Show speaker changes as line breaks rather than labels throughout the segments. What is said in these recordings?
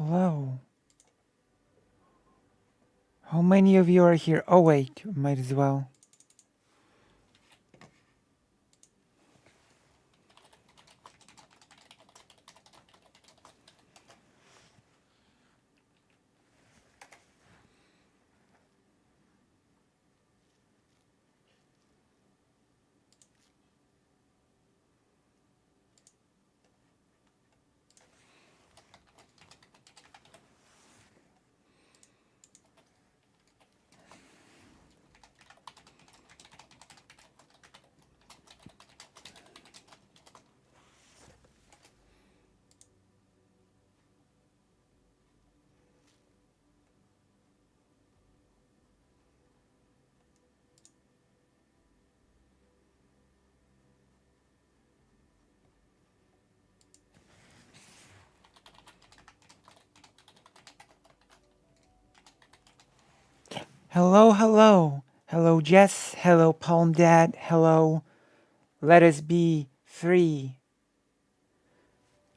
Hello. How many of you are here? Oh wait, might as well. Hello, hello. Hello, Jess. Hello, Palm Dad. Hello. Let us be free.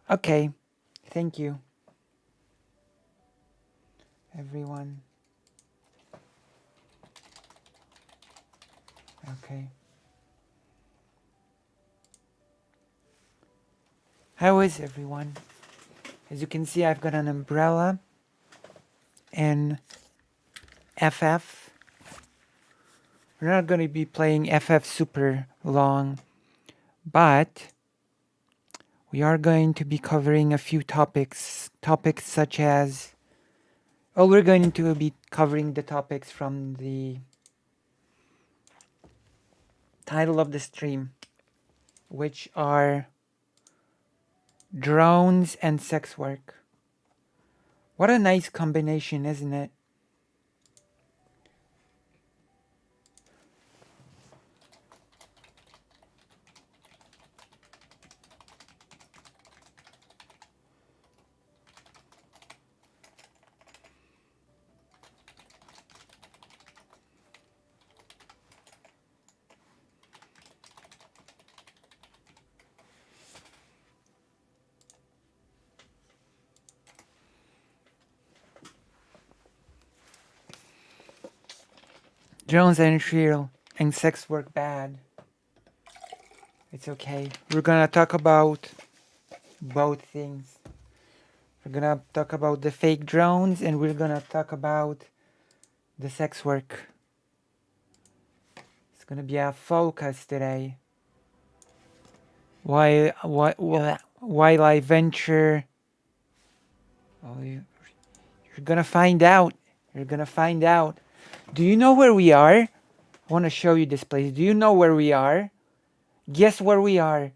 Okay. Thank you, everyone. Okay. How is everyone? As you can see, I've got an umbrella and FF. We're not going to be playing FF super long, but we are going to be covering a few topics. Topics such as, well, we're going to be covering the topics from the title of the stream, which are drones and sex work. What a nice combination, isn't it? Drones and real and sex work bad. It's okay. We're gonna talk about both things. We're gonna talk about the fake drones and we're gonna talk about the sex work. It's gonna be our focus today. While I venture, well, you're gonna find out. You're gonna find out. Do you know where we are? I want to show you this place. Do you know where we are? Guess where we are.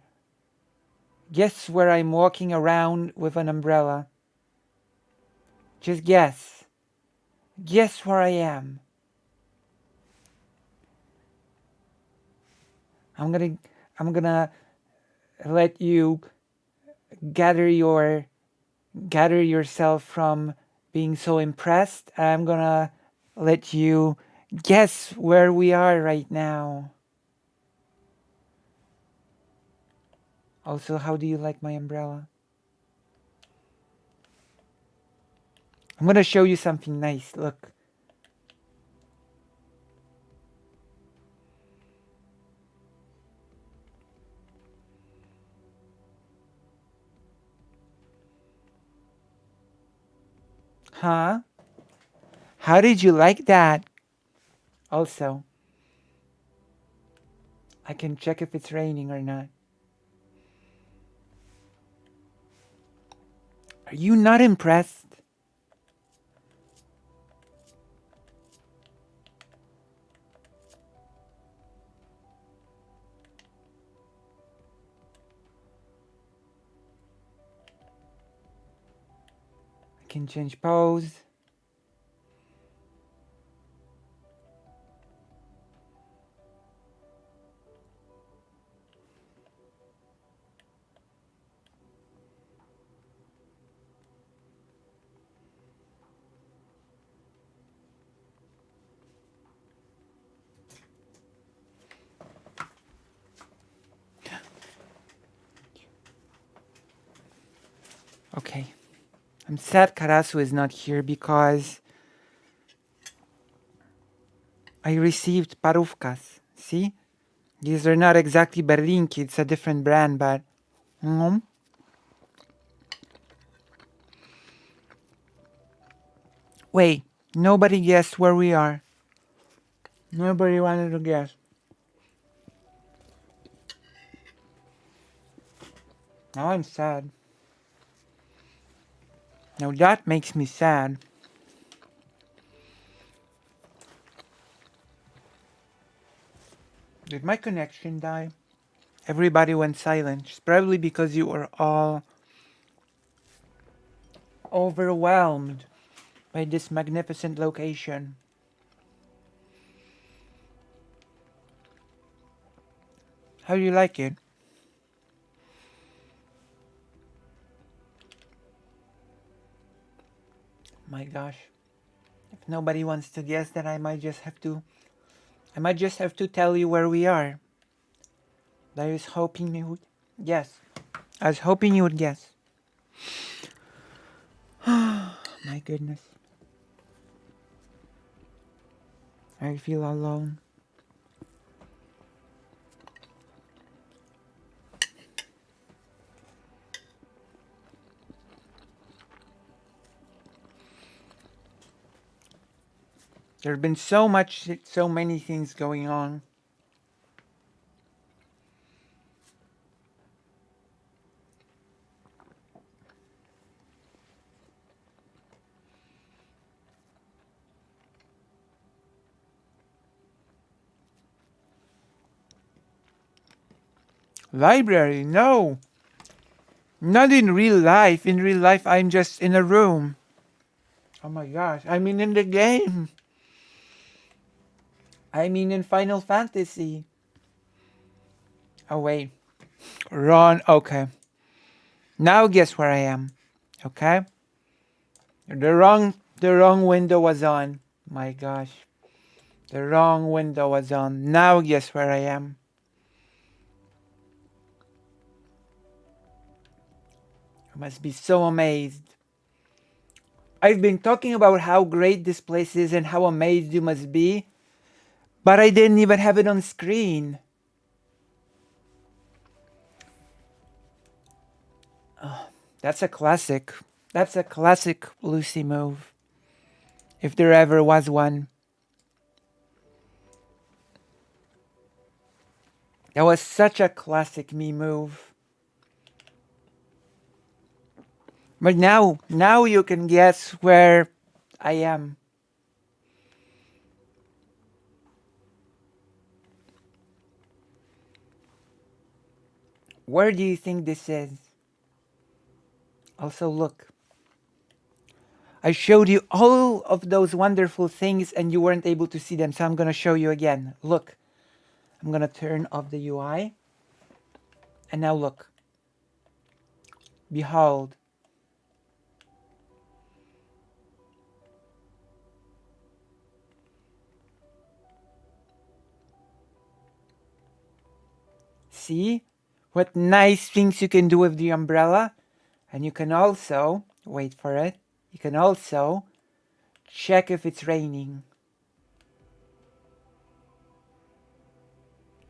Guess where I'm walking around with an umbrella. Just guess. Guess where I am. I'm gonna let you gather yourself from being so impressed. I'm gonna let you guess where we are right now. Also, how do you like my umbrella? I'm gonna show you something nice. Look. Huh? How did you like that? Also, I can check if it's raining or not. Are you not impressed? I can change pose. Okay. I'm sad Karasu is not here because I received paruvkas. See? These are not exactly berlinki, it's a different brand, but... Wait, nobody guessed where we are. Nobody wanted to guess. Now I'm sad. Now that makes me sad. Did my connection die? Everybody went silent. It's probably because you were all overwhelmed by this magnificent location. How do you like it? My gosh. If nobody wants to guess, then I might just have to tell you where we are. I was hoping you would guess. I was hoping you would guess. My goodness. I feel alone. There have been so many things going on. Library, no. Not in real life. In real life, I'm just in a room. Oh my gosh, I mean in the game. I mean in Final Fantasy. Oh wait. Ron, okay. Now guess where I am. Okay? The wrong window was on. My gosh. The wrong window was on. Now guess where I am. I must be so amazed. I've been talking about how great this place is and how amazed you must be, but I didn't even have it on screen. Oh, that's a classic. That's a classic Lucy move. If there ever was one. That was such a classic me move. But now you can guess where I am. Where do you think this is? Also, look. I showed you all of those wonderful things and you weren't able to see them, so I'm going to show you again. Look. I'm going to turn off the UI. And now look. Behold. See? What nice things you can do with the umbrella. And you can also, wait for it, you can also check if it's raining.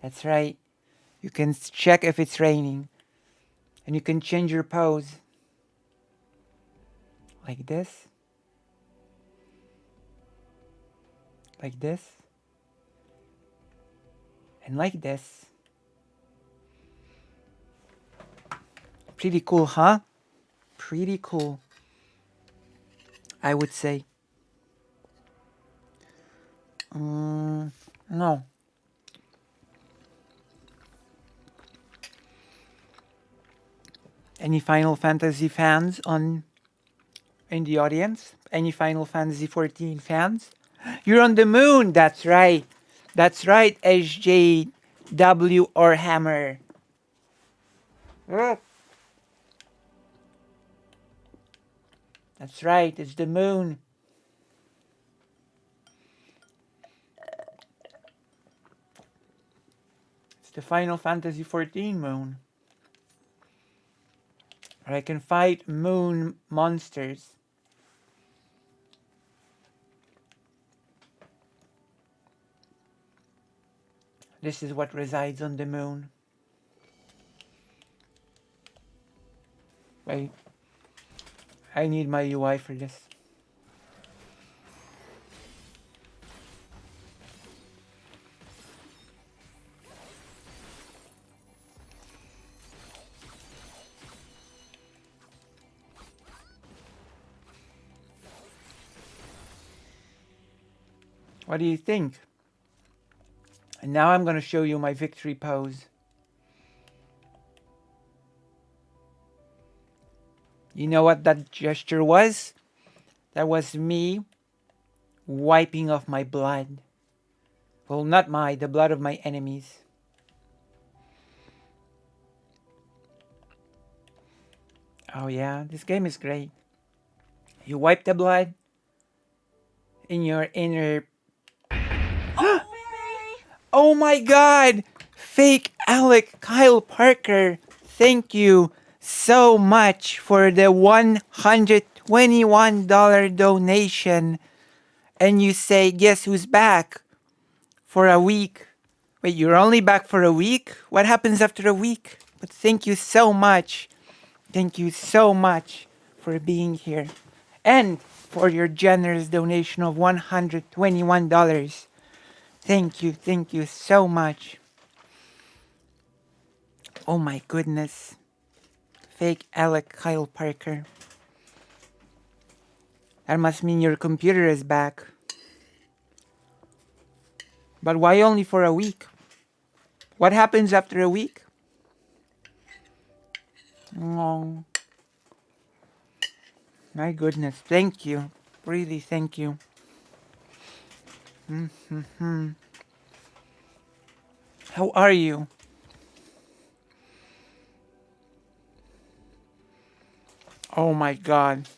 That's right. You can check if it's raining. And you can change your pose. Like this. Like this. And like this. Pretty cool, huh? Pretty cool. I would say. No. Any Final Fantasy fans in the audience? Any Final Fantasy 14 fans? You're on the moon! That's right. That's right, SJW or Hammer. That's right, it's the moon. It's the Final Fantasy 14 moon. Or I can fight moon monsters. This is what resides on the moon. Wait. I need my UI for this. What do you think? And now I'm going to show you my victory pose. You know what that gesture was? That was me wiping off my blood. Well, not the blood of my enemies. Oh yeah, this game is great. You wipe the blood in your inner... Oh my god! Fake Alec Kyle Parker, thank you so much for the $121 donation. And you say, guess who's back? For a week. Wait, you're only back for a week? What happens after a week? But thank you so much. Thank you so much for being here. And for your generous donation of $121. Thank you so much. Oh my goodness. Fake Alec Kyle Parker. That must mean your computer is back. But why only for a week? What happens after a week? Oh, my goodness. Thank you. Really, thank you. How are you? Oh my god.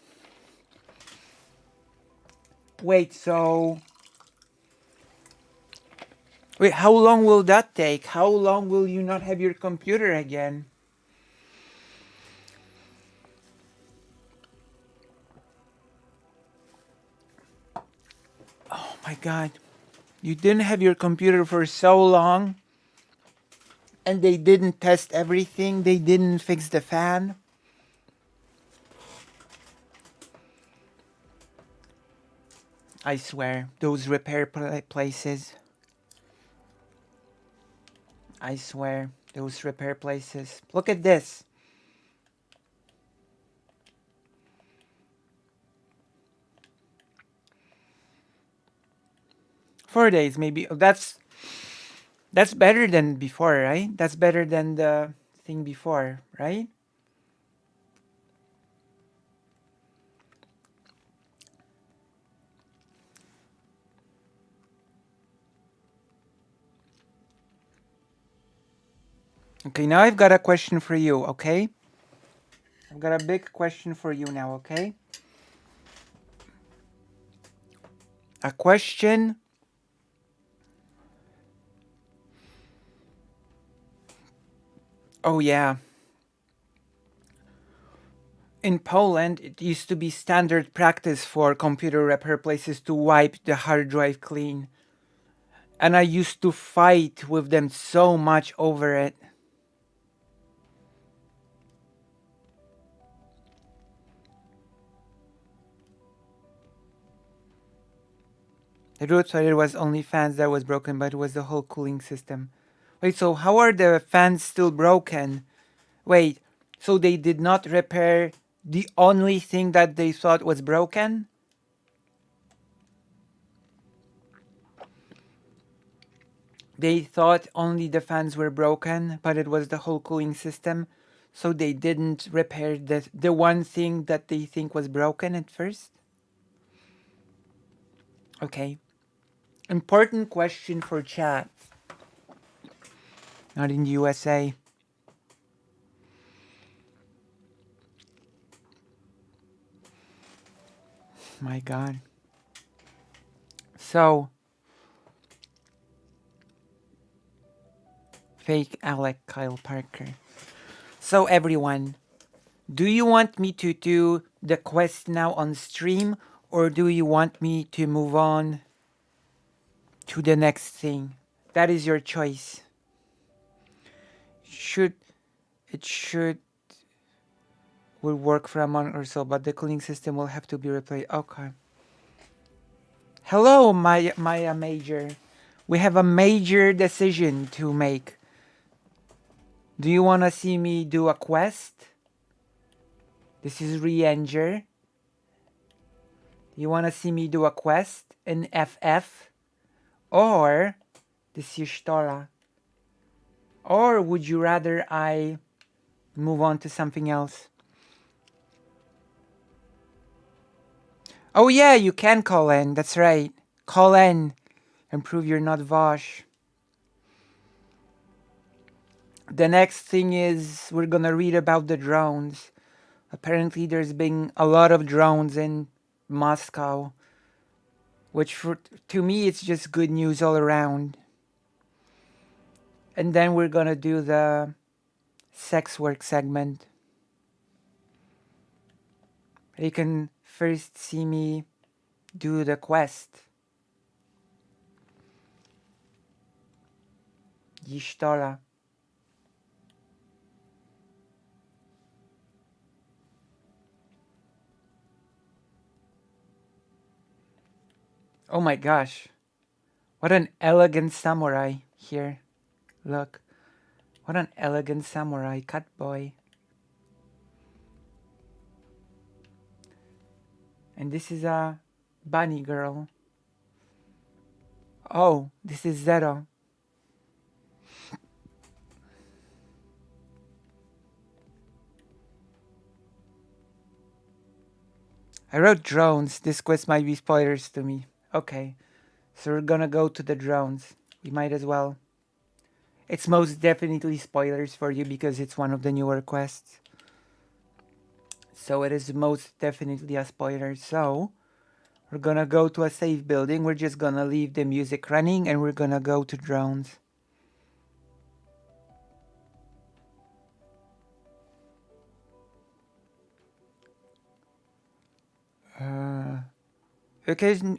Wait, so... Wait, how long will that take? How long will you not have your computer again? Oh my god. You didn't have your computer for so long? And they didn't test everything? They didn't fix the fan? I swear, those repair places. I swear, those repair places. Look at this. $4 maybe. That's better than before, right? That's better than the thing before, right? Okay, now I've got a question for you, okay? I've got a big question for you now, okay? A question. Oh yeah. In Poland, it used to be standard practice for computer repair places to wipe the hard drive clean. And I used to fight with them so much over it. The root thought it was only fans that was broken, but it was the whole cooling system. Wait, so how are the fans still broken? Wait, so they did not repair the only thing that they thought was broken? They thought only the fans were broken, but it was the whole cooling system. So they didn't repair the one thing that they think was broken at first? Okay. Important question for chat. Not in the USA. My god. So, fake Alec Kyle Parker. So everyone, Do you want me to do the quest now on stream, or do you want me to move on to the next thing? That is your choice. It should will work for a month or so, but the cooling system will have to be replaced. Okay. Hello, Maya Major. We have a major decision to make. Do you want to see me do a quest? This is Re-Enger. You want to see me do a quest in FF? Or this is Shtora? Or would you rather I move on to something else? Oh yeah, you can call in. That's right. Call in and prove you're not Vosh. The next thing is we're gonna read about the drones. Apparently there's been a lot of drones in Moscow, which to me it's just good news all around. And then we're gonna do the sex work segment. You can first see me do the quest. Yishtora. Oh my gosh. What an elegant samurai here. Look. What an elegant samurai cut boy. And this is a bunny girl. Oh, this is Zero. I wrote drones. This quest might be spoilers to me. Okay. So we're gonna go to the drones. We might as well. It's most definitely spoilers for you because it's one of the newer quests. So it is most definitely a spoiler. So we're gonna go to a safe building. We're just gonna leave the music running and we're gonna go to drones.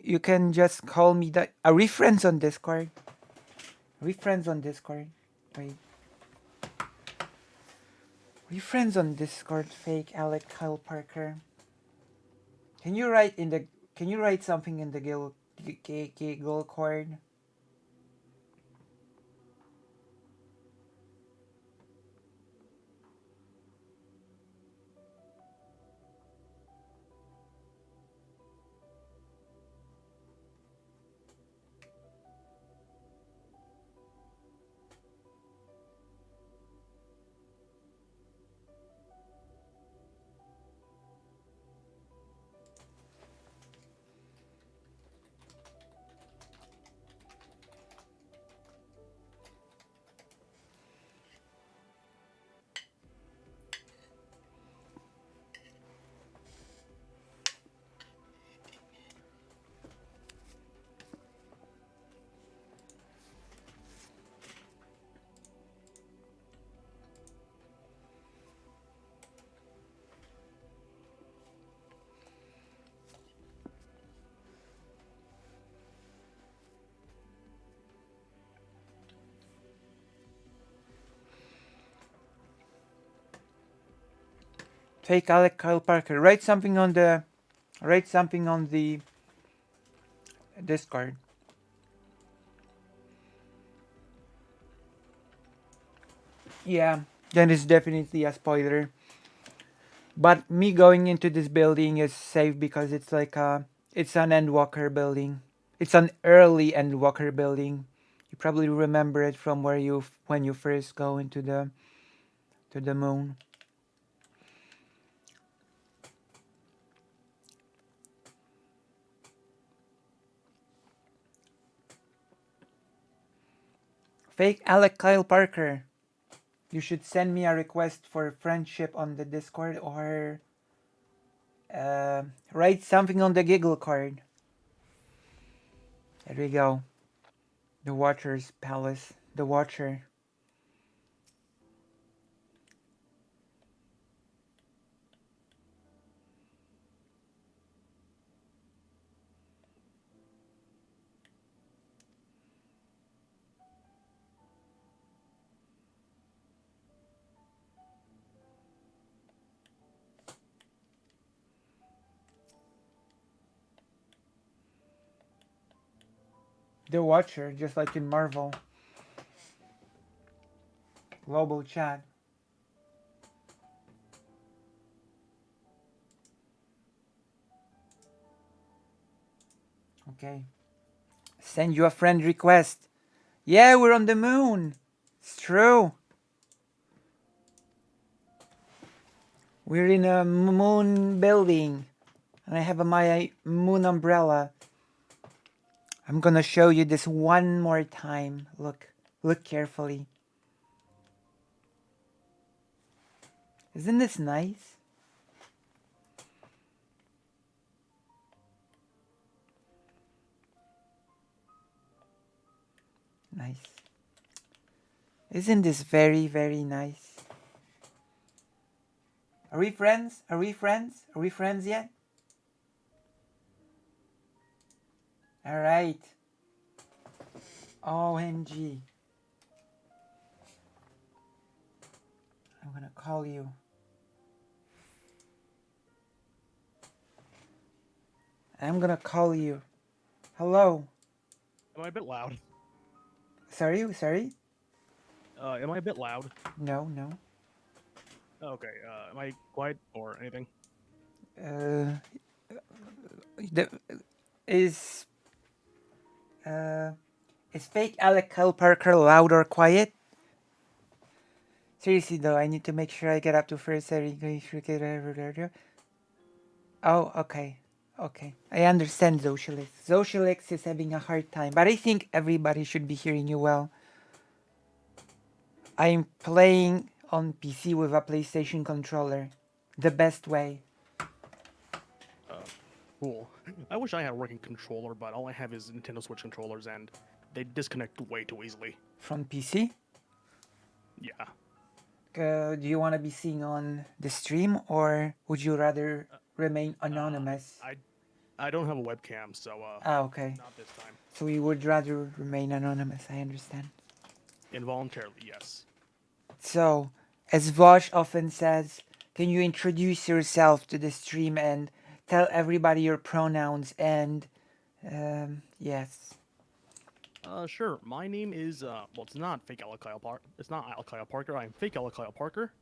You can just call me that. Are we friends on Discord? Are we friends on Discord? Wait. Are we friends on Discord? Fake Alec Kyle Parker. Can you write something in the giggle cord? Fake Alec Kyle Parker. Write something on the Discord. Yeah, that is definitely a spoiler. But me going into this building is safe because it's it's an Endwalker building. It's an early Endwalker building. You probably remember it from when you first go into the moon. Fake Alec Kyle Parker. You should send me a request for friendship on the Discord or write something on the giggle card. There we go. The Watcher's Palace. The Watcher. The Watcher, just like in Marvel. Global chat. Okay. Send you a friend request. Yeah, we're on the moon. It's true. We're in a moon building. And I have my moon umbrella. I'm gonna show you this one more time. Look. Look carefully. Isn't this nice? Nice. Isn't this very, very nice? Are we friends? Are we friends? Are we friends yet? Alright. OMG. I'm gonna call you. I'm gonna call you. Hello.
Am I a bit loud?
Sorry?
Am I a bit loud?
No.
Okay, am I quiet or anything?
Uh, the, is is fake Alec Kyle Parker loud or quiet? Seriously though, I need to make sure I get up to first. Oh, okay. Okay. I understand, Zoshilix. Zoshilix is having a hard time, but I think everybody should be hearing you well. I'm playing on PC with a PlayStation controller. The best way.
Cool. I wish I had a working controller, but all I have is Nintendo Switch controllers, and they disconnect way too easily.
From PC?
Yeah.
Do you want to be seen on the stream, or would you rather remain anonymous?
I don't have a webcam, so
Okay.
not this time.
So you would rather remain anonymous, I understand.
Involuntarily, yes.
So, as Vosh often says, can you introduce yourself to the stream and tell everybody your pronouns and, yes.
Sure. My name is well, it's not fake Alec Kyle Parker. It's not Alec Kyle Parker. I'm fake Alec Kyle Parker.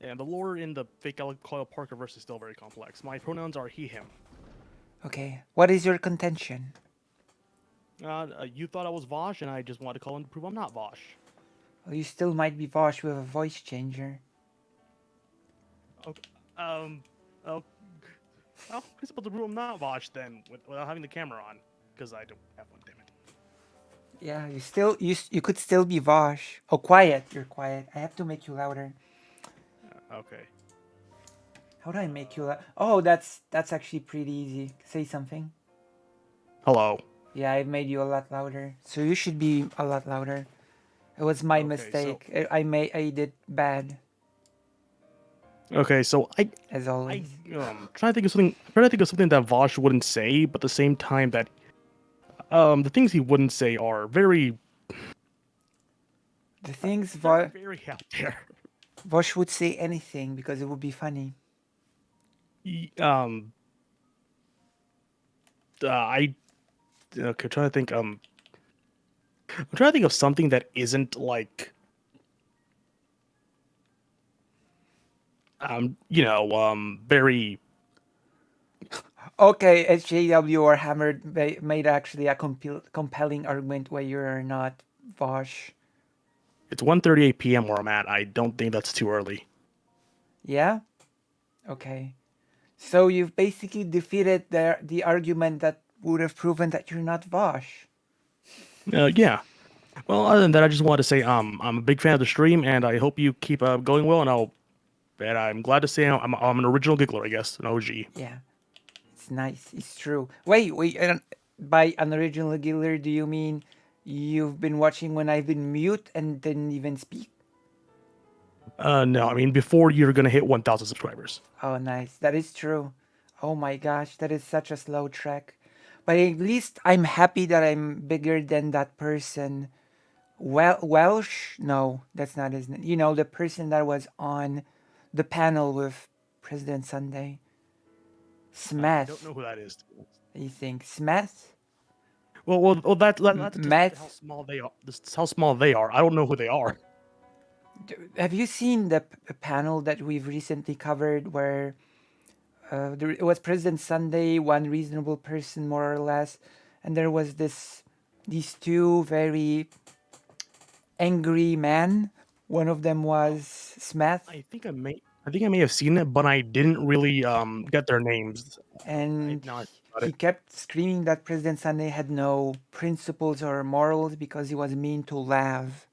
And the lore in the fake Alec Kyle Parker verse is still very complex. My pronouns are he, him.
Okay, what is your contention?
You thought I was Vosh, and I just wanted to call in to prove I'm not Vosh.
Well, you still might be Vosh with a voice changer.
Okay. Oh, who's supposed to prove I'm not Vosh then, without having the camera on? Because I don't have one, damn it.
Yeah, you could still be Vosh. Oh, quiet. You're quiet. I have to make you louder.
Okay.
How do I make you loud? Oh, that's actually pretty easy. Say something.
Hello.
Yeah, I made you a lot louder. So you should be a lot louder. It was my mistake.
So,
I did bad.
Okay, so
as always.
Trying to think of something that Vosh wouldn't say, but at the same time that the things he wouldn't say are very
The things
very out there.
Vosh would say anything because it would be funny.
I okay, trying to think. I'm trying to think of something that isn't like very.
Okay, SJW or Hammered made actually a compelling argument why you're not Vosh.
It's 1:38 p.m. where I'm at. I don't think that's too early.
Yeah? Okay. So you've basically defeated the argument that would have proven that you're not Vosh.
Yeah. Well, other than that, I just wanted to say I'm a big fan of the stream, and I hope you keep going well. And I'm glad to say I'm an original giggler, I guess, an OG.
Yeah, it's nice. It's true. Wait. By an original giggler, do you mean you've been watching when I've been mute and didn't even speak?
No, I mean before you're gonna hit 1,000 subscribers.
Oh, nice. That is true. Oh my gosh, that is such a slow trek. But at least I'm happy that I'm bigger than that person. Welsh? No, that's not his name. You know, the person that was on the panel with President Sunday. Smith.
I don't know who that is.
You think Smith?
That's just
Matt,
how small they are. That's how small they are. I don't know who they are.
have you seen the panel that we've recently covered where it was President Sunday, one reasonable person more or less, and there was these two very angry men. One of them was Smith,
I think I may have seen it, but I didn't really get their names.
and
Now I think about
he
it.
kept screaming that President Sunday had no principles or morals because he was mean to Lav.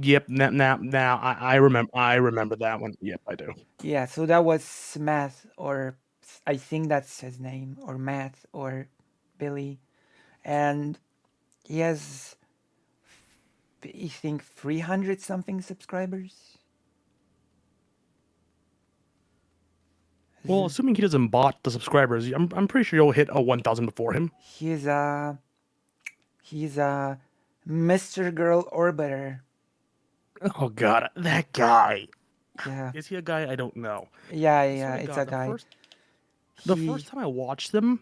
Yep. Now I remember that one. Yep, I do.
Yeah, so that was Smith, or I think that's his name, or Matt, or Billy, and he has, I think, 300 something subscribers.
Well, assuming he doesn't bot the subscribers, I'm pretty sure you'll hit a 1,000 before him.
He's a Mr. Girl Orbiter.
Oh God, that guy.
Yeah,
Is he a guy? I don't know.
yeah,
I swear
yeah.
to
It's a
God,
guy.
the
He
first time I watched him,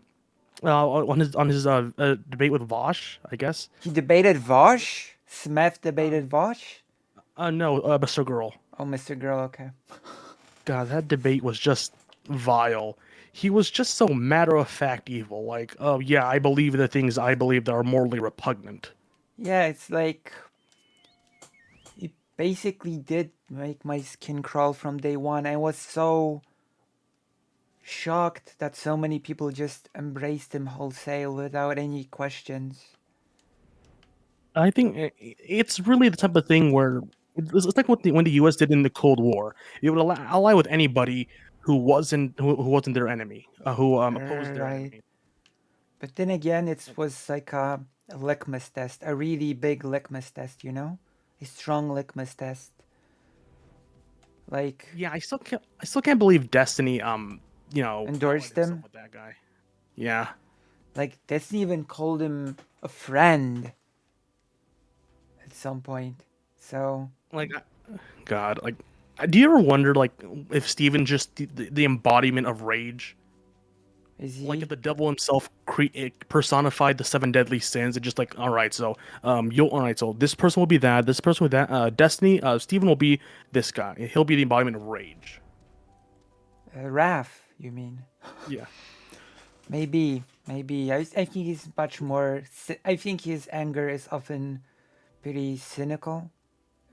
on his debate with Vosh, I guess.
he debated Vosh. Smith debated Vosh.
No, Mr. Girl.
Oh, Mr. Girl. Okay.
God, that debate was just vile. He was just so matter of fact evil. Like, oh yeah, I believe the things I believe that are morally repugnant.
Yeah, it's like he basically did make my skin crawl from day one. I was so shocked that so many people just embraced him wholesale without any questions.
I think it's really the type of thing where it's like when the U.S. did in the Cold War. It would ally with anybody who wasn't their enemy, who opposed their
Right.
enemy.
But then again, it was like a litmus test, a really big litmus test, you know? A strong litmus test. Like,
Yeah, I still can't believe Destiny allied
endorsed
himself
him.
with that guy. Yeah.
Like, Disney even called him a friend at some point. So,
Like, God, like, do you ever wonder, like, if Steven just the embodiment of rage?
is
Like,
he?
if the devil himself personified the seven deadly sins, and just like, all right, so all right, so this person will be that, this person will be that, Destiny, Steven will be this guy. He'll be the embodiment of rage.
Raph, you mean?
Yeah.
Maybe, maybe. I think he's much more. I think his anger is often pretty cynical.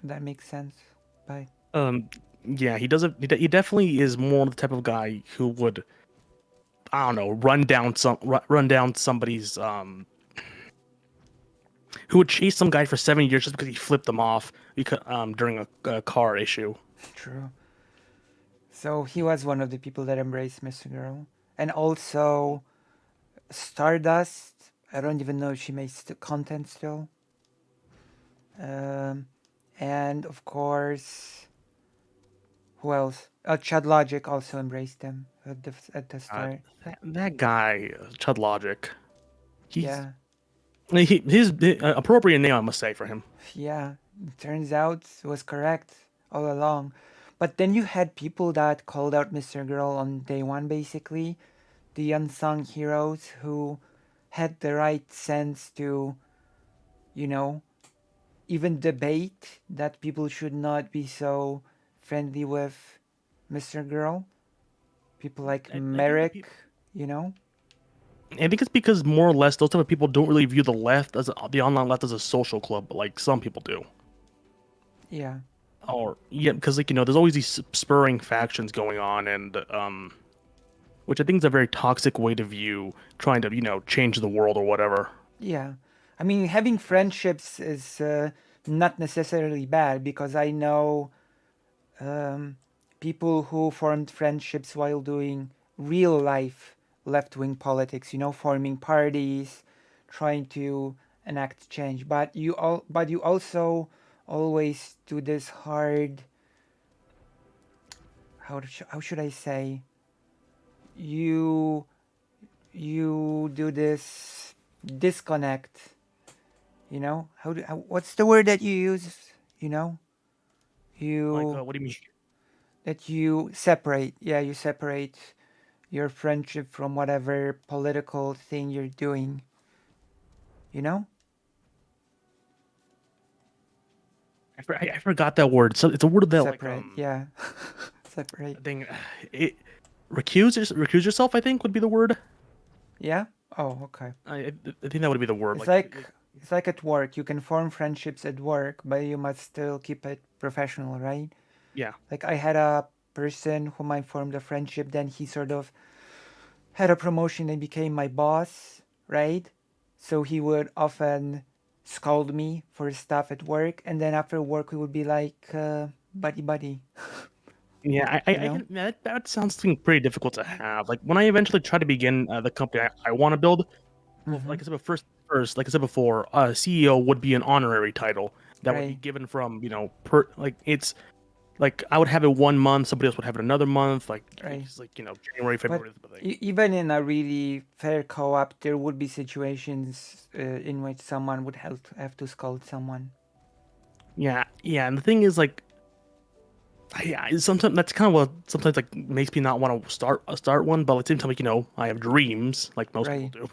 If that makes sense. But
Um. Yeah, he doesn't. He definitely is more the type of guy who would, I don't know, run down somebody's who would chase some guy for 7 years just because he flipped them off because during a car issue.
true. So he was one of the people that embraced Mr. Girl, and also Stardust. I don't even know if she makes the content still. Um, and of course, who else? Chad Logic also embraced him at the
God,
start.
that guy, Chud Logic, he's
Yeah,
his appropriate name, I must say, for him.
yeah. Turns out it was correct all along. But then you had people that called out Mr. Girl on day one, basically. The unsung heroes who had the right sense to, you know, even debate that people should not be so friendly with Mr. Girl. People like
I think
Merrick, you know?
I think it's because more or less those type of people don't really view the left as the online left as a social club, but like some people do.
Yeah.
Or yeah, because like there's always these spurring factions going on, and which I think is a very toxic way to view trying to change the world or whatever.
Yeah. I mean, having friendships is not necessarily bad because I know um, people who formed friendships while doing real life left wing politics, you know, forming parties, trying to enact change. But you also always do this hard, how should I say? You you do this disconnect, you know? What's the word that you use, you know?
Like,
You
what do you mean?
that you separate. Yeah, you separate your friendship from whatever political thing you're doing. You know?
I forgot that word. So it's a word that
Separate. Yeah. Separate.
I think it recuse yourself. I think would be the word.
Yeah? Oh, okay.
I think that would be the word.
It's like at work. You can form friendships at work, but you must still keep it professional, right?
yeah.
Like I had a person whom I formed a friendship, then he sort of had a promotion and became my boss, right? So he would often scold me for stuff at work, and then after work we would be like buddy buddy,
Yeah,
you know?
that sounds something pretty difficult to have. Like when I eventually try to begin the company I want to build, well,
Mm-hmm.
like I said, first, like I said before, CEO would be an honorary title that would be
Right.
given from per like it's like I would have it 1 month, somebody else would have it another month, like
Right.
it's like January,
But
February, but like
even in a really fair co-op, there would be situations in which someone would have to scold someone.
yeah, and the thing is like yeah, sometimes that's kind of what sometimes like makes me not want to start one, but at the same time, like I have dreams like most people
Right.
do.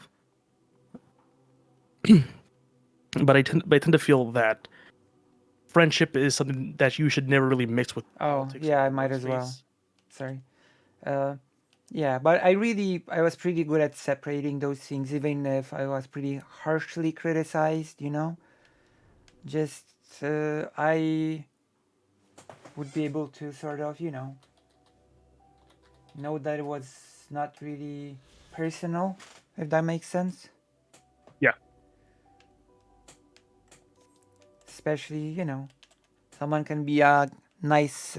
But I tend to feel that friendship is something that you should never really mix with
Oh,
politics
yeah,
in
I
the
might as well.
workspace.
Sorry. Uh, yeah, but I was pretty good at separating those things, even if I was pretty harshly criticized, you know? Just, I would be able to sort of, know that it was not really personal, if that makes sense.
Yeah,
Especially, someone can be a nice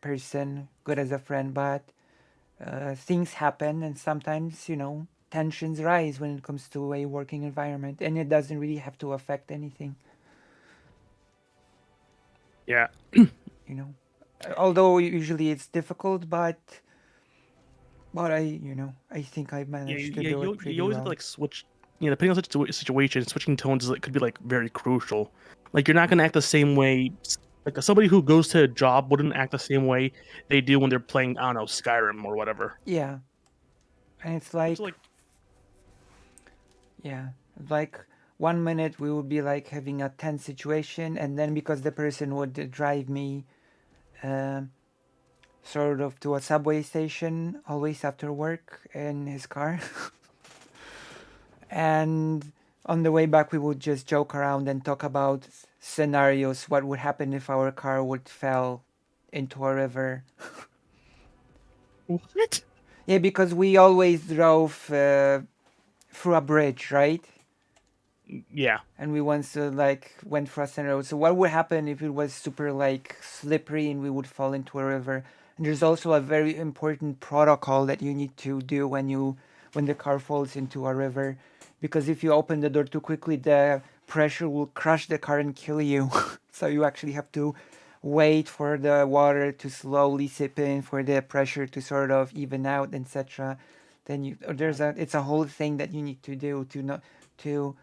person, good as a friend, but things happen, and sometimes, tensions rise when it comes to a working environment, and it doesn't really have to affect anything,
yeah,
you know. Although usually it's difficult, but I think I managed to do it
You
pretty
always have to
well.
like switch. Depending on the situation, switching tones could be like very crucial. Like you're not gonna act the same way. Like somebody who goes to a job wouldn't act the same way they do when they're playing, I don't know, Skyrim or whatever.
Yeah, and it's
Which
like,
like
yeah, like 1 minute we would be like having a tense situation, and then because the person would drive me um, sort of to a subway station always after work in his car, and on the way back we would just joke around and talk about scenarios, what would happen if our car would fell into a river.
what?
Yeah, because we always drove through a bridge, right?
Yeah,
And we once like went for a scenario. So what would happen if it was super like slippery and we would fall into a river? And there's also a very important protocol that you need to do when the car falls into a river, because if you open the door too quickly, the pressure will crush the car and kill you. So you actually have to wait for the water to slowly seep in, for the pressure to sort of even out, etc. Then
God,
it's a whole thing that you need to do to not to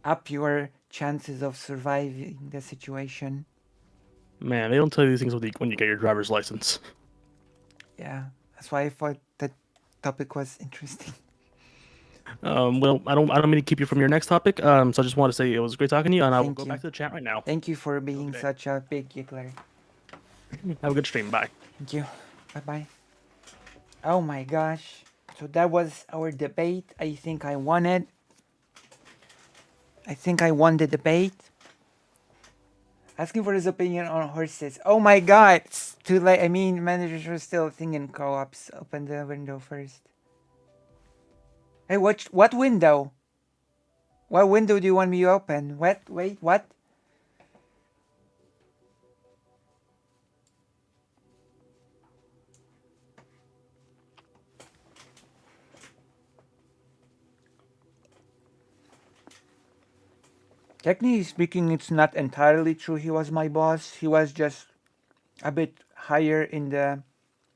up your chances of surviving the situation.
man, they don't tell you these things when you get your driver's license.
Yeah, that's why I thought that topic was interesting.
Well, I don't mean to keep you from your next topic. So I just want to say it was great talking to you, and I will
Thank
go back
you.
to the chat right now.
Thank you for
Have a
being
good day.
such a big giggler.
Have a good stream. Bye.
Thank you. Bye bye. Oh my gosh. So that was our debate. I think I won it. I think I won the debate. Asking for his opinion on horses. Oh my god. It's too late. I mean, managers are still thinking co-ops. Open the window first. Hey, what window? What window do you want me to open? What? Wait, what? Technically speaking, it's not entirely true he was my boss. He was just a bit higher in the...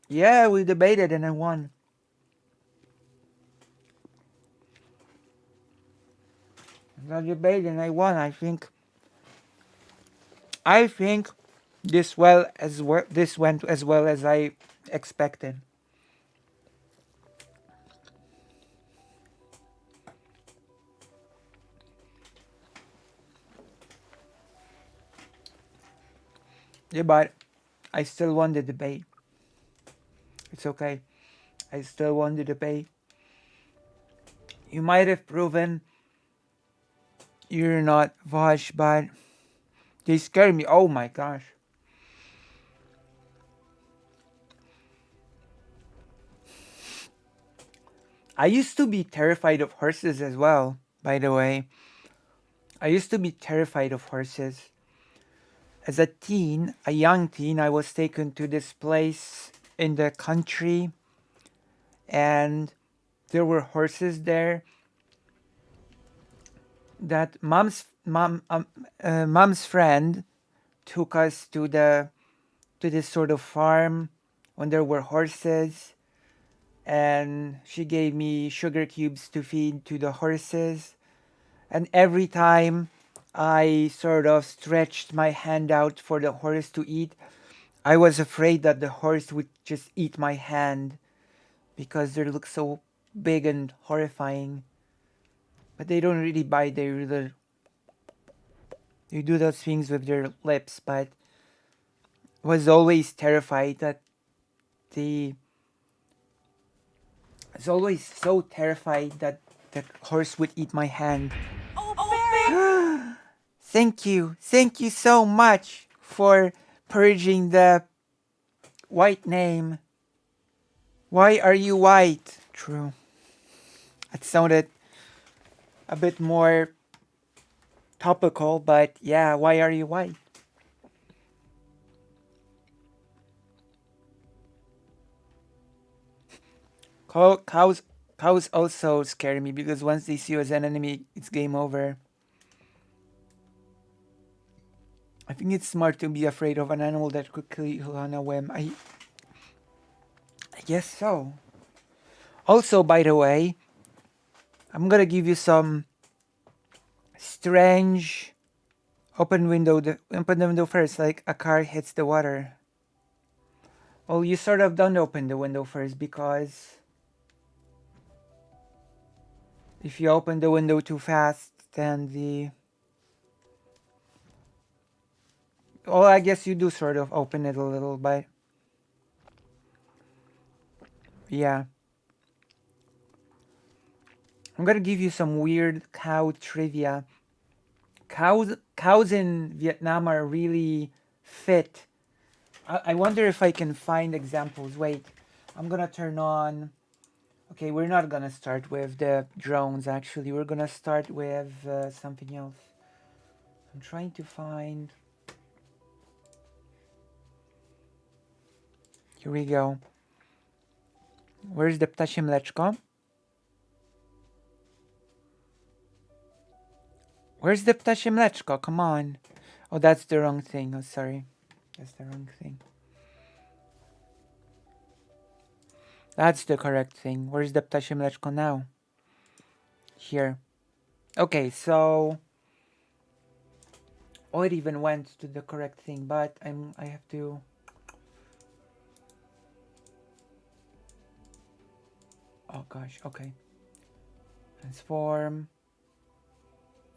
Yeah, we debated and I won. We debated and I won. I think this went as well as I expected. Yeah, but I still won the debate. It's okay. I still won the debate. You might have proven you're not Vash, but they scare me. Oh my gosh. I used to be terrified of horses as well, by the way. I used to be terrified of horses. As a teen, a young teen, I was taken to this place in the country and there were horses there that mom's friend took us to this sort of farm when there were horses, and she gave me sugar cubes to feed to the horses. And every time I sort of stretched my hand out for the horse to eat, I was afraid that the horse would just eat my hand because they look so big and horrifying. But they don't really bite, they do those things with their lips, but was always terrified that the I was always so terrified that the horse would eat my hand. Thank you so much for purging the white name. Why are you white? True. It sounded a bit more topical, but yeah, why are you white? Cows also scare me because once they see you as an enemy, it's game over. I think it's smart to be afraid of an animal that could kill you on a whim. I guess so. Also, by the way, I'm gonna give you some strange open the window first, like a car hits the water. Well, you sort of don't open the window first because if you open the window too fast, then well, I guess you do sort of open it a little, but yeah. I'm gonna give you some weird cow trivia. Cows in Vietnam are really fit. I wonder if I can find examples. Wait, I'm gonna turn on. Okay, we're not gonna start with the drones. Actually, we're gonna start with something else. I'm trying to find. Here we go. Where's the ptasie mleczko? Where's the ptasie mleczko? Come on. Oh, that's the wrong thing. Oh, sorry. That's the wrong thing. That's the correct thing. Where's the ptasie mleczko now? Here. Okay, so... Oh, it even went to the correct thing, but I have to... Oh gosh, okay. Transform.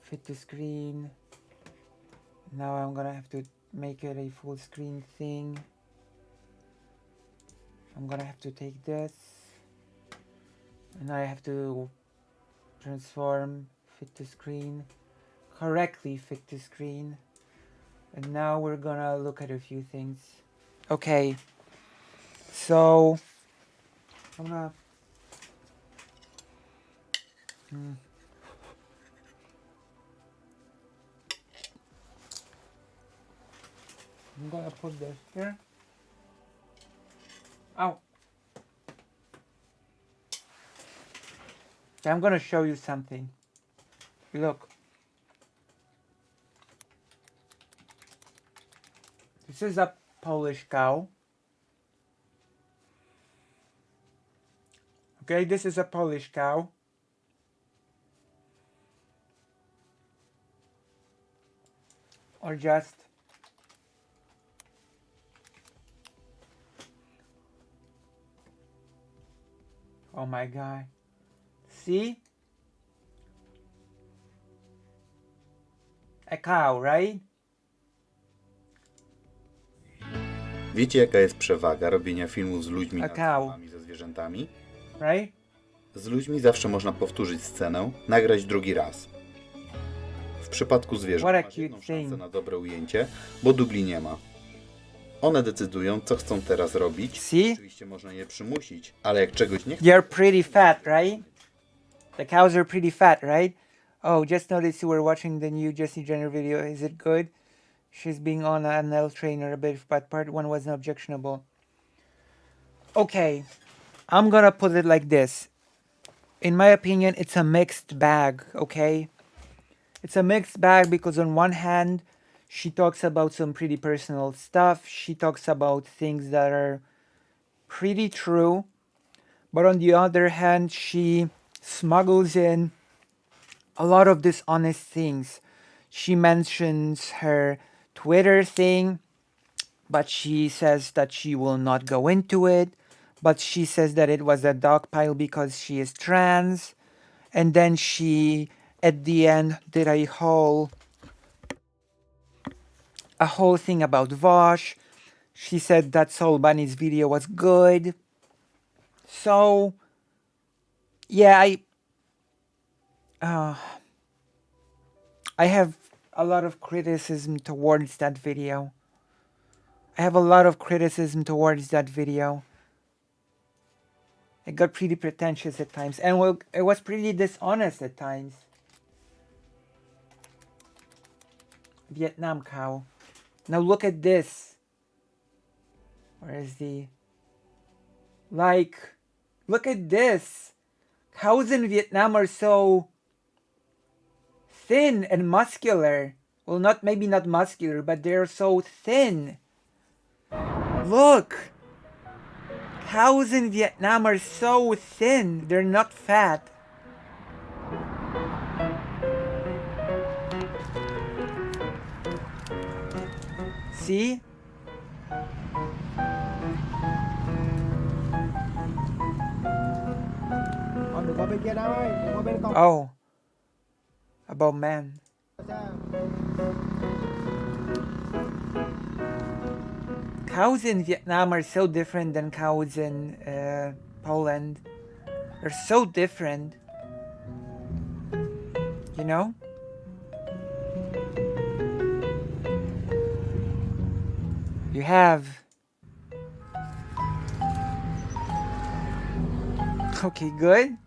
Fit to screen. Now I'm gonna have to make it a full screen thing. I'm gonna have to take this. And I have to transform fit to screen. Correctly fit to screen. And now we're gonna look at a few things. Okay. So I'm gonna I'm gonna put this here. Oh. I'm gonna show you something. Look. This is a Polish cow. Okay, this is a Polish cow. Or just oh my god. See? A cow, right?
Wiecie, jaka jest przewaga robienia filmów z ludźmi
A
nad
cow.
filmami ze zwierzętami?
Right?
Z ludźmi zawsze można powtórzyć scenę, nagrać drugi raz. W przypadku zwierząt
What a
masz jedną
cute
szansę
thing.
na dobre ujęcie, bo dubli nie ma. One decydują, co chcą teraz robić.
See?
Oczywiście można je przymusić, ale jak czegoś nie chcą...
They're pretty fat, right? The cows are pretty fat, right? Oh, just noticed you were watching the new Jessie Jenner video. Is it good? She's being on an L trainer a bit, but part one wasn't objectionable. Okay, I'm gonna put it like this. In my opinion, it's a mixed bag, okay? It's a mixed bag because on one hand, she talks about some pretty personal stuff. She talks about things that are pretty true. But on the other hand, she smuggles in a lot of dishonest things. She mentions her Twitter thing, but she says that she will not go into it. But she says that it was a dog pile because she is trans. And then she, at the end, did a whole thing about Vosh. She said that Soul Bunny's video was good. So, yeah, I have a lot of criticism towards that video. It got pretty pretentious at times, and well, it was pretty dishonest at times. Vietnam cow. Now look at this. Where is the... Like, look at this. Cows in Vietnam are so thin and muscular. Well, maybe not muscular, but they're so thin. Look. Cows in Vietnam are so thin. They're not fat. See?
Con đừng có bên kia đâu ơi, đừng có bên con.
Oh. About man. Cows in Vietnam are so different than cows in Poland. They're so different. You know? You have... Okay, good.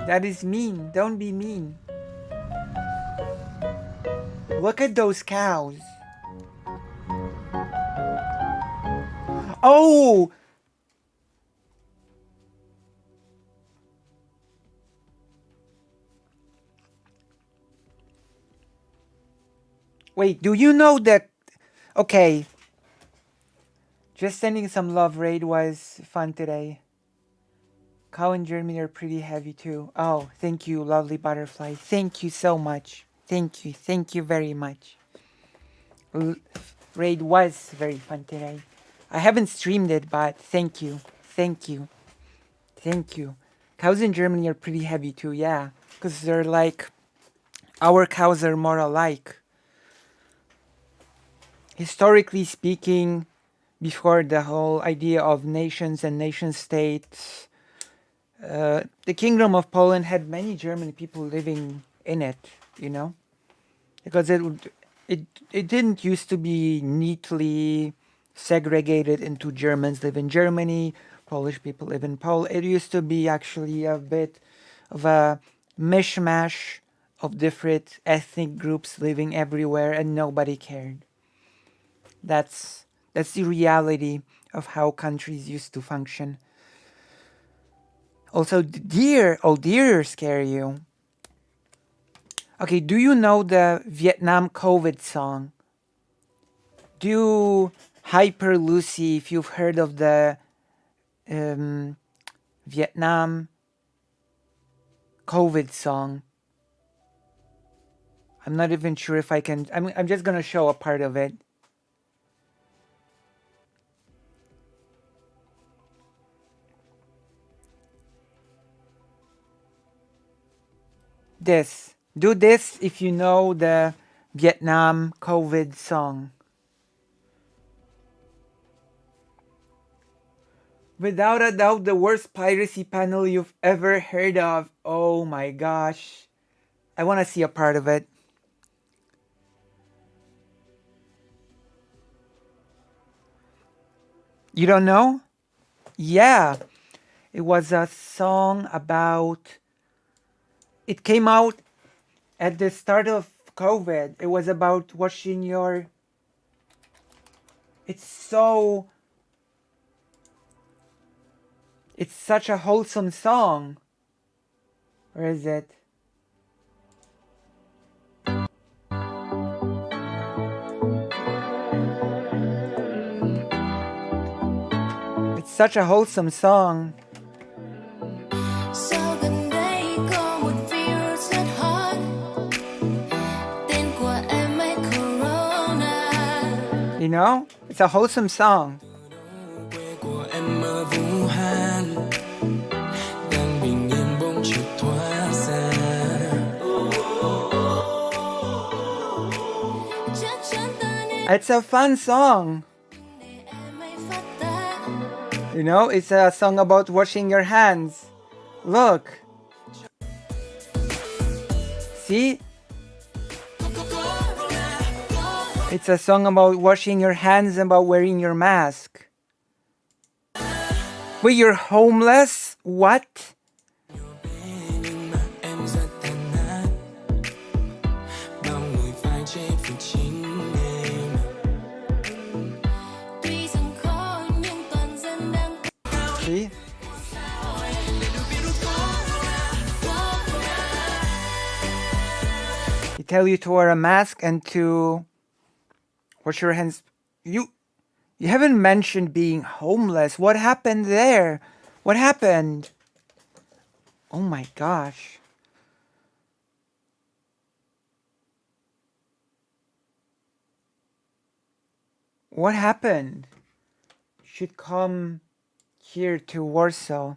That is mean. Don't be mean. Look at those cows. Oh! Wait, do you know that... Okay. Just sending some love. Raid was fun today. Cow and Germany are pretty heavy too. Oh, thank you, lovely butterfly. Thank you so much. Thank you. Thank you very much. Raid was very fun today. I haven't streamed it, but thank you. Thank you. Thank you. Cows in Germany are pretty heavy too, yeah. Because they're like... Our cows are more alike. Historically speaking, before the whole idea of nations and nation states, the Kingdom of Poland had many German people living in it, you know? Because it didn't used to be neatly segregated into Germans live in Germany, Polish people live in Poland. It used to be actually a bit of a mishmash of different ethnic groups living everywhere, and nobody cared. That's the reality of how countries used to function. Also, deer scare you. Okay, do you know the Vietnam COVID song? Do Hyper Lucy, if you've heard of the Vietnam COVID song. I'm not even sure if I can... I'm just gonna show a part of it. This. Do this if you know the Vietnam COVID song. Without a doubt, the worst piracy panel you've ever heard of. Oh my gosh. I want to see a part of it. You don't know? Yeah. It was a song about... It came out at the start of COVID. It was about washing your... It's so... It's such a wholesome song. Where is it? It's such a wholesome song.
Sao gần đây có một virus rất hot, tên của em ấy Corona.
You know? It's a wholesome song.
Quê của em ở Wuhan, đang bình yên bỗng chợt thoát ra. Chắc chắn ta nên
It's a fun song.
để em ấy phát tác.
You know, it's a song about washing your hands. Look. See? It's a song about washing your hands and about wearing your mask. Wait, you're homeless? What?
Nhưng mà em rất tàn ác, bao người phải chết vì chính em. Tuy rằng khó nhưng toàn dân đang
See? They tell you to wear a mask and to wash your hands. You haven't mentioned being homeless. What happened there? What happened? Oh my gosh. What happened? You should come here to Warsaw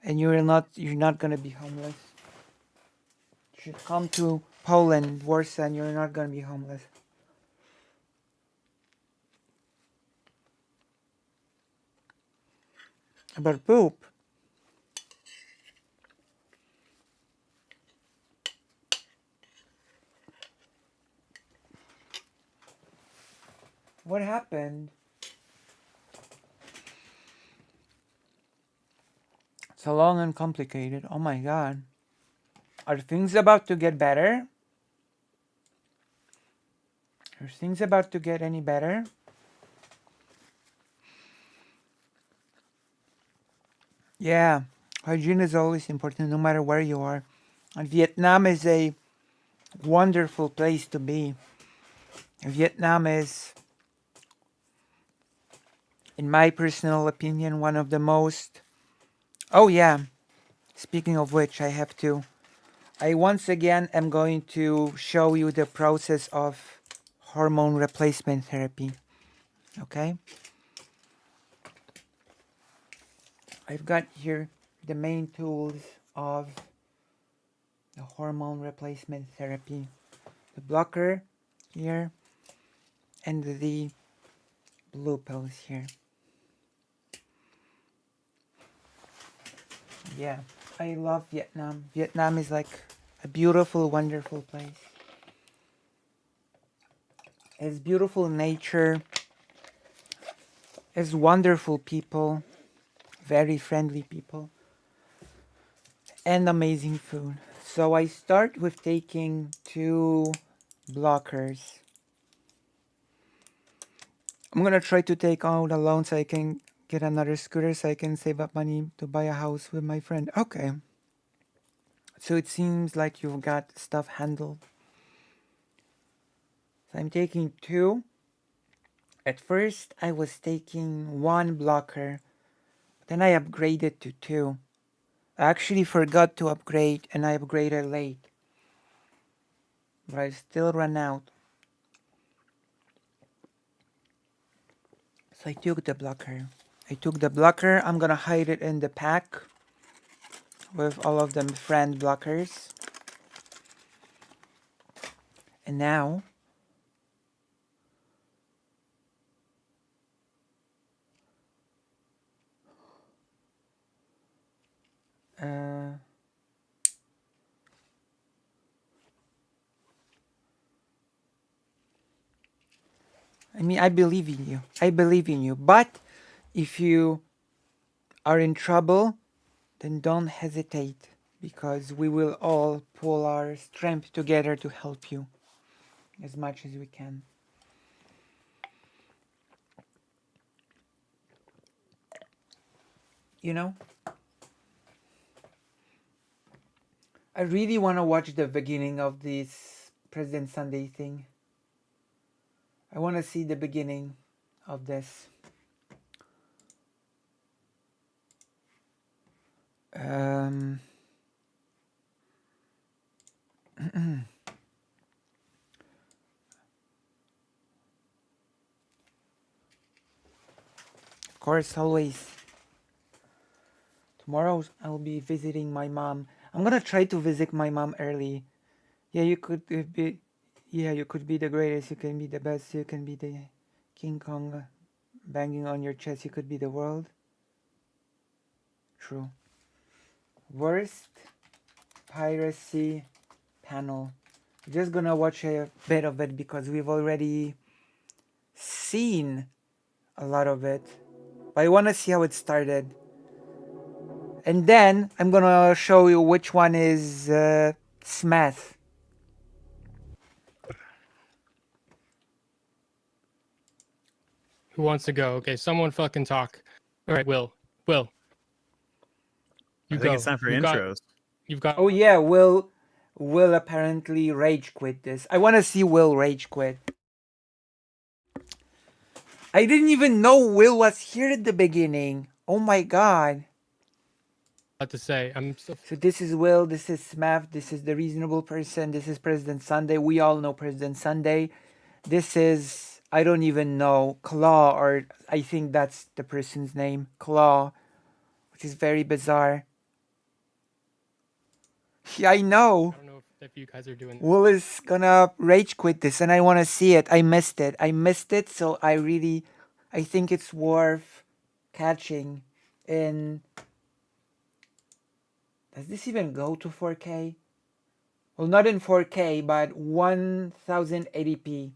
and you're not gonna be homeless. You should come to Poland, Warsaw, and you're not gonna be homeless. About poop. What happened? So long and complicated. Oh my god. Are things about to get better? Are things about to get any better? Yeah, hygiene is always important no matter where you are. And Vietnam is a wonderful place to be. Vietnam is, in my personal opinion, one of the most... Oh yeah, speaking of which, I once again am going to show you the process of hormone replacement therapy. Okay? I've got here the main tools of the hormone replacement therapy. The blocker here and the blue pills here. Yeah, I love Vietnam. Vietnam is like a beautiful, wonderful place. It's beautiful nature. It's wonderful people. Very friendly people. And amazing food. So I start with taking 2 blockers. I'm gonna try to take out a loan so I can get another scooter so I can save up money to buy a house with my friend. Okay. So it seems like you've got stuff handled. So I'm taking 2. At first I was taking 1 blocker. Then I upgraded to 2. I actually forgot to upgrade and I upgraded late. But I still ran out. So I took the blocker. I'm gonna hide it in the pack with all of them friend blockers. And now Uh, I mean, I believe in you. I believe in you. But if you are in trouble, then don't hesitate because we will all pull our strength together to help you as much as we can. You know, I really want to watch the beginning of this President Sunday thing. I want to see the beginning of this. Um, of course, always. Tomorrow I'll be visiting my mom. I'm gonna try to visit my mom early. Yeah, you could be. Yeah, you could be the greatest. You can be the best. You can be the King Kong banging on your chest. You could be the world. True. Worst piracy panel. Just gonna watch a bit of it because we've already seen a lot of it. But I wanna see how it started. And then I'm gonna show you which one is Smith.
Who wants to go? Okay, someone fucking talk. All right, Will. Will.
I think it's time for intros.
You've got.
Oh yeah, Will apparently rage quit this. I want to see Will rage quit. I didn't even know Will was here at the beginning. Oh my god.
To say.
So this is Will, this is Smav, this is the reasonable person, this is President Sunday. We all know President Sunday. This is, I don't even know, Claw, or I think that's the person's name, Claw, which is very bizarre. Yeah, I know.
I don't know if you guys are doing this.
Will is gonna rage quit this and I want to see it. I missed it, so I think it's worth catching. In does this even go to 4K? Well, not in 4K, but 1080p.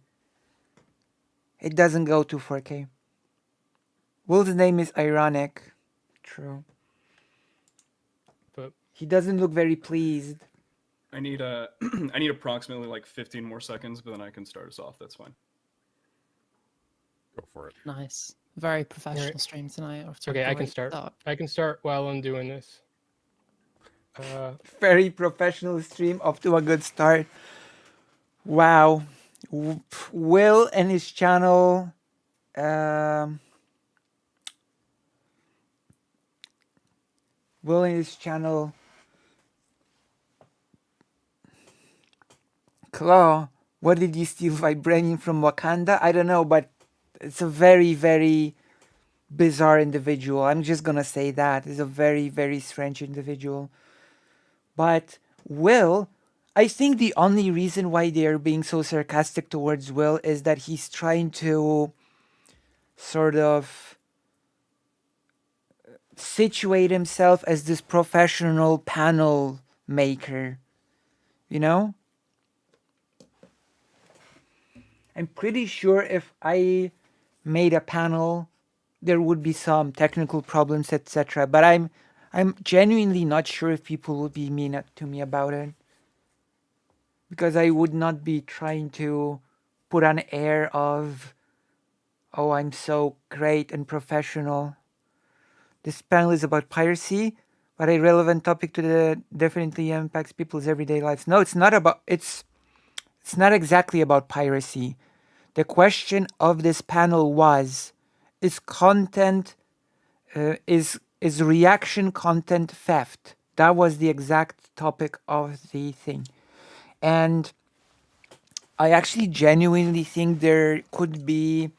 It doesn't go to 4K. Will's name is ironic. True.
But
he doesn't look very pleased.
I need I need approximately like 15 more seconds, but then I can start us off. That's fine.
Go for it.
Nice. Very professional
Alright.
stream tonight.
okay, I can start. I can start while I'm doing this.
Very professional stream, off to a good start. Wow. Will and his channel. Will and his channel. Claw, what did you steal? Vibranium from Wakanda? I don't know, but it's a very, very bizarre individual. I'm just gonna say that. He's a very, very strange individual. But Will, I think the only reason why they're being so sarcastic towards Will is that he's trying to sort of situate himself as this professional panel maker. You know? I'm pretty sure if I made a panel, there would be some technical problems, etc. But I'm genuinely not sure if people would be mean to me about it. Because I would not be trying to put an air of, oh, I'm so great and professional. This panel is about piracy, but a relevant topic to the definitely impacts people's everyday lives. No, it's not about, it's not exactly about piracy. The question of this panel was, is content, is reaction content theft? That was the exact topic of the thing. And I actually genuinely think there could be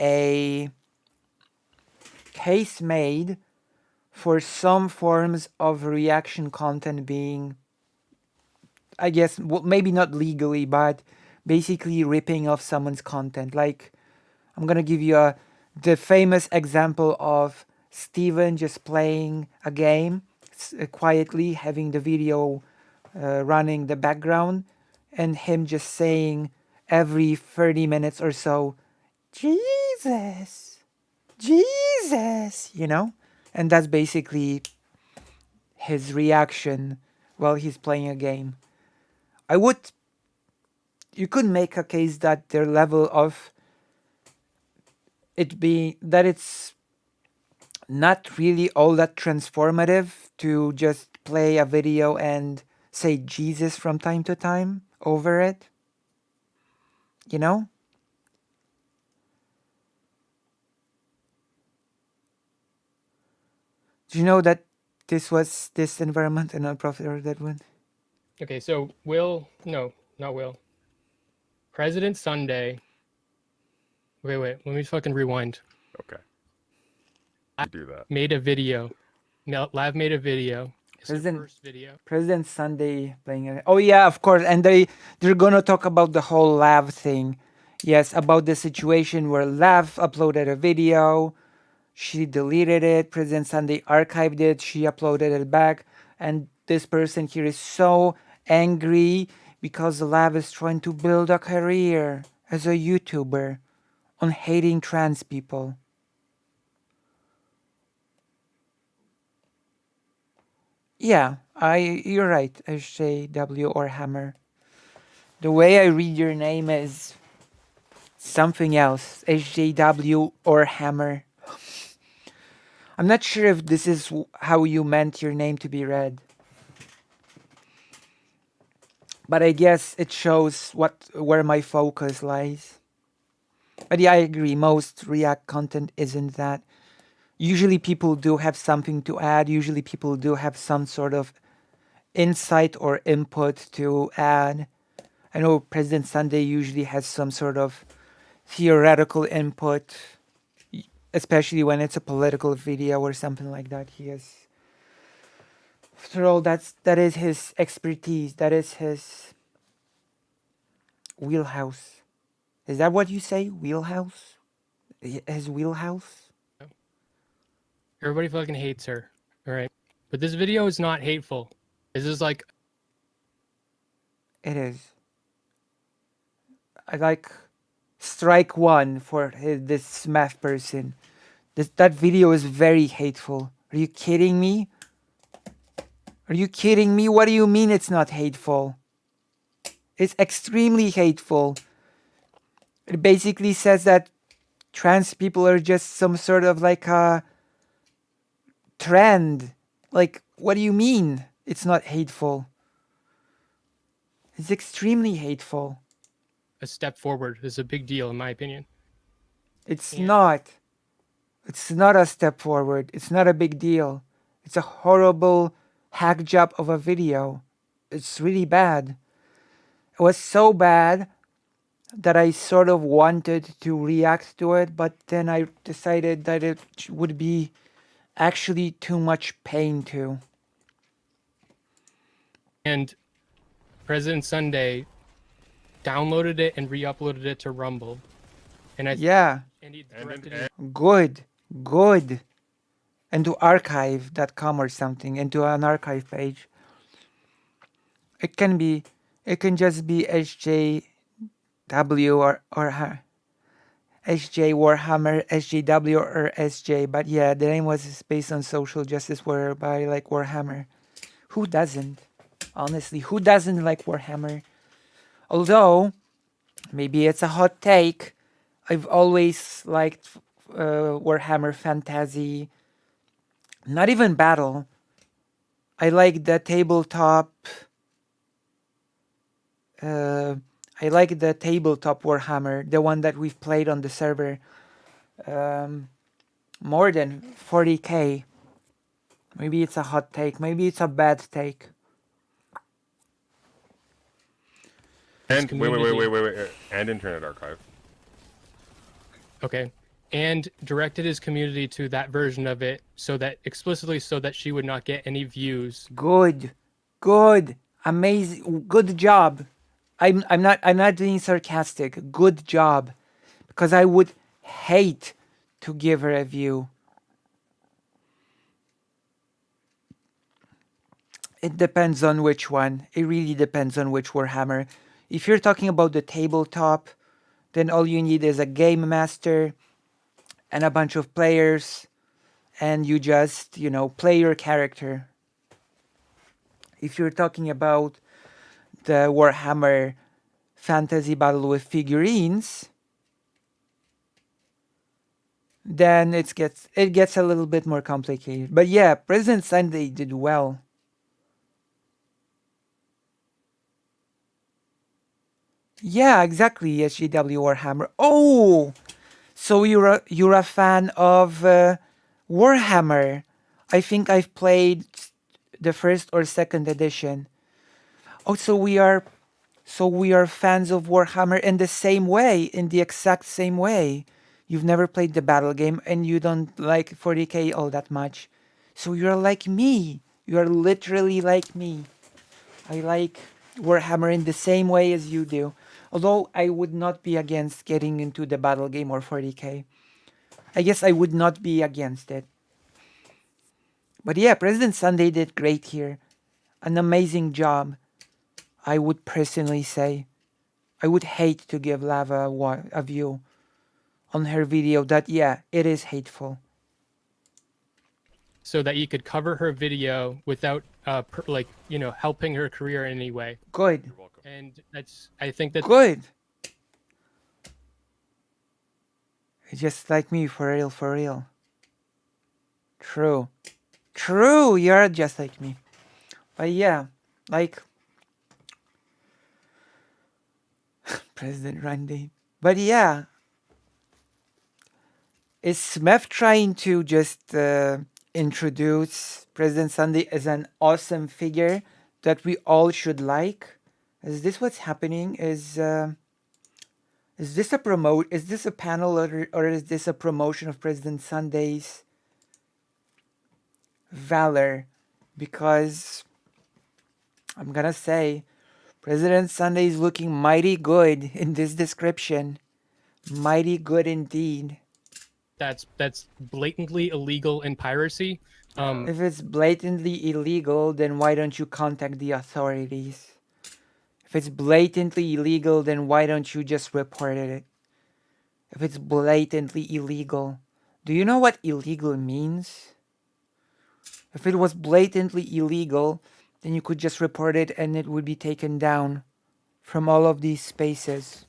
a case made for some forms of reaction content being, I guess, well, maybe not legally, but basically ripping off someone's content. Like, I'm gonna give you the famous example of Steven just playing a game. quietly having the video running the background, and him just saying every 30 minutes or so, Jesus, Jesus, you know? And that's basically his reaction while he's playing a game. You could make a case that their level of it being, that it's not really all that transformative to just play a video and say Jesus from time to time over it. You know? Do you know that this environment a nonprofit or that one?
Okay, so no, not Will. President Sunday. Wait, let me fucking rewind.
Okay. You do that.
Made a video. No, Lav made a video. It's the first video.
President Sunday playing it. Oh yeah, of course. And they're gonna talk about the whole Lav thing. Yes, about the situation where Lav uploaded a video. She deleted it. President Sunday archived it. She uploaded it back. And this person here is so angry because Lav is trying to build a career as a YouTuber on hating trans people. Yeah, you're right, SJW or Hammer. The way I read your name is something else, SJW or Hammer. I'm not sure if this is how you meant your name to be read. But I guess it shows where my focus lies. But yeah, I agree, most React content isn't that. Usually people do have something to add. Usually people do have some sort of insight or input to add. I know President Sunday usually has some sort of theoretical input, especially when it's a political video or something like that. He has, after all, that is his expertise. That is his wheelhouse. Is that what you say? Wheelhouse? His wheelhouse?
Everybody fucking hates her. All right. But this video is not hateful. This is like.
It is. I like strike one for this math person. That video is very hateful. Are you kidding me? Are you kidding me? What do you mean it's not hateful? It's extremely hateful. It basically says that trans people are just some sort of like a trend. Like, what do you mean it's not hateful? It's extremely hateful.
A step forward is a big deal, in my opinion.
It's not. It's not a step forward. It's not a big deal. It's a horrible hack job of a video. It's really bad. It was so bad that I sort of wanted to react to it, but then I decided that it would be actually too much pain to.
And President Sunday downloaded it and re-uploaded it to Rumble. And
yeah.
And he directed it.
Good. And to archive.com or something, and to an archive page. It can just be SJW or SJ Warhammer, SJW or SJ, but yeah, the name was based on social justice whereby like Warhammer. Who doesn't? Honestly, who doesn't like Warhammer? Although, maybe it's a hot take, I've always liked Warhammer Fantasy. Not even Battle. I like the tabletop. I like the tabletop Warhammer, the one that we've played on the server. More than 40k. Maybe it's a hot take. Maybe it's a bad take.
And wait. And Internet Archive.
Okay. And directed his community to that version of it so that she would not get any views.
Good. Amazing. Good job. I'm not being sarcastic. Good job. Because I would hate to give her a view. It depends on which one. It really depends on which Warhammer. If you're talking about the tabletop, then all you need is a game master and a bunch of players, and you just, play your character. If you're talking about the Warhammer Fantasy Battle with figurines, then it gets a little bit more complicated. But yeah, President Sunday did well. Yeah, exactly. SGW Warhammer. Oh, so you're a fan of Warhammer? I think I've played the first or second edition. Oh, so we are fans of Warhammer in the same way, in the exact same way. You've never played the battle game and you don't like 40k all that much. So you're like me. You are literally like me. I like Warhammer in the same way as you do. Although I would not be against getting into the battle game or 40k. I guess I would not be against it. But yeah, President Sunday did great here. An amazing job, I would personally say. I would hate to give Lava a view on her video that, yeah, it is hateful.
So that you could cover her video without, helping her career in any way.
Good.
And I think that's
good. Just like me, for real, for real. True. True, you're just like me. But yeah, like President Randy. But yeah, is Smith trying to just introduce President Sunday as an awesome figure that we all should like? Is this what's happening? Is this a Is this a panel or is this a promotion of President Sunday's valor? Because I'm gonna say President Sunday is looking mighty good in this description. Mighty good indeed.
that's blatantly illegal in piracy.
If it's blatantly illegal, then why don't you contact the authorities? If it's blatantly illegal, then why don't you just report it? If it's blatantly illegal. Do you know what illegal means? If it was blatantly illegal, then you could just report it and it would be taken down from all of these spaces.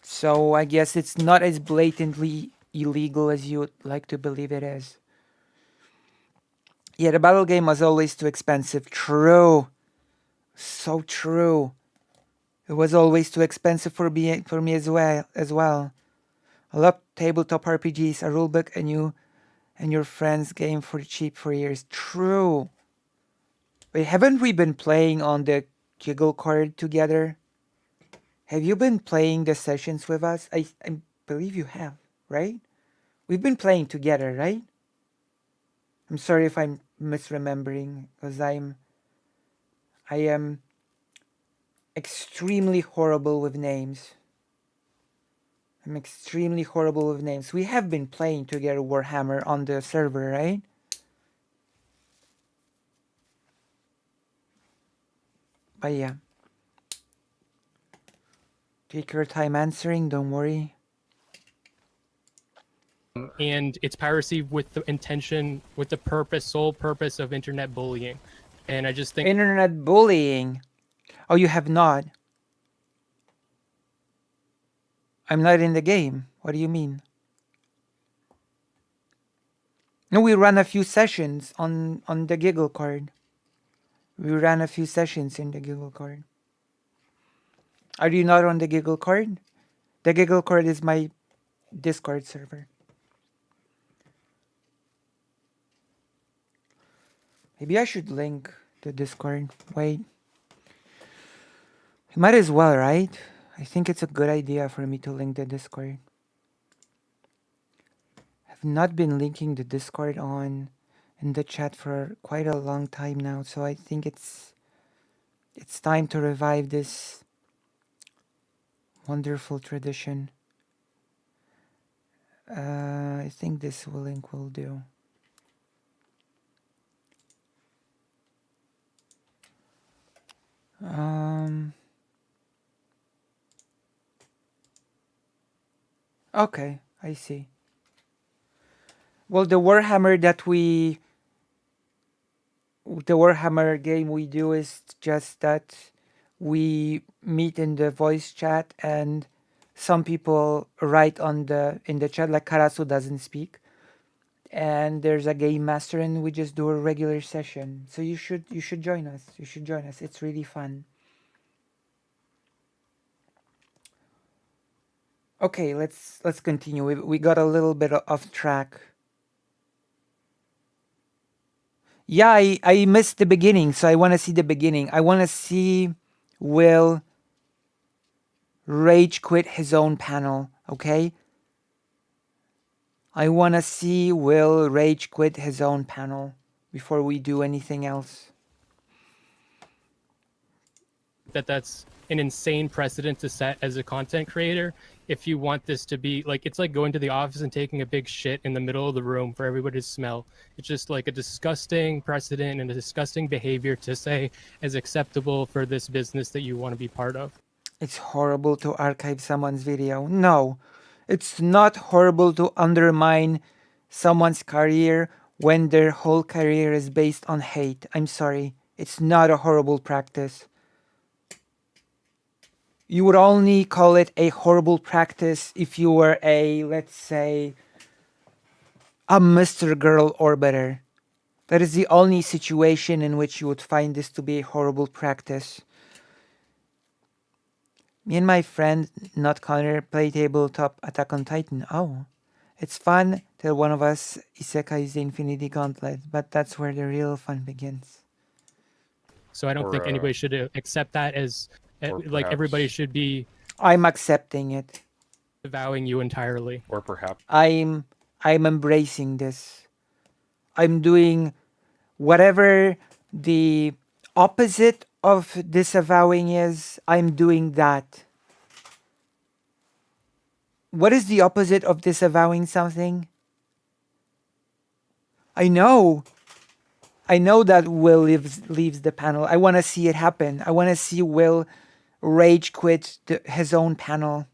So I guess it's not as blatantly illegal as you would like to believe it is. Yeah, the battle game was always too expensive. True. So true. It was always too expensive for me as well. I love tabletop RPGs, a rulebook, and you and your friends game for cheap for years. True. Wait, haven't we been playing on the Giggle card together? Have you been playing the sessions with us? I believe you have, right? We've been playing together, right? I'm sorry if I'm misremembering, because I am extremely horrible with names. I'm extremely horrible with names. We have been playing together Warhammer on the server, right? But yeah. Take your time answering, don't worry.
And it's piracy with the intention, with the sole purpose of internet bullying. And I just think...
Internet bullying? Oh, you have not? I'm not in the game. What do you mean? No, we ran a few sessions on the Giggle card. We ran a few sessions in the Giggle card. Are you not on the Giggle card? The Giggle card is my Discord server. Maybe I should link the Discord. Wait. Might as well, right? I think it's a good idea for me to link the Discord. I've not been linking the Discord in the chat for quite a long time now, so I think it's time to revive this wonderful tradition. I think this link will do. Okay, I see. Well, the Warhammer game we do is just that we meet in the voice chat and some people write in the chat, like Karasu doesn't speak, and there's a game master and we just do a regular session. So you should join us. You should join us. It's really fun. Okay, let's continue. We got a little bit off track. Yeah, I missed the beginning, so I want to see the beginning. I want to see Will rage quit his own panel, okay? I want to see Will rage quit his own panel before we do anything else.
That's an insane precedent to set as a content creator. If you want this to be like, it's like going to the office and taking a big shit in the middle of the room for everybody to smell. It's just like a disgusting precedent and a disgusting behavior to say as acceptable for this business that you want to be part of.
It's horrible to archive someone's video. No, it's not horrible to undermine someone's career when their whole career is based on hate. I'm sorry. It's not a horrible practice. You would only call it a horrible practice if you were a, let's say, a Mr. Girl orbiter. That is the only situation in which you would find this to be a horrible practice. Me and my friend, not Connor, play tabletop Attack on Titan. Oh, it's fun till one of us isekais the Infinity Gauntlet, but that's where the real fun begins.
So I don't think anybody should accept that as like everybody should be.
I'm accepting it.
Avowing you entirely.
Or perhaps
I'm embracing this. I'm doing whatever the opposite of disavowing is. I'm doing that. What is the opposite of disavowing something? I know that Will leaves the panel. I want to see it happen. I want to see Will rage quit his own panel.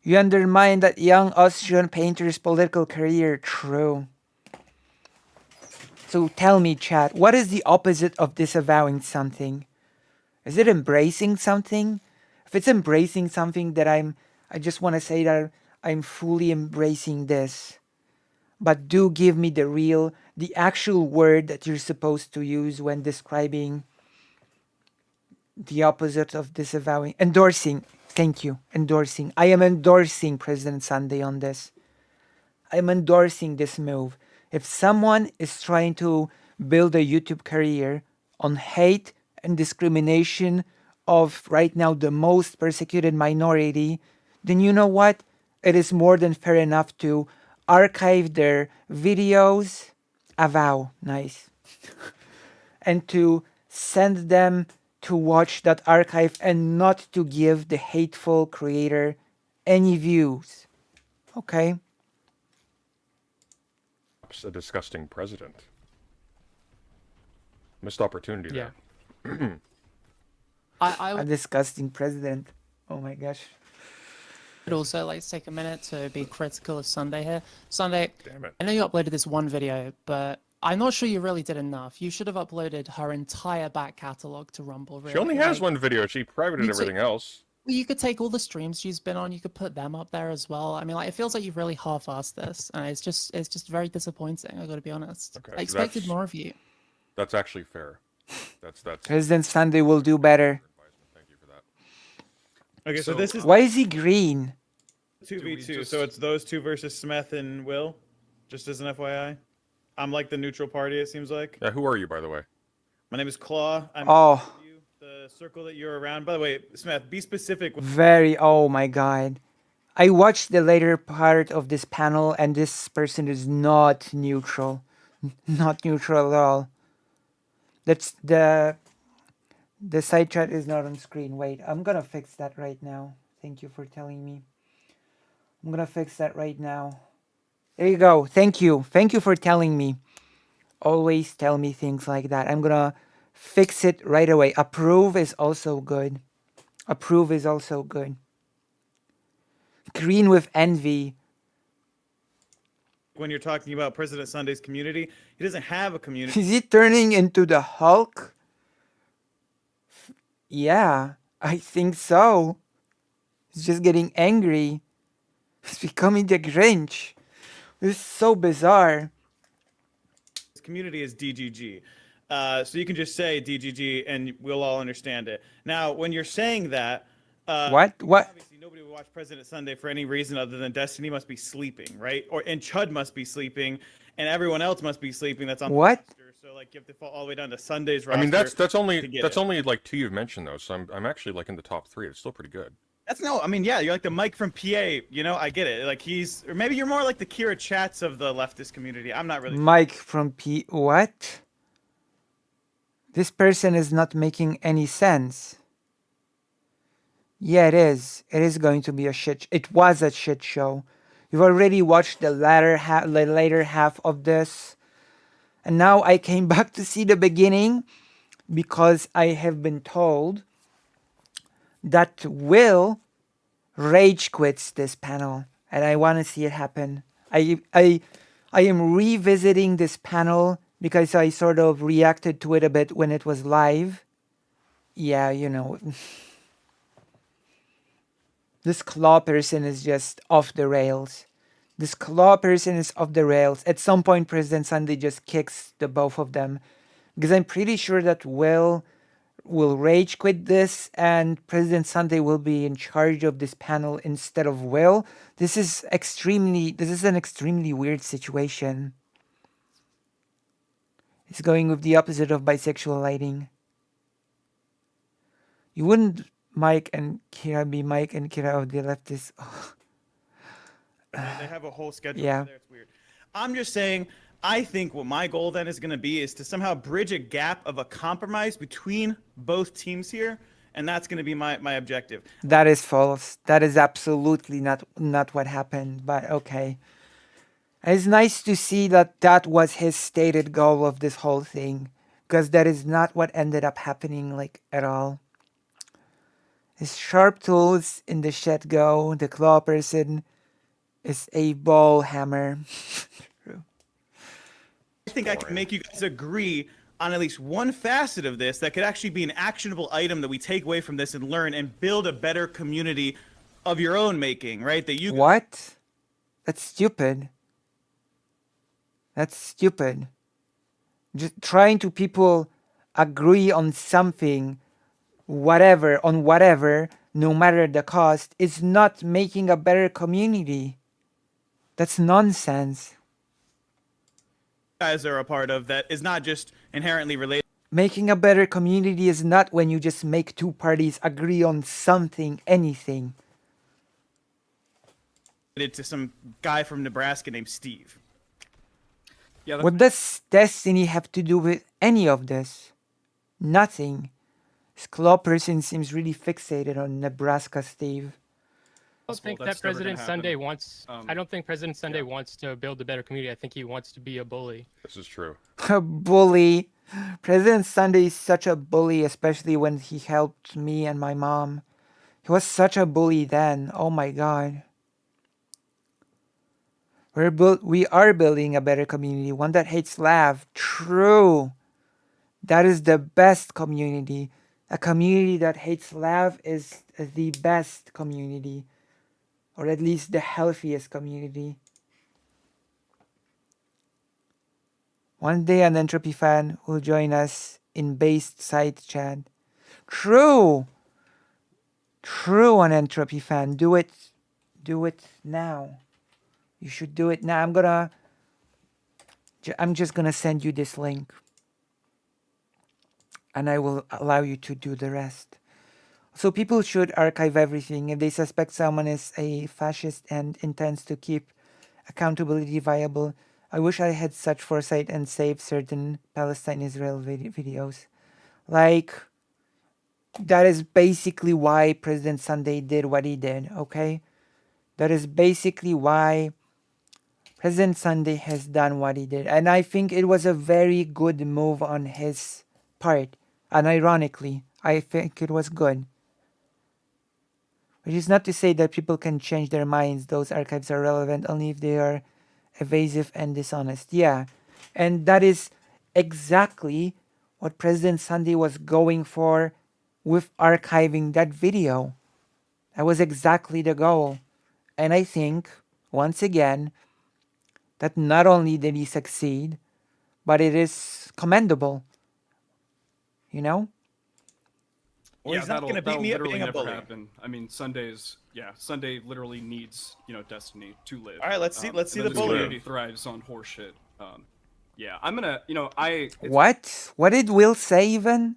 You undermine that young Austrian painter's political career. True. So tell me, chat, what is the opposite of disavowing something? Is it embracing something? If it's embracing something that I just want to say that I'm fully embracing this. But do give me the actual word that you're supposed to use when describing the opposite of disavowing. Endorsing. Thank you. Endorsing. I am endorsing President Sunday on this. I'm endorsing this move. If someone is trying to build a YouTube career on hate and discrimination of right now the most persecuted minority, then you know what? It is more than fair enough to archive their videos, avow, nice, and to send them to watch that archive and not to give the hateful creator any views. Okay?
a disgusting president. Missed opportunity there.
A disgusting president. Oh my gosh.
I'd also like to take a minute to be critical of Sunday here. Sunday,
Damn it.
I know you uploaded this one video, but I'm not sure you really did enough. You should have uploaded her entire back catalog to Rumble. Really.
She only has one video. She privated everything else.
Well, you could take all the streams she's been on. You could put them up there as well. I mean, like, it feels like you've really half-assed this, and it's just very disappointing. I got to be honest.
Okay,
I expected more of you.
That's actually fair. That's.
President Sunday will do better.
Thank you for that.
Okay, so this is
Why is he green?
2v2. So it's those two versus Smith and Will. Just as an FYI, I'm like the neutral party. It seems like.
Yeah. Who are you, by the way?
My name is Claw. I'm the circle that you're around. By the way, Smith, be specific.
Oh my god. I watched the later part of this panel and this person is not neutral. Not neutral at all. That's the side chat is not on screen. Wait, I'm gonna fix that right now. Thank you for telling me. I'm gonna fix that right now. There you go. Thank you. Thank you for telling me. Always tell me things like that. I'm gonna Fix it right away. Approve is also good. Approve is also good. Green with envy.
When you're talking about President Sunday's community, he doesn't have a community.
Is he turning into the Hulk? Yeah, I think so. He's just getting angry. He's becoming the Grinch. This is so bizarre.
His community is DGG. So you can just say DGG and we'll all understand it. Now, when you're saying that,
What?
obviously nobody would watch President Sunday for any reason other than Destiny must be sleeping, right? And Chud must be sleeping, and everyone else must be sleeping. That's on
What?
the roster. So like you have to fall all the way down to Sunday's roster.
I mean, that's only
to get
that's
it.
only like 2 you've mentioned though, so I'm actually like in the top 3. It's still pretty good.
I mean, yeah, you're like the Mike from PA. You know, I get it. Like or maybe you're more like the Kira Chats of the leftist community. I'm not really.
Mike from What? This person is not making any sense. Yeah, it is. It is going to be a shit. It was a shit show. You've already watched the later half of this, and now I came back to see the beginning because I have been told that Will rage quits this panel, and I want to see it happen. I am revisiting this panel because I sort of reacted to it a bit when it was live. Yeah, you know. This claw person is just off the rails. This claw person is off the rails. At some point, President Sunday just kicks the both of them. Because I'm pretty sure that Will rage quit this and President Sunday will be in charge of this panel instead of Will. This is an extremely weird situation. It's going with the opposite of bisexual lighting. You wouldn't Mike and Kira be Mike and Kira of the leftists. Oh.
They have a whole schedule.
Yeah.
There. It's weird. I'm just saying, I think what my goal then is going to be is to somehow bridge a gap of a compromise between both teams here, and that's going to be my objective.
That is false. That is absolutely not what happened, but okay. It's nice to see that was his stated goal of this whole thing, because that is not what ended up happening, like, at all. His sharp tools in the shed go, the claw person is a ball hammer.
I think I can make you guys agree on at least one facet of this that could actually be an actionable item that we take away from this and learn and build a better community of your own making, right? That you
What? That's stupid. That's stupid. Just trying to people agree on something, whatever, no matter the cost, is not making a better community. That's nonsense.
guys are a part of that is not just inherently related
Making a better community is not when you just make two parties agree on something, anything.
to some guy from Nebraska named Steve.
Yeah,
What does Destiny have to do with any of this? Nothing. This claw person seems really fixated on Nebraska, Steve.
I don't think
That's
that
never gonna
President Sunday
happen.
wants. I don't think President Sunday wants to build a better community. I think he wants to be a bully.
This is true.
A bully. President Sunday is such a bully, especially when he helped me and my mom. He was such a bully then. Oh my god. We are building a better community, one that hates laugh. True. That is the best community. A community that hates laugh is the best community. Or at least the healthiest community. One day an entropy fan will join us in based side chat. True. True, an entropy fan. Do it. Do it now. You should do it now. I'm just gonna send you this link. And I will allow you to do the rest. So people should archive everything. If they suspect someone is a fascist and intends to keep accountability viable, I wish I had such foresight and saved certain Palestine-Israel videos. Like, that is basically why President Sunday did what he did, okay? That is basically why President Sunday has done what he did. And I think it was a very good move on his part. Unironically, I think it was good. Which is not to say that people can change their minds. Those archives are relevant only if they are evasive and dishonest. Yeah. And that is exactly what President Sunday was going for with archiving that video. That was exactly the goal. And I think, once again, that not only did he succeed, but it is commendable. You know?
Well, he's not
that'll,
going to beat
that'll
me at
literally
being a
never
bully.
happen. I mean, Sunday literally needs, Destiny to live.
All right, let's see
and
the
then this
bullying.
community thrives on horseshit. Yeah, I'm gonna,
What? What did Will say even?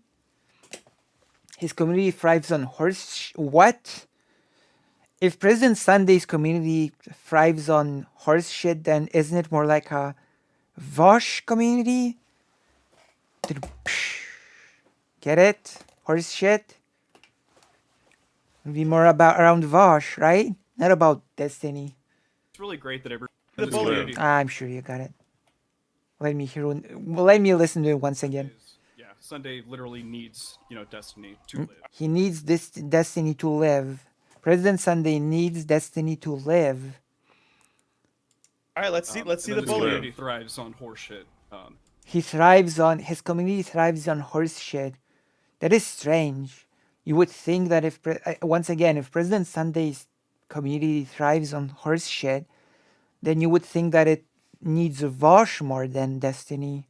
His community thrives on what? If President Sunday's community thrives on horse shit, then isn't it more like a Vosh community? Get it? Horse shit? It'd be more about around Vosh, right? Not about Destiny.
It's really great that
The bullying.
I'm sure you got it. Let me hear. Let me listen to it once again.
Yeah, Sunday literally needs, Destiny to live.
He needs this Destiny to live. President Sunday needs Destiny to live.
All right, let's see
And
the
then this
bullying.
community thrives on horseshit.
His community thrives on horse shit. That is strange. You would think that if President Sunday's community thrives on horse shit, then you would think that it needs Vosh more than Destiny.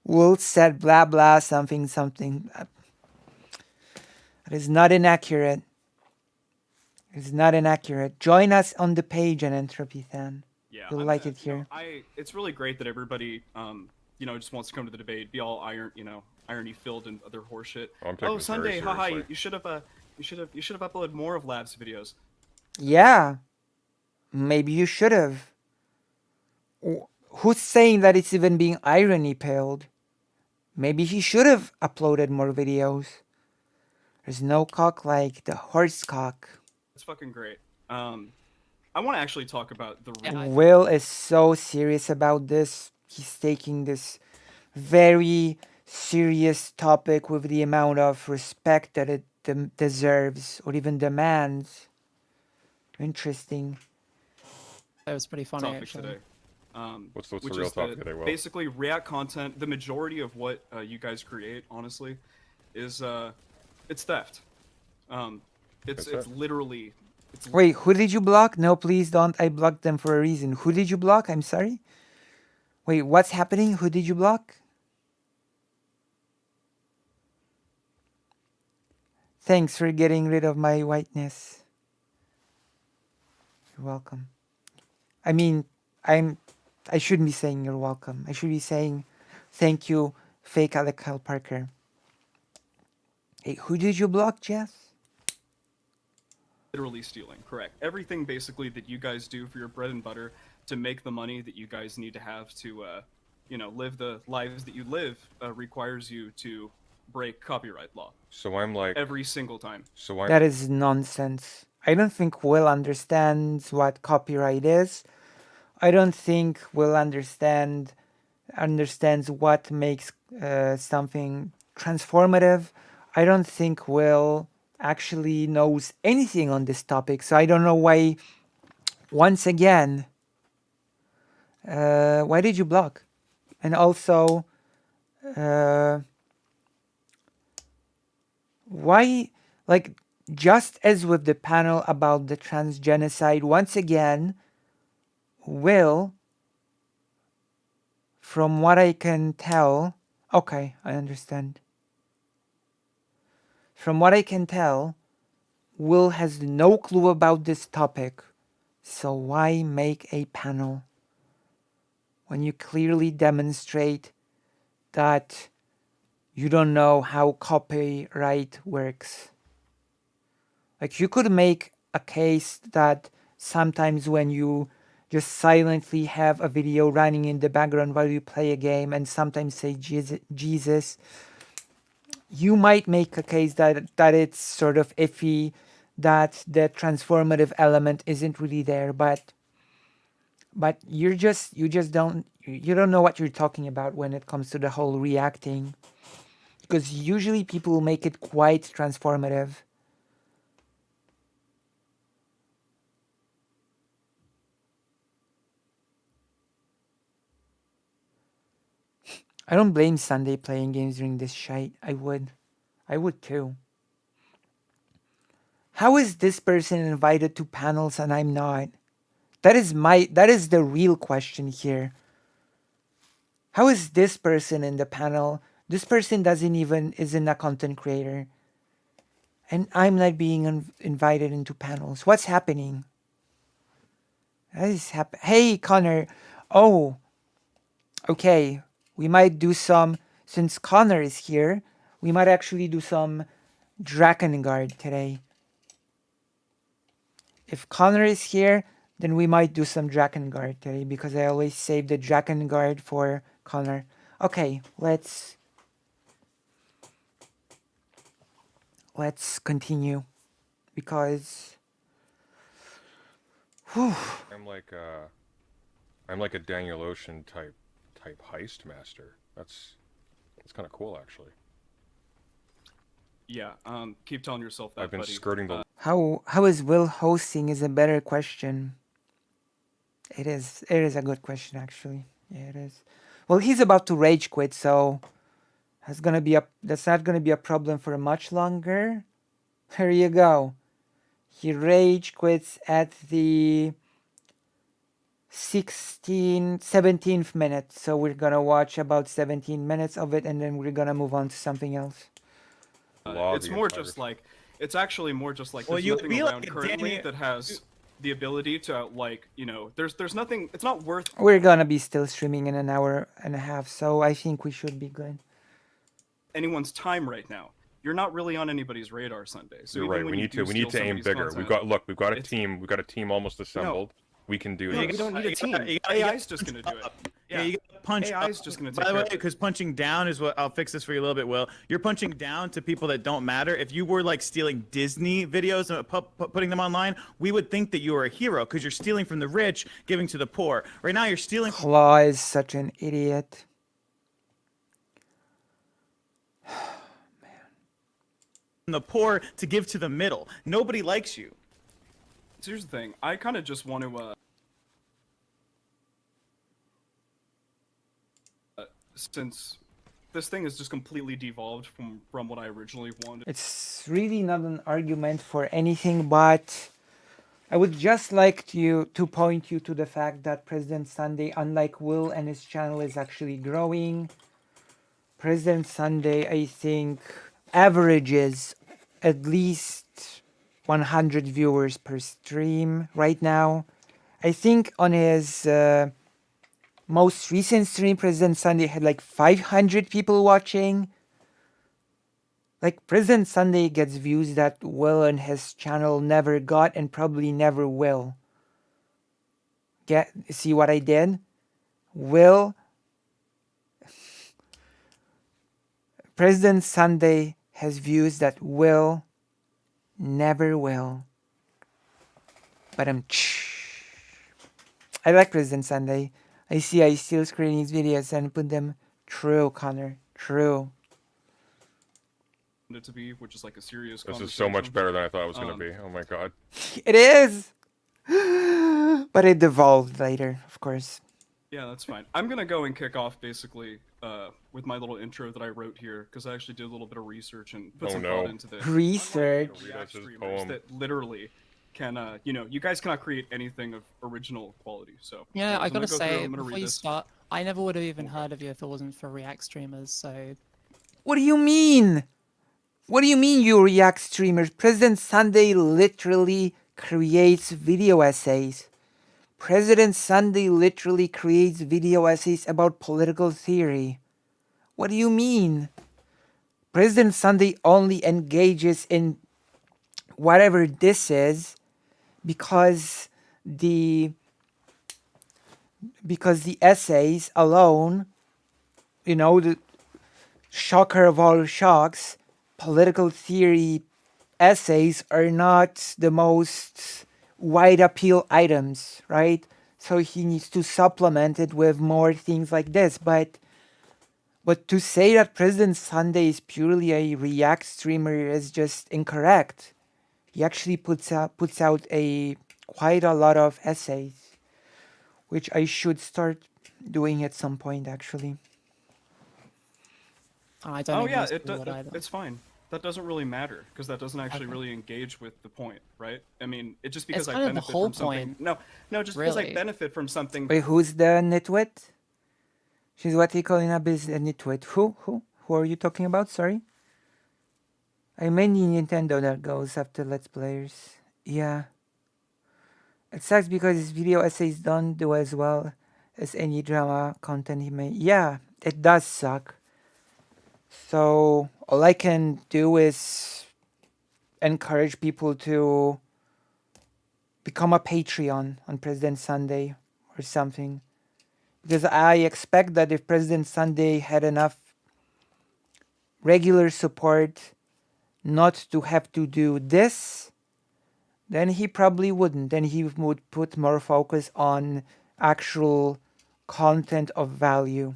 Will said blah blah something. That is not inaccurate. It's not inaccurate. Join us on the page and Entropy Fan.
Yeah,
You'll like it here.
It's really great that everybody, just wants to come to the debate, be all irony filled and other horseshit.
I'm taking
Oh,
this very
Sunday, haha!
seriously.
You should have uploaded more of Labs videos.
Yeah. Maybe you should have. Who's saying that it's even being irony pilled? Maybe he should have uploaded more videos. There's no cock like the horse cock.
It's fucking great. I want to actually talk about the.
Will is so serious about this. He's taking this very serious topic with the amount of respect that it deserves or even demands. Interesting.
That was pretty funny,
topic
actually.
today.
What's the
which
real
is
topic
that
today, Will?
basically React content, the majority of what you guys create, honestly, is it's theft. It's literally.
Wait, who did you block? No, please don't. I blocked them for a reason. Who did you block? I'm sorry. Wait, what's happening? Who did you block? Thanks for getting rid of my whiteness. You're welcome. I mean, I shouldn't be saying you're welcome. I should be saying thank you, fake Alec Kyle Parker. Hey, who did you block, Jess?
Literally stealing, correct. Everything basically that you guys do for your bread and butter to make the money that you guys need to have to, live the lives that you live requires you to break copyright law.
So I'm like
every single time.
So I'm
That is nonsense. I don't think Will understands what copyright is. I don't think Will understands what makes something transformative. I don't think Will actually knows anything on this topic, so I don't know why. Once again, why did you block? And also, why, like, just as with the panel about the transgenocide, once again, Will, from what I can tell, okay, I understand. From what I can tell, Will has no clue about this topic, so why make a panel when you clearly demonstrate that you don't know how copyright works? Like, you could make a case that sometimes when you just silently have a video running in the background while you play a game and sometimes say Jesus, you might make a case that it's sort of iffy, that the transformative element isn't really there, but you don't know what you're talking about when it comes to the whole reacting. because usually people make it quite transformative. I don't blame Sunday playing games during this shite. I would too. How is this person invited to panels and I'm not? That is the real question here. How is this person in the panel? This person isn't a content creator. And I'm not being invited into panels. What's happening? Hey, Connor. Oh, okay. We might do some, since Connor is here, we might actually do some DRAKENGARD today. If Connor is here, then we might do some DRAKENGARD today because I always save the DRAKENGARD for Connor. Okay, let's continue because
I'm like a Daniel Ocean type heist master. That's kind of cool, actually.
Yeah. Keep telling yourself that.
I've been
buddy.
skirting the.
how is Will hosting is a better question. It is a good question actually. Yeah, it is. Well, he's about to rage quit, so that's not gonna be a problem for much longer. There you go. He rage quits at the 17th minute. So we're gonna watch about 17 minutes of it and then we're gonna move on to something else.
It's more just like, it's actually more just like
Well,
there's
you
nothing
be
around
like
currently
Danny-
that has the ability to like, you know, there's nothing, it's not worth
We're gonna be still streaming in an hour and a half, so I think we should be good.
anyone's time right now. You're not really on anybody's radar Sunday. So
You're
even
right.
when
We
you
need
do
to aim
steal
bigger.
somebody's
We've
content,
got a
it's-
team. We've got a team almost assembled. We can do
No,
this.
you don't need a team. AI's just gonna do it.
Yeah, you gotta punch
AI's
up.
just gonna
By
take
the
care
way,
of it.
because punching down is what I'll fix this for you a little bit. Will, you're punching down to people that don't matter. If you were like stealing Disney videos and putting them online, we would think that you were a hero because you're stealing from the rich, giving to the poor. Right now, you're stealing from
Claw is such an idiot.
the poor to give to the middle. Nobody likes you.
So here's the thing. I kind of just want to, since this thing is just completely devolved from what I originally wanted.
It's really not an argument for anything, but I would just like to point you to the fact that President Sunday, unlike Will and his channel, is actually growing. President Sunday, I think, averages at least 100 viewers per stream right now. I think on his most recent stream, President Sunday had like 500 people watching. Like, President Sunday gets views that Will and his channel never got and probably never will. See what I did? President Sunday has views that Will never will. But I like President Sunday. I still screen his videos and put them. True, Connor. True.
It to be, which is like a serious
This is
conversation.
so much better than I thought it was going to be. Oh my god.
It is! But it devolved later, of course.
Yeah, that's fine. I'm gonna go and kick off basically with my little intro that I wrote here because I actually did a little bit of research and put some thought into this.
Research?
React streamers that literally can, you know, you guys cannot create anything of original quality. So
Yeah, I
I'm gonna
gotta
go through,
say,
I'm gonna
before
read
you
this.
start, I never would have even heard of you if it wasn't for React streamers, so...
What do you mean? What do you mean, you React streamers? President Sunday literally creates video essays. President Sunday literally creates video essays about political theory. What do you mean? President Sunday only engages in whatever this is because the essays alone, you know, the shocker of all shocks, political theory essays are not the most wide appeal items, right? So he needs to supplement it with more things like this. But But to say that President Sunday is purely a React streamer is just incorrect. He actually puts out a quite a lot of essays, which I should start doing at some point actually.
I don't
Oh
think
yeah,
most people would either.
it's fine. That doesn't really matter because that doesn't actually really engage with the point, right? I mean, it just because
It's
I
kind of the
benefit
whole
from something.
point,
No, just because I
really.
benefit from something.
Wait, who's the nitwit? She's what they call in a business a nitwit. Who are you talking about? Sorry. I mainly Nintendo that goes after Let's Players. Yeah. It sucks because his video essays don't do as well as any drama content he made. Yeah, it does suck. So all I can do is encourage people to become a Patreon on President Sunday or something. Because I expect that if President Sunday had enough regular support not to have to do this, then he probably wouldn't. Then he would put more focus on actual content of value.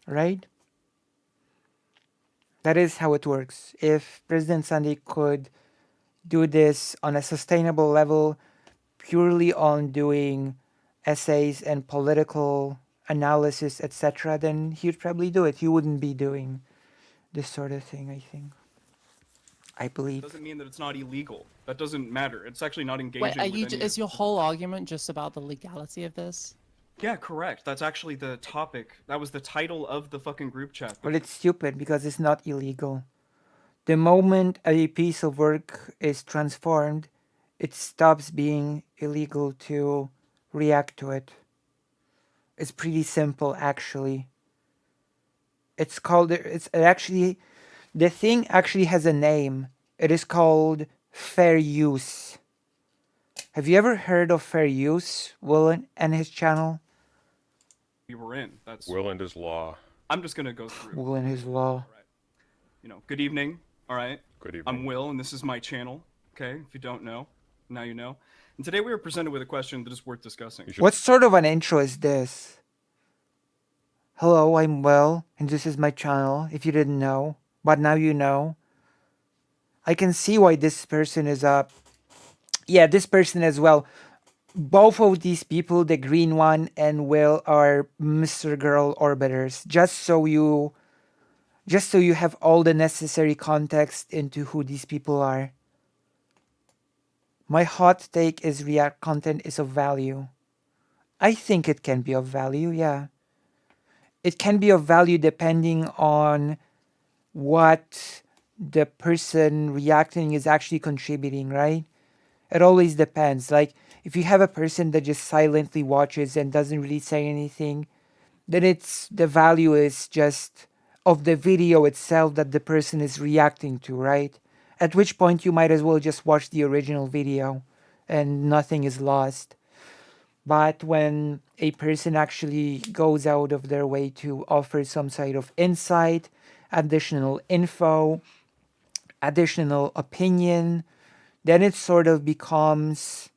Right? That is how it works. If President Sunday could do this on a sustainable level, purely on doing essays and political analysis, etc., then he would probably do it. He wouldn't be doing this sort of thing, I think. I believe.
Doesn't mean that it's not illegal. That doesn't matter. It's actually not engaging.
Wait, are
with
you?
any
Is your whole argument just about the legality of this?
Yeah, correct. That's actually the topic. That was the title of the fucking group chat.
Well, it's stupid because it's not illegal. The moment a piece of work is transformed, it stops being illegal to react to it. It's pretty simple, actually. It's called, the thing actually has a name. It is called fair use. Have you ever heard of fair use, Will and his channel?
We were in. That's
Will and his law.
I'm just gonna go through.
Will and his law.
Good evening. All right.
Good evening.
I'm Will, and this is my channel. Okay, if you don't know, now you know. And today we were presented with a question that is worth discussing.
What sort of an intro is this? Hello, I'm Will, and this is my channel, if you didn't know. But now you know. I can see why this person is up. Yeah, this person as well. Both of these people, the green one and Will, are Mr. Girl Orbiters. Just so you have all the necessary context into who these people are. My hot take is React content is of value. I think it can be of value, yeah. It can be of value depending on what the person reacting is actually contributing, right? It always depends. Like, if you have a person that just silently watches and doesn't really say anything, then the value is just of the video itself that the person is reacting to, right? At which point you might as well just watch the original video and nothing is lost. But when a person actually goes out of their way to offer some sort of insight, additional info, additional opinion, then it sort of becomes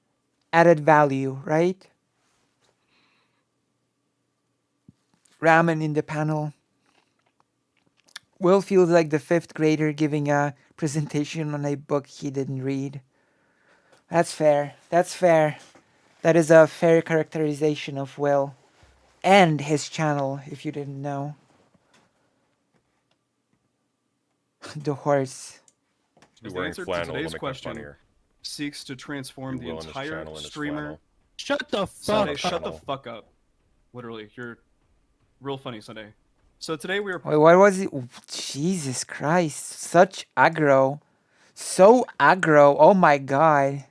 added value, right? Ramen in the panel. Will feels like the 5th grader giving a presentation on a book he didn't read. That's fair. That's fair. That is a fair characterization of Will and his channel, if you didn't know. The horse.
Be
The
wearing
answer to
flannel,
today's
it'll make that
question
funnier.
seeks to transform the
Will and his
entire
channel and his
streamer.
flannel.
Shut the fuck
Sunday,
up.
shut the fuck up. Literally, you're real funny, Sunday. So today we are.
Wait, what was it? Jesus Christ. Such aggro. So aggro. Oh my god.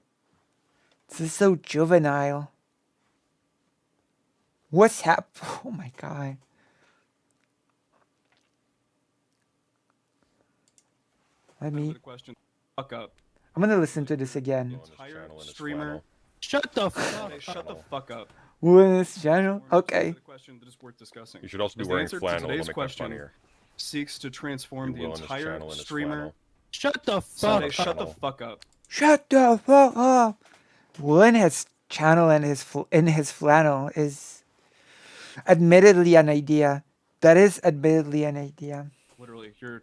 This is so juvenile. What's happened? Oh my god. Let me.
The question. Fuck up.
I'm gonna listen to this again.
Will and his
Entire
channel and his
streamer.
flannel.
Shut the fuck
Sunday, shut the fuck up.
This channel? Okay.
The question that is worth discussing.
You should also be
As the
wearing
answer to
flannel, it'll
today's
make that
question
funnier.
seeks to transform the
Will and his
entire
channel and his
streamer.
flannel.
Shut the
Sunday,
fuck
shut
up.
the fuck up.
Shut the fuck up. Will his channel and his flannel is admittedly an idea. That is admittedly an idea.
Literally, you're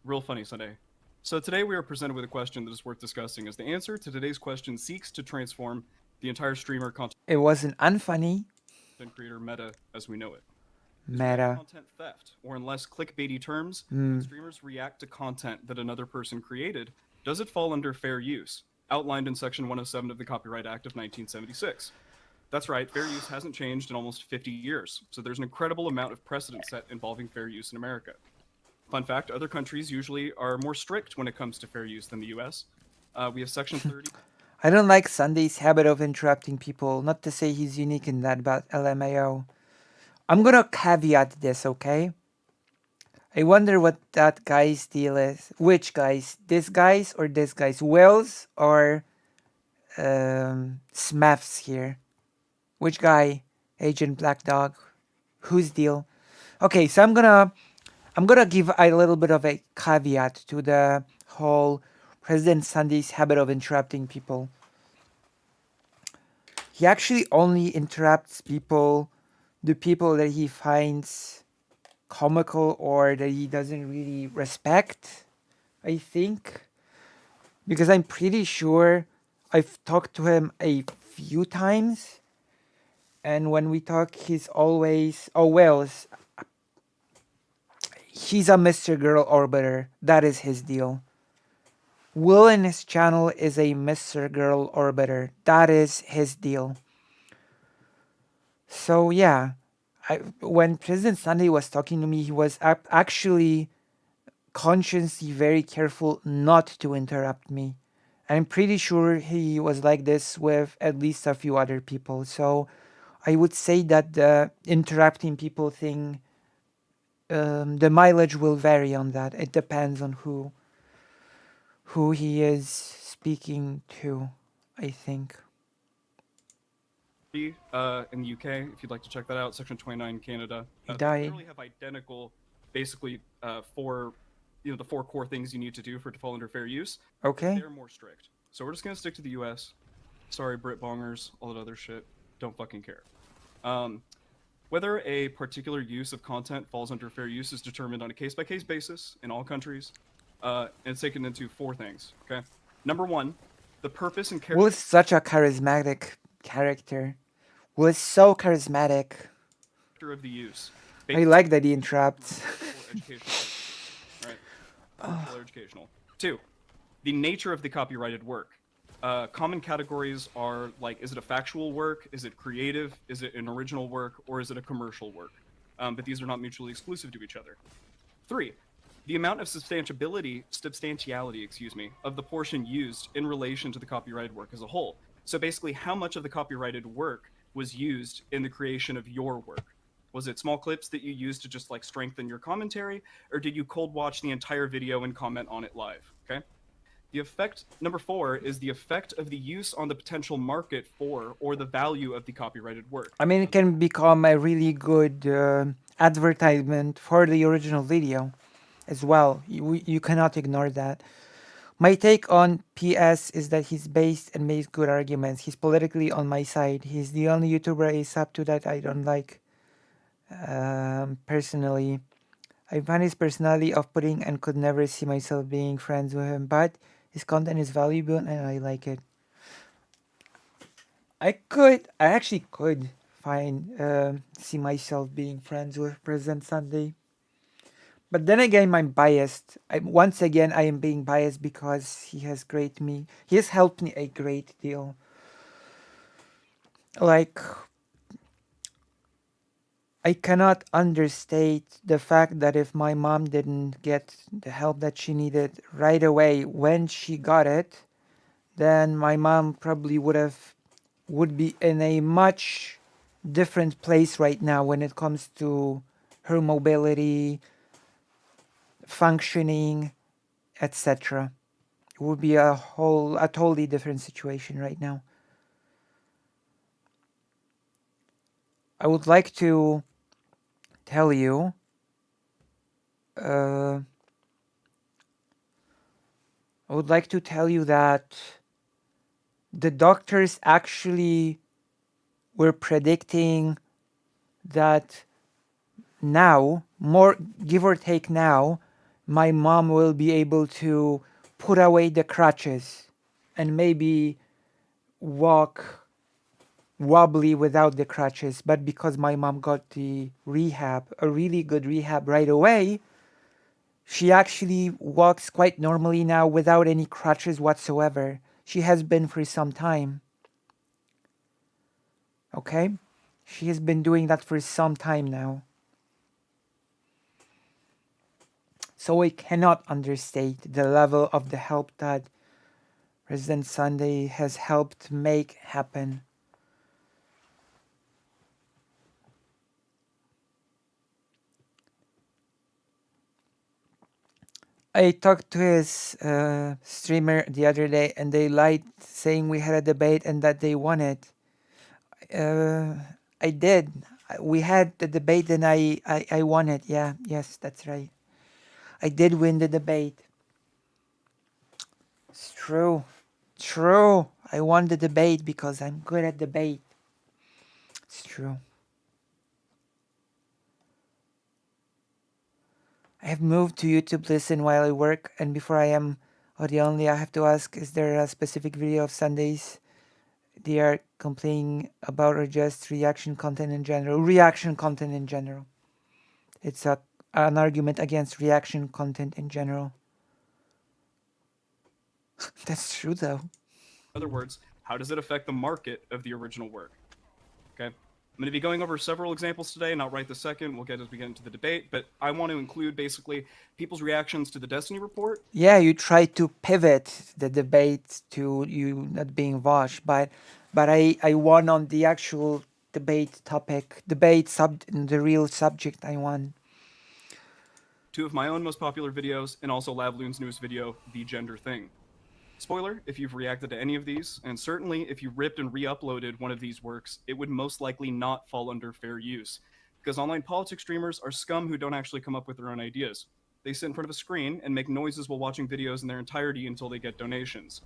real funny, Sunday. So today we are presented with a question that is worth discussing, as the answer to today's question seeks to transform the entire streamer content
It wasn't unfunny.
creator meta as we know it.
Meta.
Content theft, or in less clickbaity terms,
Hmm.
when streamers react to content that another person created, does it fall under fair use? Outlined in Section 107 of the Copyright Act of 1976. That's right, fair use hasn't changed in almost 50 years, so there's an incredible amount of precedent set involving fair use in America. Fun fact, other countries usually are more strict when it comes to fair use than the US. We have Section 30.
I don't like Sunday's habit of interrupting people. Not to say he's unique in that, but LMAO. I'm gonna caveat this, okay? I wonder what that guy's deal is. Which guys? This guy's or this guy's? Wells or Smeths here? Which guy? Agent Black Dog? Whose deal? Okay, so I'm gonna give a little bit of a caveat to the whole President Sunday's habit of interrupting people. He actually only interrupts people, the people that he finds comical or that he doesn't really respect, I think. Because I'm pretty sure I've talked to him a few times. And when we talk, he's always, oh, well, he's a Mr. Girl Orbiter. That is his deal. Will in his channel is a Mr. Girl Orbiter. That is his deal. So yeah, when President Sunday was talking to me, he was actually consciously very careful not to interrupt me. I'm pretty sure he was like this with at least a few other people. So I would say that the interrupting people thing, the mileage will vary on that. It depends on who he is speaking to, I think.
In the UK, if you'd like to check that out, Section 29 in Canada.
He
They
died.
literally have identical, basically, the four core things you need to do for it to fall under fair use.
Okay.
They're more strict. So we're just gonna stick to the US. Sorry, Brit bongers, all that other shit. Don't fucking care. Whether a particular use of content falls under fair use is determined on a case-by-case basis in all countries. And it's taken into four things. Okay. Number one, the purpose and character.
Will is such a charismatic character. Will is so charismatic.
Of the use.
I like that he interrupts.
Right. Educational. Two, the nature of the copyrighted work. Common categories are like, is it a factual work? Is it creative? Is it an original work? Or is it a commercial work? But these are not mutually exclusive to each other. Three, the amount of substantiality, of the portion used in relation to the copyrighted work as a whole. So basically, how much of the copyrighted work was used in the creation of your work? Was it small clips that you used to just like strengthen your commentary, or did you cold watch the entire video and comment on it live? Okay. The effect, number four, is the effect of the use on the potential market for or the value of the copyrighted work.
I mean, it can become a really good advertisement for the original video as well. You cannot ignore that. My take on PS is that he's based and makes good arguments. He's politically on my side. He's the only YouTuber ASAP to that I don't like. Personally, I find his personality off-putting and could never see myself being friends with him, but his content is valuable and I like it. I actually could see myself being friends with President Sunday. But then again, I'm biased. I am being biased because he has helped me a great deal. Like, I cannot understate the fact that if my mom didn't get the help that she needed right away when she got it, then my mom probably would be in a much different place right now when it comes to her mobility, functioning, etc. It would be a totally different situation right now. I would like to tell you that the doctors actually were predicting that now, more give or take now, my mom will be able to put away the crutches and maybe walk wobbly without the crutches. But because my mom got the rehab, a really good rehab right away, she actually walks quite normally now without any crutches whatsoever. She has been for some time. Okay? She has been doing that for some time now. So I cannot understate the level of the help that President Sunday has helped make happen. I talked to his streamer the other day and they lied saying we had a debate and that they won it. I did. We had the debate and I won it. Yeah, yes, that's right. I did win the debate. It's true. True. I won the debate because I'm good at debate. It's true. I have moved to YouTube Listen while I work, and before I am audio only, I have to ask, is there a specific video of Sundays they are complaining about or just reaction content in general? Reaction content in general. It's an argument against reaction content in general. That's true though.
In other words, how does it affect the market of the original work? Okay. I'm going to be going over several examples today, not right this second. We'll get as we get into the debate, but I want to include basically people's reactions to the Destiny report.
Yeah, you try to pivot the debate to you not being watched, but I won on the actual debate topic, the real subject I won.
2 of my own most popular videos, and also Lavloon's newest video, The Gender Thing. Spoiler, if you've reacted to any of these, and certainly if you ripped and re-uploaded one of these works, it would most likely not fall under fair use, because online politics streamers are scum who don't actually come up with their own ideas. They sit in front of a screen and make noises while watching videos in their entirety until they get donations.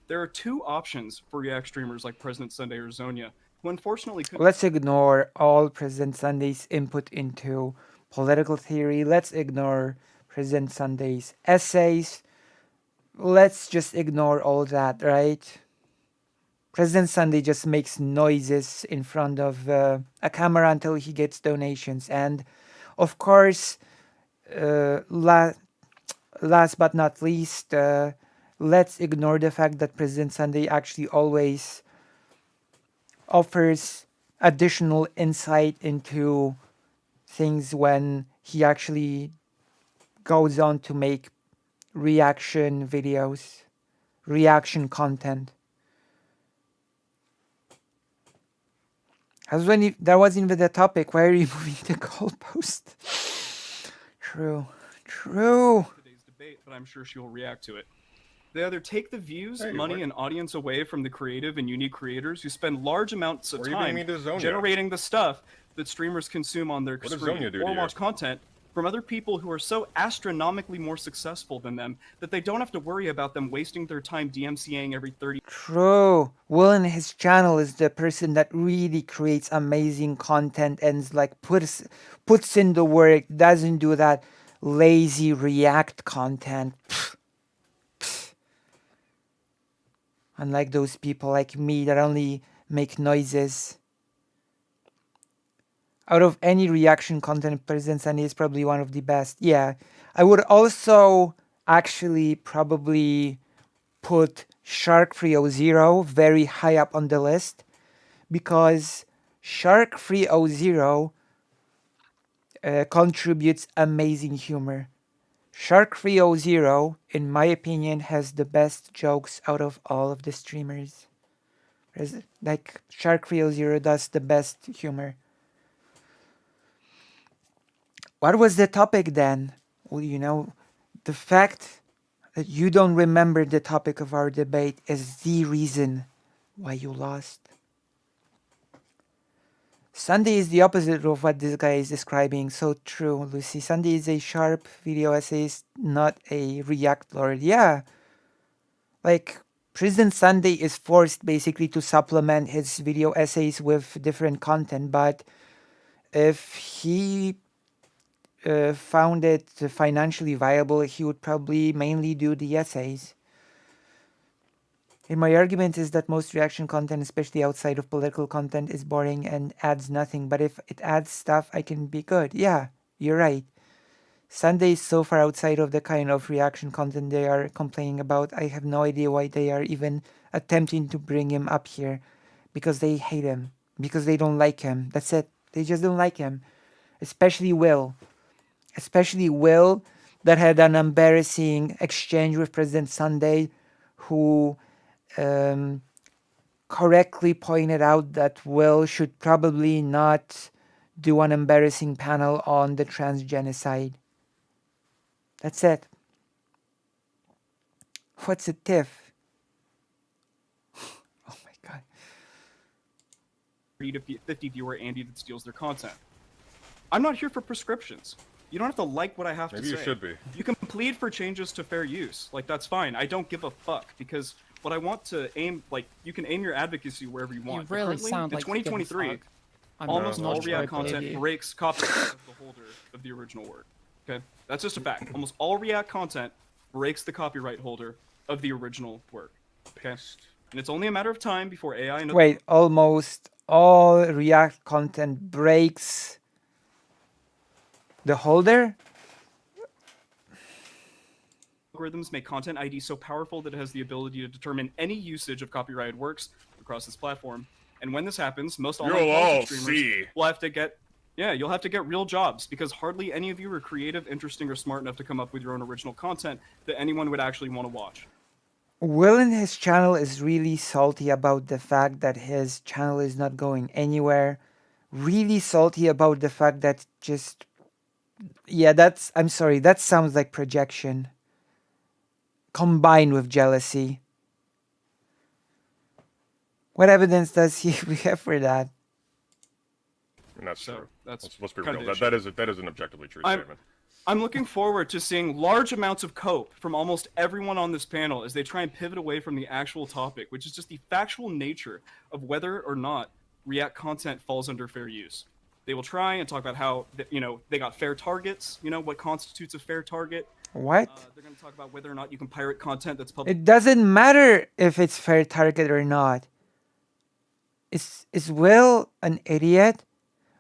There are 2 options for React streamers like President Sunday or Zonia, who unfortunately couldn't...
Let's ignore all President Sunday's input into political theory. Let's ignore President Sunday's essays. Let's just ignore all that, right? President Sunday just makes noises in front of a camera until he gets donations. And of course, last but not least, let's ignore the fact that President Sunday actually always offers additional insight into things when he actually goes on to make reaction videos, reaction content. That wasn't even the topic. Why are you moving the goalpost? True.
Today's debate, but I'm sure she will react to it. They either take the views,
Hey,
money,
what-
and audience away from the creative and unique creators who spend large amounts of
Where are you bringing
time
me to Zonia?
generating the stuff that streamers consume on their
What does
screen,
Zonia do
or
to you?
watch content from other people who are so astronomically more successful than them that they don't have to worry about them wasting their time DMCAing every 30.
True. Will in his channel is the person that really creates amazing content and like puts in the work, doesn't do that lazy react content. Unlike those people like me that only make noises. Out of any reaction content, President Sunday is probably one of the best. Yeah. I would also actually probably put Shark 300 very high up on the list because Shark 300 contributes amazing humor. Shark 300, in my opinion, has the best jokes out of all of the streamers. Like, Shark 300 does the best humor. What was the topic then? Well, you know, the fact that you don't remember the topic of our debate is the reason why you lost. Sunday is the opposite of what this guy is describing. So true, Lucy. Sunday is a sharp video essayist, not a React lord. Yeah. Like, President Sunday is forced basically to supplement his video essays with different content, but if he found it financially viable, he would probably mainly do the essays. And my argument is that most reaction content, especially outside of political content, is boring and adds nothing. But if it adds stuff, I can be good. Yeah, you're right. Sunday is so far outside of the kind of reaction content they are complaining about. I have no idea why they are even attempting to bring him up here. Because they hate him. Because they don't like him. That's it. They just don't like him. Especially Will. Especially Will, that had an embarrassing exchange with President Sunday, who correctly pointed out that Will should probably not do an embarrassing panel on the trans genocide. That's it. What's a tiff? Oh my god.
30 to 50 viewer Andy that steals their content. I'm not here for prescriptions. You don't have to like what I have to say.
Maybe you should be.
You can plead for changes to fair use. Like, that's fine. I don't give a fuck, because what I want to aim, like, you can aim your advocacy wherever you want.
You really
Currently,
sound
in
like you give a
2023,
fuck. I'm
almost
not
all
sure,
React content
baby.
breaks copyright of the holder of the original work. Okay? That's just a fact. Almost all React content breaks the copyright holder of the original work. Okay? And it's only a matter of time before AI and
Wait, almost all React content breaks the holder?
algorithms make Content ID so powerful that it has the ability to determine any usage of copyrighted works across this platform. And when this happens, most online
You'll all
politics streamers
see.
will have to get you'll have to get real jobs, because hardly any of you are creative, interesting, or smart enough to come up with your own original content that anyone would actually want to watch.
Will in his channel is really salty about the fact that his channel is not going anywhere. Really salty about the fact that just... Yeah, I'm sorry, that sounds like projection. Combined with jealousy. What evidence does we have for that?
And that's
So,
true.
that's
Let's be
kind of
real.
the
That is an objectively true
I'm-
statement.
I'm looking forward to seeing large amounts of cope from almost everyone on this panel as they try and pivot away from the actual topic, which is just the factual nature of whether or not React content falls under fair use. They will try and talk about how, they got fair targets, what constitutes a fair target.
What?
They're going to talk about whether or not you can pirate content that's public.
It doesn't matter if it's fair target or not. Is Will an idiot?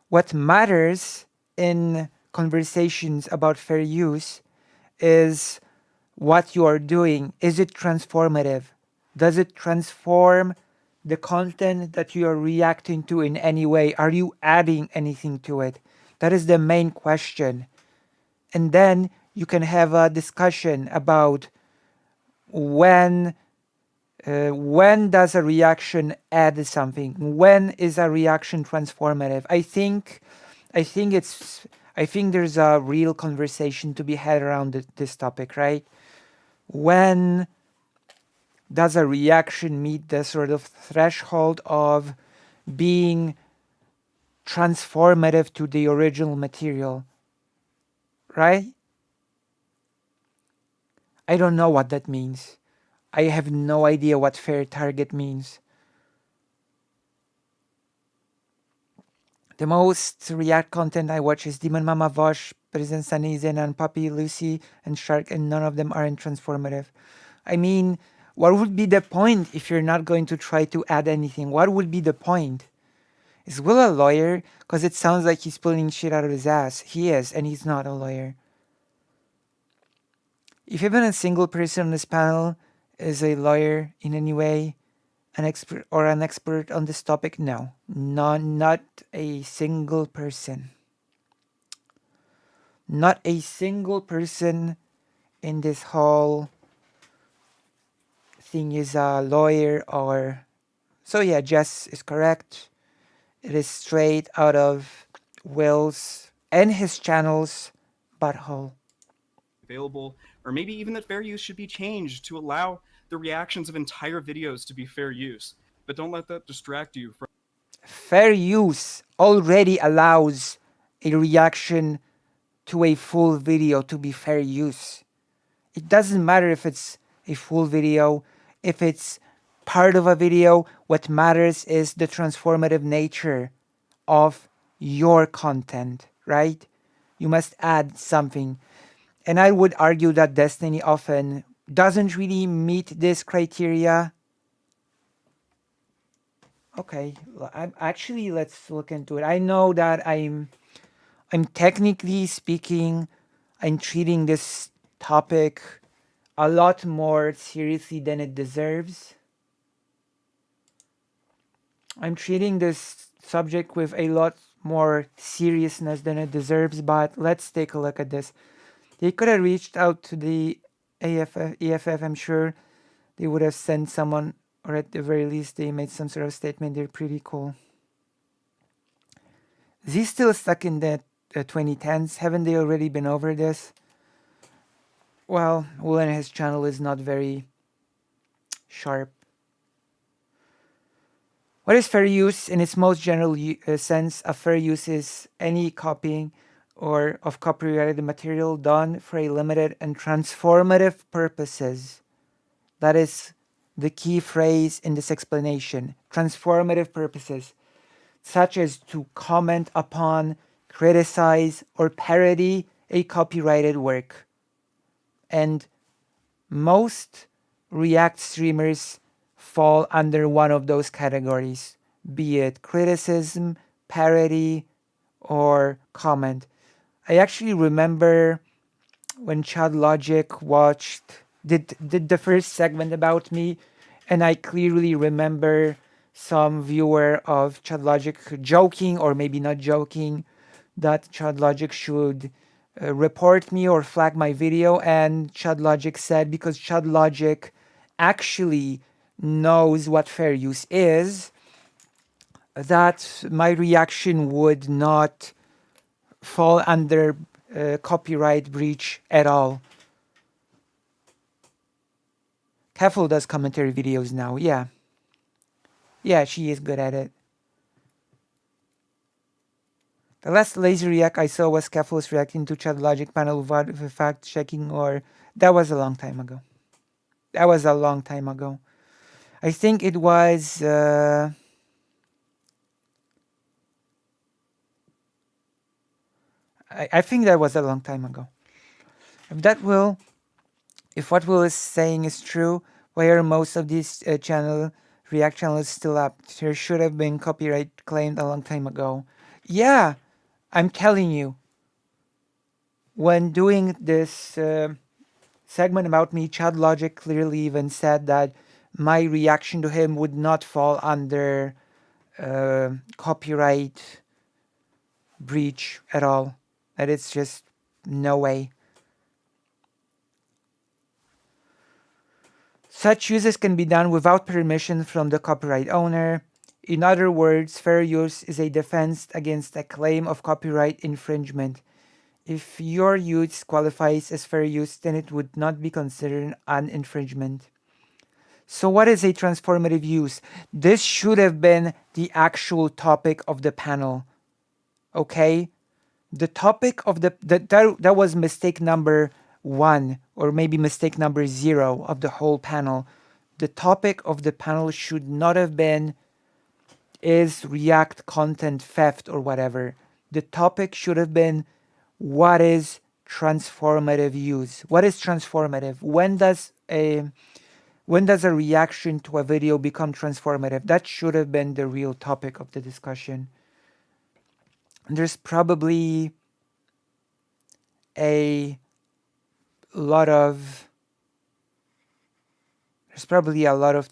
What matters in conversations about fair use is what you are doing. Is it transformative? Does it transform the content that you are reacting to in any way? Are you adding anything to it? That is the main question. And then you can have a discussion about when does a reaction add something? When is a reaction transformative? I think there's a real conversation to be had around this topic, right? When does a reaction meet the sort of threshold of being transformative to the original material, right? I don't know what that means. I have no idea what fair target means. The most React content I watch is Demon Mama Vosh, President Sunny Zen, and Puppy, Lucy, and Shark, and none of them aren't transformative. I mean, what would be the point if you're not going to try to add anything? What would be the point? Is Will a lawyer? Because it sounds like he's pulling shit out of his ass. He is, and he's not a lawyer. If even a single person on this panel is a lawyer in any way, an expert on this topic, no. Not a single person. Not a single person in this whole thing is a lawyer or... So yeah, Jess is correct. It is straight out of Will's and his channel's butthole.
Available, or maybe even that fair use should be changed to allow the reactions of entire videos to be fair use. But don't let that distract you from...
Fair use already allows a reaction to a full video to be fair use. It doesn't matter if it's a full video, if it's part of a video. What matters is the transformative nature of your content, right? You must add something. And I would argue that Destiny often doesn't really meet this criteria. Okay, actually, let's look into it. I know that I'm technically speaking, I'm treating this topic a lot more seriously than it deserves. I'm treating this subject with a lot more seriousness than it deserves, but let's take a look at this. They could have reached out to the EFF, I'm sure they would have sent someone, or at the very least they made some sort of statement. They're pretty cool. Is he still stuck in the 2010s? Haven't they already been over this? Well, Will and his channel is not very sharp. What is fair use? In its most general sense, a fair use is any copying or of copyrighted material done for a limited and transformative purposes. That is the key phrase in this explanation. Transformative purposes, such as to comment upon, criticize, or parody a copyrighted work. And most React streamers fall under one of those categories, be it criticism, parody, or comment. I actually remember when Chad Logic did the first segment about me, and I clearly remember some viewer of Chad Logic joking, or maybe not joking, that Chad Logic should report me or flag my video, and Chad Logic said, because Chad Logic actually knows what fair use is, that my reaction would not fall under copyright breach at all. Keffel does commentary videos now, yeah. Yeah, she is good at it. The last lazy react I saw was Keffel's reacting to Chad Logic panel without fact checking, or that was a long time ago. That was a long time ago. I think it was I think that was a long time ago. If what Will is saying is true, why are most of these React channels still up? There should have been copyright claimed a long time ago. Yeah, I'm telling you. When doing this segment about me, Chad Logic clearly even said that my reaction to him would not fall under copyright breach at all. That it's just no way. Such uses can be done without permission from the copyright owner. In other words, fair use is a defense against a claim of copyright infringement. If your use qualifies as fair use, then it would not be considered an infringement. So what is a transformative use? This should have been the actual topic of the panel. Okay? The topic of that was mistake number 1, or maybe mistake number 0 of the whole panel. The topic of the panel should not have been, is React content theft or whatever. The topic should have been, what is transformative use? What is transformative? When does a reaction to a video become transformative? That should have been the real topic of the discussion. There's probably a lot of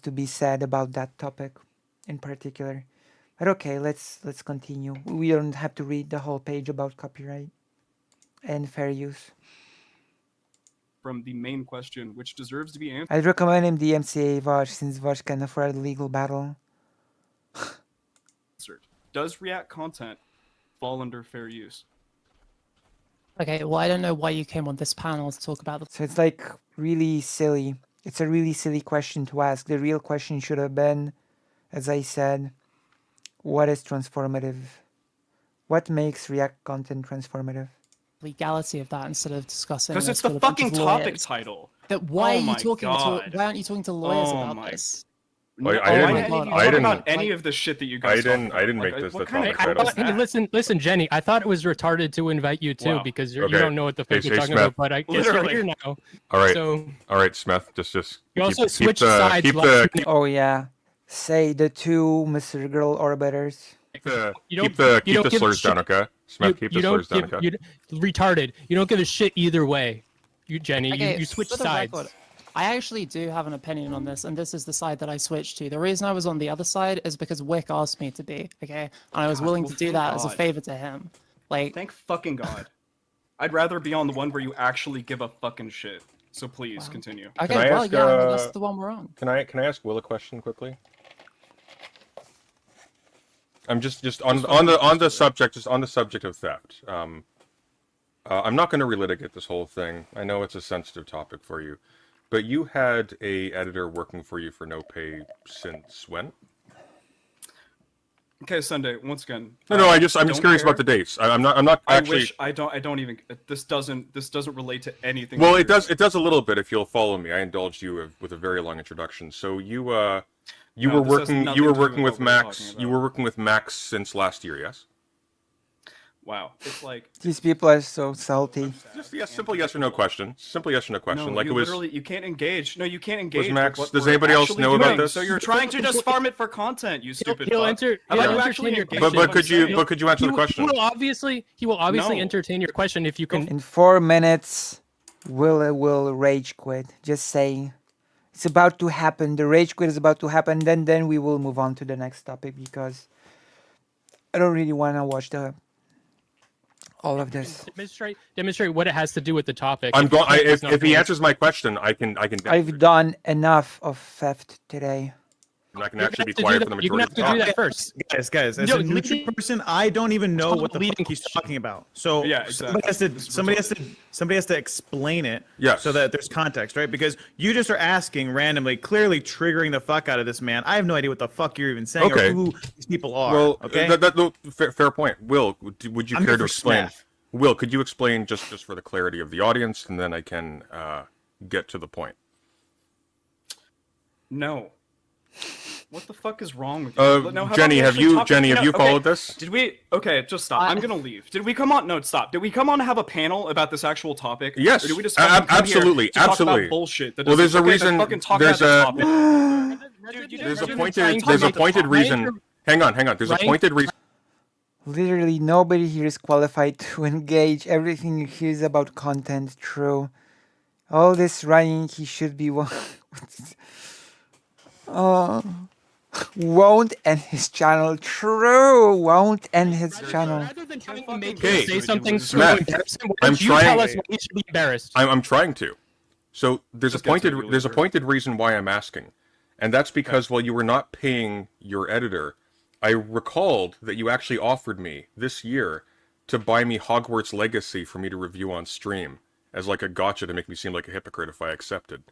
to be said about that topic in particular. But okay, let's continue. We don't have to read the whole page about copyright and fair use.
From the main question, which deserves to be answered.
I'd recommend him DMCA Vosh, since Vosh can afford a legal battle.
Does React content fall under fair use?
Okay, well, I don't know why you came on this panel to talk about the...
So it's like really silly. It's a really silly question to ask. The real question should have been, as I said, what is transformative? What makes React content transformative?
Legality of that, instead of discussing...
Because it's the fucking topic title.
Why aren't you talking to lawyers about this?
Like,
I
didn't-
didn't even
I
talk
didn't-
about any of the shit that you guys.
didn't
talked about.
make
Like,
this
what
the
kind of
topic title.
crap is
Hey,
that?
listen, Jenny. I thought it was retarded to invite you too
Wow.
because you
Okay.
don't know what the fuck
Hey,
you're talking
Smith.
about. But I guess you're
Literally.
here now.
All right,
So
all right, Smith. Just
you also
keep
switched
the
sides.
keep
last
the
minute.
Oh yeah. Say the two Mr. Girl orbiters.
keep the
You don't-
keep the
you don't
keep the
give a
slurs down,
shit.
okay? Smith, keep the slurs down, okay?
Retarded. You don't give a shit either way. You, Jenny.
Okay,
you switch
for the
sides.
record, I actually do have an opinion on this, and this is the side that I switched to. The reason I was on the other side is because Wick asked me to be, okay? And I was willing
well,
to do
thank
that as a
God.
favor to him. Like,
Thank fucking God. I'd rather be on the one where you actually give a fucking shit. So please continue.
okay,
I
well,
ask,
yeah, I mean, that's the one we're on.
Can I ask Will a question quickly? I'm just on the subject of theft. I'm not going to relitigate this whole thing. I know it's a sensitive topic for you, but you had a editor working for you for no pay since when?
Okay, Sunday. Once again.
No, I'm just
don't
curious
care.
about the dates. I'm not actually.
I don't even. This doesn't relate to anything.
Well,
that
it
you're
does. It does a little bit if you'll follow me. I indulged you with a very long introduction. So you
No,
were
this has
working
nothing
you were
to do
working
with
with
what we're
Max.
talking
You
about.
were working with Max since last year, yes?
Wow. It's like.
These people are so salty.
Just simple yes or no question. Simple yes or no question.
No,
like
you
it was.
literally you can't engage. No, you can't engage. with
Max-
what
does
we're
anybody else
actually
know about
doing.
this?
So you're trying to just farm it for content, you stupid
He'll
fuck.
enter-
How
he'll
about you
entertain
actually
your
engage?
question.
in what
But
I'm
could you answer the question?
He will obviously
No.
entertain your question if you can.
In 4 minutes, will rage quit. Just saying. It's about to happen. The rage quit is about to happen. Then we will move on to the next topic because I don't really want to watch all of this.
Demonstrate what it has to do with the topic.
I'm going.
It's not
If he
going-
answers my question, I can.
I've done enough of theft today.
And I can
You're
actually be
gonna have to
quiet
do
for the
that- you're
majority
gonna
of
have
the
to do
time.
that first.
Guys, as
No,
a neutral
leading-
person, I don't even know what the
leading
fuck he's talking about. So
Yeah,
somebody
exactly.
has to explain it,
Yes.
so that there's context, right? Because you just are asking randomly, clearly triggering the fuck out of this man. I have no idea what the fuck you're even saying
Okay.
or who these people are.
Well,
okay,
fair point. Will, would you
I'm
care
here
to
for
explain?
Smith.
Will, could you explain just for the clarity of the audience, and then I can get to the point.
No. What the fuck is wrong with you? No, how about
Jenny,
we
have
actually
you
talk-
Jenny, have
no,
you
okay,
followed this?
Did we? Okay, just stop. I'm gonna leave. Did we come on? No, stop. Did we come on to have a panel about this actual topic?
Yes,
Or did we just fucking come here
absolutely,
to talk
absolutely.
about bullshit? That
Well, there's a
doesn't- okay,
reason.
then fucking talk
There's
about
a
this topic. Dude,
there's a
you're
pointed
trying to
there's a
talk about
pointed
the
reason.
topic.
Hang on. There's a
Right?
pointed reason.
Literally nobody here is qualified to engage. Everything you hear is about content. True. All this running, he should be one. Won't end his channel. True. Won't end his channel.
Rather than trying to make
Okay,
him say something so
Smith,
embarrassing, why
I'm
don't you tell
trying-
us why he should be embarrassed?
I'm trying to. So there's
Just
a
get to it, you
pointed
loser.
reason why I'm asking, and that's because while you were not paying your editor, I recalled that you actually offered me this year to buy me Hogwarts Legacy for me to review on stream as like a gotcha to make me seem like a hypocrite if I accepted.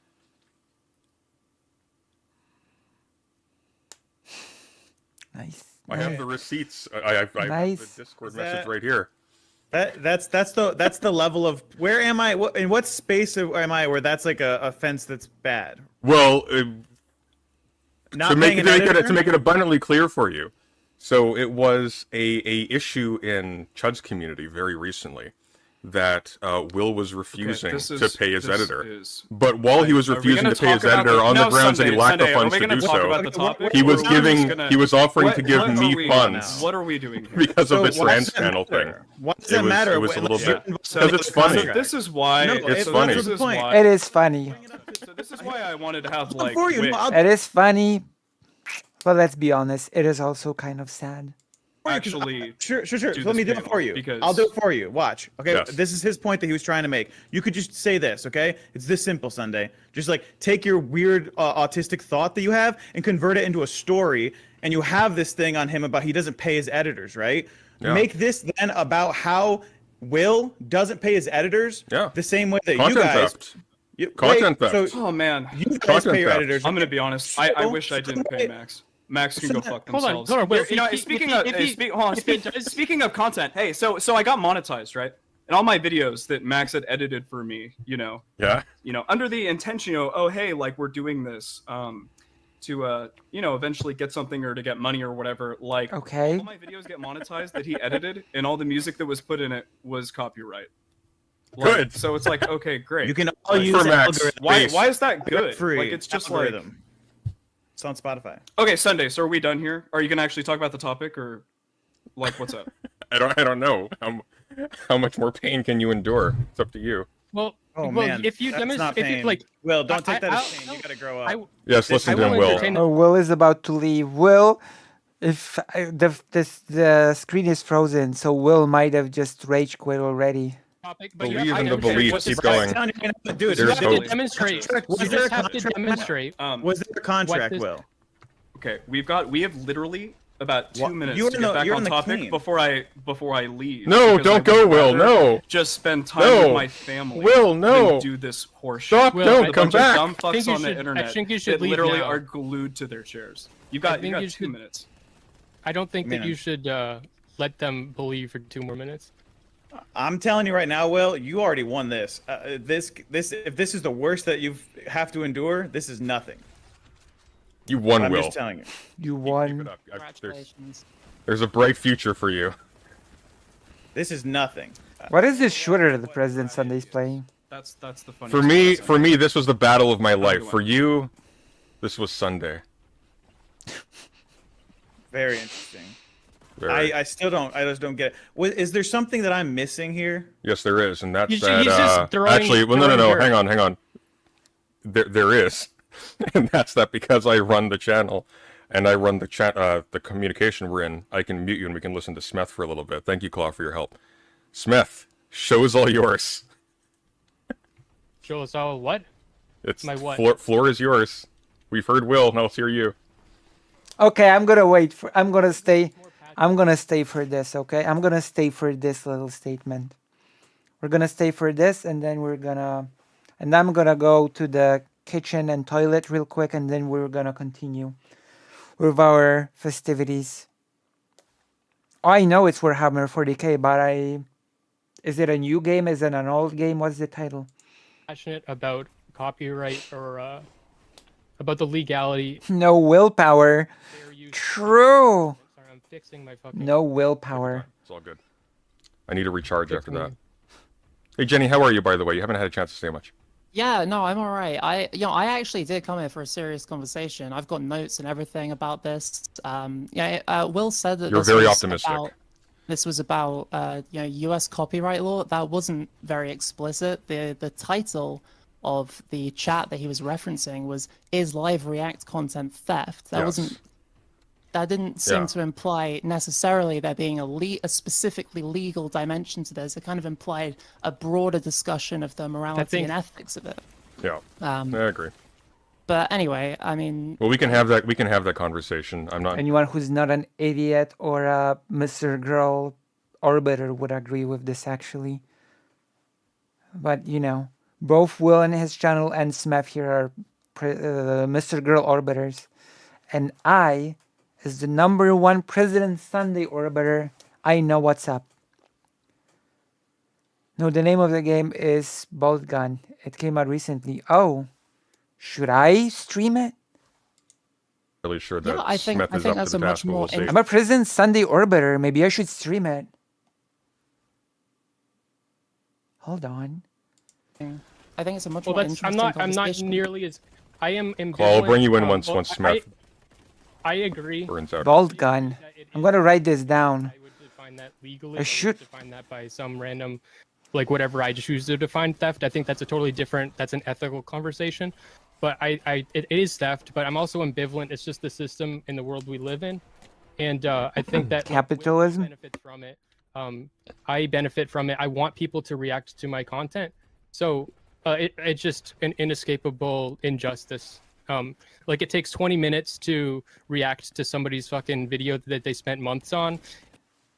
Nice.
I have the receipts. I have
Nice.
the Discord
Is
message
that-
right here.
that's the level of where am I? In what space am I where that's like a offense that's bad?
Well,
Not
to
paying
make
an
it
editor?
to make it abundantly clear for you. So it was a issue in Chud's community very recently that Will was refusing
this
to
is-
pay his
this
editor.
is-
But while he was
Are we
refusing
gonna
to pay his
talk about
editor
the-
on
no,
the grounds that he
Sunday,
lacked the
Sunday, are
funds
we
to
gonna
do
talk
so,
about the topic,
he was
or are we just
giving
gonna-
he was offering to
What-
give
what are
me
we-
funds
What are we doing here?
because of the
So why
trans
does that
panel thing.
matter? Why does that
was-
matter
it was a
when
little
it's
bit
written
because it's funny.
So this is why.
No,
it's
it-
funny.
that's the point.
It is funny.
So this is why I wanted to have like.
For you,
Wick.
no, I'll-
It is funny. But let's be honest, it is also kind of sad.
actually.
Sure.
do
So let me
this
do it
panel,
for you.
because-
I'll do it for you. Watch. Okay.
Yes.
This is his point that he was trying to make. You could just say this. Okay. It's this simple, Sunday. Just like take your weird autistic thought that you have and convert it into a story. And you have this thing on him about he doesn't pay his editors, right?
Yeah.
Make this then about how Will doesn't pay his editors.
Yeah.
The same way that
Content
you guys.
theft.
You,
Content
wait,
theft.
So
Oh man.
you guys
Content
pay your
theft.
editors.
I'm gonna be honest. I wish I didn't pay Max. Max can go fuck
Hold on,
themselves.
hold on, wait,
You know,
if
speaking
he-
of,
if
hey,
he-
hold on,
if he does-
speaking of content, hey, so I got monetized, right? And all my videos that Max had edited for me,
Yeah.
under the intention, oh hey, like we're doing this, to eventually get something or to get money or whatever, like
Okay.
all my videos get monetized that he edited, and all the music that was put in it was copyright. Like,
Good.
So it's like, okay, great.
You can all
Like,
use
For Max,
algorithm.
why is that good?
Free.
Like it's just like
algorithm. It's on Spotify.
okay, Sunday. So are we done here? Are you gonna actually talk about the topic or like what's up?
I don't know. How much more pain can you endure? It's up to you.
Well,
Oh
well,
man,
if you
that's not
demonstrate, if you
pain.
like,
Will, don't take that
I-
as pain. You gotta grow up.
I,
Yes,
I
listen to him,
will
Will.
entertain
Oh, Will is about to leave. Will, if the screen is frozen, so Will might have just rage quit already.
topic, but you
Believe
have
in
to
the
demonstrate
belief.
what
Keep
this-
going.
I'm telling you, you're gonna have to do it.
There's
You have
hope.
to demonstrate.
Was
You
there
just
a
have to
contract?
demonstrate.
Was there a contract,
this-
Will?
Okay, we have literally about 2
What?
minutes
You're
to
in
get
the-
back
you're
on
in the
topic
clean.
before I leave.
No,
because I
don't go,
would
Will.
rather
No.
Just spend time
No.
with my family.
Will, no.
Than do this horseshit.
Stop,
Will,
don't,
I
come
Bunch of
back.
dumb
I think
fucks
you
on the
should- I
internet
think you should
that
leave
literally
now.
are glued to their chairs. You got
think you
2
should-
minutes.
I don't think that
Man.
you should let them bully you for 2 more minutes.
I'm telling you right now, Will, you already won this. If this is the worst that you have to endure, this is nothing.
You won,
I'm
Will.
just telling you.
You
Keep
won.
it up.
Congratulations.
There's a bright future for you.
This is nothing.
What is this shooter the President Sunday's playing?
That's the funny.
For me, this was the battle of my life. For you, this was Sunday.
Very interesting.
Very.
I still don't. I just don't get it. Is there something that I'm missing here?
Yes, there is, and that's
He's
that.
just throwing-
Actually, well, no,
throwing dirt.
hang on. There is, and that's that because I run the channel, and I run the chat, the communication we're in. I can mute you, and we can listen to Smith for a little bit. Thank you, Claw, for your help. Smith, show is all yours.
Show us all what?
It's
My what?
floor is yours. We've heard Will. Now let's hear you.
Okay, I'm gonna wait for. I'm gonna stay for this. Okay, I'm gonna stay for this little statement. We're gonna stay for this, and then I'm gonna go to the kitchen and toilet real quick, and then we're gonna continue with our festivities. I know it's Warhammer 40k, but is it a new game? Is it an old game? What's the title?
Passionate about copyright or about the legality.
No willpower.
fair use-
True.
Sorry, I'm fixing my fucking.
No willpower.
It's all good. I need a recharge after that. Hey Jenny, how are you, by the way? You haven't had a chance to say much.
Yeah, no, I'm all right. I actually did come here for a serious conversation. I've got notes and everything about this. Will said that
You're
this
very
was
optimistic.
this was about U.S. copyright law. That wasn't very explicit. The title of the chat that he was referencing was "Is live React content theft?" That
Yes.
wasn't. That didn't seem
Yeah.
to imply necessarily there being a specifically legal dimension to this. It kind of implied a broader discussion of the morality
think-
and ethics of it.
Yeah, I agree.
But anyway, I mean,
Well, we can have that. We can have that conversation. I'm not.
Anyone who's not an idiot or a Mr. Girl orbiter would agree with this actually. But both Will and his channel and Smith here are Mr. Girl orbiters, and I, as the #1 President Sunday orbiter, I know what's up. No, the name of the game is Bolt Gun. It came out recently. Oh, should I stream it?
Really sure that
Yeah, I think-
Smith
I
is
think
up
that's
to
a
the
much
task. But we'll
more
see.
I'm a President Sunday orbiter. Maybe I should stream it. Hold on.
I think it's a much
Well,
more
that's.
interesting
I'm not
conversation.
nearly as. I am ambivalent.
Well, I'll bring you in once
well,
Smith
I agree.
burns out.
Bolt Gun. I'm gonna write this down.
I would define that legally.
I should-
define that by some random, like whatever I choose to define theft. I think that's a totally different. That's an ethical conversation. But it is theft. But I'm also ambivalent. It's just the system in the world we live in, and I think that
Capitalism?
will benefit from it. I benefit from it. I want people to react to my content. So it's just an inescapable injustice. Like it takes 20 minutes to react to somebody's fucking video that they spent months on.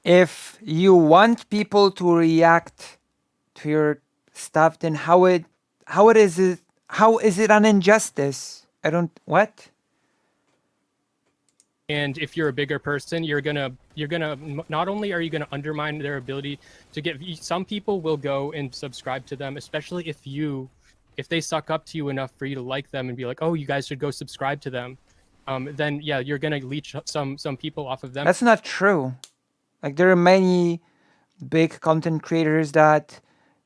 If you want people to react to your stuff, then how is it an injustice? I don't what?
And if you're a bigger person, you're gonna not only are you gonna undermine their ability to get. Some people will go and subscribe to them, especially if they suck up to you enough for you to like them and be like, oh, you guys should go subscribe to them. then yeah, you're gonna leech some people off of them.
That's not true. Like there are many big content creators that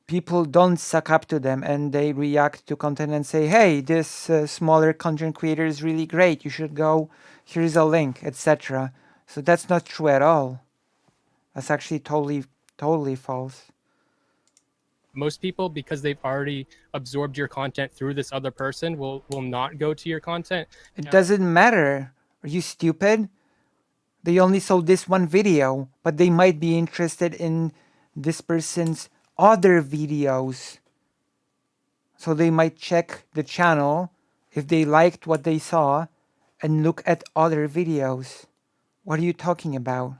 people don't suck up to them and they react to content and say, hey, this smaller content creator is really great, you should go, here's a link, etc. So that's not true at all. That's actually totally false.
Most people, because they've already absorbed your content through this other person, will not go to your content.
It doesn't matter. Are you stupid? They only saw this one video, but they might be interested in this person's other videos. So they might check the channel if they liked what they saw and look at other videos. What are you talking about?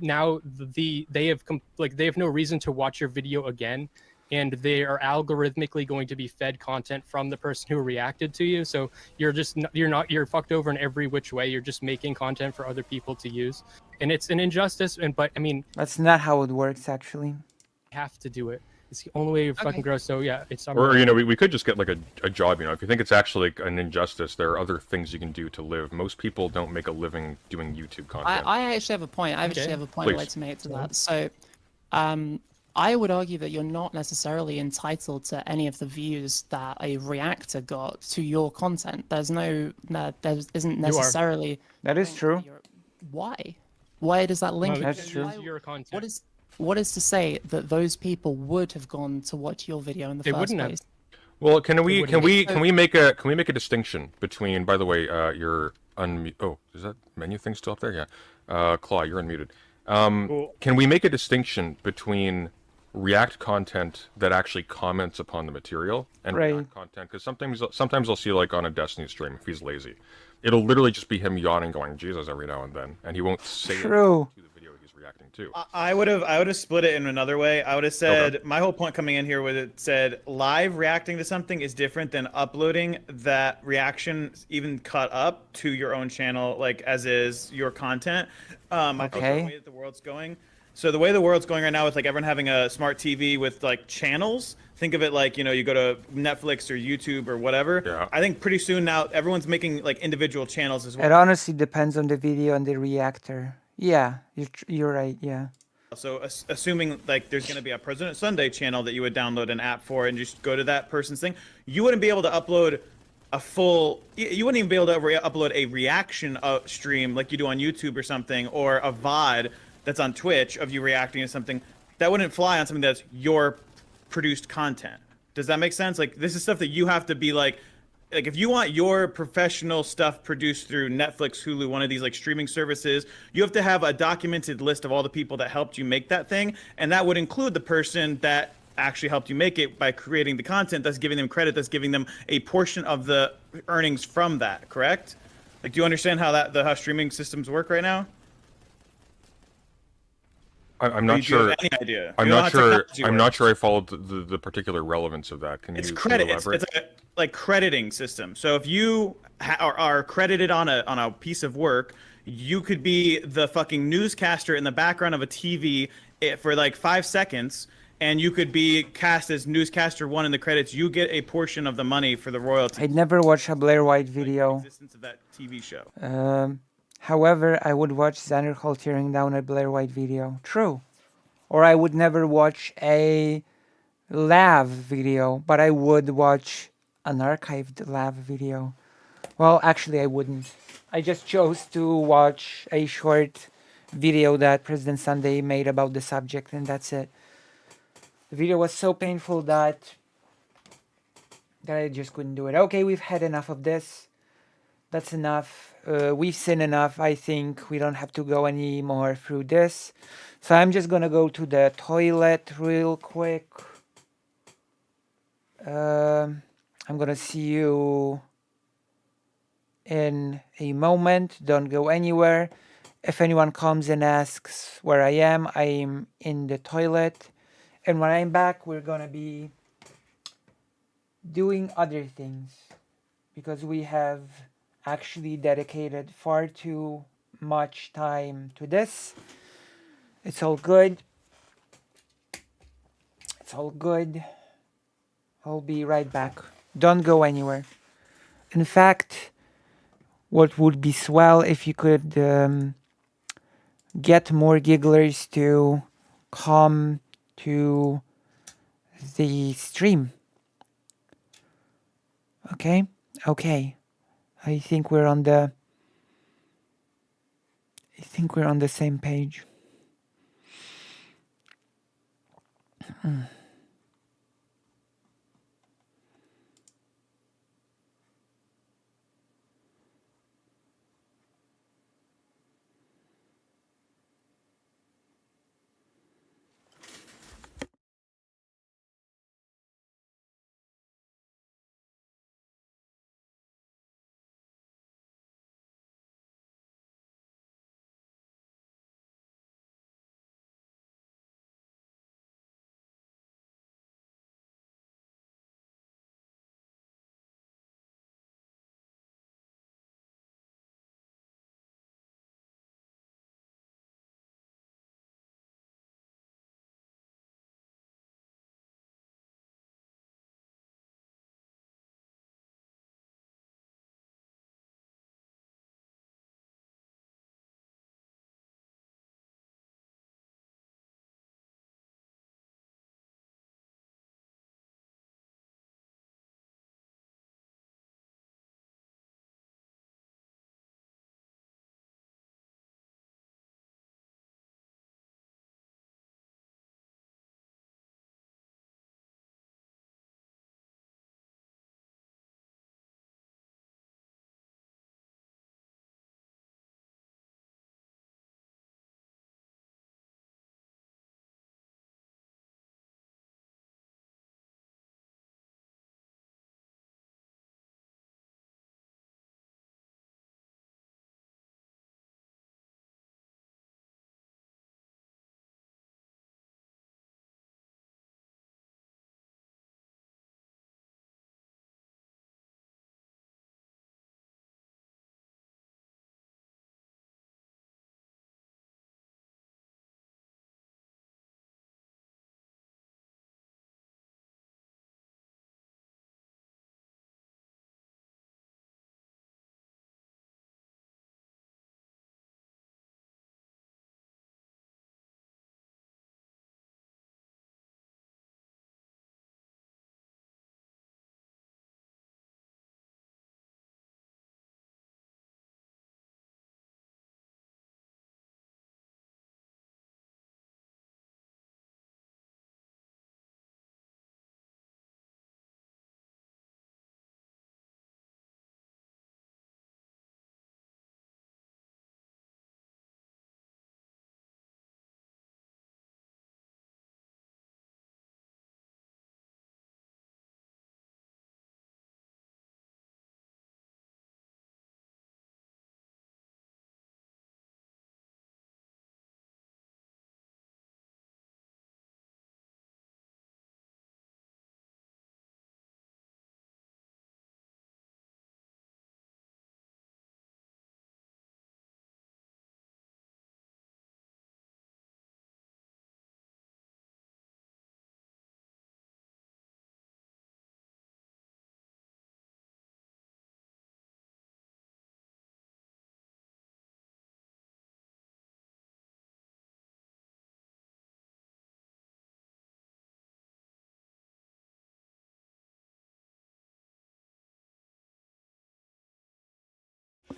Now they have no reason to watch your video again, and they are algorithmically going to be fed content from the person who reacted to you. So you're fucked over in every which way. You're just making content for other people to use, and it's an injustice. But I mean,
that's not how it works, actually.
You have to do it. It's the only way you fucking grow. So yeah, it's.
Or we could just get like a job. If you think it's actually like an injustice, there are other things you can do to live. Most people don't make a living doing YouTube content.
I actually have a point. I actually have a point I'd like to make to that. So, I would argue that you're not necessarily entitled to any of the views that a reactor got to your content. There isn't necessarily.
That is true.
Why? Why does that link?
That's true.
Your content.
What is to say that those people would have gone to watch your video in the first place?
Well, can we make a distinction between? By the way, you're unmute. Oh, is that menu thing still up there? Yeah. Claw, you're unmuted.
Cool.
Can we make a distinction between React content that actually comments upon the material and React content? Because sometimes I'll see like on a Destiny stream if he's lazy, it'll literally just be him yawning, going Jesus every now and then, and he won't say it to the video he's reacting to.
I would have split it in another way. I would have said my whole point coming in here was it said live reacting to something is different than uploading that reaction even cut up to your own channel, like as is your content. I think the way that the world's going. So the way the world's going right now with like everyone having a smart TV with like channels, think of it like, you go to Netflix or YouTube or whatever.
Yeah.
I think pretty soon now everyone's making like individual channels as well.
It honestly depends on the video and the reactor. Yeah, you're right, yeah.
So assuming like there's going to be a President Sunday channel that you would download an app for and just go to that person's thing, you wouldn't be able to upload you wouldn't even be able to upload a reaction stream like you do on YouTube or something, or a VOD that's on Twitch of you reacting to something. That wouldn't fly on something that's your produced content. Does that make sense? Like this is stuff that you have to be like if you want your professional stuff produced through Netflix, Hulu, one of these like streaming services, you have to have a documented list of all the people that helped you make that thing, and that would include the person that actually helped you make it by creating the content. That's giving them credit. That's giving them a portion of the earnings from that. Correct? Like, do you understand how how streaming systems work right now?
I'm not sure.
Any idea?
I'm not sure. I'm not sure I followed the particular relevance of that. Can you elaborate?
It's a like crediting system. So if you are credited on a piece of work, you could be the fucking newscaster in the background of a TV for like 5 seconds, and you could be cast as newscaster 1 in the credits. You get a portion of the money for the royalties.
I'd never watch a Blair White video.
Like the existence of that TV show.
However, I would watch Xander Hall tearing down a Blair White video. True. Or I would never watch a Lav video, but I would watch an archived Lav video. Well, actually, I wouldn't. I just chose to watch a short video that President Sunday made about the subject, and that's it. The video was so painful that I just couldn't do it. Okay, we've had enough of this. That's enough. We've seen enough. I think we don't have to go any more through this. So I'm just gonna go to the toilet real quick. I'm gonna see you in a moment. Don't go anywhere. If anyone comes and asks where I am in the toilet. And when I'm back, we're gonna be doing other things, because we have actually dedicated far too much time to this. It's all good. It's all good. I'll be right back. Don't go anywhere. in fact, what would be swell if you could get more gigglers to come to the stream. Okay? Okay. I think we're on the same page.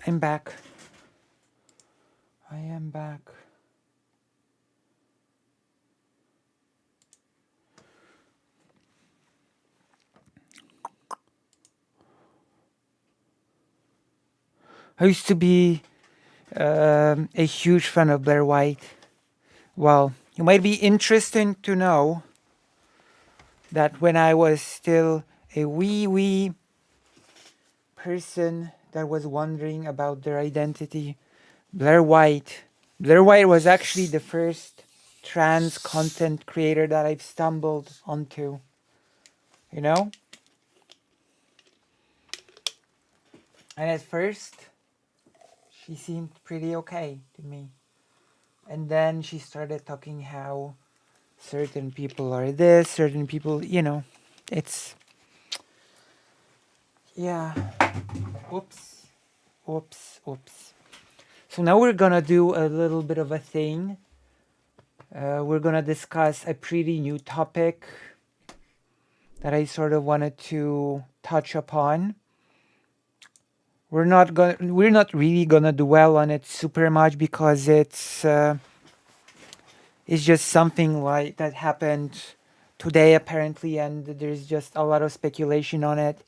I'm back. I am back. I used to be a huge fan of Blair White. Well, you might be interested to know that when I was still a wee person that was wondering about their identity, Blair White was actually the first trans content creator that I've stumbled onto. You know? And at first, she seemed pretty okay to me. And then she started talking how certain people are this, certain people, you know, it's Yeah. Oops. Oops. Oops. So now we're gonna do a little bit of a thing. We're gonna discuss a pretty new topic that I sort of wanted to touch upon. We're not really gonna dwell on it super much because it's just something like that happened today apparently, and there's just a lot of speculation on it.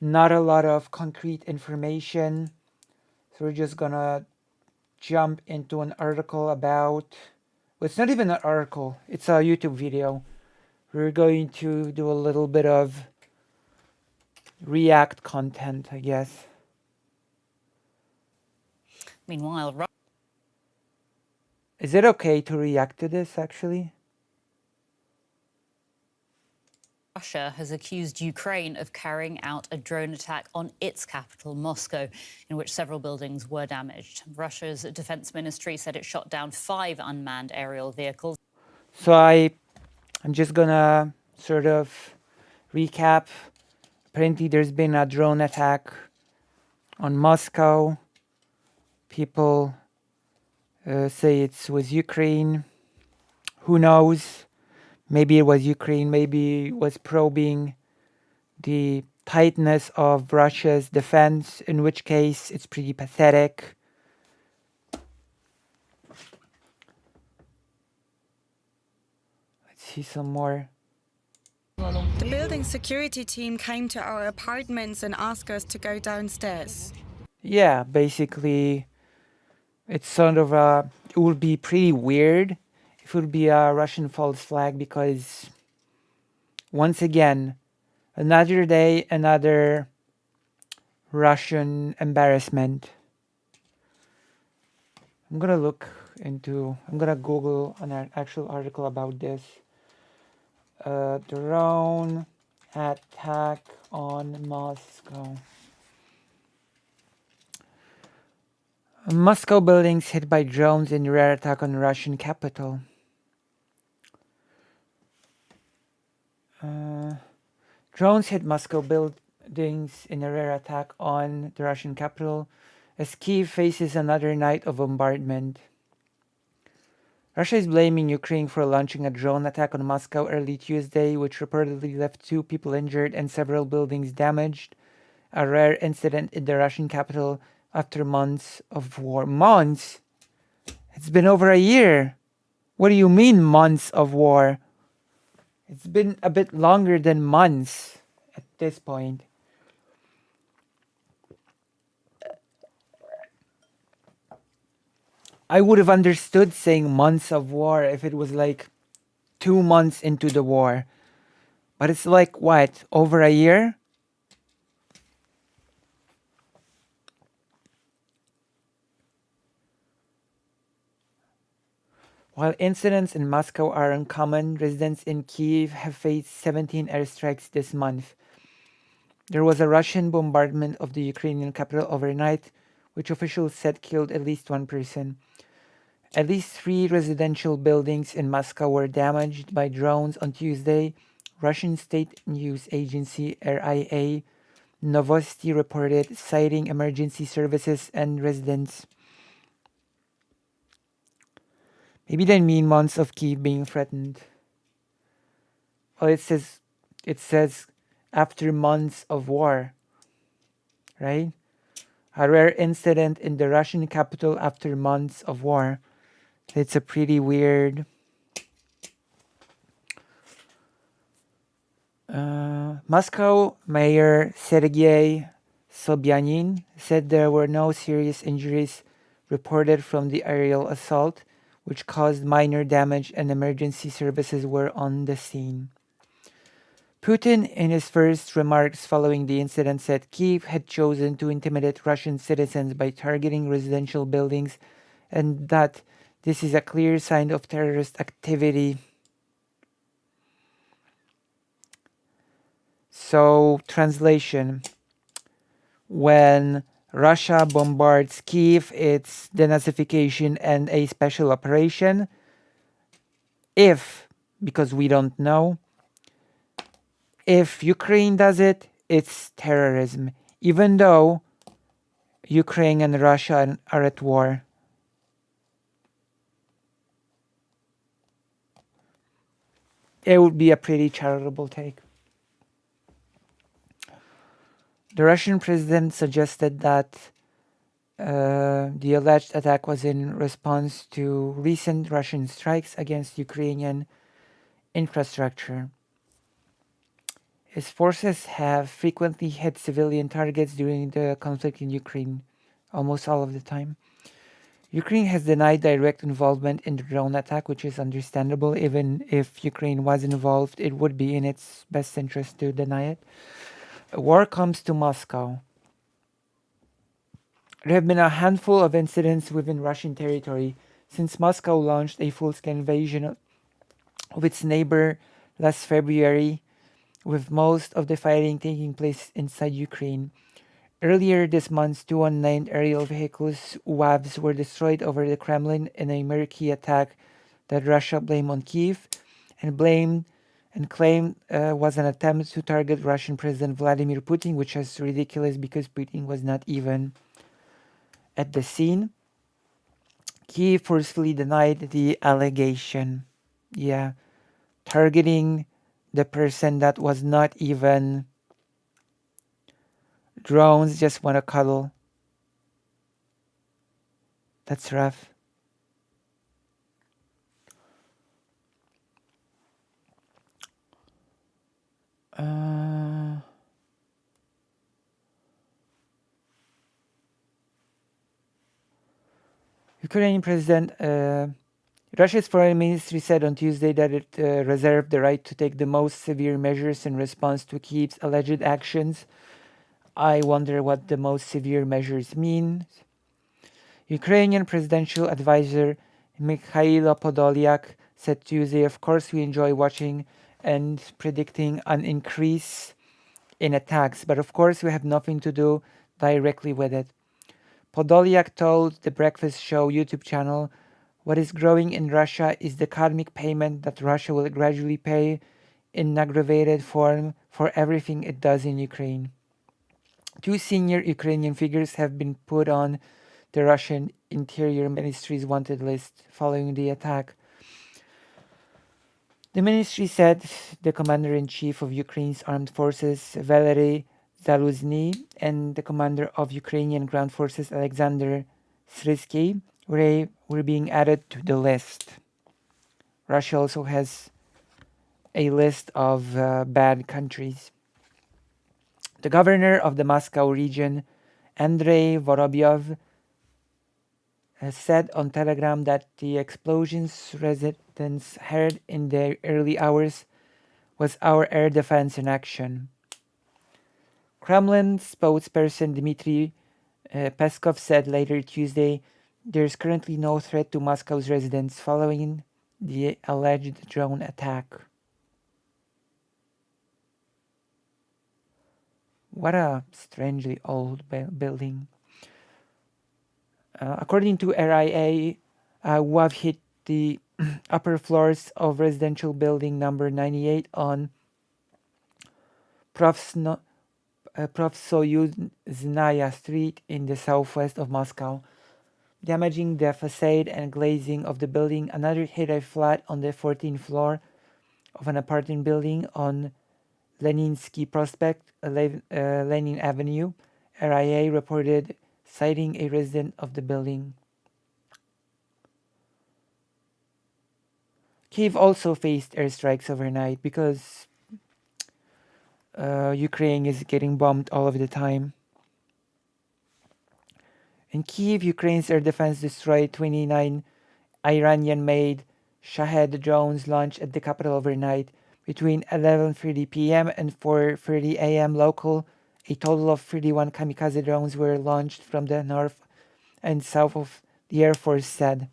Not a lot of concrete information. So we're just gonna jump into an article about, well, it's not even an article, it's a YouTube video. We're going to do a little bit of React content, I guess.
Meanwhile,
Is it okay to react to this actually?
Russia has accused Ukraine of carrying out a drone attack on its capital, Moscow, in which several buildings were damaged. Russia's defense ministry said it shot down 5 unmanned aerial vehicles.
So I'm just gonna sort of recap. Apparently there's been a drone attack on Moscow. People say it was Ukraine. Who knows? Maybe it was Ukraine, maybe it was probing the tightness of Russia's defense, in which case it's pretty pathetic. Let's see some more.
The building security team came to our apartments and asked us to go downstairs.
Yeah, basically, it's sort of it would be pretty weird if it would be a Russian false flag because, once again, another day, another Russian embarrassment. I'm gonna Google an actual article about this. Drone attack on Moscow. Moscow buildings hit by drones in rare attack on Russian capital. Drones hit Moscow buildings in a rare attack on the Russian capital as Kyiv faces another night of bombardment. Russia is blaming Ukraine for launching a drone attack on Moscow early Tuesday, which reportedly left 2 people injured and several buildings damaged. A rare incident in the Russian capital after months of war. Months? It's been over a year. What do you mean months of war? It's been a bit longer than months at this point. I would have understood saying months of war if it was like 2 months into the war. But it's like, what, over a year? While incidents in Moscow are uncommon, residents in Kyiv have faced 17 airstrikes this month. There was a Russian bombardment of the Ukrainian capital overnight, which officials said killed at least 1 person. At least 3 residential buildings in Moscow were damaged by drones on Tuesday. Russian state news agency RIA Novosti reported, citing emergency services and residents. Maybe they mean months of Kyiv being threatened. Well, it says after months of war, right? A rare incident in the Russian capital after months of war. It's a pretty weird. Moscow Mayor Sergei Sobyanin said there were no serious injuries reported from the aerial assault, which caused minor damage, and emergency services were on the scene. Putin, in his first remarks following the incident, said Kyiv had chosen to intimidate Russian citizens by targeting residential buildings, and that this is a clear sign of terrorist activity. So, translation. When Russia bombards Kyiv, it's denazification and a special operation. If, because we don't know, if Ukraine does it, it's terrorism, even though Ukraine and Russia are at war. It would be a pretty charitable take. The Russian president suggested that the alleged attack was in response to recent Russian strikes against Ukrainian infrastructure. His forces have frequently hit civilian targets during the conflict in Ukraine, almost all of the time. Ukraine has denied direct involvement in the drone attack, which is understandable. Even if Ukraine was involved, it would be in its best interest to deny it. War comes to Moscow. There have been a handful of incidents within Russian territory since Moscow launched a full-scale invasion of its neighbor last February, with most of the fighting taking place inside Ukraine. Earlier this month, two unnamed aerial vehicles, UAVs, were destroyed over the Kremlin in a murky attack that Russia blamed on Kyiv and claimed was an attempt to target Russian President Vladimir Putin, which is ridiculous because Putin was not even at the scene. Kyiv forcefully denied the allegation. Yeah, targeting the person that was not even drones, just want to cuddle. That's rough. Ukrainian President Russia's foreign ministry said on Tuesday that it reserved the right to take the most severe measures in response to Kyiv's alleged actions. I wonder what the most severe measures mean. Ukrainian presidential advisor Mikhailo Podolyak said Tuesday, "Of course, we enjoy watching and predicting an increase in attacks, but of course, we have nothing to do directly with it." Podolyak told the Breakfast Show YouTube channel, "What is growing in Russia is the karmic payment that Russia will gradually pay in aggravated form for everything it does in Ukraine." Two senior Ukrainian figures have been put on the Russian Interior Ministry's wanted list following the attack. The ministry said the commander-in-chief of Ukraine's armed forces, Valery Zaluzny, and the commander of Ukrainian ground forces, Alexander Sritsky, were being added to the list. Russia also has a list of bad countries. The governor of the Moscow region, Andrei Vorobyov, has said on Telegram that the explosions residents heard in the early hours was our air defense in action. Kremlin spokesperson Dmitry Peskov said later Tuesday, "There's currently no threat to Moscow's residents following the alleged drone attack." What a strangely old building. According to RIA, WAV hit the upper floors of residential building number 98 on Provsoyuznaya Street in the southwest of Moscow, damaging the facade and glazing of the building. Another hit a flat on the 14th floor of an apartment building on Leninsky Prospect, Lenin Avenue. RIA reported citing a resident of the building. Kyiv also faced airstrikes overnight because Ukraine is getting bombed all of the time. In Kyiv, Ukraine's air defense destroyed 29 Iranian-made Shahed drones launched at the capital overnight. Between 11:30 p.m. and 4:30 a.m. local, a total of 31 kamikaze drones were launched from the north and south of the Air Force said.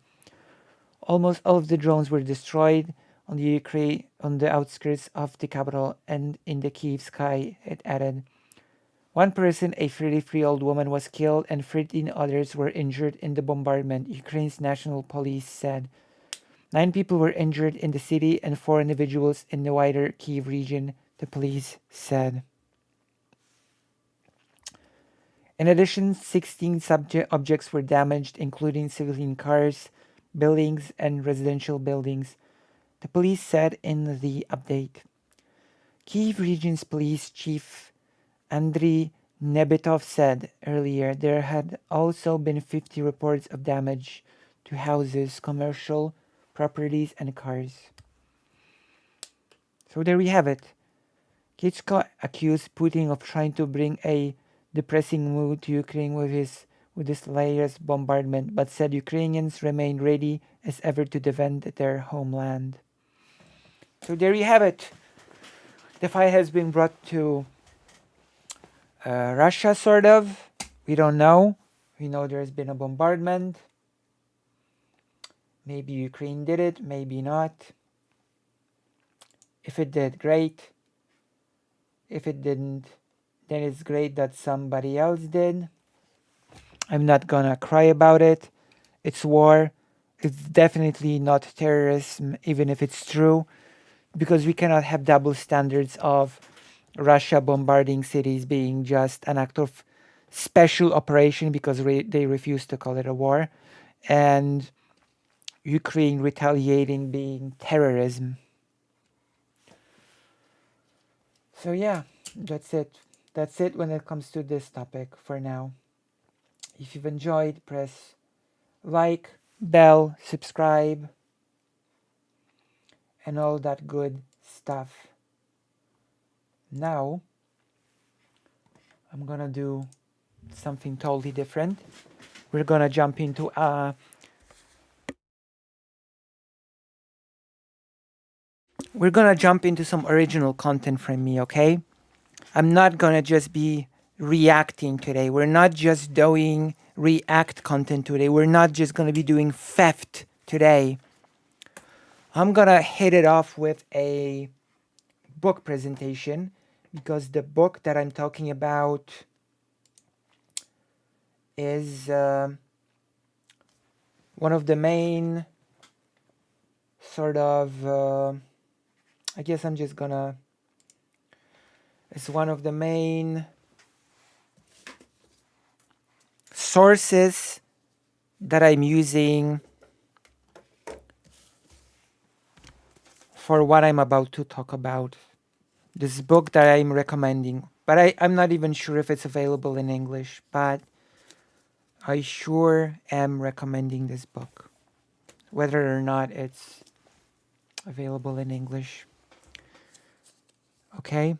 Almost all of the drones were destroyed on the outskirts of the capital and in the Kyiv sky, it added. One person, a 33-year-old woman, was killed and 13 others were injured in the bombardment, Ukraine's national police said. 9 people were injured in the city and 4 individuals in the wider Kyiv region, the police said. In addition, 16 objects were damaged, including civilian cars, buildings, and residential buildings, the police said in the update. Kyiv Region's Police Chief Andriy Nebitov said earlier there had also been 50 reports of damage to houses, commercial properties, and cars. So there we have it. Klitschko accused Putin of trying to bring a depressing mood to Ukraine with this latest bombardment, but said Ukrainians remain ready as ever to defend their homeland. So there you have it. The fight has been brought to Russia, sort of. We don't know. We know there's been a bombardment. Maybe Ukraine did it, maybe not. If it did, great. If it didn't, then it's great that somebody else did. I'm not gonna cry about it. It's war. It's definitely not terrorism, even if it's true, because we cannot have double standards of Russia bombarding cities being just an act of special operation because they refuse to call it a war, and Ukraine retaliating being terrorism. So yeah, that's it. That's it when it comes to this topic for now. If you've enjoyed, press like, bell, subscribe, and all that good stuff. Now, I'm gonna do something totally different. We're gonna jump into some original content from me, okay? I'm not gonna just be reacting today. We're not just doing react content today. We're not just gonna be doing theft today. I'm gonna hit it off with a book presentation because the book that I'm talking about is one of the main sort of I guess I'm just gonna it's one of the main sources that I'm using for what I'm about to talk about. This book that I'm recommending, but I'm not even sure if it's available in English, but I sure am recommending this book, whether or not it's available in English. Okay,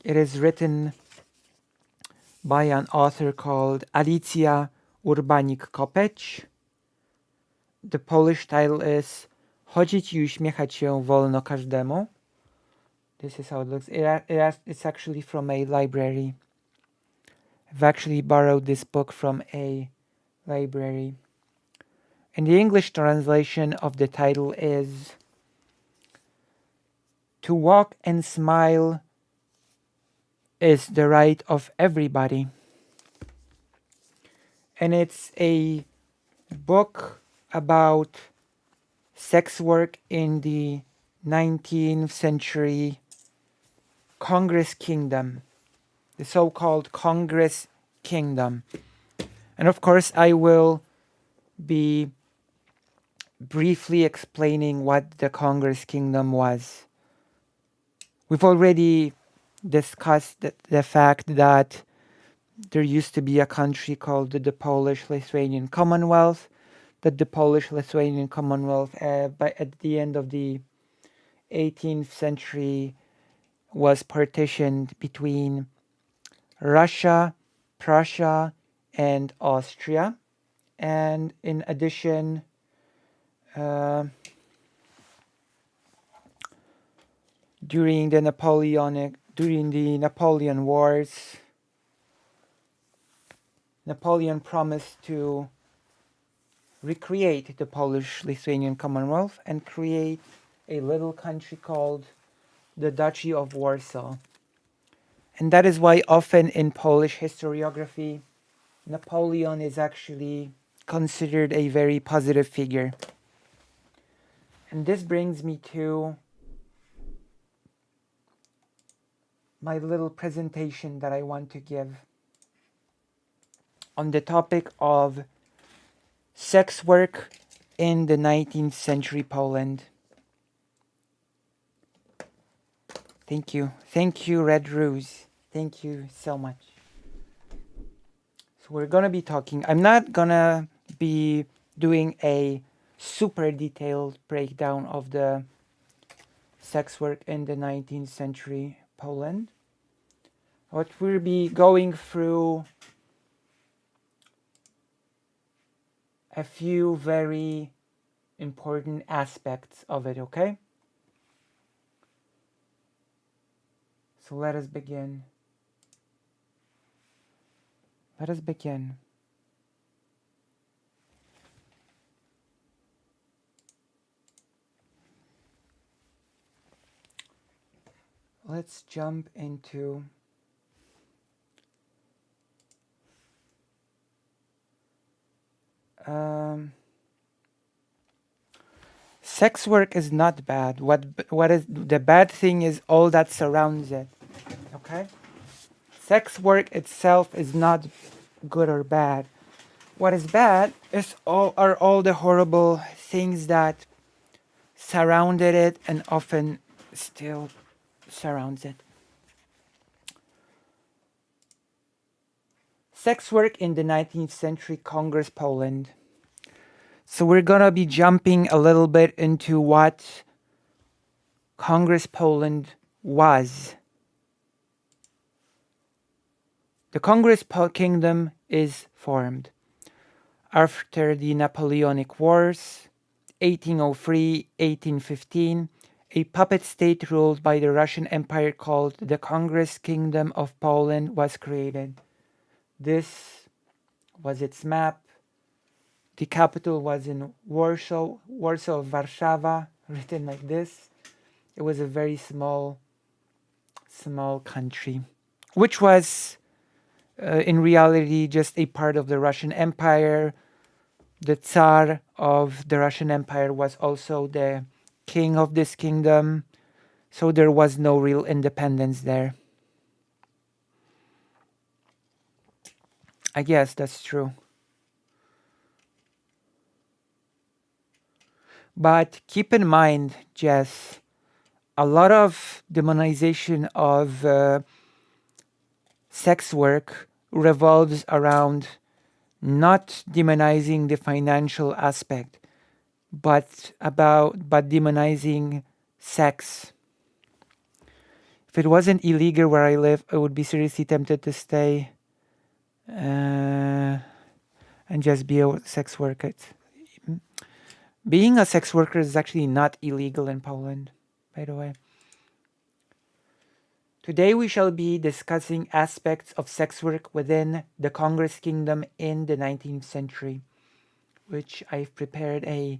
it is written by an author called Alicja Urbanik-Kopeć. The Polish title is Chodzić i uśmiechać się wolno każdemu. This is how it looks. It's actually from a library. I've actually borrowed this book from a library. And the English translation of the title is To walk and smile is the right of everybody. And it's a book about sex work in the 19th century Congress Kingdom, the so-called Congress Kingdom. And of course, I will be briefly explaining what the Congress Kingdom was. We've already discussed the fact that there used to be a country called the Polish-Lithuanian Commonwealth, that the Polish-Lithuanian Commonwealth at the end of the 18th century was partitioned between Russia, Prussia, and Austria. And in addition, during the Napoleon Wars, Napoleon promised to recreate the Polish-Lithuanian Commonwealth and create a little country called the Duchy of Warsaw. And that is why often in Polish historiography, Napoleon is actually considered a very positive figure. And this brings me to my little presentation that I want to give. on the topic of sex work in the 19th century Poland. Thank you. Thank you, Red Rose. Thank you so much. So we're gonna be talking, I'm not gonna be doing a super detailed breakdown of the sex work in the 19th century Poland. What we'll be going through a few very important aspects of it, okay? So let us begin. Let us begin. Let's jump into sex work is not bad. What is the bad thing is all that surrounds it. Okay? Sex work itself is not good or bad. What is bad are all the horrible things that surrounded it and often still surrounds it. Sex work in the 19th century Congress Poland. So we're gonna be jumping a little bit into what Congress Poland was. The Congress Kingdom is formed after the Napoleonic Wars, 1803-1815. A puppet state ruled by the Russian Empire called the Congress Kingdom of Poland was created. This was its map. The capital was in Warsaw, Warszawa, written like this. It was a very small country, which was in reality just a part of the Russian Empire. The Tsar of the Russian Empire was also the king of this kingdom, so there was no real independence there. I guess that's true. But keep in mind, Jess, a lot of demonization of sex work revolves around not demonizing the financial aspect, but demonizing sex. If it wasn't illegal where I live, I would be seriously tempted to stay and just be a sex worker. Being a sex worker is actually not illegal in Poland, by the way. Today we shall be discussing aspects of sex work within the Congress Kingdom in the 19th century, which I've prepared a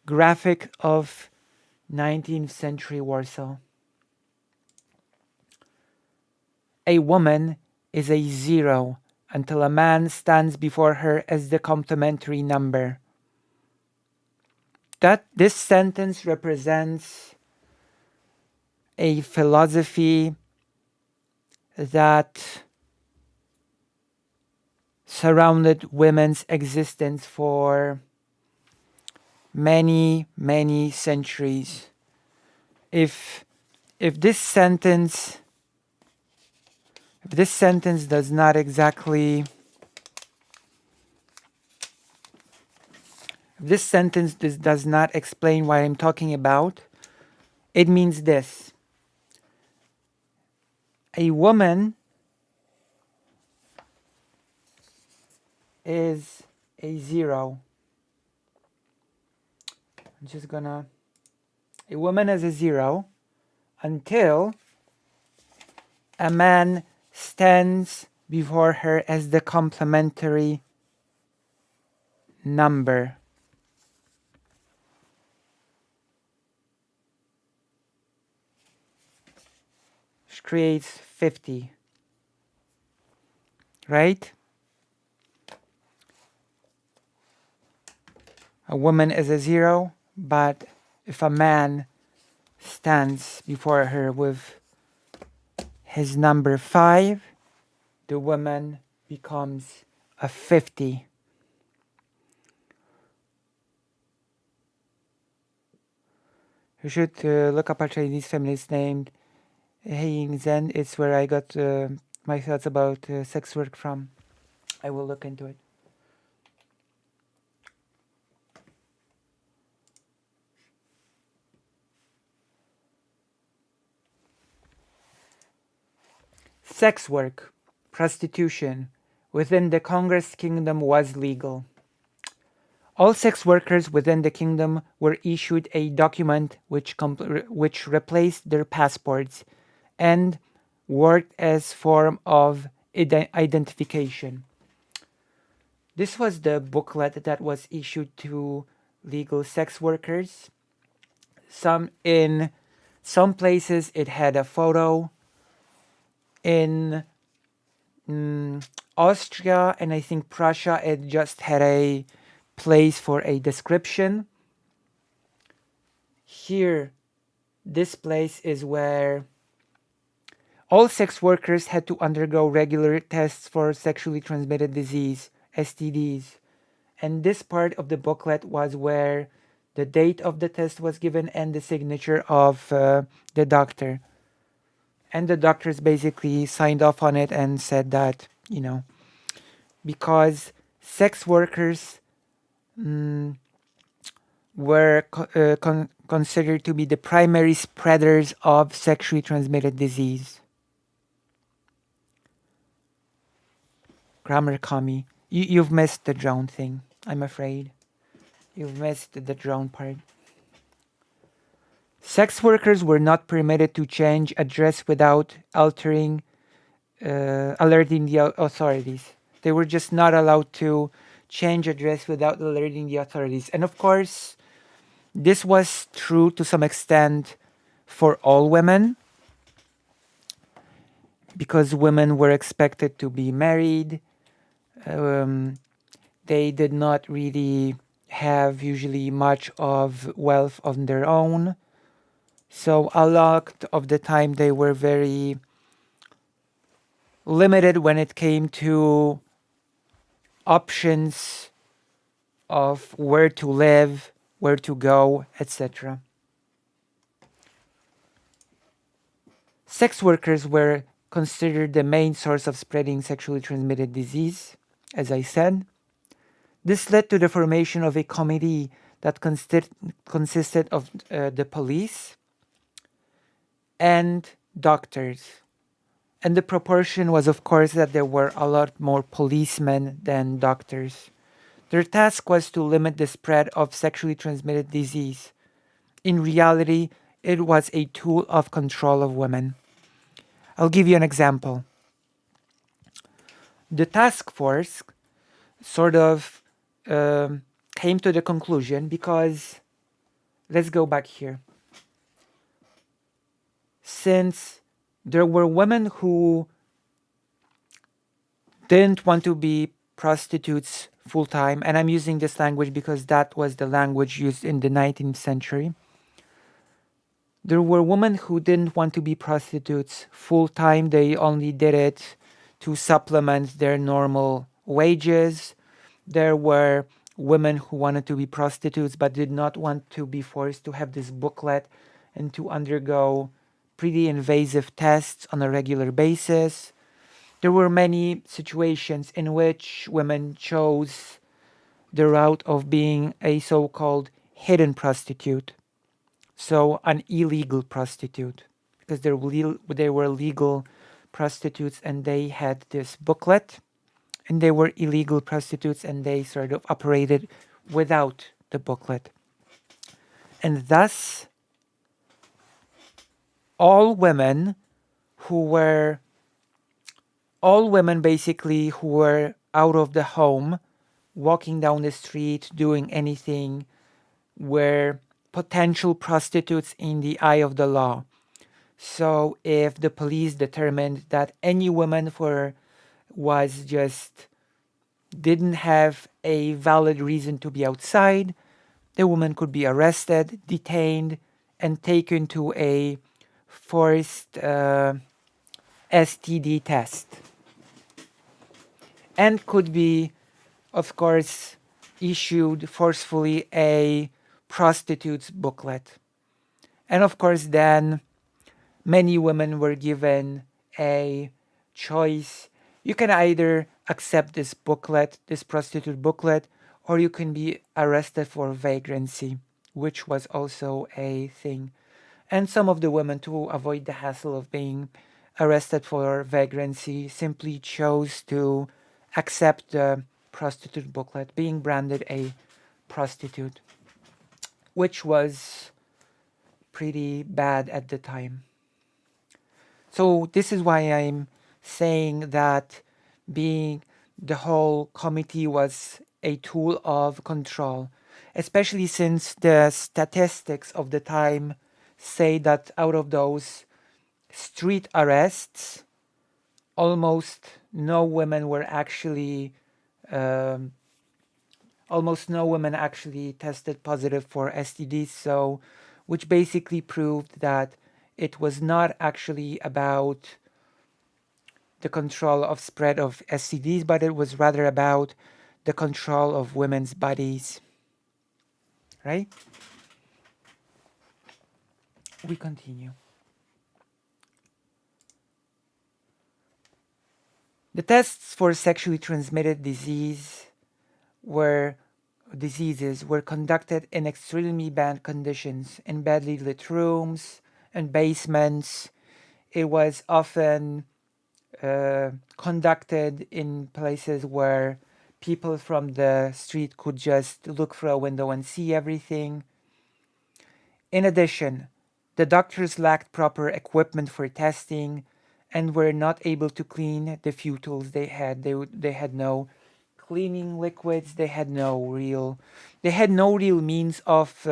graphic of 19th century Warsaw. A woman is a zero until a man stands before her as the complementary number. This sentence represents a philosophy that surrounded women's existence for many, many centuries. If this sentence does not exactly does not explain what I'm talking about, it means this. A woman is a zero. A woman is a zero until a man stands before her as the complementary number. Which creates 50. Right? A woman is a zero, but if a man stands before her with his number 5, the woman becomes of 50. You should look up a Chinese feminist named Heying Zhen. It's where I got my thoughts about sex work from. I will look into it. Sex work, prostitution, within the Congress kingdom was legal. All sex workers within the kingdom were issued a document which replaced their passports and worked as form of identification. This was the booklet that was issued to legal sex workers. In some places it had a photo. In Austria and I think Prussia, it just had a place for a description. Here, this place is where all sex workers had to undergo regular tests for sexually transmitted disease, STDs. And this part of the booklet was where the date of the test was given and the signature of the doctor. And the doctors basically signed off on it and said that, because sex workers were considered to be the primary spreaders of sexually transmitted disease. Grammar commie. You've missed the drone thing, I'm afraid. You've missed the drone part. Sex workers were not permitted to change address without alerting the authorities. They were just not allowed to change address without alerting the authorities. And of course, this was true to some extent for all women, because women were expected to be married. They did not really have usually much of wealth on their own. So a lot of the time they were very limited when it came to options of where to live, where to go, etc. Sex workers were considered the main source of spreading sexually transmitted disease, as I said. This led to the formation of a committee that consisted of the police and doctors. And the proportion was, of course, that there were a lot more policemen than doctors. Their task was to limit the spread of sexually transmitted disease. In reality, it was a tool of control of women. I'll give you an example. The task force sort of came to the conclusion because, let's go back here. Since there were women who didn't want to be prostitutes full-time, and I'm using this language because that was the language used in the 19th century. There were women who didn't want to be prostitutes full-time. They only did it to supplement their normal wages. There were women who wanted to be prostitutes but did not want to be forced to have this booklet and to undergo pretty invasive tests on a regular basis. There were many situations in which women chose the route of being a so-called hidden prostitute. So an illegal prostitute, because they were legal prostitutes and they had this booklet, and they were illegal prostitutes and they sort of operated without the booklet. And thus, all women basically who were out of the home, walking down the street, doing anything, were potential prostitutes in the eye of the law. So if the police determined that any woman didn't have a valid reason to be outside, the woman could be arrested, detained, and taken to a forced STD test. and could be, of course, issued forcefully a prostitute's booklet. And of course, then many women were given a choice. You can either accept this booklet, this prostitute booklet, or you can be arrested for vagrancy, which was also a thing. And some of the women, to avoid the hassle of being arrested for vagrancy, simply chose to accept the prostitute booklet, being branded a prostitute, which was pretty bad at the time. So this is why I'm saying that being the whole committee was a tool of control, especially since the statistics of the time say that out of those street arrests, almost no women were actually tested positive for STDs, so which basically proved that it was not actually about the control of spread of STDs, but it was rather about the control of women's bodies. Right? We continue. The tests for sexually transmitted diseases were conducted in extremely bad conditions, in badly lit rooms and basements. It was often conducted in places where people from the street could just look through a window and see everything. In addition, the doctors lacked proper equipment for testing and were not able to clean the few tools they had. They had no cleaning liquids. They had no real means of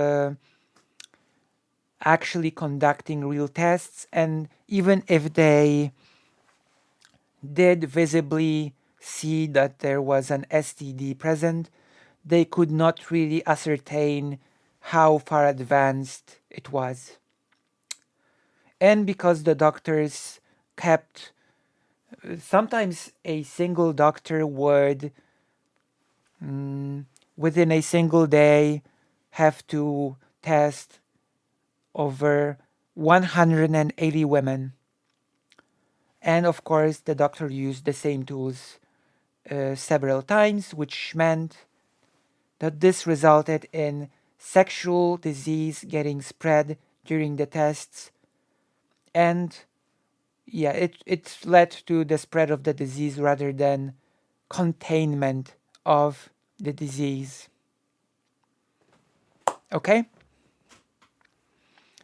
actually conducting real tests. And even if they did visibly see that there was an STD present, they could not really ascertain how far advanced it was. And because the doctors kept, sometimes a single doctor would, within a single day, have to test over 180 women. And of course, the doctor used the same tools several times, which meant that this resulted in sexual disease getting spread during the tests. And yeah, it led to the spread of the disease rather than containment of the disease. Okay?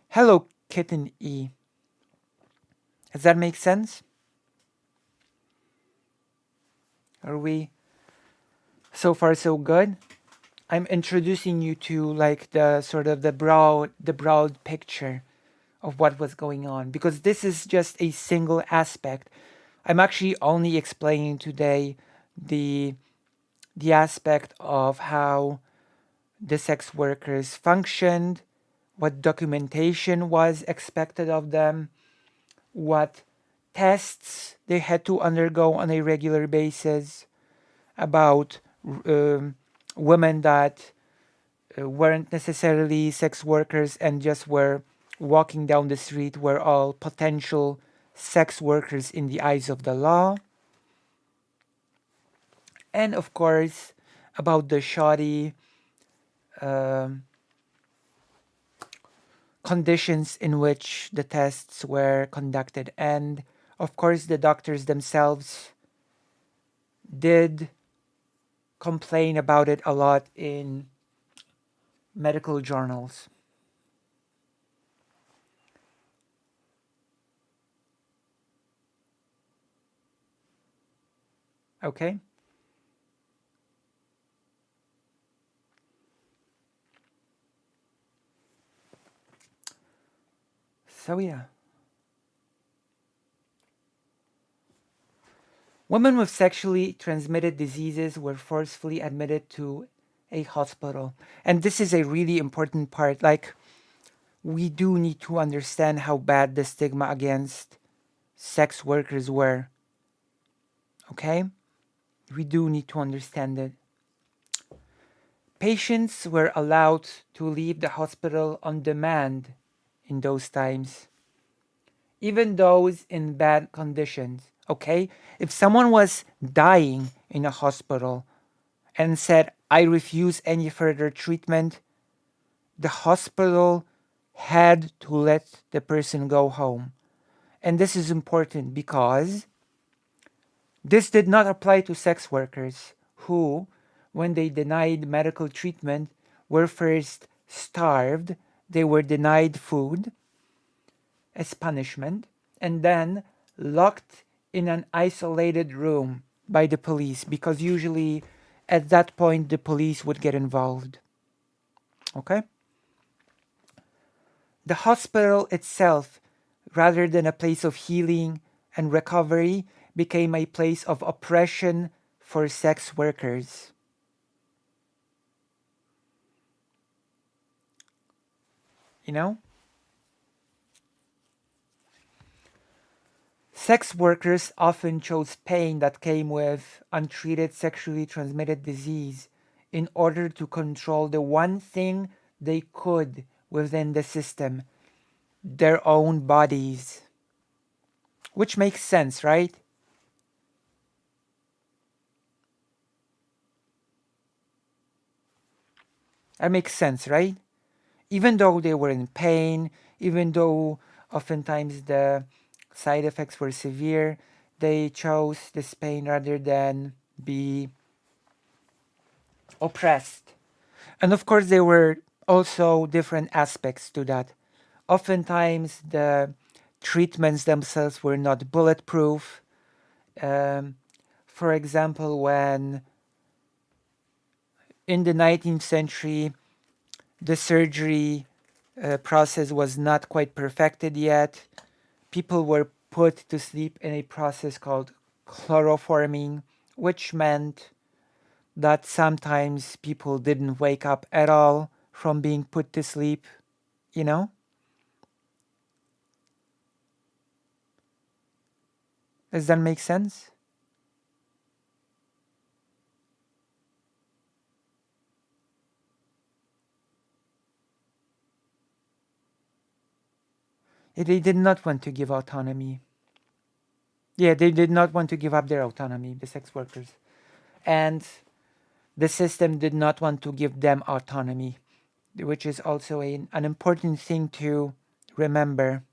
Hello, Kitten E. Does that make sense? Are we so far so good? I'm introducing you to like the sort of the broad picture of what was going on, because this is just a single aspect. I'm actually only explaining today the aspect of how the sex workers functioned, what documentation was expected of them, what tests they had to undergo on a regular basis, about women that weren't necessarily sex workers and just were walking down the street, were all potential sex workers in the eyes of the law. And of course, about the shoddy conditions in which the tests were conducted. And of course, the doctors themselves did complain about it a lot in medical journals. Okay? So yeah. Women with sexually transmitted diseases were forcefully admitted to a hospital. And this is a really important part. Like, we do need to understand how bad the stigma against sex workers were. Okay? we do need to understand it. Patients were allowed to leave the hospital on demand in those times, even those in bad conditions. Okay? If someone was dying in a hospital and said, I refuse any further treatment, the hospital had to let the person go home. And this is important because this did not apply to sex workers who, when they denied medical treatment, were first starved, they were denied food as punishment, and then locked in an isolated room by the police, because usually at that point the police would get involved. Okay? The hospital itself, rather than a place of healing and recovery, became a place of oppression for sex workers. You know? Sex workers often chose pain that came with untreated sexually transmitted disease in order to control the one thing they could within the system, their own bodies. Which makes sense, right? That makes sense, right? Even though they were in pain, even though oftentimes the side effects were severe, they chose this pain rather than be oppressed. And of course, there were also different aspects to that. Oftentimes, the treatments themselves were not bulletproof. For example, when in the 19th century, the surgery process was not quite perfected yet. People were put to sleep in a process called chloroforming, which meant that sometimes people didn't wake up at all from being put to sleep, you know? Does that make sense? They did not want to give autonomy. Yeah, they did not want to give up their autonomy, the sex workers. And the system did not want to give them autonomy, which is also an important thing to remember.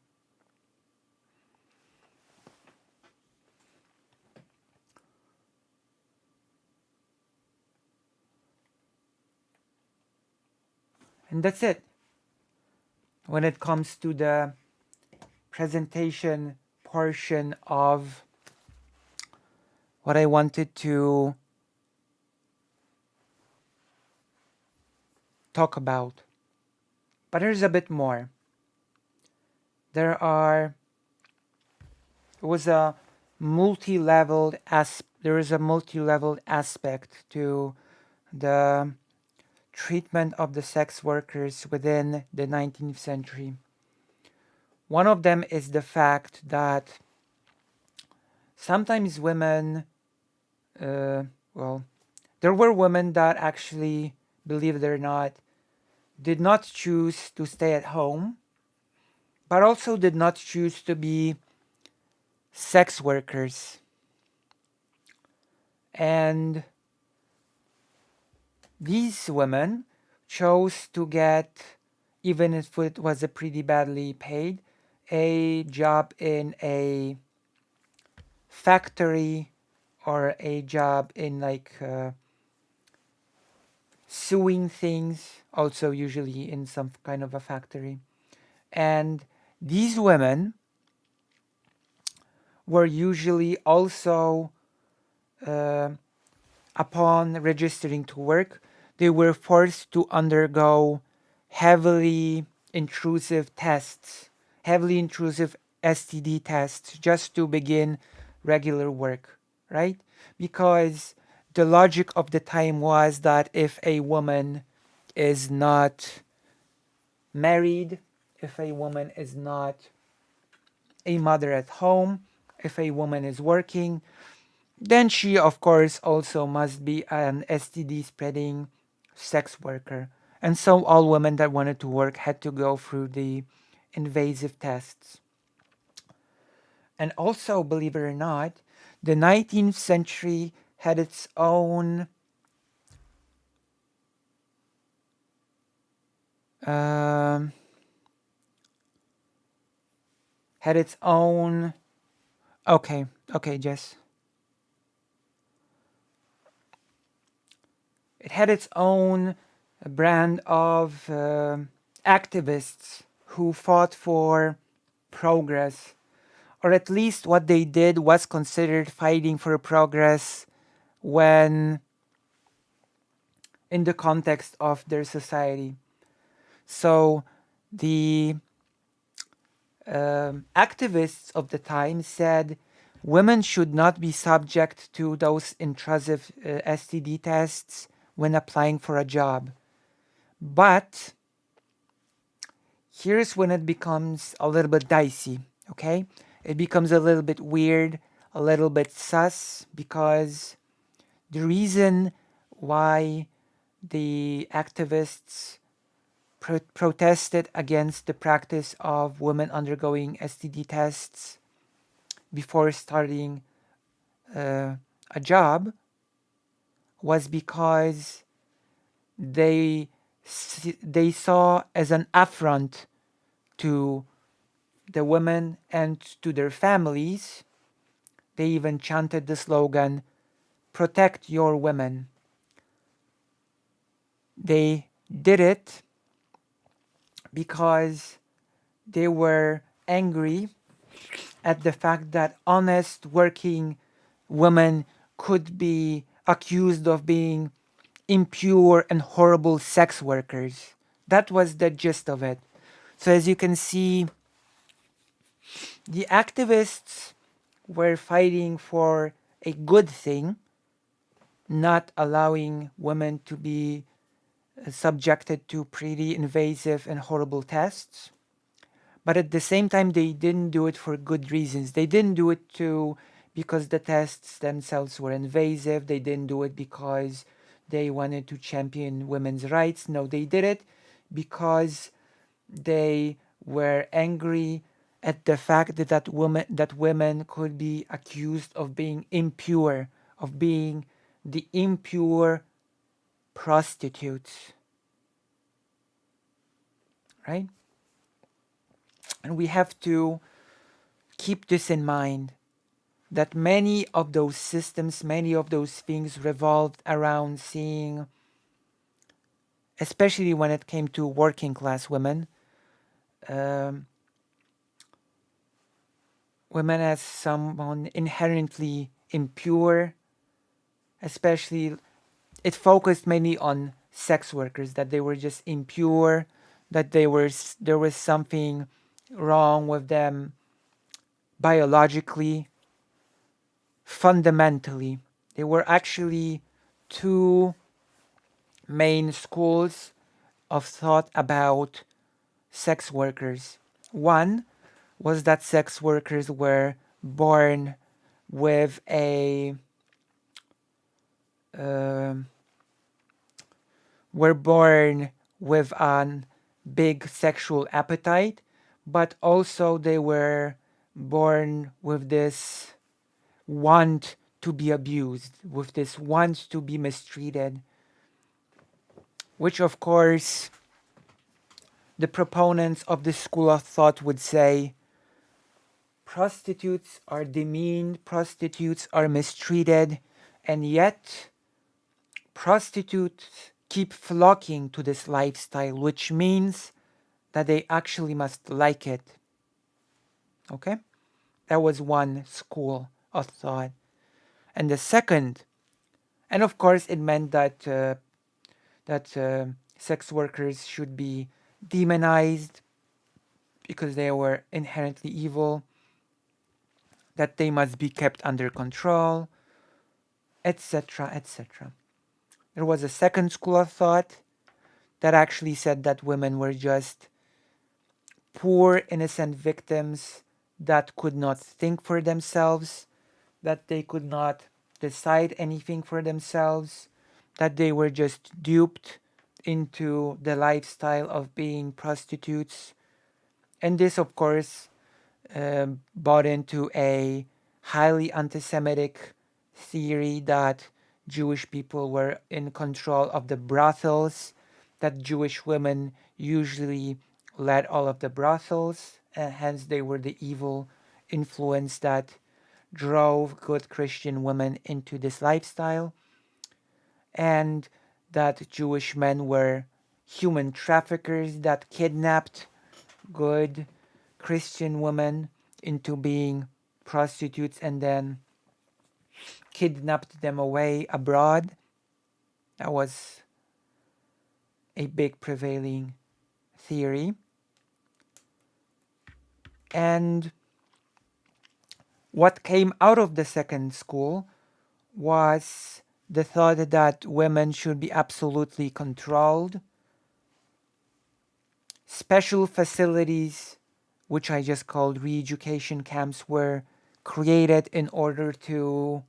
And that's it. When it comes to the presentation portion of what I wanted to talk about. But there's a bit more. There is a multi-leveled aspect to the treatment of the sex workers within the 19th century. One of them is the fact that sometimes women, there were women that actually, believe it or not, did not choose to stay at home, but also did not choose to be sex workers. And these women chose to get, even if it was a pretty badly paid, a job in a factory or a job in sewing things, also usually in some kind of a factory. And these women were usually also, upon registering to work, they were forced to undergo heavily intrusive tests, heavily intrusive STD tests, just to begin regular work, right? Because the logic of the time was that if a woman is not married, if a woman is not a mother at home, if a woman is working, then she, of course, also must be an STD spreading sex worker. And so all women that wanted to work had to go through the invasive tests. And also, believe it or not, the 19th century had its own um, had its own okay, Jess. It had its own brand of activists who fought for progress, or at least what they did was considered fighting for progress when in the context of their society. So the activists of the time said women should not be subject to those intrusive STD tests when applying for a job. But here's when it becomes a little bit dicey, okay? It becomes a little bit weird, a little bit sus, because the reason why the activists protested against the practice of women undergoing STD tests before starting a job was because they saw as an affront to the women and to their families. They even chanted the slogan, "Protect your women." They did it because they were angry at the fact that honest working women could be accused of being impure and horrible sex workers. That was the gist of it. So as you can see, the activists were fighting for a good thing, not allowing women to be subjected to pretty invasive and horrible tests. But at the same time, they didn't do it for good reasons. They didn't do it because the tests themselves were invasive. They didn't do it because they wanted to champion women's rights. No, they did it because they were angry at the fact that women could be accused of being impure, of being the impure prostitutes. Right? And we have to keep this in mind, that many of those systems, many of those things revolved around seeing, especially when it came to working class women, women as someone inherently impure, especially it focused mainly on sex workers, that they were just impure, that there was something wrong with them biologically, fundamentally. There were actually two main schools of thought about sex workers. One was that sex workers were born with a an big sexual appetite, but also they were born with this want to be abused, with this want to be mistreated, which of course the proponents of this school of thought would say prostitutes are demeaned, prostitutes are mistreated, and yet prostitutes keep flocking to this lifestyle, which means that they actually must like it. Okay? That was one school of thought. And the second, and of course it meant that sex workers should be demonized because they were inherently evil, that they must be kept under control, etc., etc. There was a second school of thought that actually said that women were just poor, innocent victims that could not think for themselves, that they could not decide anything for themselves, that they were just duped into the lifestyle of being prostitutes. And this, of course, bought into a highly anti-Semitic theory that Jewish people were in control of the brothels, that Jewish women usually led all of the brothels, and hence they were the evil influence that drove good Christian women into this lifestyle, and that Jewish men were human traffickers that kidnapped good Christian women into being prostitutes and then kidnapped them away abroad. That was a big prevailing theory. And what came out of the second school was the thought that women should be absolutely controlled. Special facilities, which I just called re-education camps, were created in order to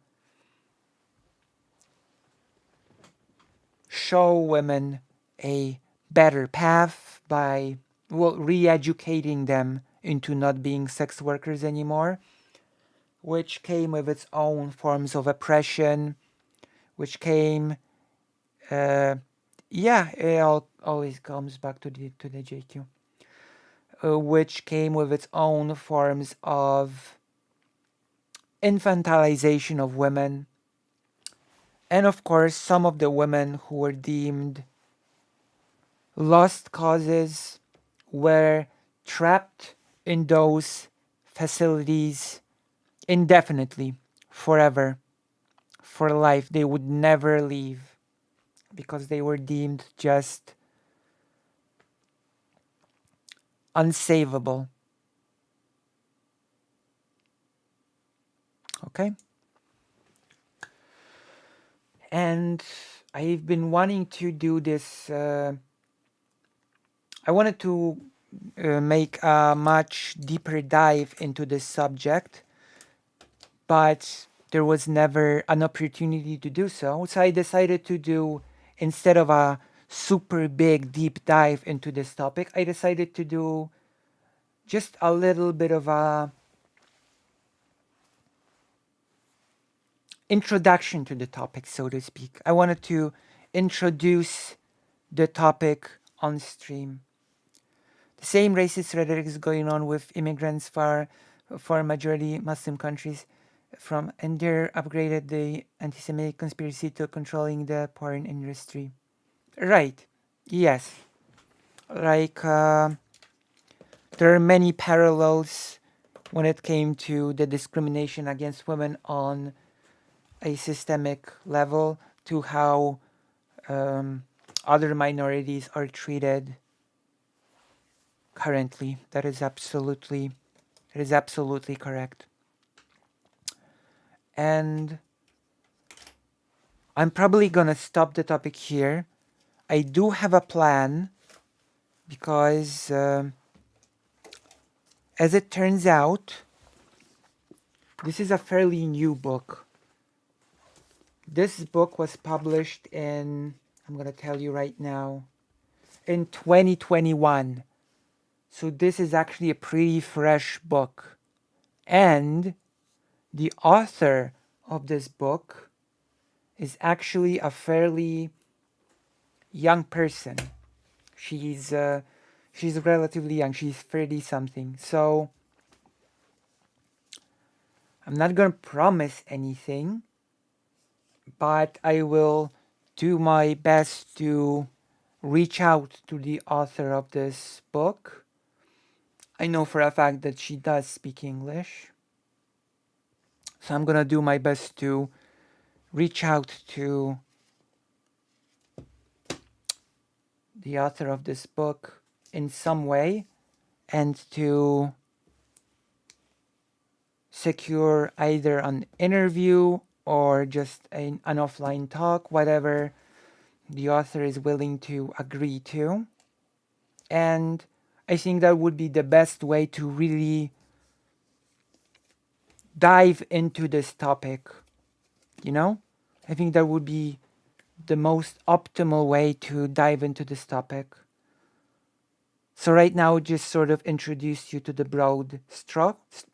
show women a better path by, well, re-educating them into not being sex workers anymore, which came with its own forms of oppression, which came, it always comes back to the JQ, which came with its own forms of infantilization of women. And of course, some of the women who were deemed lost causes were trapped in those facilities indefinitely, forever, for life. They would never leave because they were deemed just unsavable. Okay? And I've been wanting to do this. I wanted to make a much deeper dive into this subject, but there was never an opportunity to do so. So I decided to do, instead of a super big deep dive into this topic, I decided to do just a little bit of a introduction to the topic, so to speak. I wanted to introduce the topic on stream. The same racist rhetoric is going on with immigrants for majority Muslim countries, and they're upgraded the anti-Semitic conspiracy to controlling the porn industry. Right. Yes. Like, there are many parallels when it came to the discrimination against women on a systemic level to how other minorities are treated currently. That is absolutely correct. And I'm probably gonna stop the topic here. I do have a plan because as it turns out, this is a fairly new book. This book was published in, I'm going to tell you right now, in 2021. So this is actually a pretty fresh book. And the author of this book is actually a fairly young person. She's relatively young. She's 30 something. So I'm not going to promise anything, but I will do my best to reach out to the author of this book. I know for a fact that she does speak English, so I'm gonna do my best to reach out to the author of this book in some way and to secure either an interview or just an offline talk, whatever the author is willing to agree to. And I think that would be the best way to really dive into this topic You know? I think that would be the most optimal way to dive into this topic. So right now, just sort of introduce you to the broad strokes.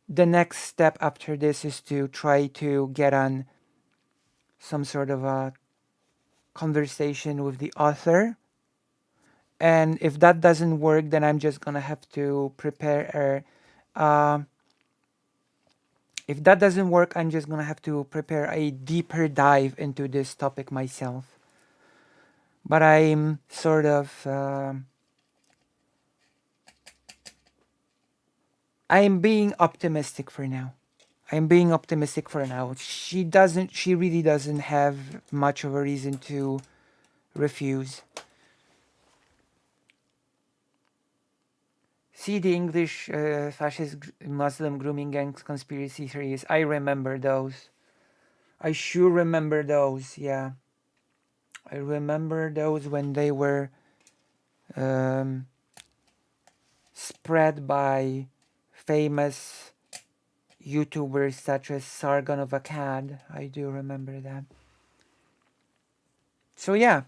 The next step after this is to try to get on some sort of a conversation with the author. And if that doesn't work, then I'm just gonna have to prepare if that doesn't work, I'm just gonna have to prepare a deeper dive into this topic myself. But I'm sort of I'm being optimistic for now. I'm being optimistic for now. She really doesn't have much of a reason to refuse. See the English fascist Muslim grooming gangs conspiracy theories. I remember those. I sure remember those, yeah. I remember those when they were spread by famous YouTubers such as Sargon of Akkad. I do remember that. So yeah,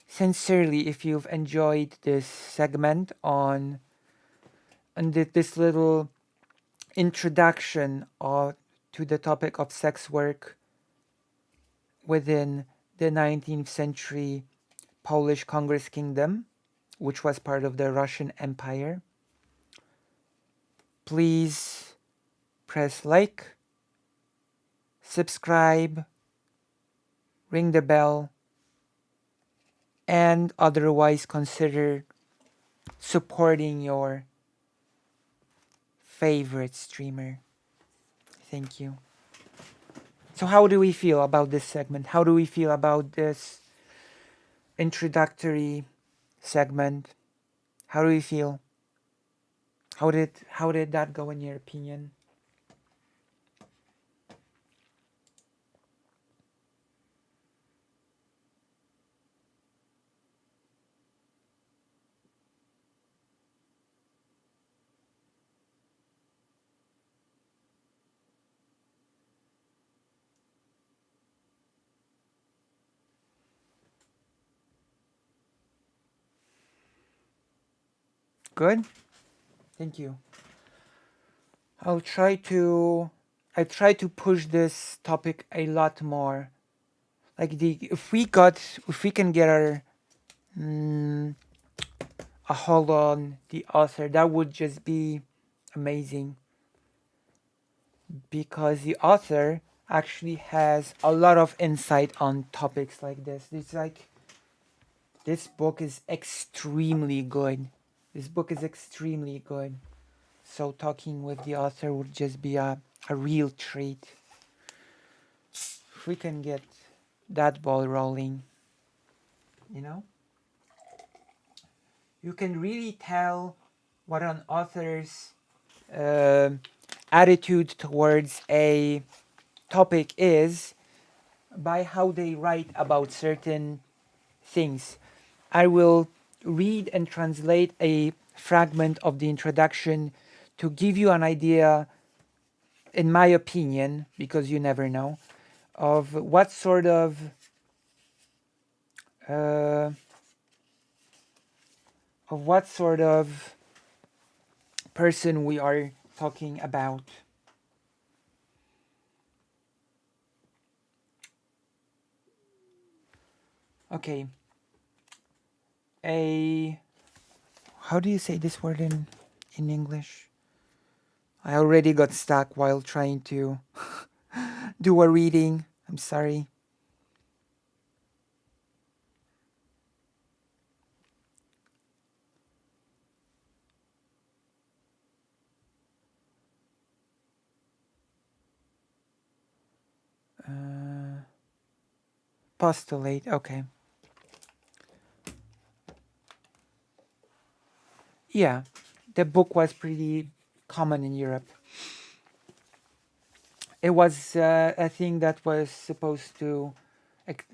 sincerely, if you've enjoyed this segment on this little introduction to the topic of sex work within the 19th century Polish Congress Kingdom, which was part of the Russian Empire, please press like, subscribe, ring the bell, and otherwise consider supporting your favorite streamer. Thank you. So how do we feel about this segment? How do we feel about this introductory segment? How do we feel? How did that go in your opinion? Good? Thank you. I try to push this topic a lot more. Like if we can get a hold on the author, that would just be amazing. Because the author actually has a lot of insight on topics like this. This book is extremely good. This book is extremely good. So talking with the author would just be a real treat. If we can get that ball rolling, you know? You can really tell what an author's attitude towards a topic is by how they write about certain things. I will read and translate a fragment of the introduction to give you an idea, in my opinion, because you never know, of what sort of person we are talking about. Okay. How do you say this word in English? I already got stuck while trying to do a reading. I'm sorry. Postulate, okay. Yeah, the book was pretty common in Europe. It was a thing that was supposed to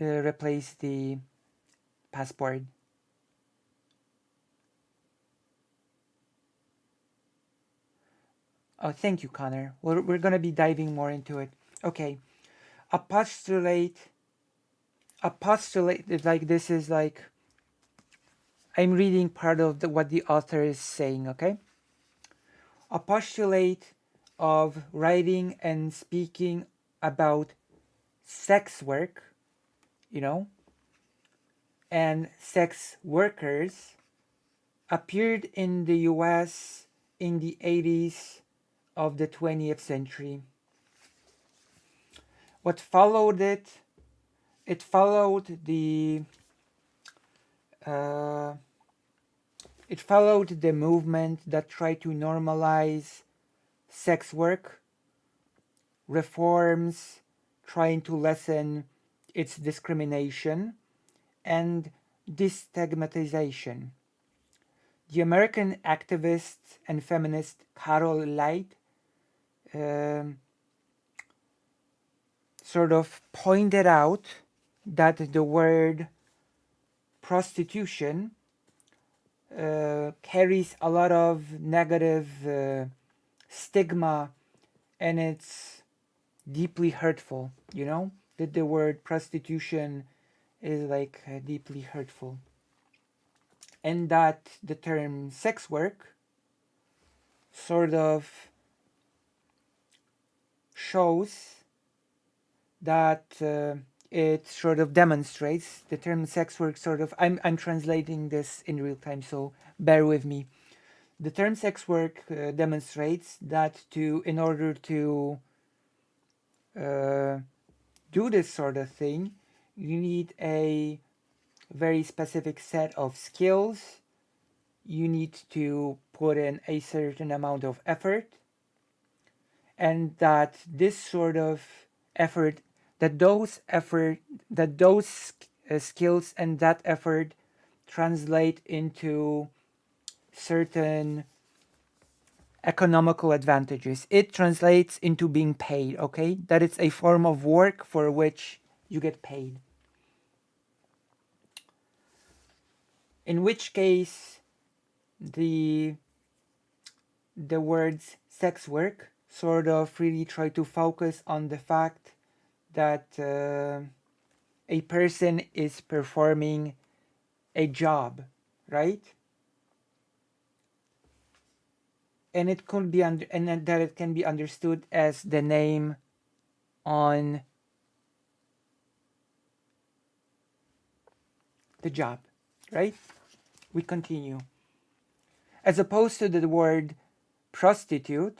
replace the passport. Oh, thank you, Connor. We're going to be diving more into it. Okay. Apostolate, like this is like, I'm reading part of what the author is saying, okay? A postulate of writing and speaking about sex work, you know, and sex workers appeared in the US in the 80s of the 20th century. What followed it followed the movement that tried to normalize sex work, reforms trying to lessen its discrimination, and destigmatization. The American activist and feminist Carol Light sort of pointed out that the word prostitution carries a lot of negative stigma, and it's deeply hurtful, you know, that the word prostitution is like deeply hurtful, and that the term sex work sort of shows that it sort of demonstrates the term sex work sort of, I'm translating this in real time, so bear with me. The term sex work demonstrates that in order to do this sort of thing, you need a very specific set of skills. You need to put in a certain amount of effort, and that this sort of effort, that those skills and that effort translate into certain economical advantages. It translates into being paid, okay? That it's a form of work for which you get paid. In which case, the words sex work sort of really try to focus on the fact that a person is performing a job, right? And it could be and that it can be understood as the name on the job, right? We continue. As opposed to the word prostitute,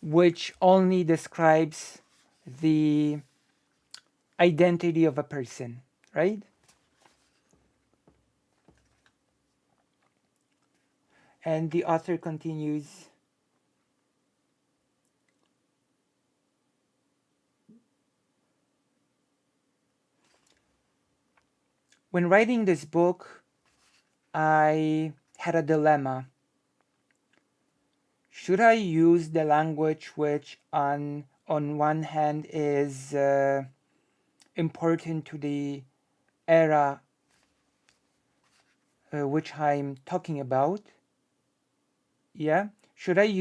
which only describes the identity of a person, right? And the author continues, when writing this book, I had a dilemma. Should I use the language which on one hand is important to the era which I'm talking about? Yeah? Should I be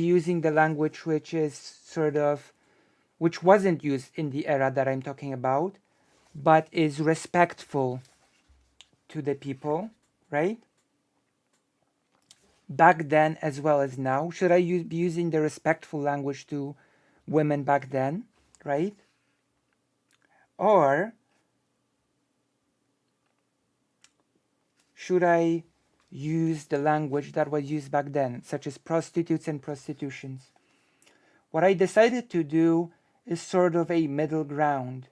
using the language which is sort of, which wasn't used in the era that I'm talking about, but is respectful to the people, right? Back then as well as now. Should I be using the respectful language to women back then, right? Or should I use the language that was used back then, such as prostitutes and prostitutions? What I decided to do is sort of a middle ground.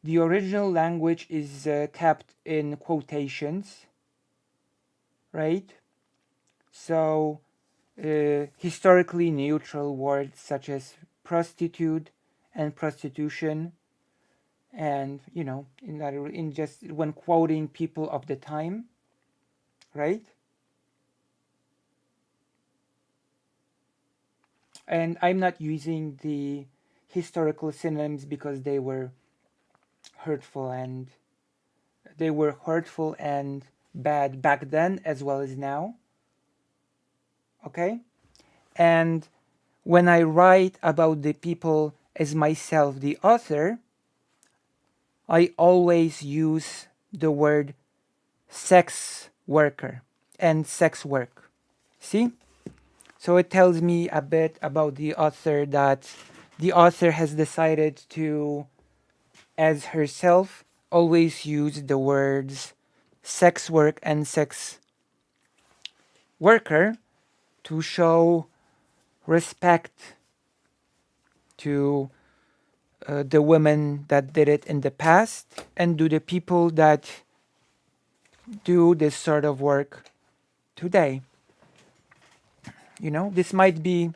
The original language is kept in quotations, right? So historically neutral words such as prostitute and prostitution, and you know, in just when quoting people of the time, right? And I'm not using the historical synonyms because they were hurtful and bad back then as well as now. okay? And when I write about the people as myself, the author, I always use the word sex worker and sex work. See? So it tells me a bit about the author, that the author has decided to, as herself, always use the words sex work and sex worker to show respect to the women that did it in the past and to the people that do this sort of work today. You know, this might be,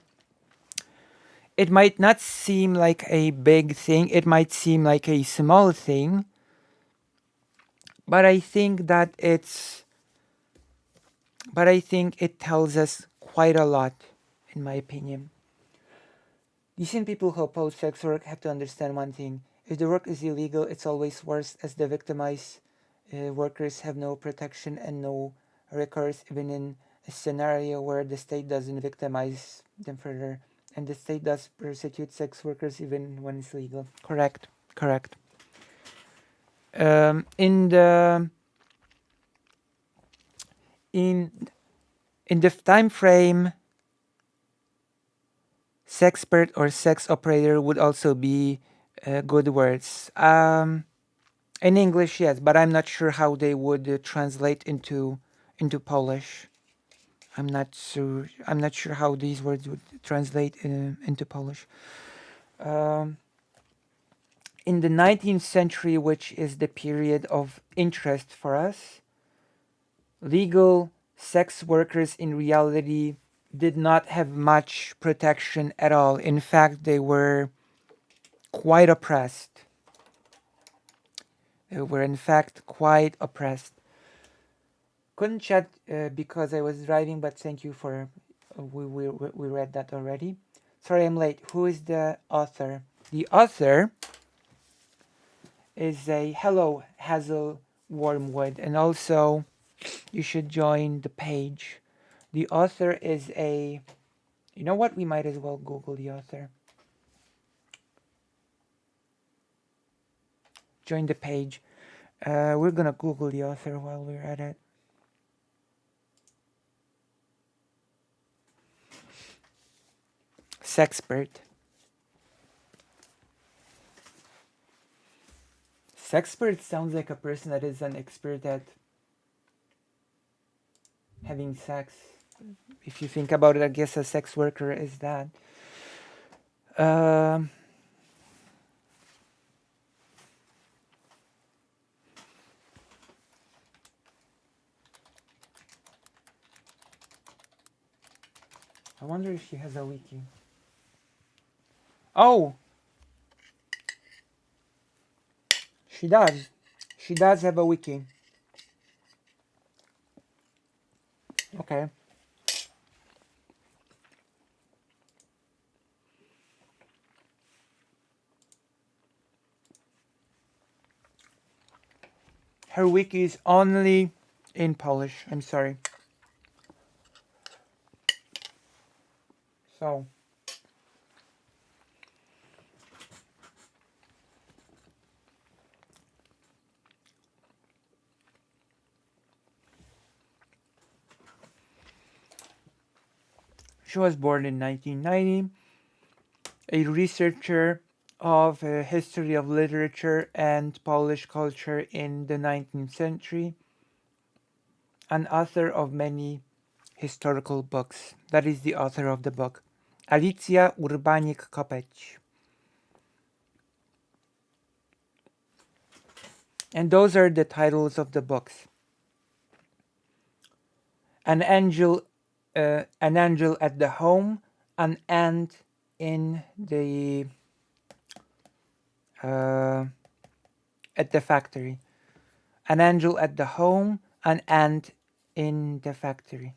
it might not seem like a big thing, it might seem like a small thing, but I think it tells us quite a lot, in my opinion. Decent people who oppose sex work have to understand one thing. If the work is illegal, it's always worse, as the victimized workers have no protection and no recourse, even in a scenario where the state doesn't victimize them further. And the state does persecute sex workers even when it's legal. Correct. In the time frame, sexpert or sex operator would also be good words. In English, yes, but I'm not sure how they would translate into Polish. I'm not sure how these words would translate into Polish. In the 19th century, which is the period of interest for us, legal sex workers in reality did not have much protection at all. In fact, they were quite oppressed. Couldn't chat because I was driving, but thank you for we read that already. Sorry I'm late. Who is the author? The author is a Hello Hazel Wormwood, and also you should join the page. The author is a, you know what? We might as well Google the author. Join the page. We're gonna Google the author while we're at it. Sexpert. Sexpert sounds like a person that is an expert at having sex. If you think about it, I guess a sex worker is that. I wonder if she has a wiki. Oh! She does. She does have a wiki. Okay. Her wiki is only in Polish. I'm sorry. So. She was born in 1990, a researcher of history of literature and Polish culture in the 19th century, an author of many historical books. That is the author of the book, Alicja Urbanik-Kopeć. And those are the titles of the books. An Angel at the Home, An Ant in the at the Factory. An Angel at the Home, An Ant in the Factory.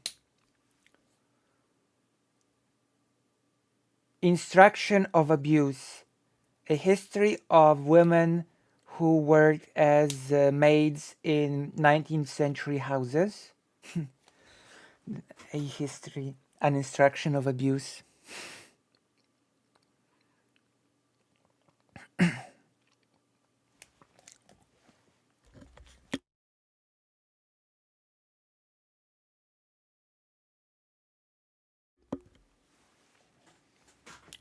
Instruction of Abuse, a history of women who worked as maids in 19th century houses. A history an instruction of abuse.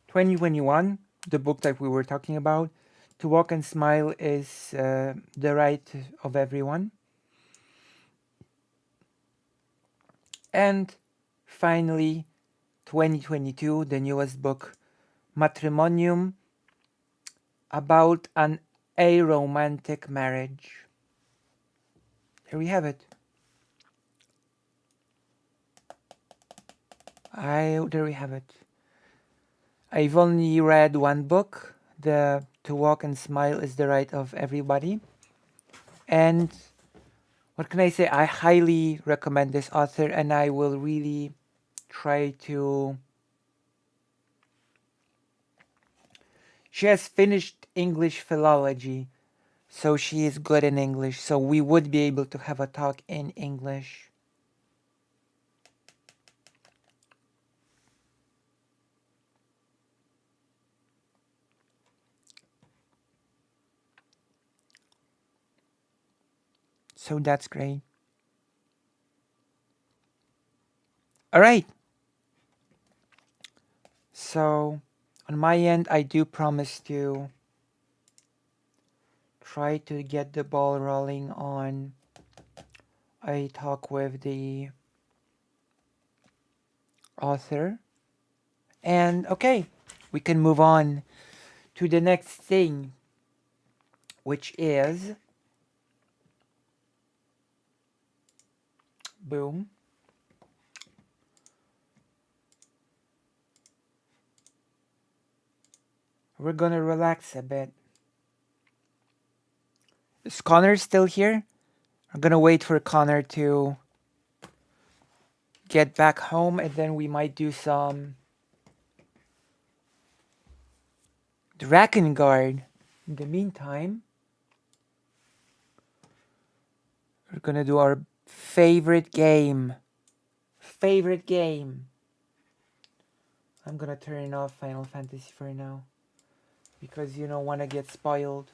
"2021, the book that we were talking about, To Walk and Smile is the right of everyone. And finally, 2022, the newest book, Matrimonium, about an aromantic marriage. There we have it. There we have it. I've only read one book, the To Walk and Smile is the Right of Everybody. And what can I say? I highly recommend this author, and I will really try to... She has finished English philology, so she is good in English, so we would be able to have a talk in English. So that's great. All right. So on my end, I do promise to try to get the ball rolling on a talk with the author. And okay, we can move on to the next thing, which is... Boom. We're gonna relax a bit. Is Connor still here? I'm gonna wait for Connor to get back home, and then we might do some Drakengard. In the meantime, we're gonna do our favorite game. Favorite game. I'm gonna turn off Final Fantasy for now, because you don't wanna get spoiled.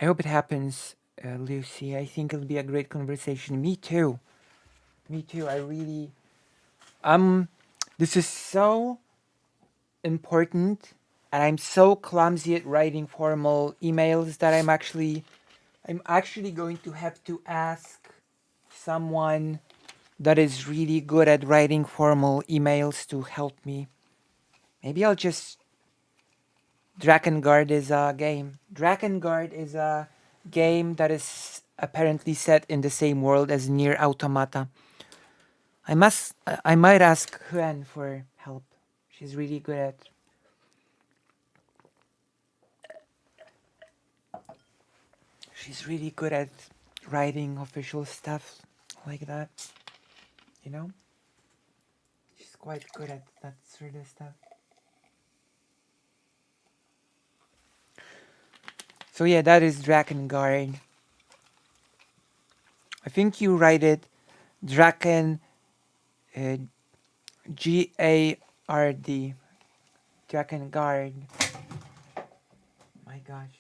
I hope it happens, Lucy. I think it'll be a great conversation. Me too. Me too. I really... This is so important, and I'm so clumsy at writing formal emails that I'm actually going to have to ask someone that is really good at writing formal emails to help me. Maybe I'll just... Drakengard is a game. Drakengard is a game that is apparently set in the same world as Nier Automata. I might ask Huen for help. She's really good at... She's really good at writing official stuff like that. You know? She's quite good at that sort of stuff. So yeah, that is Drakengard. I think you write it Draken... G-A-R-D. Drakengard. My gosh.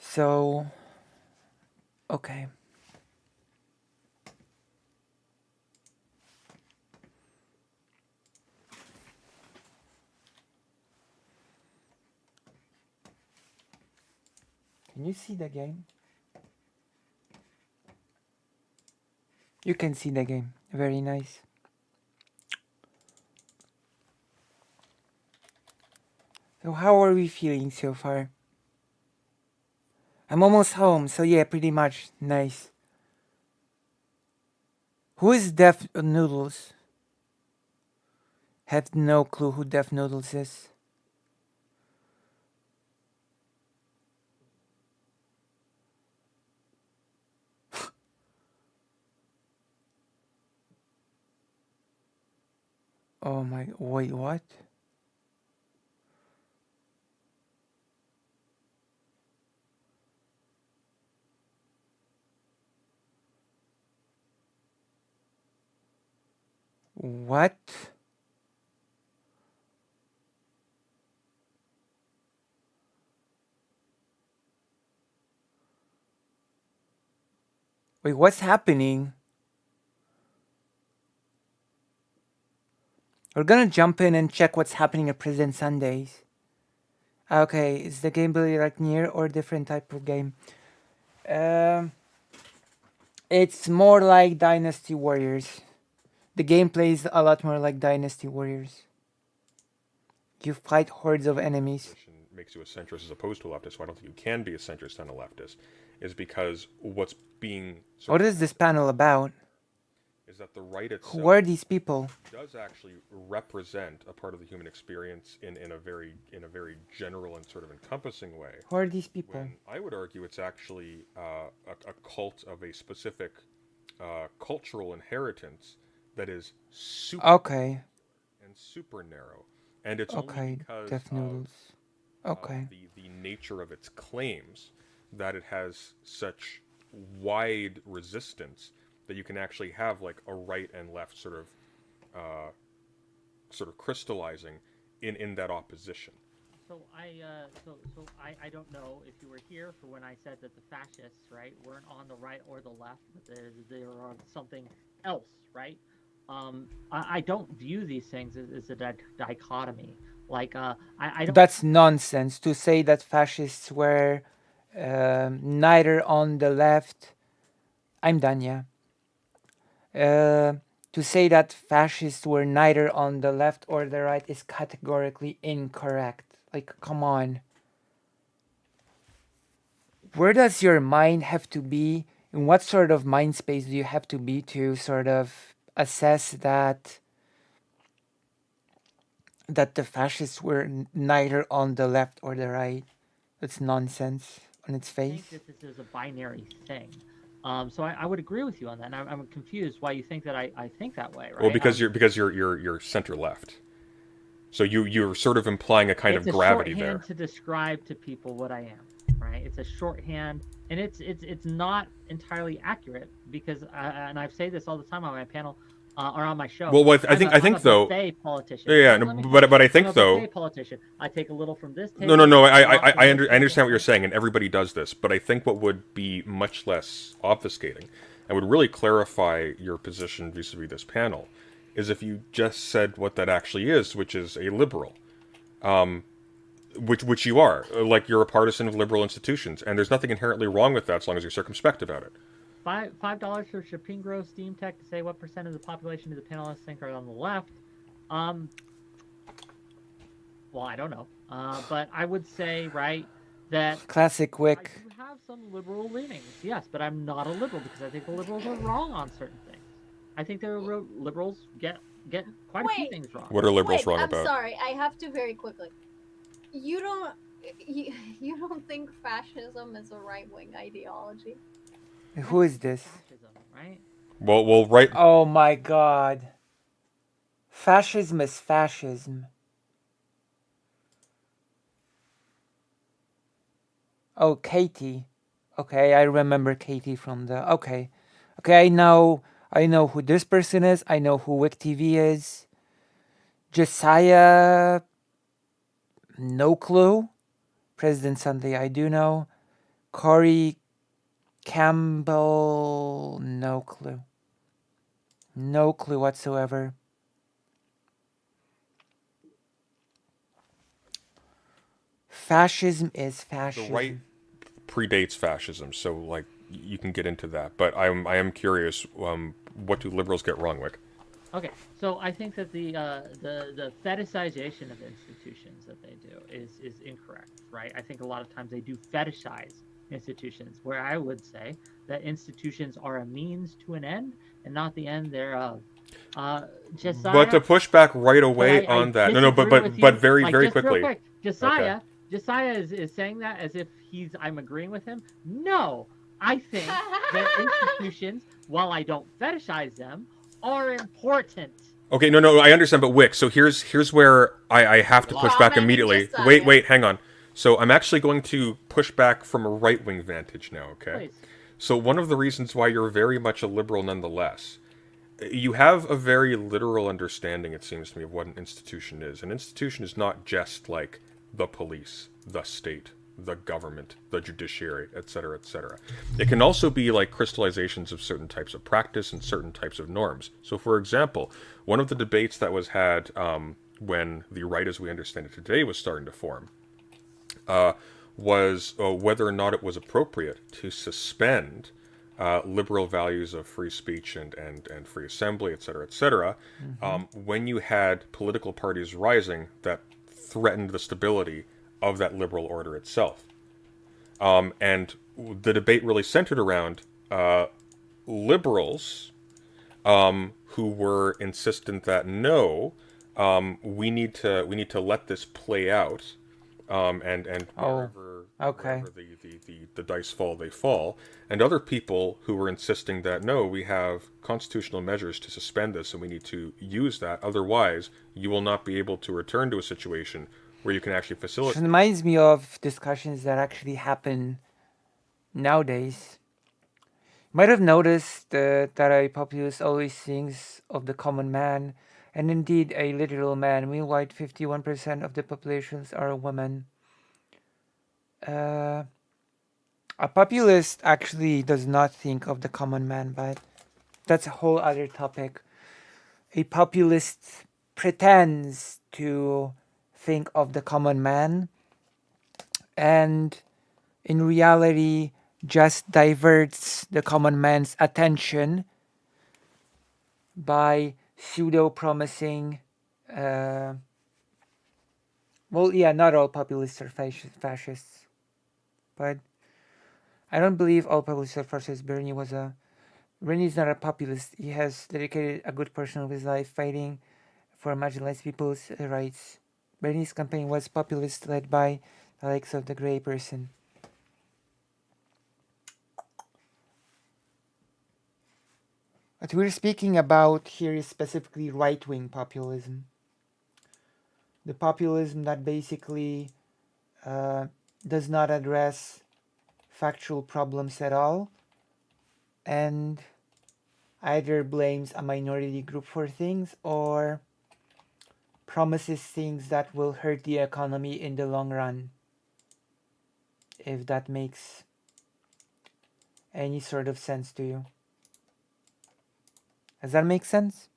So... Okay. Can you see the game? You can see the game. Very nice. So how are we feeling so far? I'm almost home, so yeah, pretty much. Nice. Who is Def Noodles? Have no clue who Def Noodles is. Oh my, wait, what? What? Wait, what's happening? We're gonna jump in and check what's happening at President Sundays. Okay, is the game really like near or different type of game? It's more like Dynasty Warriors. The gameplay is a lot more like Dynasty Warriors. You fight hordes of enemies.
Makes you a centrist as opposed to a leftist, so I don't think you can be a centrist and a leftist, is because what's being...
What is this panel about?
Is that the right itself...
Who are these people?
...does actually represent a part of the human experience in a very general and sort of encompassing way.
Who are these people?
When I would argue it's actually a cult of a specific cultural inheritance that is super
okay.
and super narrow. And it's
okay,
only because
Death Noodles. Okay.
The nature of its claims that it has such wide resistance that you can actually have like a right and left sort of crystallizing in that opposition.
So I don't know if you were here for when I said that the fascists, right, weren't on the right or the left, but they were on something else, right? I don't view these things as a dichotomy. Like, I don't...
That's nonsense to say that fascists were neither on the left... I'm done, yeah. To say that fascists were neither on the left or the right is categorically incorrect. Like, come on. Where does your mind have to be? In what sort of mind space do you have to be to sort of assess that the fascists were neither on the left or the right? That's nonsense on its face.
I think that this is a binary thing. So I would agree with you on that. And I'm confused why you think that I think that way, right?
Well, because you're center left. So you're sort of implying a kind of gravity there.
It's a shorthand to describe to people what I am, right? It's a shorthand, and it's not entirely accurate because and I say this all the time on my panel or on my show.
Well, I think though.
Politician.
Yeah, no, but I think though.
Politician. I take a little from this.
No. I understand what you're saying, and everybody does this. But I think what would be much less obfuscating, and would really clarify your position vis-a-vis this panel, is if you just said what that actually is, which is a liberal, which you are. Like, you're a partisan of liberal institutions, and there's nothing inherently wrong with that as long as you're circumspect about it.
$5 for Shapingro Steam Tech to say what % of the population do the panelists think are on the left. Well, I don't know. But I would say, right, that
classic Wick.
I do have some liberal leanings, yes, but I'm not a liberal because I think the liberals are wrong on certain things. I think the liberals get quite a few things wrong.
What are liberals wrong about?
I'm sorry, I have to very quickly. You don't think fascism is a right-wing ideology?
Who is this?
Fascism, right?
Well, right.
Oh my God. Fascism is fascism. Oh, Katie. Okay, I remember Katie from the... Okay, I know who this person is. I know who Wick TV is. Josiah... No clue. President Sunday, I do know. Corey Campbell... No clue. No clue whatsoever. Fascism is fascism.
The right predates fascism, so like you can get into that. But I am curious, what do liberals get wrong, Wick?
Okay, so I think that the fetishization of institutions that they do is incorrect, right? I think a lot of times they do fetishize institutions, where I would say that institutions are a means to an end and not the end thereof. Josiah,
but to push back right away on that, but very quickly.
Real quick, Josiah is saying that as if I'm agreeing with him. No, I think that institutions, while I don't fetishize them, are important.
Okay, no, I understand, but Wick, so here's where I have to push back immediately. Wait, hang on. So I'm actually going to push back from a right-wing vantage now, okay?
Please.
So one of the reasons why you're very much a liberal nonetheless, you have a very literal understanding, it seems to me, of what an institution is. An institution is not just like the police, the state, the government, the judiciary, etc., etc. It can also be like crystallizations of certain types of practice and certain types of norms. So, for example, one of the debates that was had when the right as we understand it today was starting to form was whether or not it was appropriate to suspend liberal values of free speech and free assembly, etc., etc., when you had political parties rising that threatened the stability of that liberal order itself. And the debate really centered around liberals who were insistent that no, we need to let this play out, and wherever the dice fall, they fall. And other people who were insisting that no, we have constitutional measures to suspend this, and we need to use that. Otherwise, you will not be able to return to a situation where you can actually facilitate.
It reminds me of discussions that actually happen nowadays. You might have noticed that a populist always thinks of the common man, and indeed a literal man. Meanwhile, 51% of the populations are women. A populist actually does not think of the common man, but that's a whole other topic. A populist pretends to think of the common man, and in reality just diverts the common man's attention by pseudo-promising not all populists are fascists, but I don't believe all populists are fascists. Bernie's not a populist. He has dedicated a good portion of his life fighting for marginalized people's rights. Bernie's campaign was populist, led by the likes of the gray person. What we're speaking about here is specifically right-wing populism. The populism that basically does not address factual problems at all, and either blames a minority group for things or promises things that will hurt the economy in the long run, if that makes any sort of sense to you. Does that make sense?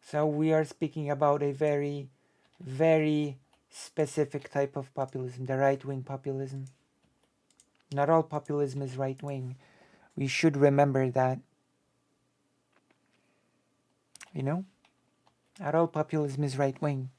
So we are speaking about a very, very specific type of populism, the right-wing populism. Not all populism is right-wing. We should remember that. You know? Not all populism is right-wing.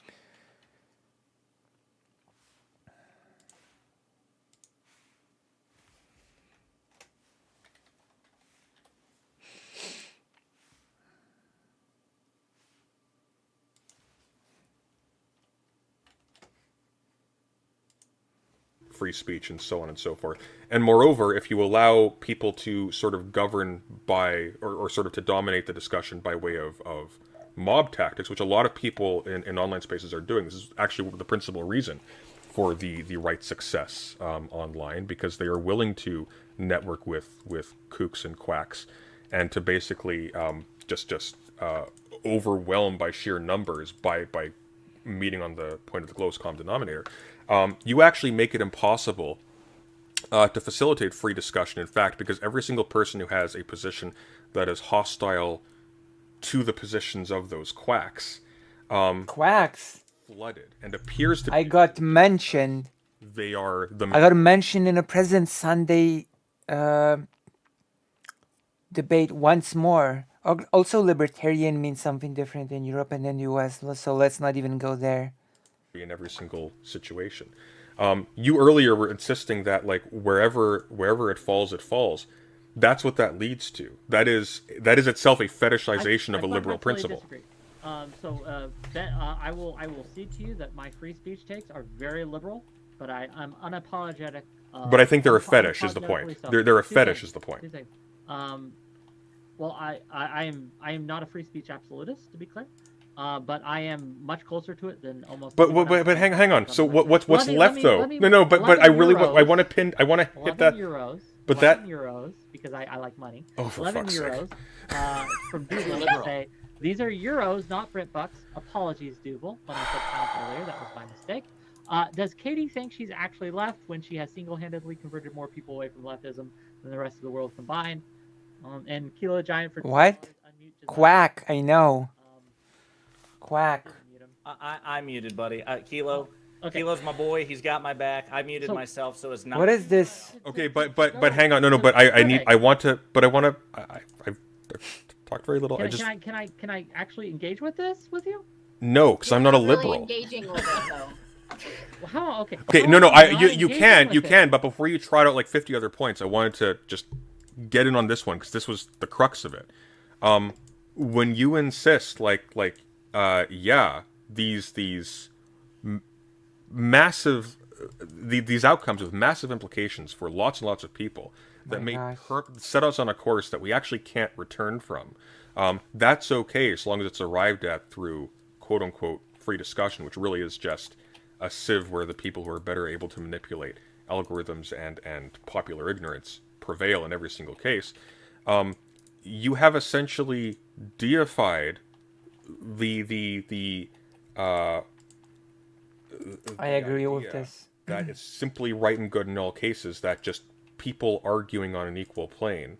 Free speech and so on and so forth. And moreover, if you allow people to sort of govern by, or sort of to dominate the discussion by way of mob tactics, which a lot of people in online spaces are doing, this is actually the principal reason for the right's success online, because they are willing to network with kooks and quacks and to basically just overwhelm by sheer numbers by meeting on the point of the lowest common denominator. You actually make it impossible to facilitate free discussion, in fact, because every single person who has a position that is hostile to the positions of those quacks flooded and appears to
I got mentioned.
They are the...
I got mentioned in a President Sunday debate once more. Also, libertarian means something different in Europe and in the US, so let's not even go there.
In every single situation. You earlier were insisting that like wherever it falls. That's what that leads to. That is itself a fetishization of a liberal principle.
Disagree. I will cede to you that my free speech takes are very liberal, but I'm unapologetic
But I think they're a
unapologetically
fetish is the point.
so.
They're a
Two
fetish
things,
is the point.
two things. Well, I am not a free speech absolutist, to be clear. But I am much closer to it than almost.
But hang on. So what's left though? No. But I really I want to hit that.
Euros.
But
11 euros because I like money.
Oh, for
11
fuck's
euros from Dougal to say these are euros, not Brit bucks. Apologies, Dougal. When I said pounds earlier, that was my mistake. Does Katie think she's actually left when she has single-handedly converted more people away from leftism than the rest of the world combined? And Kilo Giant for
What? Quack, I know. Quack.
I muted, buddy. Kilo. Okay. Kilo's my boy. He's got my back. I muted myself, so it's not.
What is this?
Okay, but hang on. No. But I want to. I've talked very little.
Can I actually engage with this with you?
No, because I'm not a
Really
liberal.
engaging with it though.
Well, how? Okay.
Okay, no. You can. But before you trot out like 50 other points, I wanted to just get in on this one because this was the crux of it. When you insist, these massive these outcomes with massive implications for lots and lots of people that set us on a course that we actually can't return from. That's okay as long as it's arrived at through quote unquote free discussion, which really is just a sieve where the people who are better able to manipulate algorithms and popular ignorance prevail in every single case. You have essentially deified
I agree with this.
That it's simply right and good in all cases, that just people arguing on an equal plane,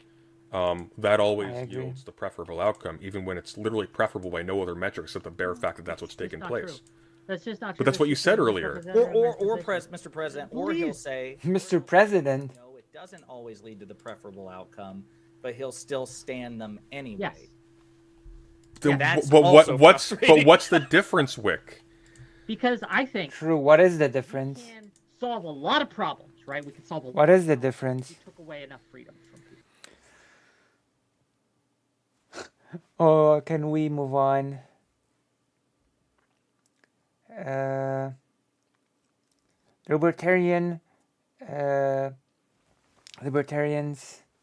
that always yields the preferable outcome, even when it's literally preferable by no other metric except the bare fact that that's what's taking place.
That's just not true.
But that's what you said earlier.
Mr. President, or he'll say,
Mr. President.
No, it doesn't always lead to the preferable outcome, but he'll still stand them anyway.
Yes.
Then,
That's
but
also
what's
frustrating.
what's the difference, Wick?
Because I think
True. What is the difference?
we can solve a lot of problems, right? We can solve a lot.
What is the difference?
We took away enough freedom from people.
Oh, can we move on? Libertarians.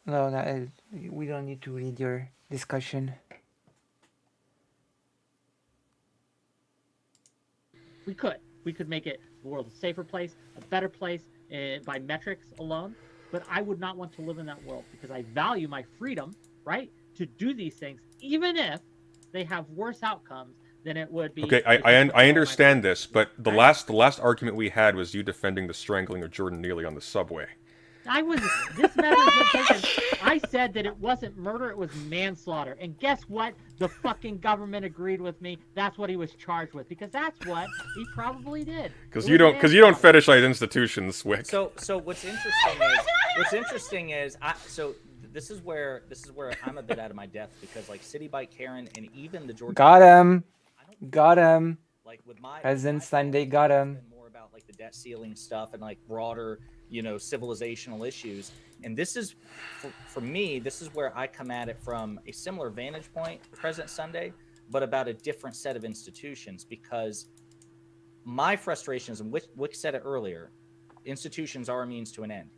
No, we don't need to read your discussion.
We could make it the world a safer place, a better place by metrics alone. But I would not want to live in that world because I value my freedom, right, to do these things, even if they have worse outcomes than it would be.
Okay, I understand this, but the last argument we had was you defending the strangling of Jordan Neely on the subway.
This matter has been taken. I said that it wasn't murder, it was manslaughter. And guess what? The fucking government agreed with me. That's what he was charged with, because that's what he probably did.
Because you don't fetishize institutions, Wick.
So what's interesting is this is where I'm a bit out of my depth, because like City Bike Karen and even the Georgia
Got him.
Like with my
President Sunday got him.
More about like the debt ceiling stuff and like broader, civilizational issues. And this is, for me, this is where I come at it from a similar vantage point, President Sunday, but about a different set of institutions. Because my frustrations, and Wick said it earlier, institutions are a means to an end.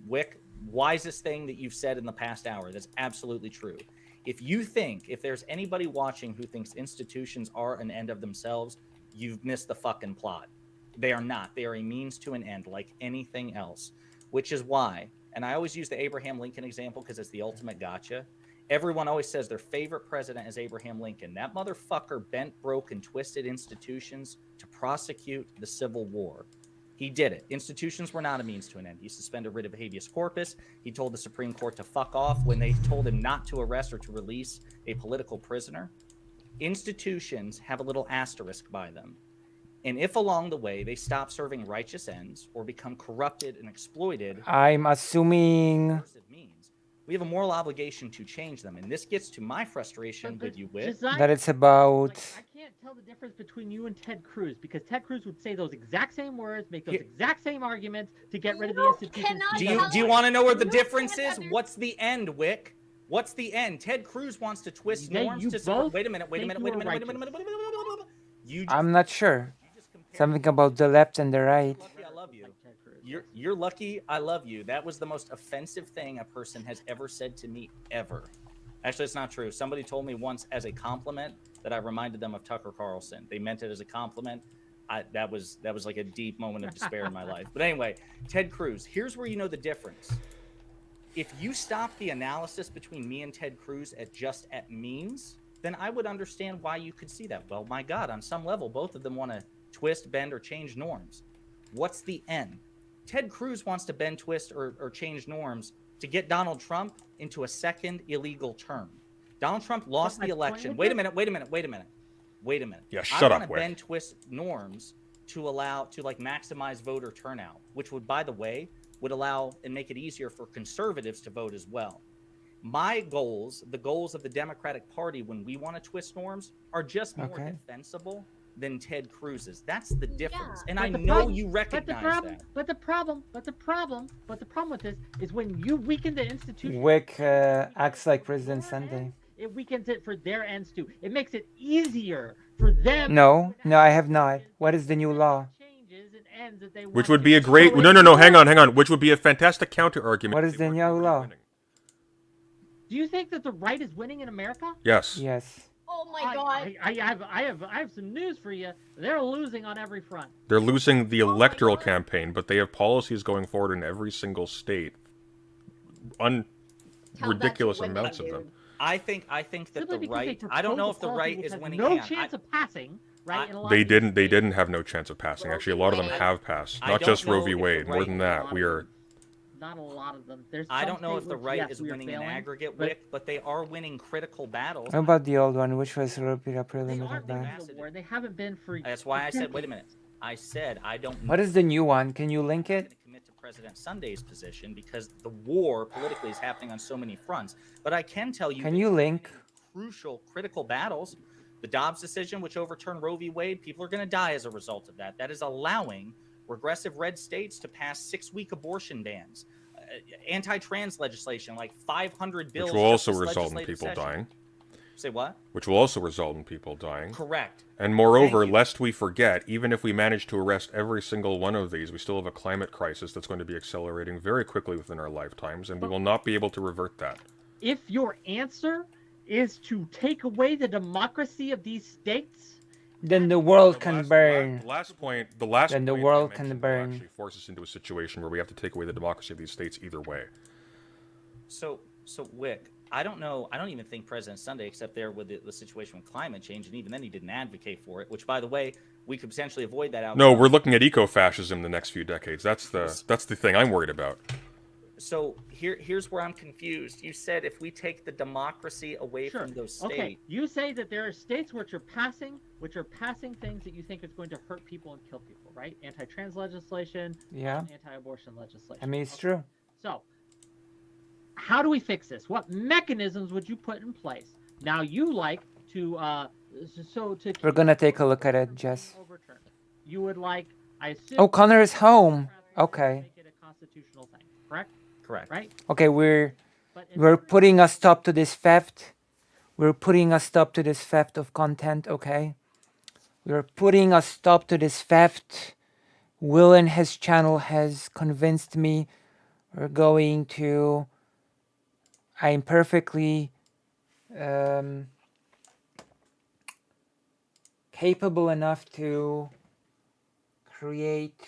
Wick, wisest thing that you've said in the past hour. That's absolutely true. If there's anybody watching who thinks institutions are an end of themselves, you've missed the fucking plot. They are not. They are a means to an end, like anything else. Which is why, and I always use the Abraham Lincoln example because it's the ultimate gotcha. Everyone always says their favorite president is Abraham Lincoln. That motherfucker bent, broke, and twisted institutions to prosecute the Civil War. He did it. Institutions were not a means to an end. He suspended writ of habeas corpus. He told the Supreme Court to fuck off when they told him not to arrest or to release a political prisoner. Institutions have a little asterisk by them. And if along the way they stop serving righteous ends or become corrupted and exploited,
I'm assuming
we have a moral obligation to change them. And this gets to my frustration with you, Wick.
that it's about.
I can't tell the difference between you and Ted Cruz, because Ted Cruz would say those exact same words, make those exact same arguments to get rid of the institutions.
Do you want to know where the difference is? What's the end, Wick? What's the end? Ted Cruz wants to twist norms to support. Wait a minute.
I'm not sure. Something about the left and the right.
I love you. You're lucky I love you. That was the most offensive thing a person has ever said to me ever. Actually, it's not true. Somebody told me once as a compliment that I reminded them of Tucker Carlson. They meant it as a compliment. That was like a deep moment of despair in my life. But anyway, Ted Cruz, here's where you know the difference. If you stop the analysis between me and Ted Cruz at memes, then I would understand why you could see that. Well, my God, on some level, both of them want to twist, bend, or change norms. What's the end? Ted Cruz wants to bend, twist, or change norms to get Donald Trump into a second illegal term. Donald Trump lost the election. Wait a minute.
Yeah,
I
shut
want
up,
to
Wick.
bend, twist norms to maximize voter turnout, which would, by the way, would allow and make it easier for conservatives to vote as well. My goals, the goals of the Democratic Party when we want to twist norms, are just more defensible than Ted Cruz's. That's the difference. And I know you recognize that.
But the problem with this is when you weaken the institution.
Wick acts like President Sunday.
It weakens it for their ends too. It makes it easier for them.
No, I have not. What is the new law?
Which would be a great... No, hang on. Which would be a fantastic counter-argument.
What is the new law?
Do you think that the right is winning in America?
Yes.
Yes.
Oh my God!
I have some news for you. They're losing on every front.
They're losing the electoral campaign, but they have policies going forward in every single state. Ridiculous amounts of them.
I think that the right... I don't know if the right is winning.
No chance of passing. Right?
They didn't have no chance of passing. Actually, a lot of them have passed. Not just Roe v. Wade. More than that, we are...
Not a lot of them.
I don't know if the right is winning in aggregate, but they are winning critical battles.
How about the old one, which was a preliminary ban?
They haven't been for...
That's why I said, wait a minute. I said I don't know.
What is the new one? Can you link it?
Commit to President Sunday's position because the war politically is happening on so many fronts. But I can tell you...
Can you link?
Crucial, critical battles. The Dobbs decision, which overturned Roe v. Wade, people are going to die as a result of that. That is allowing regressive red states to pass 6-week abortion bans, anti-trans legislation, like 500 bills.
Which will also result in people dying.
Say what?
Which will also result in people dying.
Correct.
And moreover, lest we forget, even if we manage to arrest every single one of these, we still have a climate crisis that's going to be accelerating very quickly within our lifetimes, and we will not be able to revert that.
If your answer is to take away the democracy of these states,
then the world can burn.
The last point
the world can burn.
Actually force us into a situation where we have to take away the democracy of these states either way.
So Wick, I don't know. I don't even think President Sunday, except there with the situation with climate change, and even then he didn't advocate for it. Which, by the way, we could potentially avoid that outcome.
No, we're looking at eco-fascism the next few decades. That's the thing I'm worried about.
So here's where I'm confused. You said if we take the democracy away from those states.
Okay, you say that there are states which are passing things that you think is going to hurt people and kill people, right? Anti-trans legislation, anti-abortion legislation.
I mean, it's true.
So, how do we fix this? What mechanisms would you put in place? Now, you like to
We're gonna take a look at it, Jess.
You would like, I assume.
Oh, Connor is home. Okay.
Make it a constitutional thing, correct?
Correct.
Right?
Okay, we're putting a stop to this theft. We're putting a stop to this theft of content, okay? We're putting a stop to this theft. Will and his channel has convinced me. We're going to... I'm perfectly capable enough to create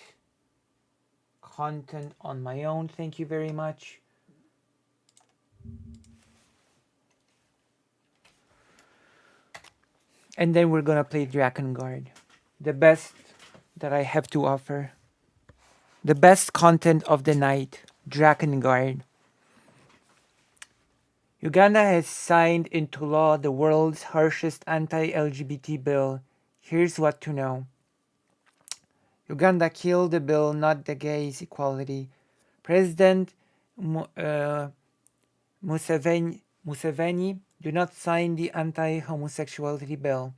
content on my own. Thank you very much. And then we're gonna play DRAKENGARD. The best that I have to offer. The best content of the night. DRAKENGARD. Uganda has signed into law the world's harshest anti-LGBT bill. Here's what to know. Uganda killed the bill, not the gays' equality. President Museveni do not sign the anti-homosexuality bill.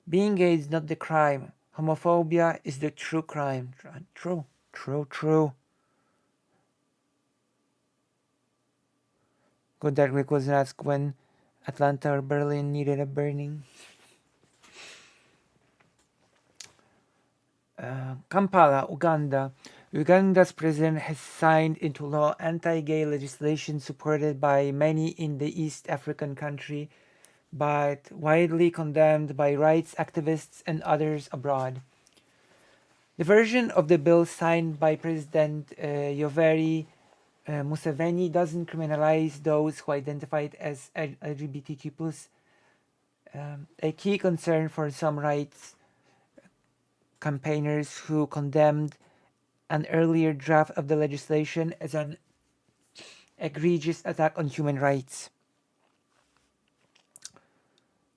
Being gay is not the crime. Homophobia is the true crime. True. Good that Rick was asked when Atlanta or Berlin needed a burning. Kampala, Uganda. Uganda's president has signed into law anti-gay legislation supported by many in the East African country, but widely condemned by rights activists and others abroad. The version of the bill signed by President Yoweri Museveni doesn't criminalize those who identified as LGBTQ+, a key concern for some rights campaigners who condemned an earlier draft of the legislation as an egregious attack on human rights.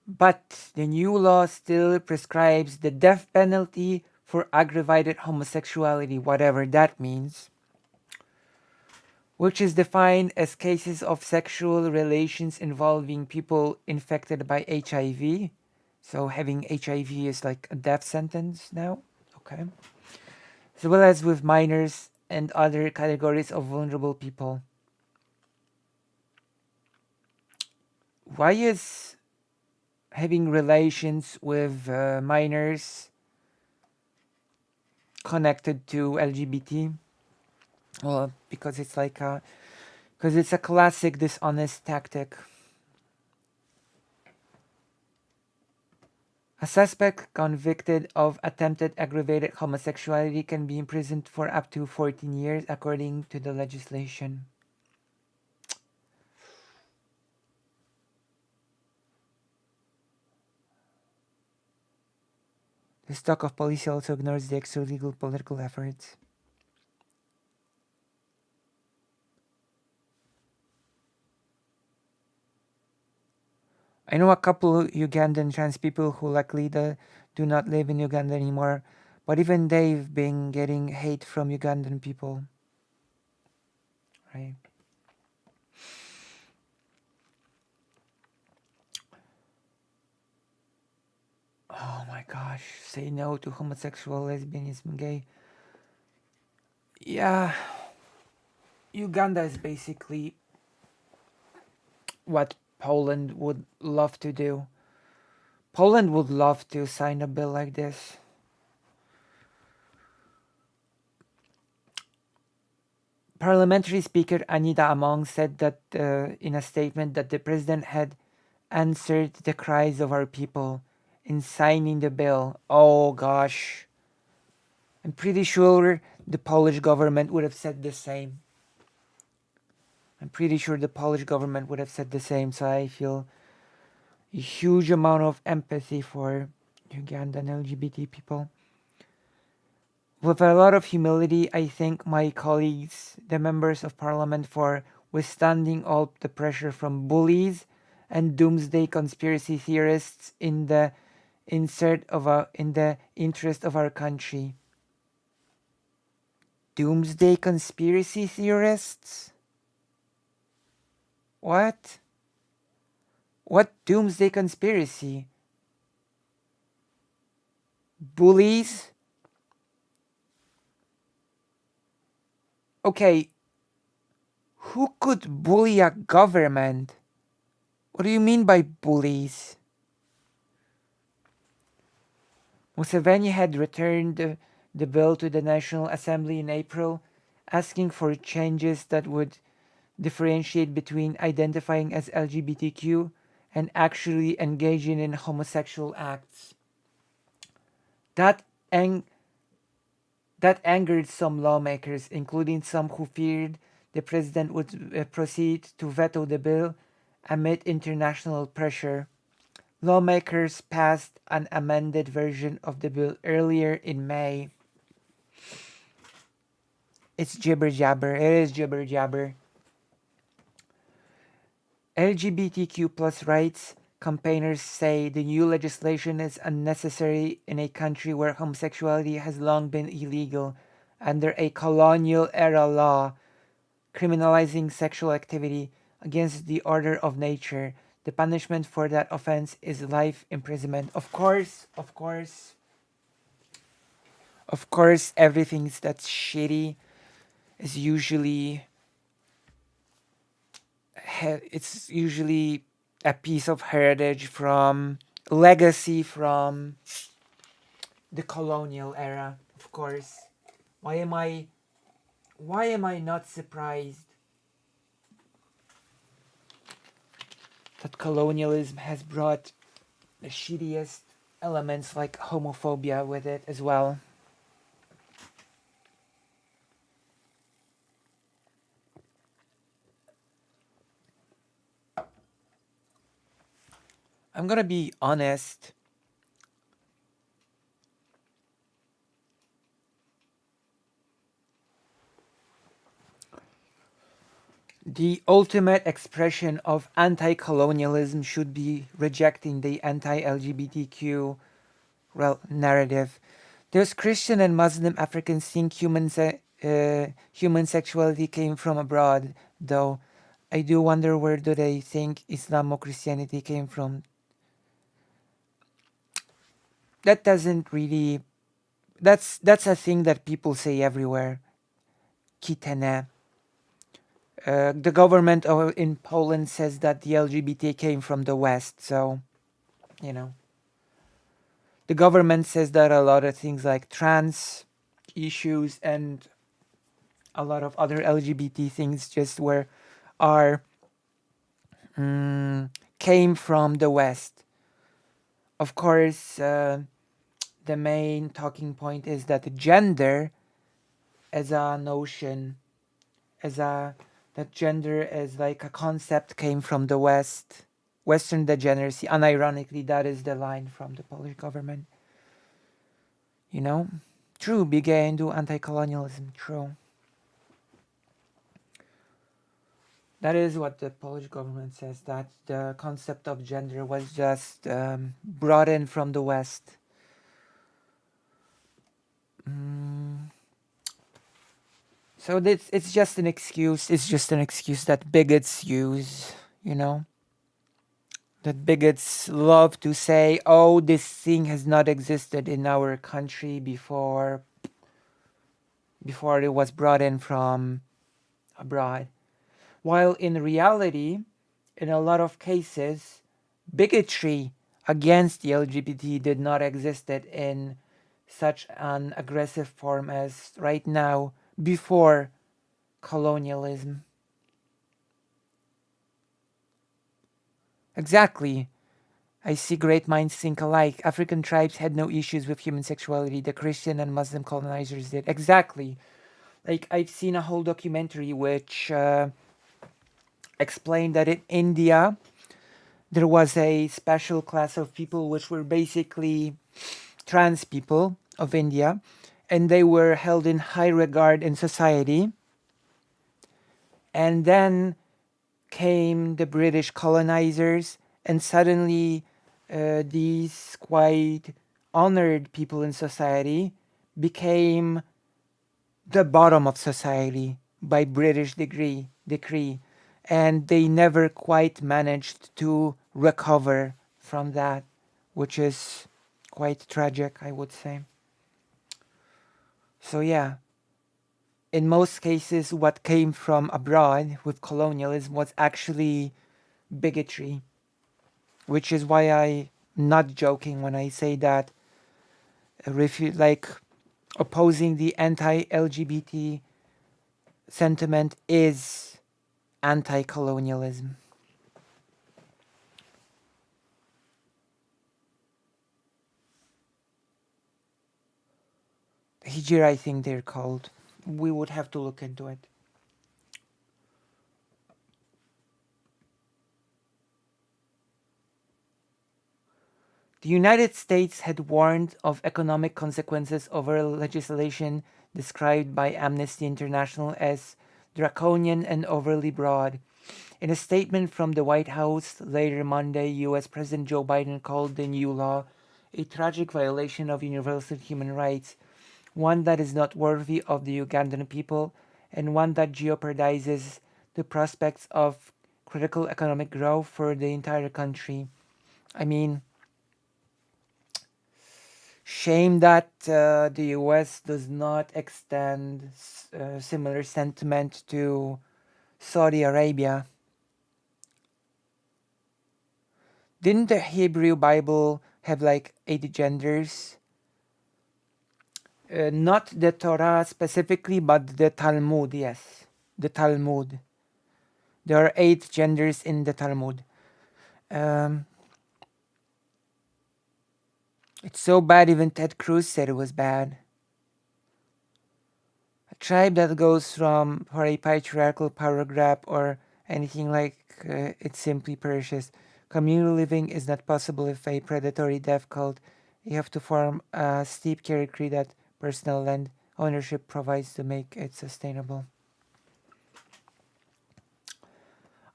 But the new law still prescribes the death penalty for aggravated homosexuality, whatever that means, which is defined as cases of sexual relations involving people infected by HIV. So having HIV is like a death sentence now, okay? As well as with minors and other categories of vulnerable people. Why is having relations with minors connected to LGBT? Well, because it's like because it's a classic dishonest tactic. A suspect convicted of attempted aggravated homosexuality can be imprisoned for up to 14 years according to the legislation. The stock of policy also ignores the extra-legal political efforts. I know a couple Ugandan trans people who luckily do not live in Uganda anymore, but even they've been getting hate from Ugandan people. Right? Oh my gosh, say no to homosexual, lesbianism, gay. Yeah, Uganda is basically what Poland would love to do. Poland would love to sign a bill like this. Parliamentary Speaker Anita Among said that in a statement that the president had answered the cries of our people in signing the bill. Oh gosh. I'm pretty sure the Polish government would have said the same. I'm pretty sure the Polish government would have said the same, so I feel a huge amount of empathy for Ugandan LGBT people. With a lot of humility, I thank my colleagues, the members of parliament, for withstanding all the pressure from bullies and doomsday conspiracy theorists in the interest of our country. Doomsday conspiracy theorists? What? What doomsday conspiracy? Bullies? Okay, who could bully a government? What do you mean by bullies? Museveni had returned the bill to the National Assembly in April, asking for changes that would differentiate between identifying as LGBTQ and actually engaging in homosexual acts. That angered some lawmakers, including some who feared the president would proceed to veto the bill amid international pressure. Lawmakers passed an amended version of the bill earlier in May. It's jibber jabber. It is jibber jabber. LGBTQ plus rights campaigners say the new legislation is unnecessary in a country where homosexuality has long been illegal under a colonial era law criminalizing sexual activity against the order of nature. The punishment for that offense is life imprisonment. Of course, everything that's shitty is usually a piece of heritage from legacy from the colonial era. Of course. Why am I Why am I not surprised that colonialism has brought the shittiest elements like homophobia with it as well? I'm gonna be honest. The ultimate expression of anti-colonialism should be rejecting the anti-LGBTQ narrative. Those Christian and Muslim Africans think human sexuality came from abroad, though. I do wonder, where do they think Islam or Christianity came from? That doesn't really. That's a thing that people say everywhere. Kitene. The government in Poland says that the LGBT came from the West, so, you know. The government says that a lot of things like trans issues and a lot of other LGBT things came from the West. Of course, the main talking point is that gender as a notion, that gender as like a concept came from the West, Western degeneracy. Unironically, that is the line from the Polish government. You know? True, be gay and do anti-colonialism. True. That is what the Polish government says, that the concept of gender was just brought in from the West. So it's just an excuse. It's just an excuse that bigots use, you know? That bigots love to say, oh, this thing has not existed in our country before it was brought in from abroad. While in reality, in a lot of cases, bigotry against the LGBT did not exist in such an aggressive form as right now before colonialism. Exactly. I see great minds think alike. African tribes had no issues with human sexuality. The Christian and Muslim colonizers did. Exactly. Like, I've seen a whole documentary which explained that in India, there was a special class of people which were basically trans people of India, and they were held in high regard in society. And then came the British colonizers, and suddenly these quite honored people in society became the bottom of society by British decree, and they never quite managed to recover from that, which is quite tragic, I would say. So yeah, in most cases, what came from abroad with colonialism was actually bigotry, which is why I'm not joking when I say that opposing the anti-LGBT sentiment is anti-colonialism. Hijra, I think they're called. We would have to look into it. The United States had warned of economic consequences over legislation described by Amnesty International as draconian and overly broad. In a statement from the White House later Monday, US President Joe Biden called the new law a tragic violation of universal human rights, one that is not worthy of the Ugandan people, and one that jeopardizes the prospects of critical economic growth for the entire country. I mean, shame that the US does not extend similar sentiment to Saudi Arabia. Didn't the Hebrew Bible have like 8 genders? Not the Torah specifically, but the Talmud, yes. The Talmud. There are 8 genders in the Talmud. It's so bad, even Ted Cruz said it was bad. A tribe that goes for a patriarchal power grab or anything like it simply perishes. Communal living is not possible if a predatory death cult. You have to form a steep hierarchy that personal land ownership provides to make it sustainable.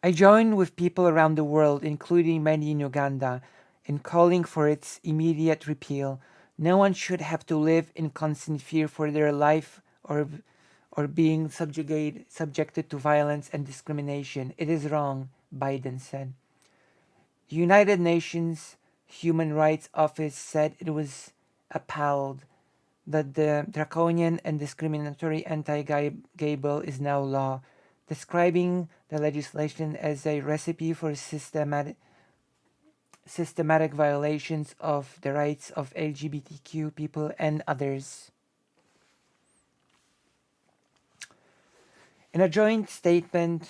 I join with people around the world, including many in Uganda, in calling for its immediate repeal. No one should have to live in constant fear for their life or being subjected to violence and discrimination. It is wrong, Biden said. The United Nations Human Rights Office said it was appalled that the draconian and discriminatory anti-gay bill is now law, describing the legislation as a recipe for systematic violations of the rights of LGBTQ people and others. In a joint statement,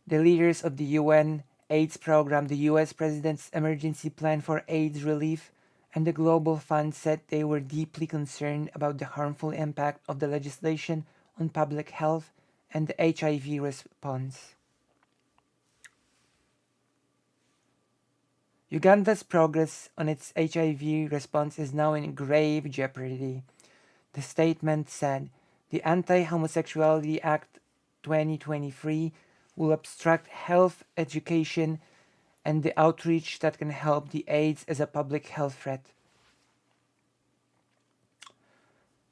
the leaders of the UN AIDS program, the US President's emergency plan for AIDS relief, and the Global Fund said they were deeply concerned about the harmful impact of the legislation on public health and the HIV response. Uganda's progress on its HIV response is now in grave jeopardy. The statement said the Anti-Homosexuality Act 2023 will obstruct health education and the outreach that can help the AIDS as a public health threat.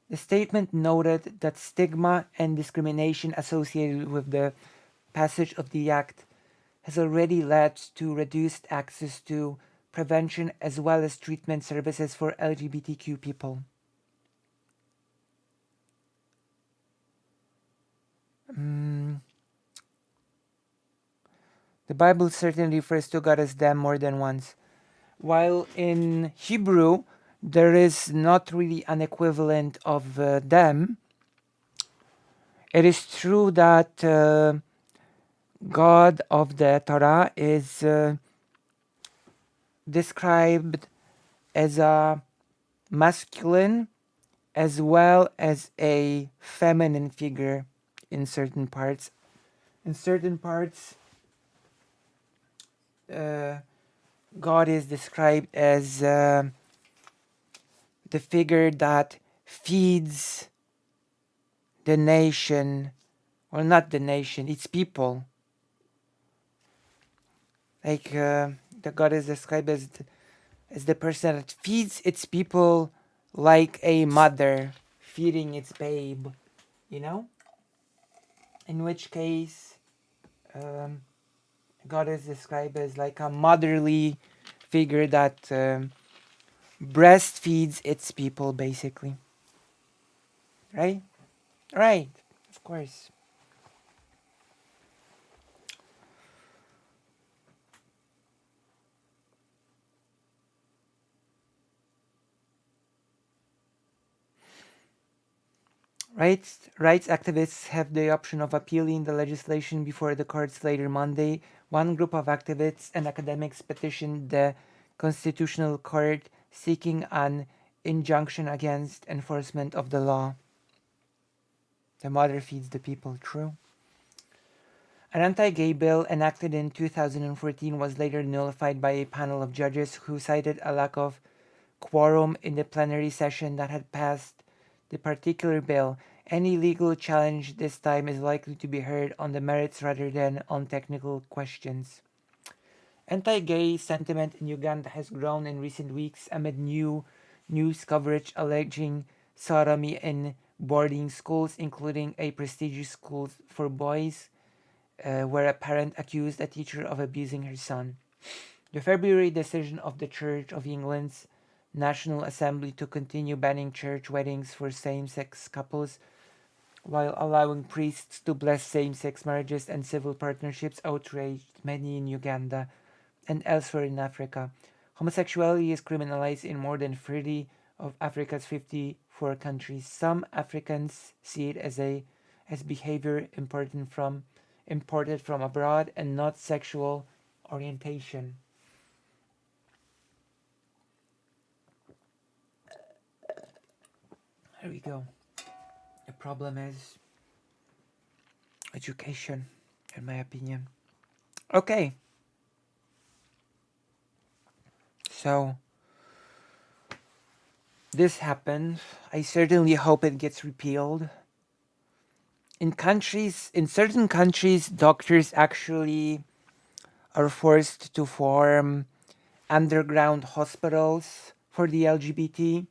The statement noted that stigma and discrimination associated with the passage of the act has already led to reduced access to prevention as well as treatment services for LGBTQ people. The Bible certainly refers to God as them more than once. While in Hebrew, there is not really an equivalent of them, it is true that God of the Torah is described as a masculine as well as a feminine figure in certain parts. In certain parts, God is described as the figure that feeds the nation, or not the nation, its people. Like the God is described as the person that feeds its people like a mother feeding its babe, you know? In which case, God is described as like a motherly figure that breastfeeds its people, basically. Right? Right, of course. Rights activists have the option of appealing the legislation before the courts later Monday. One group of activists and academics petitioned the Constitutional Court seeking an injunction against enforcement of the law. The mother feeds the people, true. An anti-gay bill enacted in 2014 was later nullified by a panel of judges who cited a lack of quorum in the plenary session that had passed the particular bill. Any legal challenge this time is likely to be heard on the merits rather than on technical questions. Anti-gay sentiment in Uganda has grown in recent weeks amid new news coverage alleging sodomy in boarding schools, including a prestigious school for boys, where a parent accused a teacher of abusing her son. The February decision of the Church of England's National Assembly to continue banning church weddings for same-sex couples while allowing priests to bless same-sex marriages and civil partnerships outraged many in Uganda and elsewhere in Africa. Homosexuality is criminalized in more than 30 of Africa's 54 countries. Some Africans see it as behavior imported from abroad and not sexual orientation. There we go. The problem is education, in my opinion. Okay. So this happened. I certainly hope it gets repealed. In certain countries, doctors actually are forced to form underground hospitals for the LGBT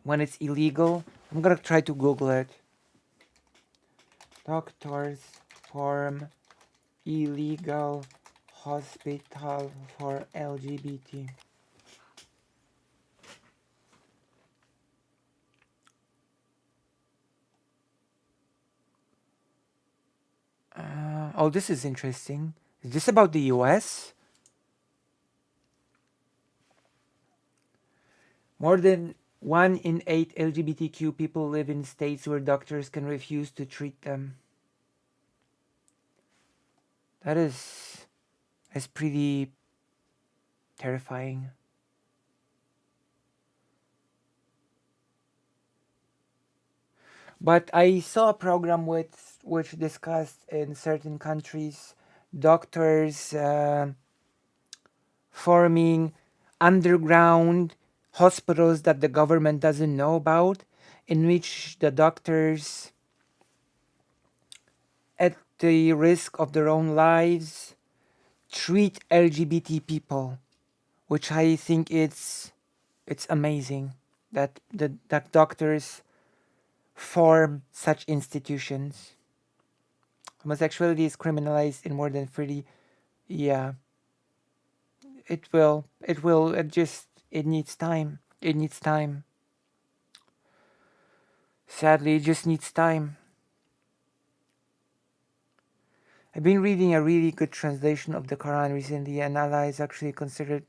when it's illegal. I'm gonna try to Google it. Doctors form illegal hospital for LGBT. Oh, this is interesting. Is this about the US? More than 1 in 8 LGBTQ people live in states where doctors can refuse to treat them. That's pretty terrifying. But I saw a program which discussed in certain countries doctors forming underground hospitals that the government doesn't know about, in which the doctors, at the risk of their own lives, treat LGBT people, which I think it's amazing that that doctors form such institutions. Homosexuality is criminalized in more than 30. Yeah. It needs time. It needs time. Sadly, it just needs time. I've been reading a really good translation of the Quran recently, and Allah is actually considered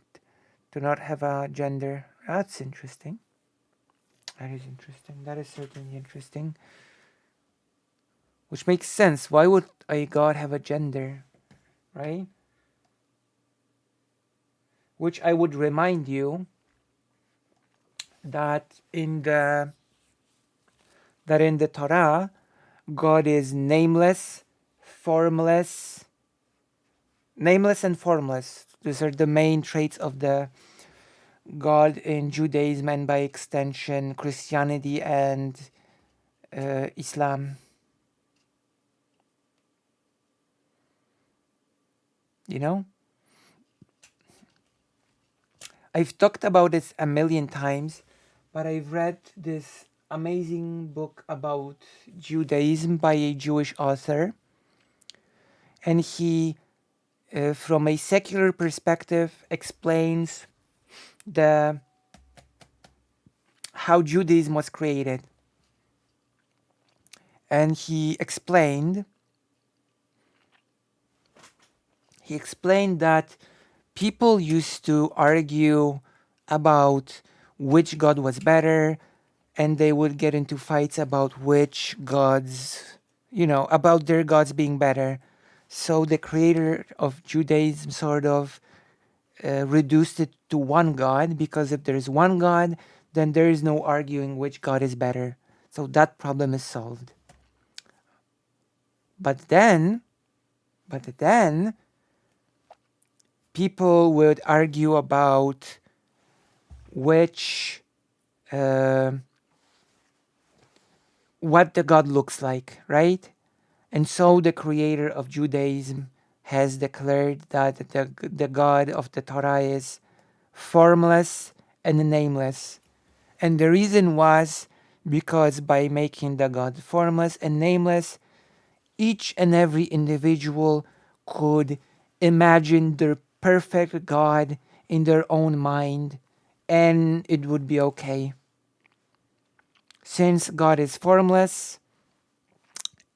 to not have a gender. That's interesting. That is interesting. That is certainly interesting. Which makes sense. Why would a God have a gender? Right? Which I would remind you that in the Torah, God is nameless, formless. Nameless and formless. These are the main traits of the God in Judaism and by extension Christianity and Islam. You know? I've talked about this a million times, but I've read this amazing book about Judaism by a Jewish author. And he, from a secular perspective, explains how Judaism was created. And he explained that people used to argue about which God was better, and they would get into fights about which gods, about their gods being better. So the creator of Judaism sort of reduced it to one God, because if there's one God, then there is no arguing which God is better. So that problem is solved. But then, people would argue about what the God looks like, right? And so the creator of Judaism has declared that the God of the Torah is formless and nameless. And the reason was because by making the God formless and nameless, each and every individual could imagine their perfect God in their own mind, and it would be okay. Since God is formless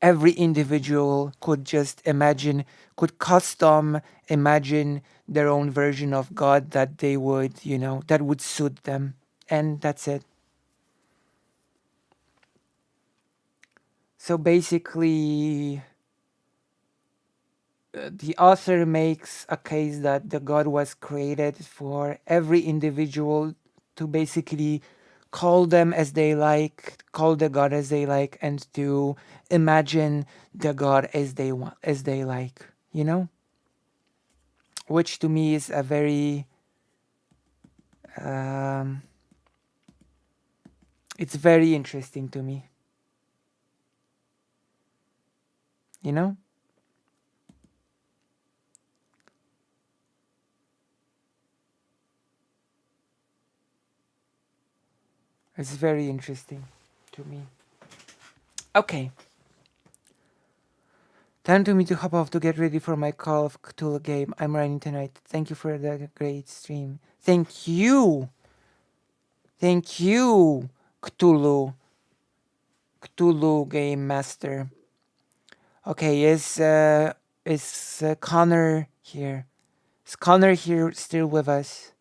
every individual could just imagine, could custom imagine their own version of God that they would, that would suit them. And that's it. So basically, the author makes a case that the God was created for every individual to basically call them as they like, call the God as they like, and to imagine the God as they want, as they like, which to me is a very it's very interesting to me, you know it's very interesting to me. Okay, time to me to hop off to get ready for my Call of Cthulhu game I'm running tonight. Thank you for the great stream. Thank you, Cthulhu game master. Okay, is Connor here? Is Connor here still with us?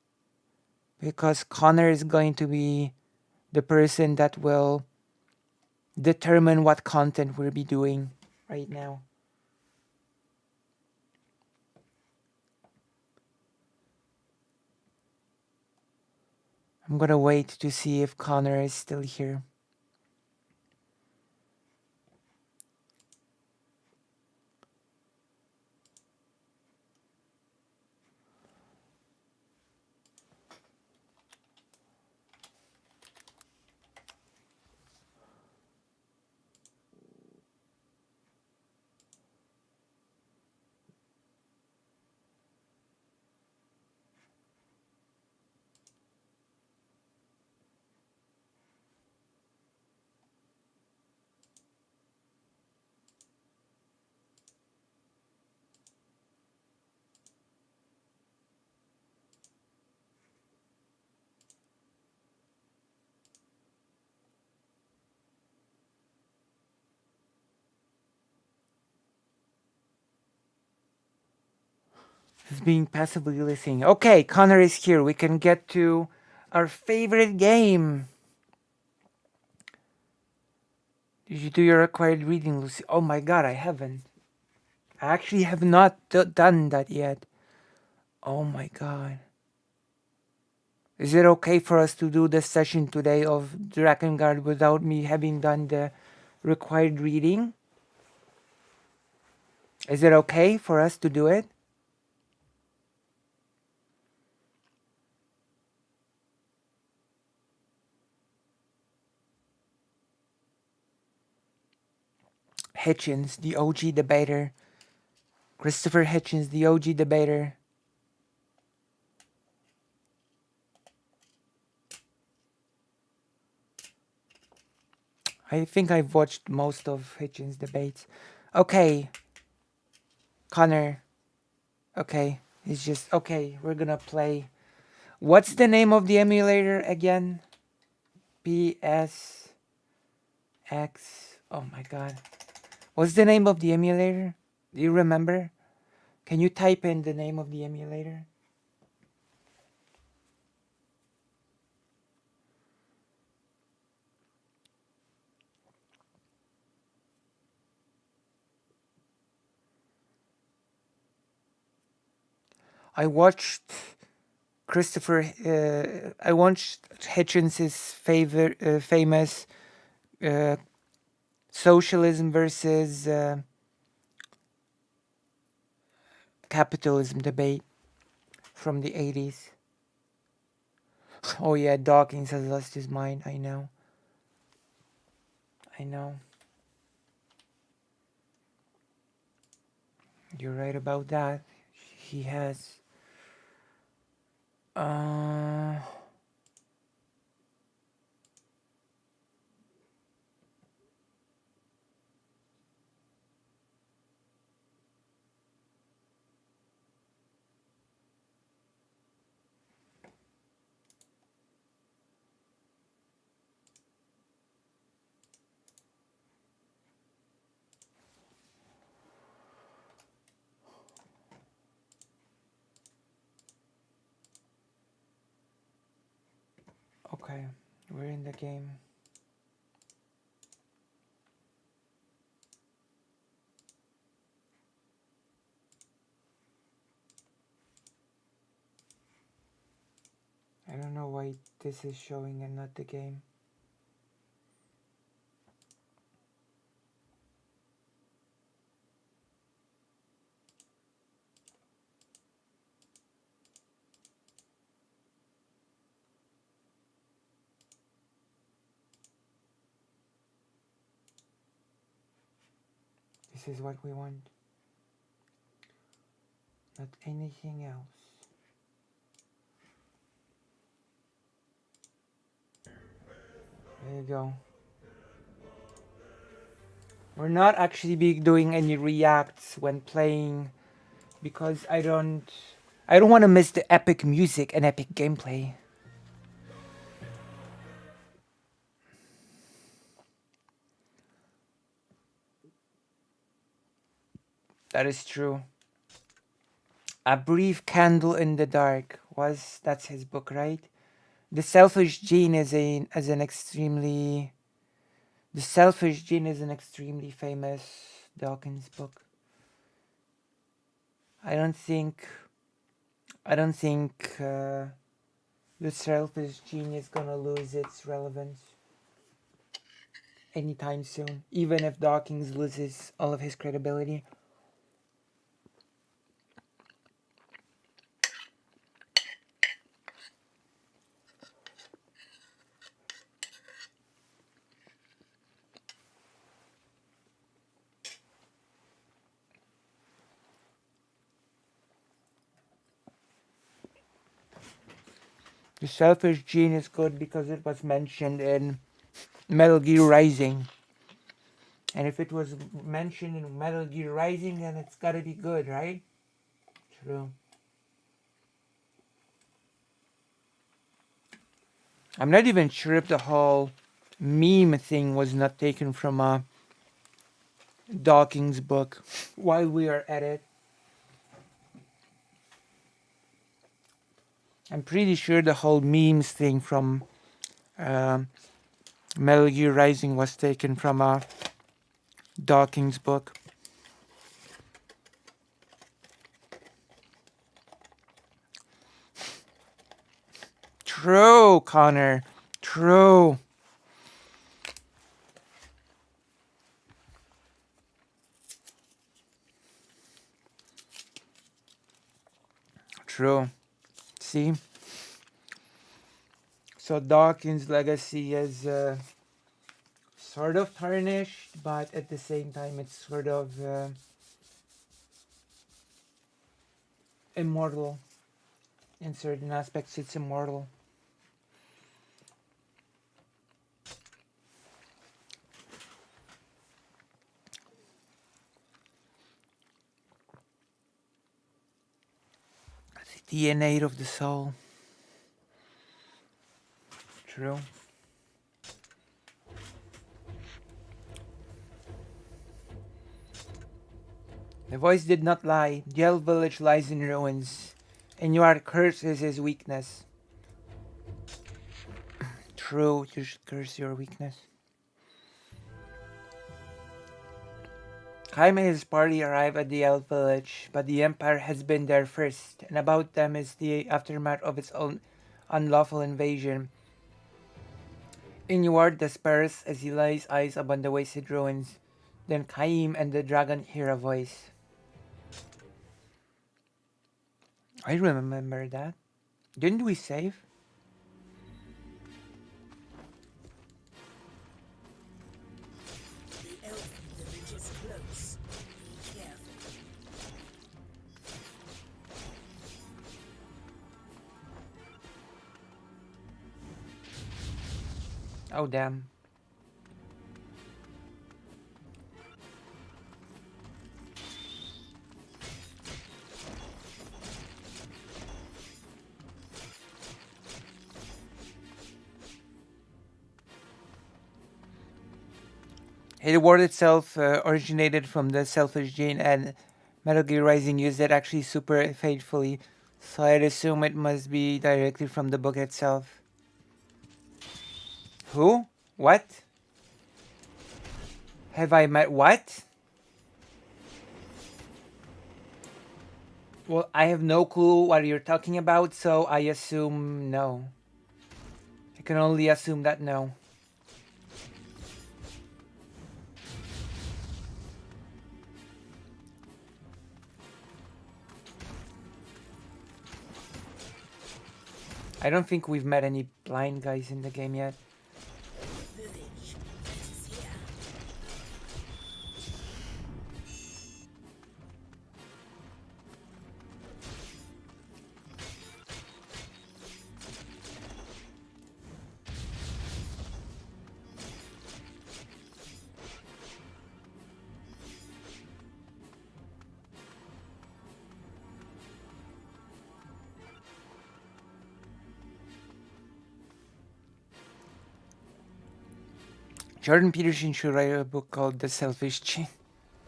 Because Connor is going to be the person that will determine what content we'll be doing right now. I'm gonna wait to see if Connor is still here. He's being passively listening. Okay, Connor is here. We can get to our favorite game. Did you do your required reading, Lucy? Oh my god, I haven't. I actually have not done that yet. Oh my god. Is it okay for us to do the session today of Drakengard without me having done the required reading? Is it okay for us to do it? Hitchens, the OG debater. Christopher Hitchens, the OG debater. I think I've watched most of Hitchens' debates. Okay. Connor. Okay. It's just, okay, we're gonna play. What's the name of the emulator again? PSX. Oh my god. What's the name of the emulator? Do you remember? Can you type in the name of the emulator? I watched I watched Hitchens' famous socialism versus capitalism debate from the 80s. Oh yeah, Dawkins has lost his mind. I know. You're right about that. He has. Okay, we're in the game. I don't know why this is showing and not the game. This is what we want. Not anything else. There you go. We're not actually be doing any reacts when playing because I don't want to miss the epic music and epic gameplay. That is true. A Brief Candle in the Dark that's his book, right? The Selfish Gene is an extremely famous Dawkins book. I don't think The Selfish Gene is gonna lose its relevance anytime soon, even if Dawkins loses all of his credibility. The Selfish Gene is good because it was mentioned in Metal Gear Rising. And if it was mentioned in Metal Gear Rising, then it's gotta be good, right? True. I'm not even sure if the whole meme thing was not taken from a Dawkins book while we are at it. I'm pretty sure the whole memes thing from Metal Gear Rising was taken from a Dawkins book. True, Connor. True. True. See? So Dawkins' legacy is sort of tarnished, but at the same time it's sort of immortal. In certain aspects it's immortal. The DNA of the soul. True. The voice did not lie. The Elf village lies in ruins, and your curse is his weakness. True, you should curse your weakness. Jaime and his party arrive at the Elf village, but the Empire has been there first, and about them is the aftermath of its own unlawful invasion. Inuard despairs as he lays eyes upon the wasted ruins. Then Chaim and the dragon hear a voice. I remember that. Didn't we save?
The elf village is close. Be careful.
Oh, damn. The word itself originated from the Selfish Gene, and Metal Gear Rising used it actually super faithfully, so I'd assume it must be directly from the book itself. Who? What? Have I met what? Well, I have no clue what you're talking about, so I assume no. I can only assume that no. I don't think we've met any blind guys in the game yet.
Village, it is here.
Jordan Peterson should write a book called The Selfish Chin.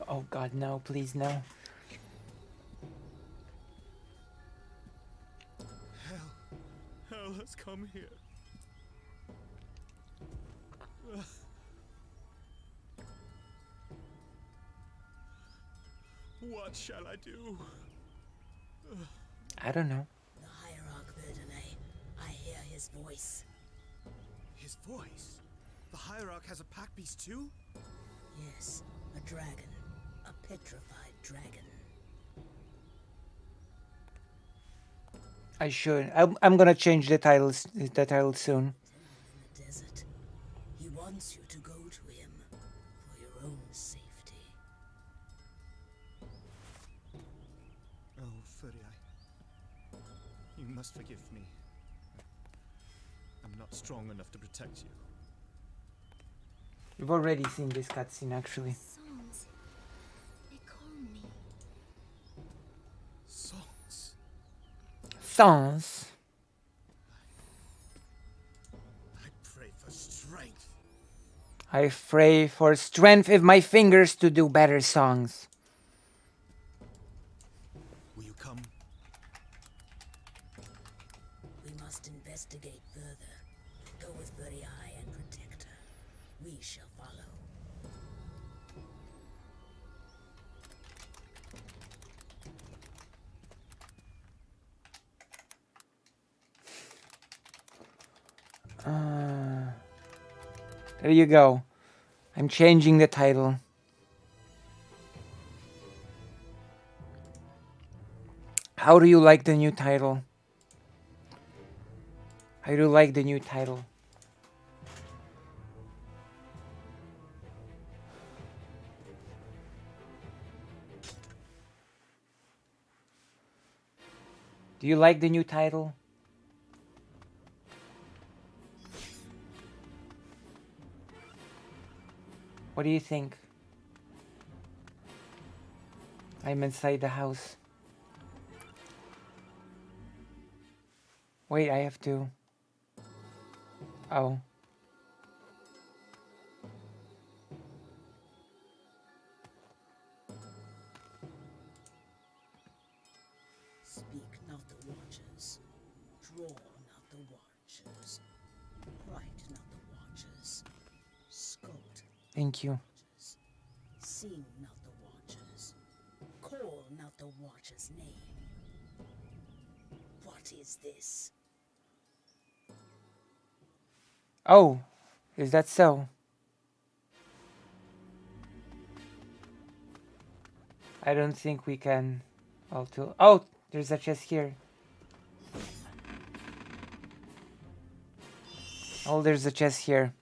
Oh god, no, please no.
Hell has come here. What shall I do?
I don't know.
The Hierarch Verdane. I hear his voice.
His voice? The Hierarch has a pack beast too?
Yes, a dragon. A petrified dragon.
I should. I'm gonna change the title soon.
In the desert. He wants you to go to him for your own safety.
Oh, Furiai. You must forgive me. I'm not strong enough to protect you.
You've already seen this cutscene, actually.
Songs. They call me.
Songs.
Songs.
I pray for strength.
I pray for strength with my fingers to do better songs.
Will you come?
We must investigate further. Go with Furiai and protect her. We shall follow.
There you go. I'm changing the title. How do you like the new title? I do like the new title. Do you like the new title? What do you think? I'm inside the house. Wait, I have to. Oh.
Speak not the watchers. Draw not the watchers. Write not the watchers. Sculpt.
Thank you.
Watchers. Sing not the watchers. Call not the watcher's name. What is this?
Oh, is that so? I don't think we can alter. Oh, there's a chest here. Oh, there's a chest here.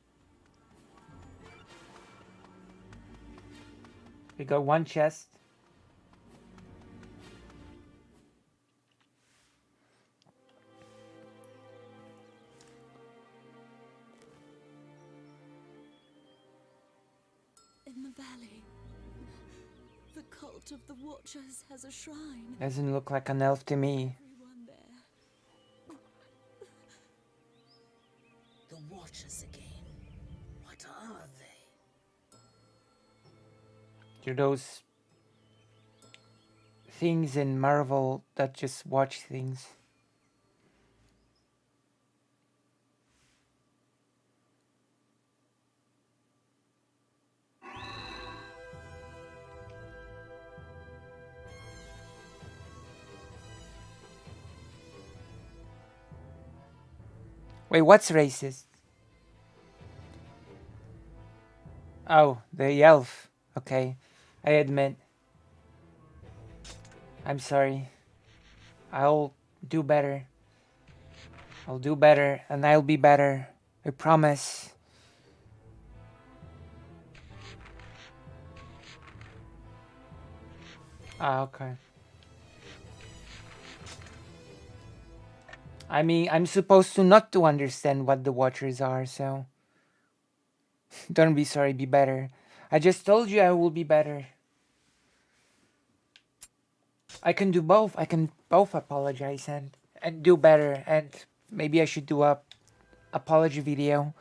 We got one chest.
In the valley, the cult of the Watchers has a shrine.
Doesn't look like an elf to me.
Everyone there.
The watchers again. What are they?
They're those things in Marvel that just watch things. Wait, what's racist? Oh, the elf. Okay, I admit. I'm sorry. I'll do better. I'll do better, and I'll be better. I promise. Ah, okay. I mean, I'm supposed to not to understand what the Watchers are, so... Don't be sorry, be better. I just told you I will be better. I can do both. I can both apologize and do better, and maybe I should do a apology video.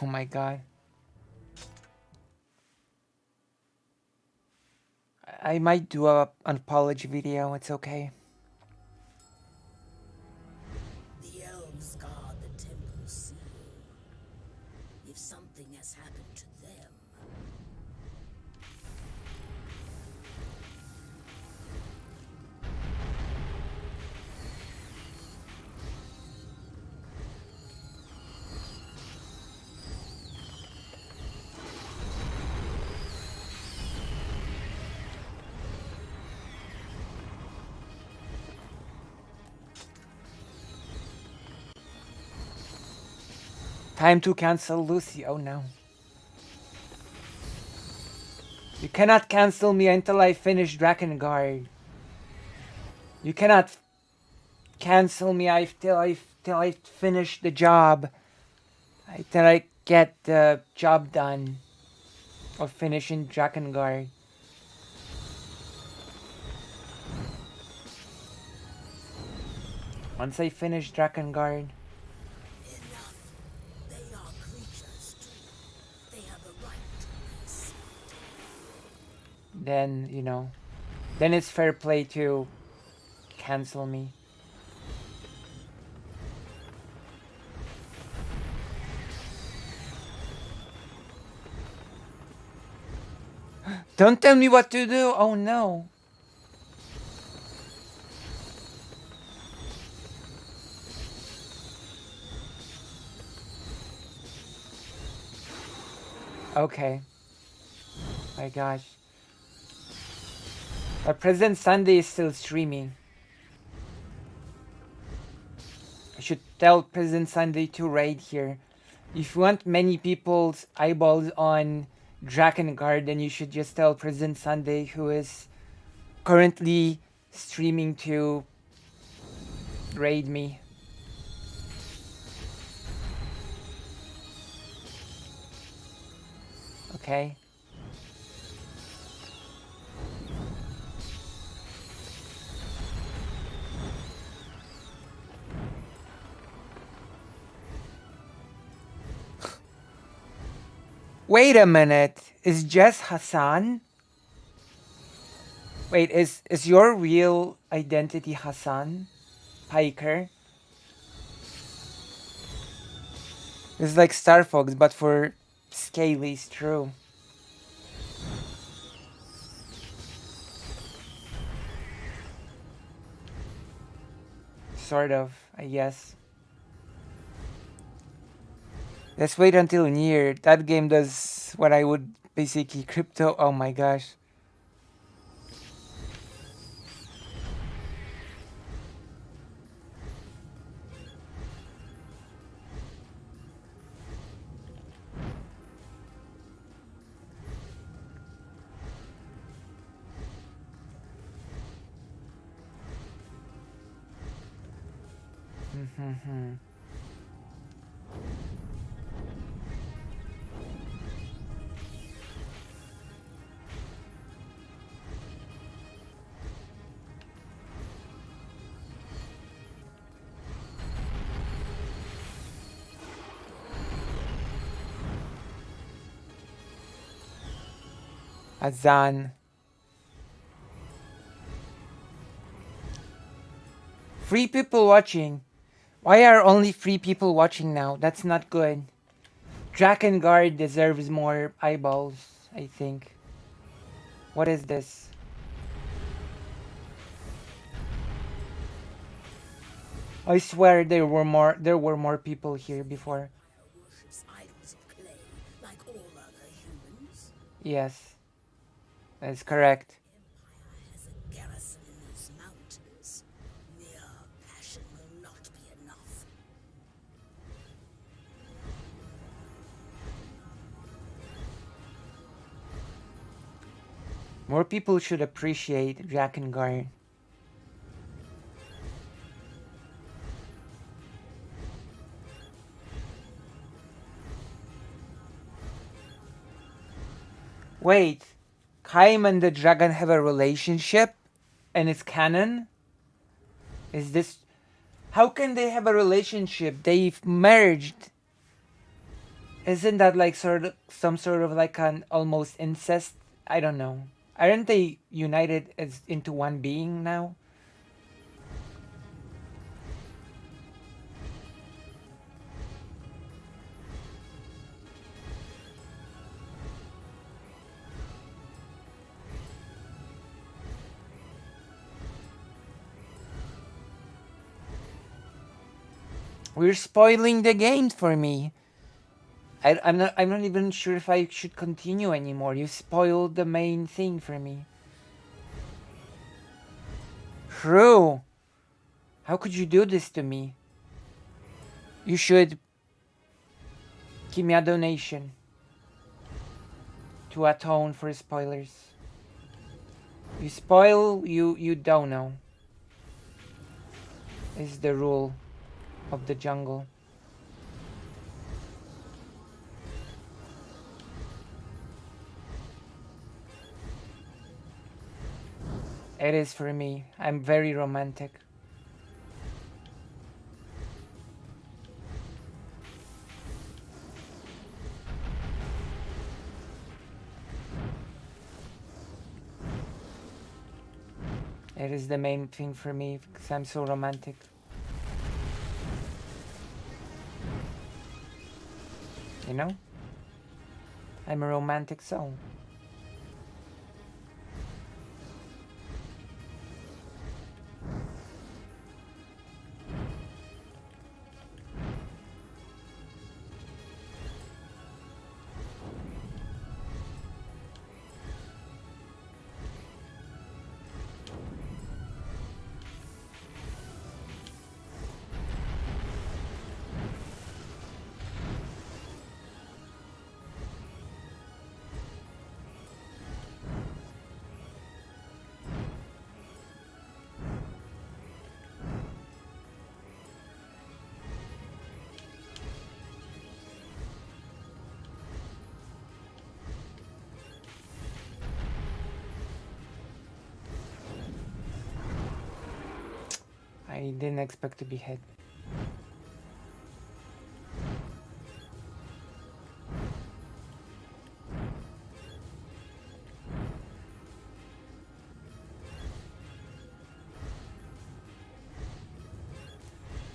Oh my god. I might do an apology video, it's okay.
The elves guard the temple seal. If something has happened to them,
Time to cancel Lucy. Oh no. You cannot cancel me until I finish Drakengard. You cannot cancel me till I finish the job. Till I get the job done of finishing Drakengard. Once I finish Drakengard,
they are creatures too. They have a right to peace.
then, you know, then it's fair play to cancel me. Don't tell me what to do. Oh no. Okay. My gosh. But President Sunday is still streaming. I should tell President Sunday to raid here. If you want many people's eyeballs on Drakengard, then you should just tell President Sunday, who is currently streaming, to raid me. Okay. Wait a minute. Is Jess Hassan? Wait, is your real identity Hassan Piker? It's like Star Fox, but for Scaly's, true. Sort of, I guess. Let's wait until Nier. That game does what I would basically crypto. Oh my gosh. Azan. Free people watching. Why are only 3 people watching now? That's not good. Drakengard deserves more eyeballs, I think. What is this? I swear there were more people here before.
Worships idols of clay like all other humans.
Yes. That's correct.
Has a garrison in these mountains. Mere passion will not be enough.
More people should appreciate Drakengard. Wait, Kaim and the dragon have a relationship? And it's canon? Is this... How can they have a relationship? They've merged. Isn't that like some sort of like an almost incest? I don't know. Aren't they united as into one being now? We're spoiling the game for me. I'm not even sure if I should continue anymore. You spoiled the main thing for me. True. How could you do this to me? You should give me a donation to atone for spoilers. You spoil, you don't know. Is the rule of the jungle. It is for me. I'm very romantic. It is the main thing for me because I'm so romantic. You know? I'm a romantic soul. I didn't expect to be hit.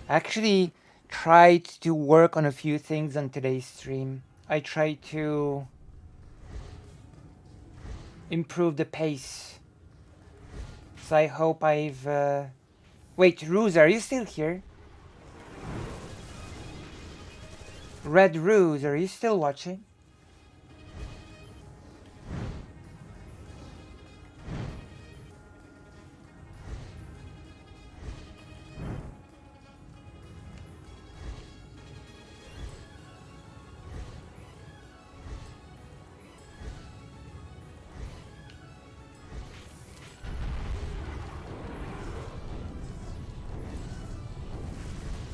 Actually tried to work on a few things on today's stream. I tried to improve the pace. So I hope I've... Wait, Ruse, are you still here? Red Ruse, are you still watching?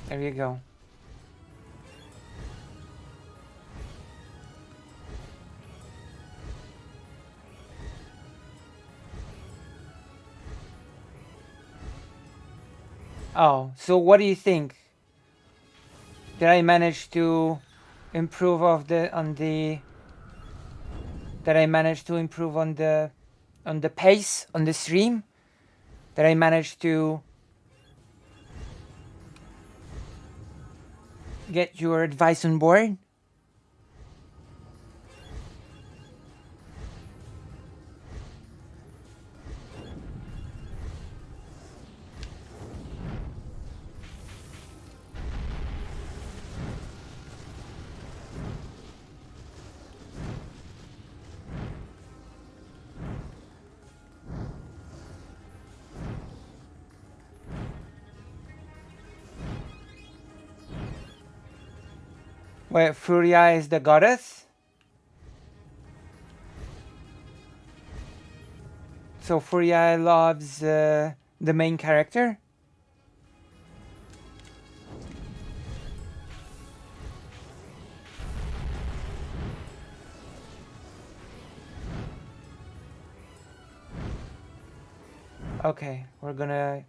There you go. Oh, so what do you think? Did I manage to improve Did I manage to improve on the pace on the stream? Did I manage to get your advice on board? Wait, Furia is the goddess? So Furia loves the main character? Okay, we're gonna...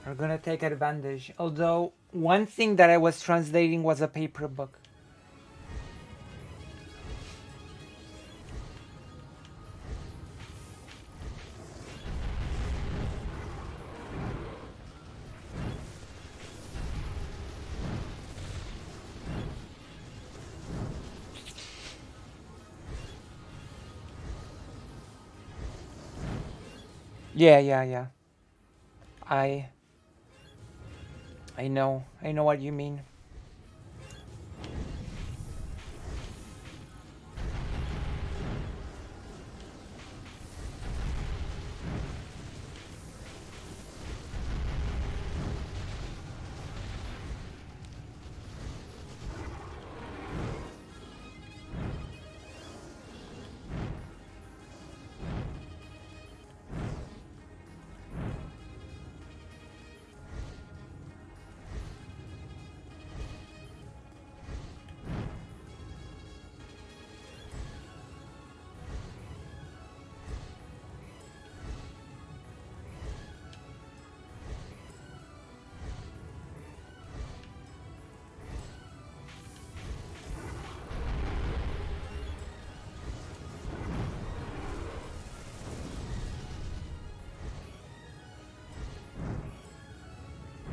We're gonna take advantage. Although, one thing that I was translating was a paper book. Yeah. I know what you mean.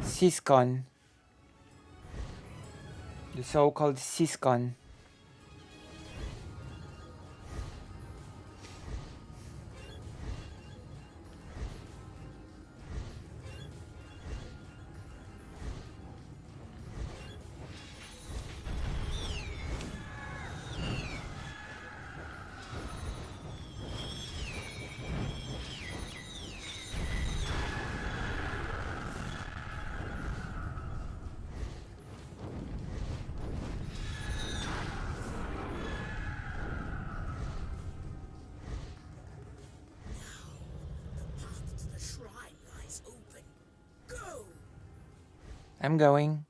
Siscon. The so-called Siscon.
The shrine lies open. Go!
I'm going.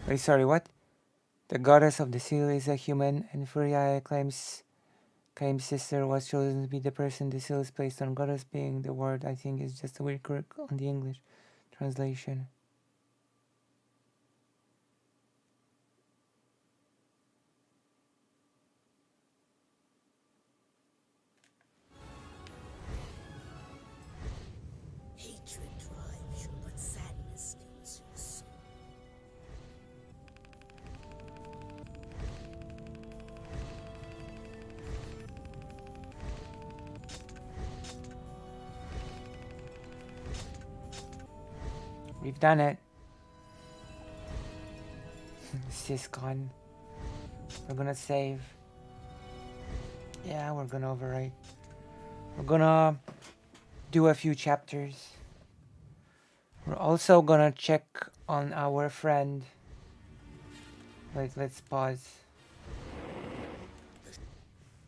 Wait, sorry, what? The goddess of the seal is a human, and Furia claims sister was chosen to be the person the seal is placed on. Goddess being the word, I think, is just a weird quirk on the English translation.
Hatred drives you, but sadness stills your soul.
We've done it. Siscon. We're gonna save. Yeah, we're gonna overwrite. We're gonna do a few chapters. We're also gonna check on our friend. Let's pause.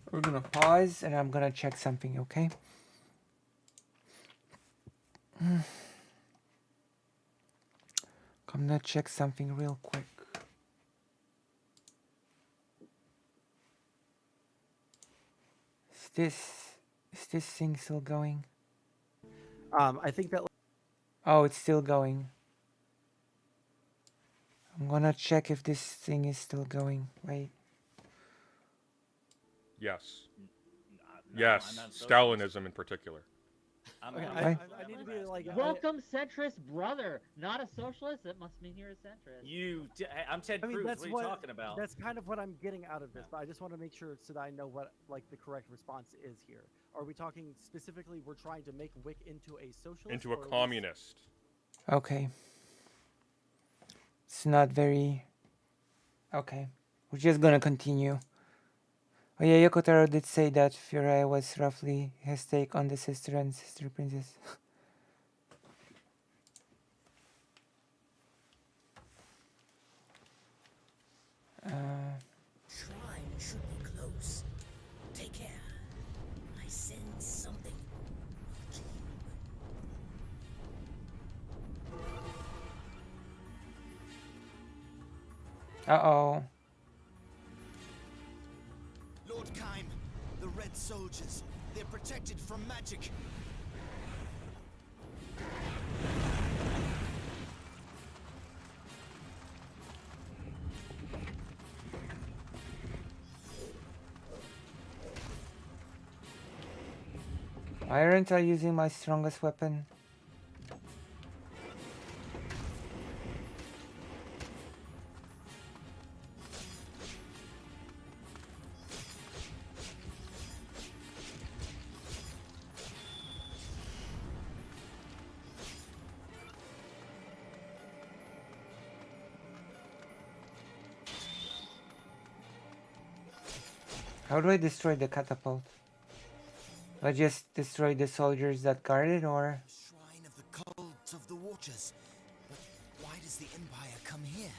We're gonna pause and I'm gonna check something, okay? I'm gonna check something real quick. Is this thing still going?
I think that.
Oh, it's still going. I'm gonna check if this thing is still going. Wait.
Yes.
No,
Yes.
I'm not socialist.
Stalinism in particular.
Okay,
Right.
I need to be like.
Welcome, centrist brother. Not a socialist. That must mean you're a centrist.
I'm Ted
I mean,
Cruz.
that's
What are you talking about?
That's kind of what I'm getting out of this, but I just want to make sure so that I know what like the correct response is here. Are we talking specifically? We're trying to make Wick into a socialist,
Into a
or are we-
communist.
Okay. It's not very... Okay. We're just gonna continue. Oh yeah, Yokotaro did say that Furai was roughly his take on the sister and sister princess.
Shrine should be close. Take care. I sense something not human.
Uh-oh.
Lord Kaim, the Red Soldiers. They're protected from magic.
Why aren't I using my strongest weapon? How do I destroy the catapult? Do I just destroy the soldiers that guard it, or...?
Shrine of the cult of the waters. But why does the Empire come here?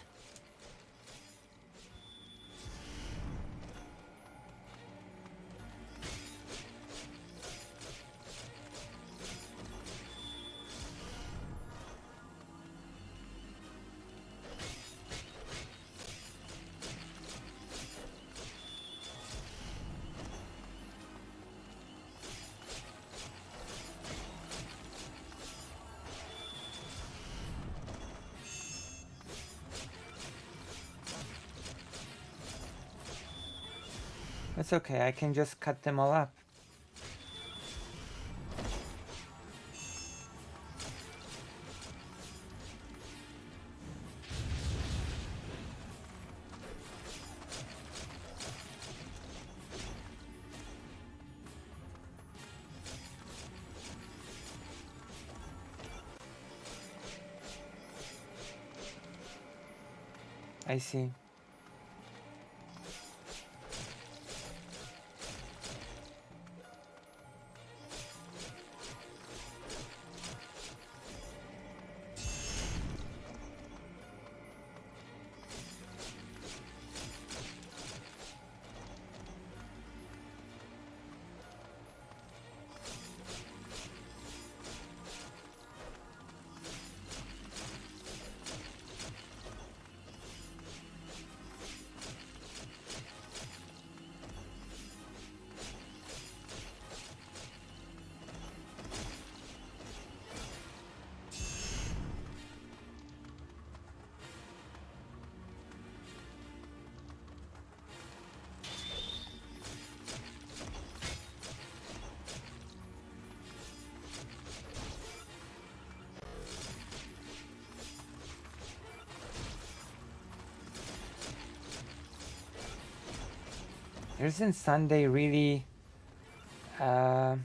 That's okay, I can just cut them all up. I see. Isn't Sunday really... yeah.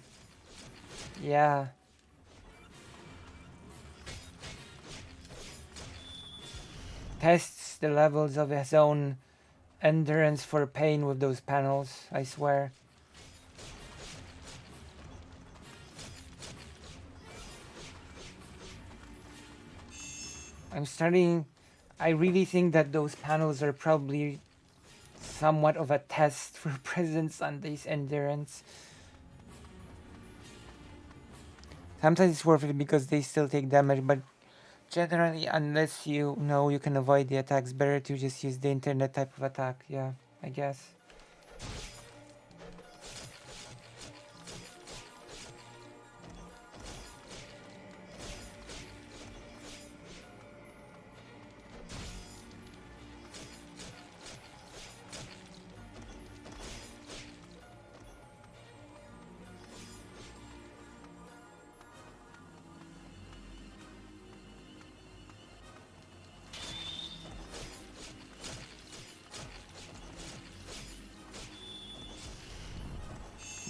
Tests the levels of his own endurance for pain with those panels, I swear. I really think that those panels are probably somewhat of a test for President Sunday's endurance. Sometimes it's worth it because they still take damage, but generally, unless you know you can avoid the attacks, better to just use the internet type of attack, yeah, I guess.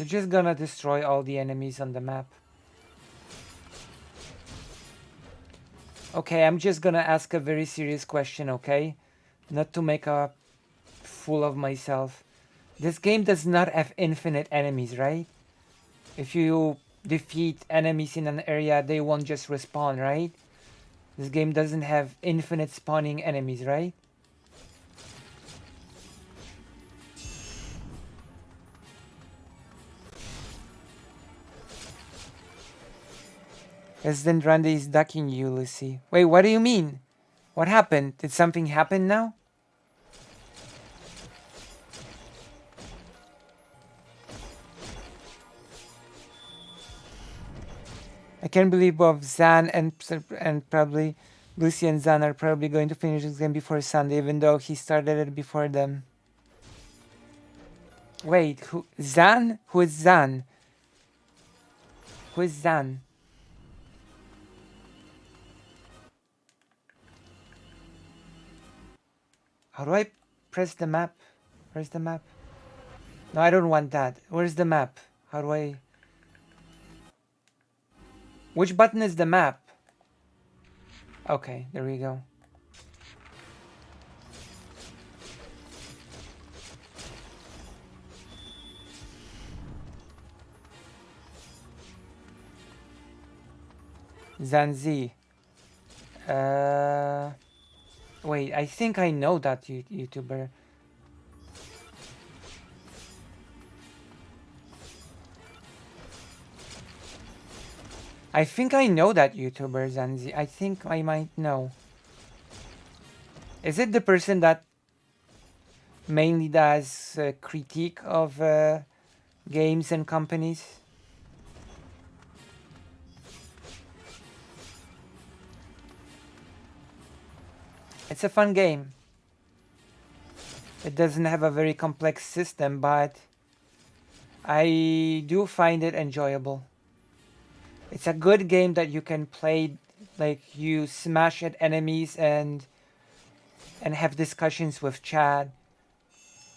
They're just gonna destroy all the enemies on the map. Okay, I'm just gonna ask a very serious question, okay? Not to make a fool of myself. This game does not have infinite enemies, right? If you defeat enemies in an area, they won't just respawn, right? This game doesn't have infinite spawning enemies, right? Resident Randy is ducking you, Lucy. Wait, what do you mean? What happened? Did something happen now? I can't believe both Zan and probably Lucy and Zan are probably going to finish this game before Sunday, even though he started it before them. Wait, who? Zan? Who is Zan? Who is Zan? How do I press the map? Where's the map? No, I don't want that. Where's the map? How do I... Which button is the map? Okay, there we go. Zanzi. Wait, I think I know that YouTuber. I think I know that YouTuber, Zanzi. I think I might know. Is it the person that mainly does critique of games and companies? It's a fun game. It doesn't have a very complex system, but I do find it enjoyable. It's a good game that you can play, like you smash at enemies and have discussions with chat.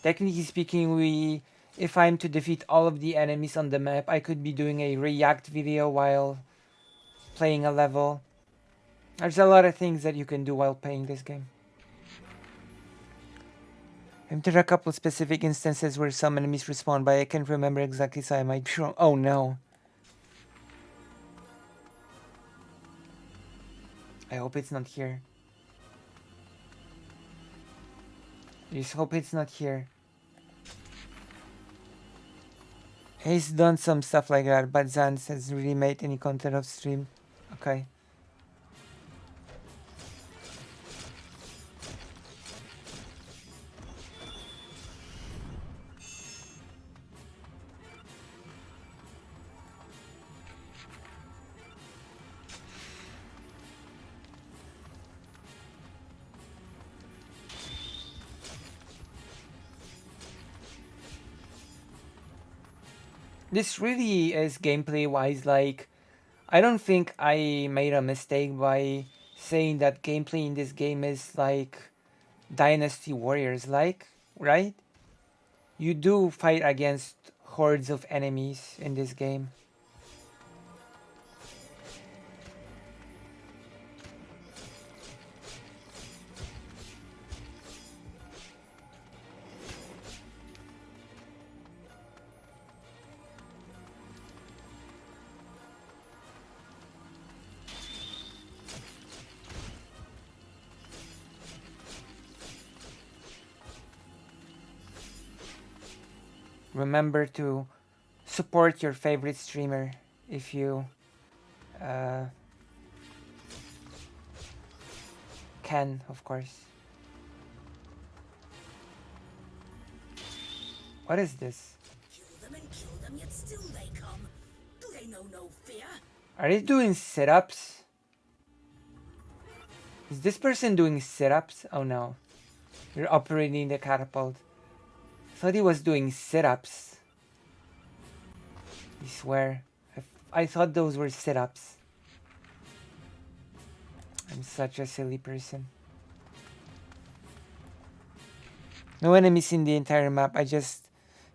Technically speaking, if I'm to defeat all of the enemies on the map, I could be doing a react video while playing a level. There's a lot of things that you can do while playing this game. There are a couple specific instances where some enemies respawn, but I can't remember exactly, so I might be wrong. Oh no. I hope it's not here. I just hope it's not here. He's done some stuff like that, but Zans hasn't really made any content off stream. Okay. This really is gameplay wise, like, I don't think I made a mistake by saying that gameplay in this game is like Dynasty Warriors like, right? You do fight against hordes of enemies in this game. Remember to support your favorite streamer if you can, of course. What is this?
Kill them and kill them, yet still they come. Do they know no fear?
Are they doing sit-ups? Is this person doing sit-ups? Oh no. You're operating the catapult. I thought he was doing sit-ups. I swear. I thought those were sit-ups. I'm such a silly person. No enemies in the entire map. I just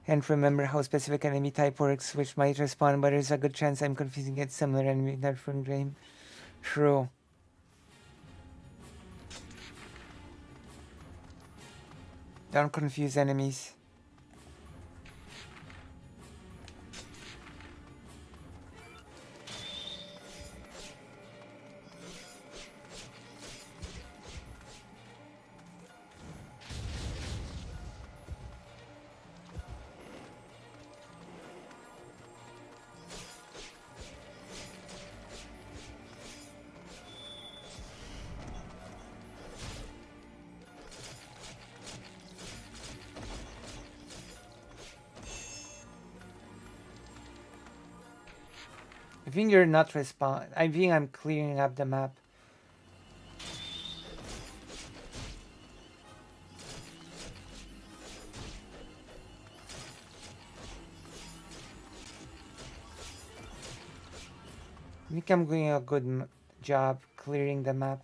Can't remember how specific enemy type works, which might respond, but there's a good chance I'm confusing it similar enemy type from game. True. Don't confuse enemies. I think you're not I think I'm clearing up the map. I think I'm doing a good job clearing the map.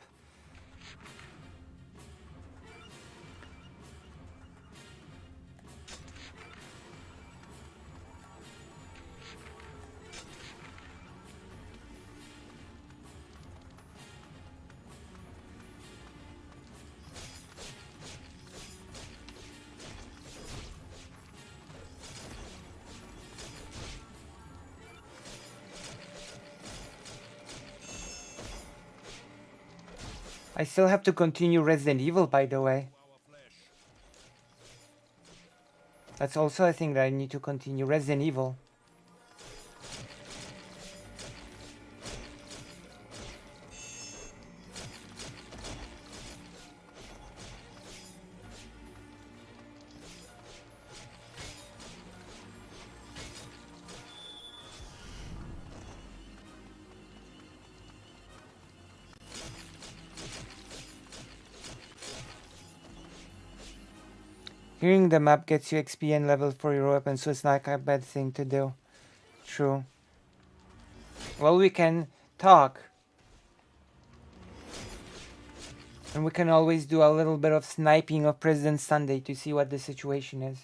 I still have to continue Resident Evil, by the way. That's also a thing that I need to continue, Resident Evil. Clearing the map gets you XP and level for your weapon, so it's not a bad thing to do. True. Well, we can talk. And we can always do a little bit of sniping of President Sunday to see what the situation is.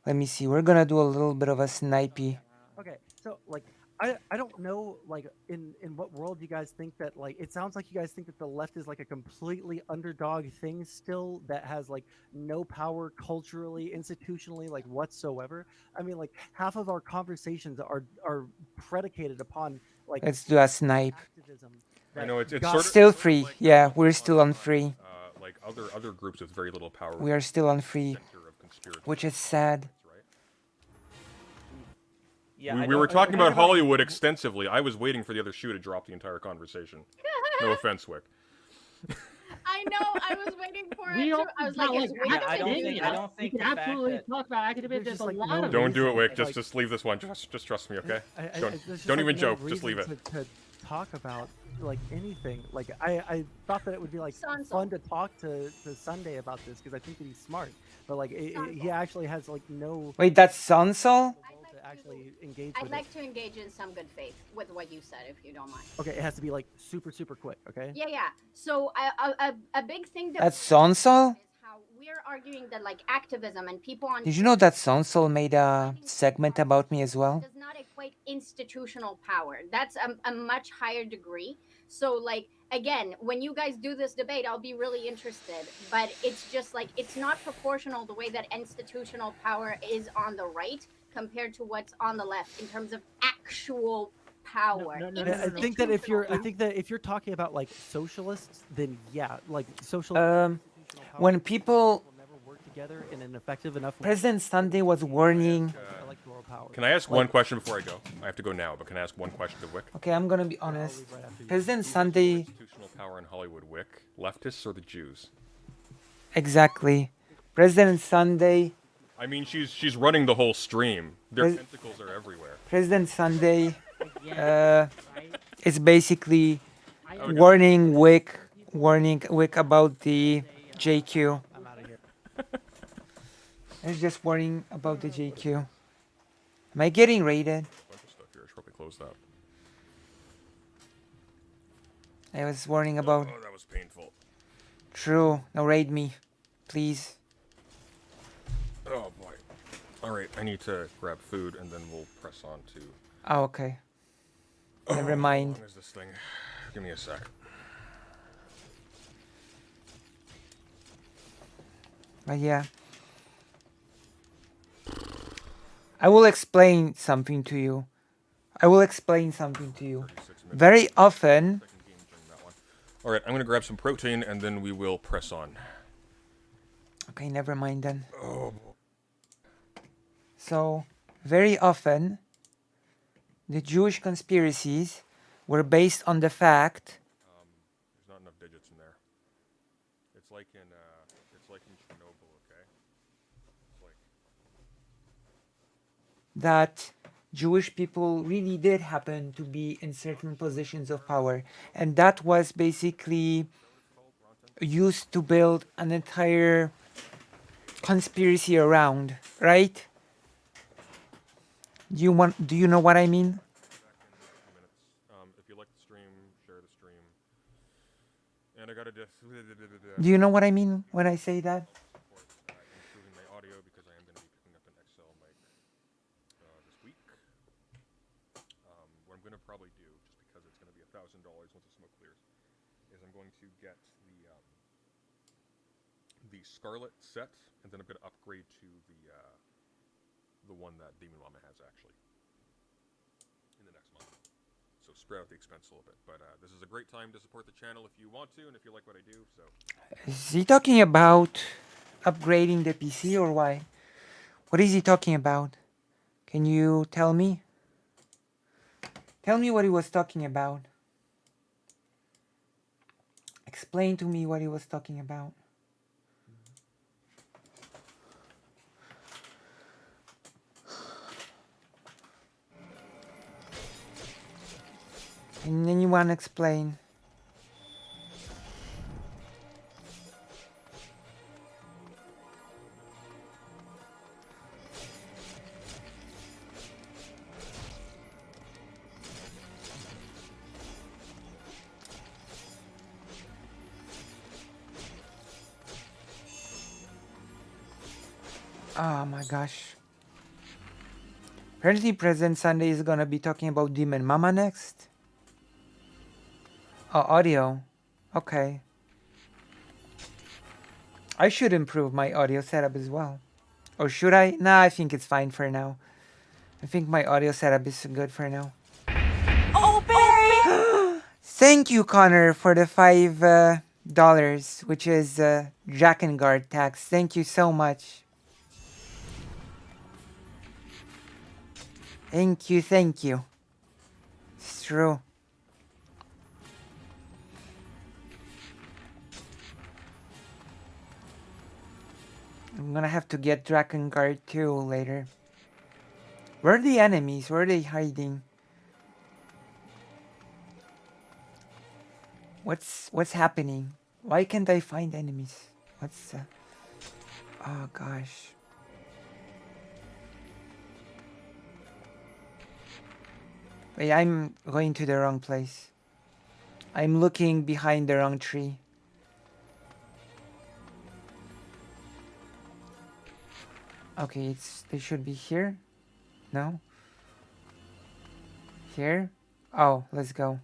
Let me see. We're gonna do a little bit of a snipey.
Okay, so like I don't know like in what world you guys think that like it sounds like you guys think that the left is like a completely underdog thing still that has like no power culturally, institutionally, like whatsoever. I mean like half of our conversations are predicated upon like
Let's do a snipe.
activism.
I know it's
got-
sort of
Still free. Yeah, we're still on free.
like other groups with very little power.
We are still on free,
center of conspiracy.
which is sad.
Yeah,
we were talking about Hollywood extensively. I was waiting for the other shoe to drop the entire conversation. No offense, Wick.
I know. I was waiting for it.
We
Too.
don't
I was like, it's weird.
I don't think
we can
the fact
absolutely
that-
talk about academia. There's a lot of
Don't do it, Wick.
like-
Just leave this one. Just trust me, okay? Don't
there's just,
don't
like,
even
no
joke. Just
reason
leave it.
to talk about like anything. Like I thought that it would be like
Sansa.
fun to talk to Sunday about this because I think that he's smart. But like he actually has like no
Wait, that's Sunsol?
to actually engage
I'd
with
like
it.
to engage in some good faith with what you said, if you don't mind.
Okay, it has to be like super quick. Okay.
Yeah. So a big thing that
That's Sunsol?
is how we're arguing that like activism and people on
Did you know that Sunsol made a segment about me as well?
does not equate institutional power. That's a much higher degree. So like again, when you guys do this debate, I'll be really interested. But it's just like it's not proportional the way that institutional power is on the right compared to what's on the left in terms of actual power.
I think that if you're talking about like socialists, then yeah, like socialists.
When people,
never work together in an effective enough way.
President Sunday was warning.
Electoral power.
Can I ask one question before I go? I have to go now, but can I ask one question to Wick?
Okay, I'm gonna be honest. President Sunday.
Institutional power in Hollywood, Wick. Leftists or the Jews?
Exactly. President Sunday.
I mean, she's running the whole stream. Their
Pres-
tentacles are everywhere.
President Sunday. Is basically warning Wick about the JQ.
I'm out of here.
It's just warning about the JQ. Am I getting raided?
Bunch of stuff here. I should probably close that.
I was warning about.
Oh, that was painful.
True. No, raid me, please.
Oh boy. Alright, I need to grab food and then we'll press on to...
Oh, okay. Never mind.
How long is this thing? Give me a sec.
But yeah. I will explain something to you. Very often...
Alright, I'm gonna grab some protein and then we will press on.
Okay, never mind then.
Oh.
So, very often, the Jewish conspiracies were based on the fact...
There's not enough digits in there. It's like in Chernobyl, okay? It's like...
that Jewish people really did happen to be in certain positions of power. And that was basically used to build an entire conspiracy around, right? Do you know what I mean?
If you like the stream, share the stream. And I gotta just...
Do you know what I mean when I say that?
Improving my audio because I am going to be picking up an Excel mic this week. What I'm going to probably do, just because it's going to be $1,000 once the smoke clears, is I'm going to get the Scarlet set, and then I'm going to upgrade to the one that Demon Mama has actually in the next month. So spread out the expense a little bit. But this is a great time to support the channel if you want to, and if you like what I do. So.
Is he talking about upgrading the PC or why? What is he talking about? Can you tell me? Tell me what he was talking about. Explain to me what he was talking about. Can anyone explain? Oh my gosh. Apparently President Sunday is gonna be talking about Demon Mama next. Oh, audio. Okay. I should improve my audio setup as well. Or should I? Nah, I think it's fine for now. I think my audio setup is good for now.
Oh, baby!
Thank you, Connor, for the $5, which is DRAKENGARD tax. Thank you so much. Thank you, thank you. It's true. I'm gonna have to get DRAKENGARD 2 later. Where are the enemies? Where are they hiding? What's happening? Why can't I find enemies? What's oh gosh. Wait, I'm going to the wrong place. I'm looking behind the wrong tree. Okay, they should be here. No? Here? Oh, let's go.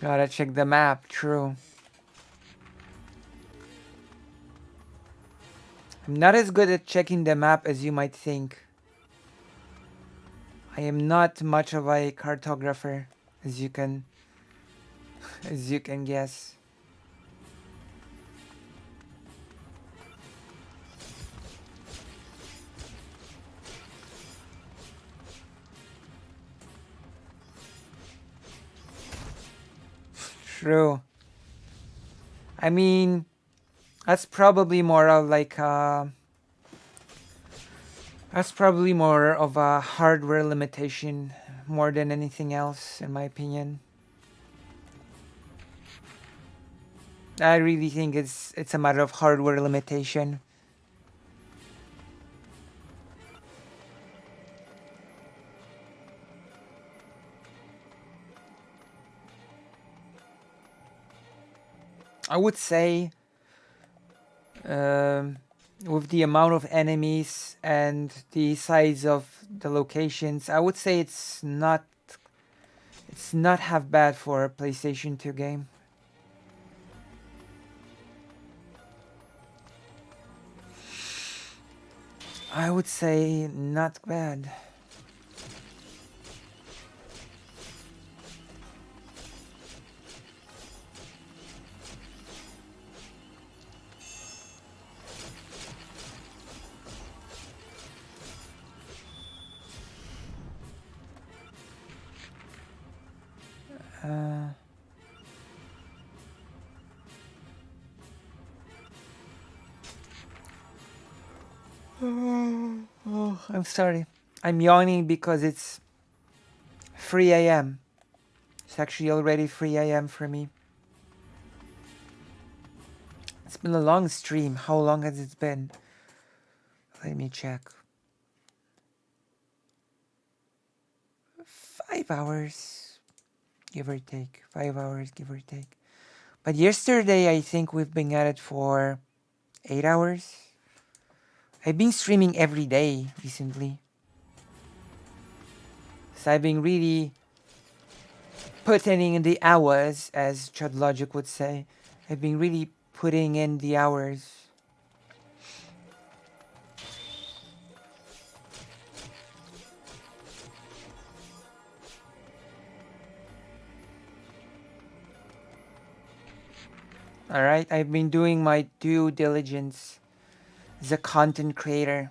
Gotta check the map, true. I'm not as good at checking the map as you might think. I am not much of a cartographer, as you can guess. True. I mean, that's probably more of like that's probably more of a hardware limitation more than anything else, in my opinion. I really think it's a matter of hardware limitation. I would say with the amount of enemies and the size of the locations, I would say it's not half bad for a PlayStation 2 game. I would say not bad. Oh, I'm sorry. I'm yawning because it's 3 a.m. It's actually already 3 a.m. for me. It's been a long stream. How long has it been? Let me check. 5 hours, give or take. 5 hours, give or take. But yesterday, I think we've been at it for 8 hours. I've been streaming every day recently. So I've been really putting in the hours, as Chud Logic would say. I've been really putting in the hours. Alright, I've been doing my due diligence as a content creator.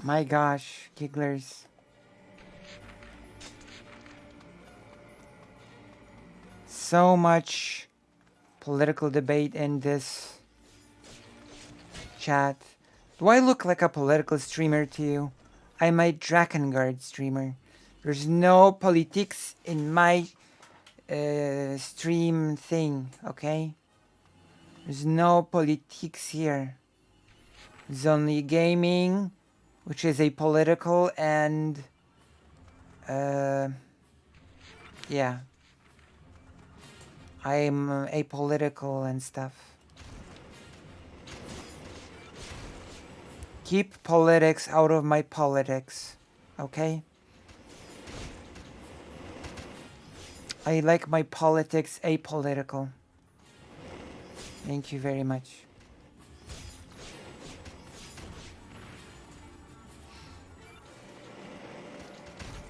My gosh, gigglers. So much political debate in this chat. Do I look like a political streamer to you? I'm a DRAKENGARD streamer. There's no politics in my stream thing, okay? There's no politics here. There's only gaming, which is apolitical, and yeah, I'm apolitical and stuff. Keep politics out of my politics, okay? I like my politics apolitical. Thank you very much.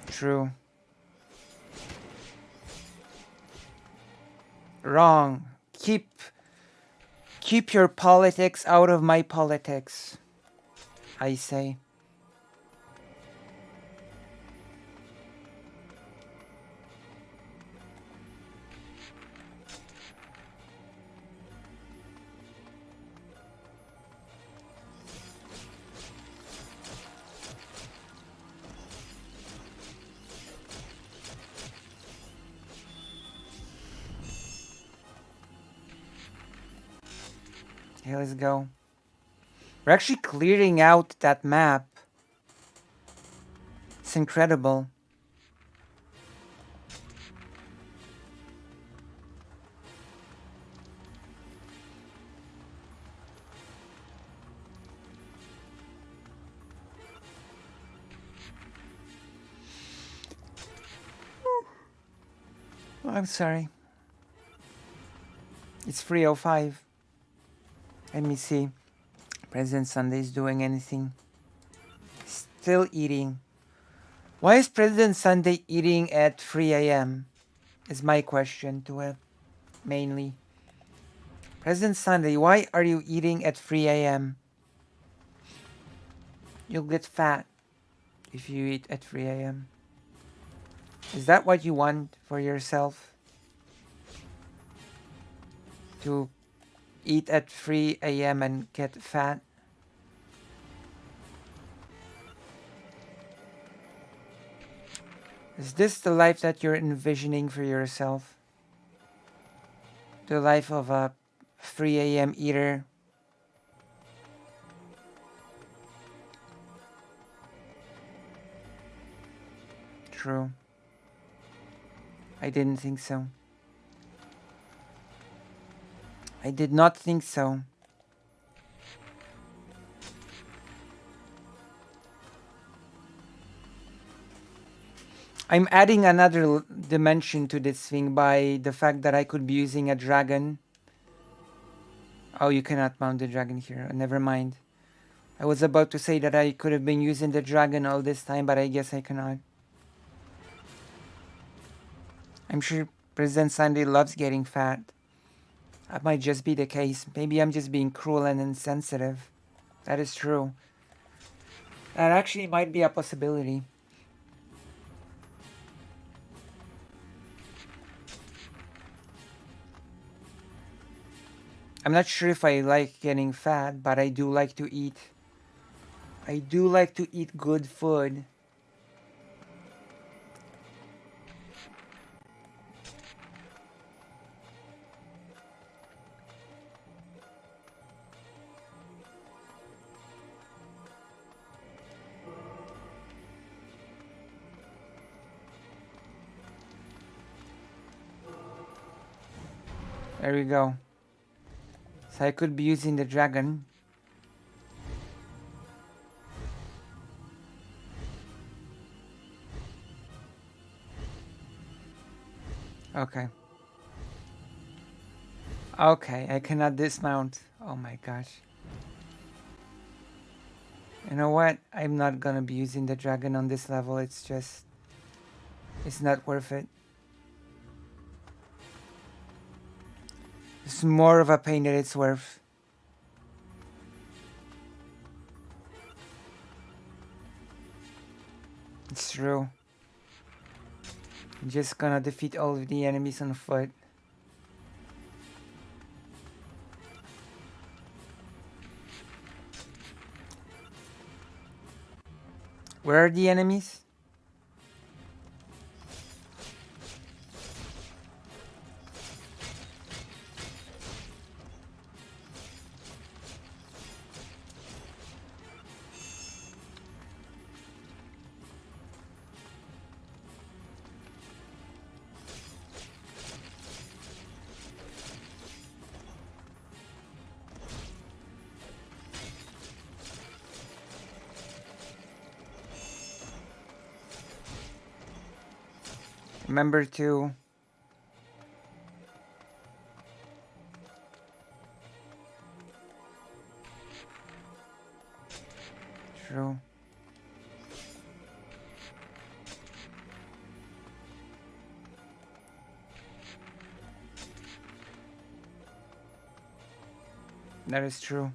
True. Wrong. Keep your politics out of my politics, I say. Okay, let's go. We're actually clearing out that map. It's incredible. Oh, I'm sorry. It's 3:05. Let me see. President Sunday's doing anything. Still eating. Why is President Sunday eating at 3 a.m.? Is my question to him, mainly. President Sunday, why are you eating at 3 a.m.? You'll get fat if you eat at 3 a.m. Is that what you want for yourself? To eat at 3 a.m. and get fat? Is this the life that you're envisioning for yourself? The life of a 3 a.m. eater? True. I didn't think so. I did not think so. I'm adding another dimension to this thing by the fact that I could be using a dragon. Oh, you cannot mount the dragon here. Never mind. I was about to say that I could have been using the dragon all this time, but I guess I cannot. I'm sure President Sunday loves getting fat. That might just be the case. Maybe I'm just being cruel and insensitive. That is true. That actually might be a possibility. I'm not sure if I like getting fat, but I do like to eat. I do like to eat good food. There we go. So I could be using the dragon. Okay. Okay, I cannot dismount. Oh my gosh. You know what? I'm not gonna be using the dragon on this level. It's just... it's not worth it. It's more of a pain than it's worth. It's true. I'm just gonna defeat all of the enemies on foot. Where are the enemies? Remember to true. That is true.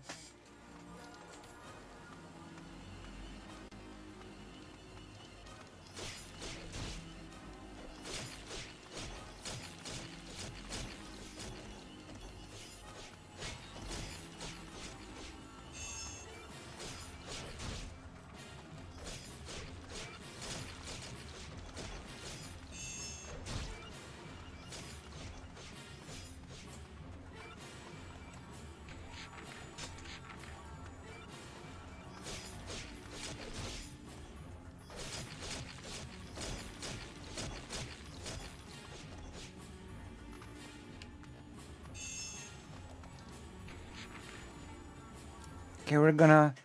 Okay, we're gonna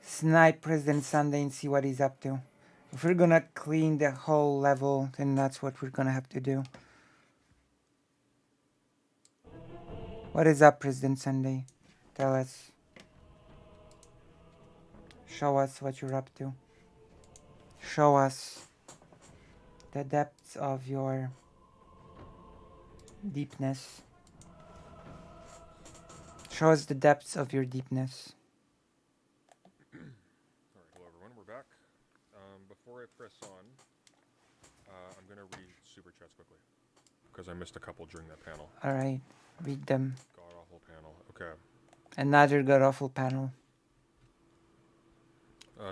snipe President Sunday and see what he's up to. If we're gonna clean the whole level, then that's what we're gonna have to do. What is up, President Sunday? Tell us. Show us what you're up to. Show us the depths of your deepness. Show us the depths of your deepness.
Alright, hello everyone, we're back. Before I press on, I'm gonna read super chats quickly. Because I missed a couple during that panel.
Alright, read them.
God awful panel. Okay.
Another god awful panel.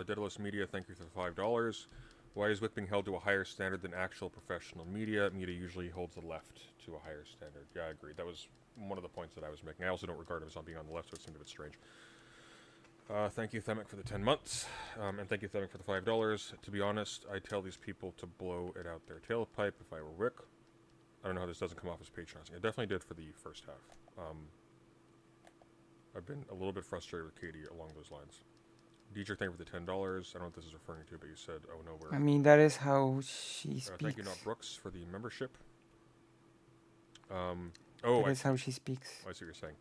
Daedalus Media, thank you for the $5. Why is Wick being held to a higher standard than actual professional media? Media usually holds the left to a higher standard. Yeah, I agree. That was one of the points that I was making. I also don't regard him as not being on the left, so it seemed a bit strange. Thank you, Themic, for the 10 months. And thank you, Themic, for the $5. To be honest, I'd tell these people to blow it out their tailpipe if I were Wick. I don't know how this doesn't come off as patronizing. It definitely did for the first half. I've been a little bit frustrated with Katie along those lines. Dietrich, thank you for the $10. I don't know what this is referring to, but you said, oh no, we're...
I mean, that is how she speaks.
Thank you, Not Brooks, for the membership.
That is how she speaks.
I see what you're saying.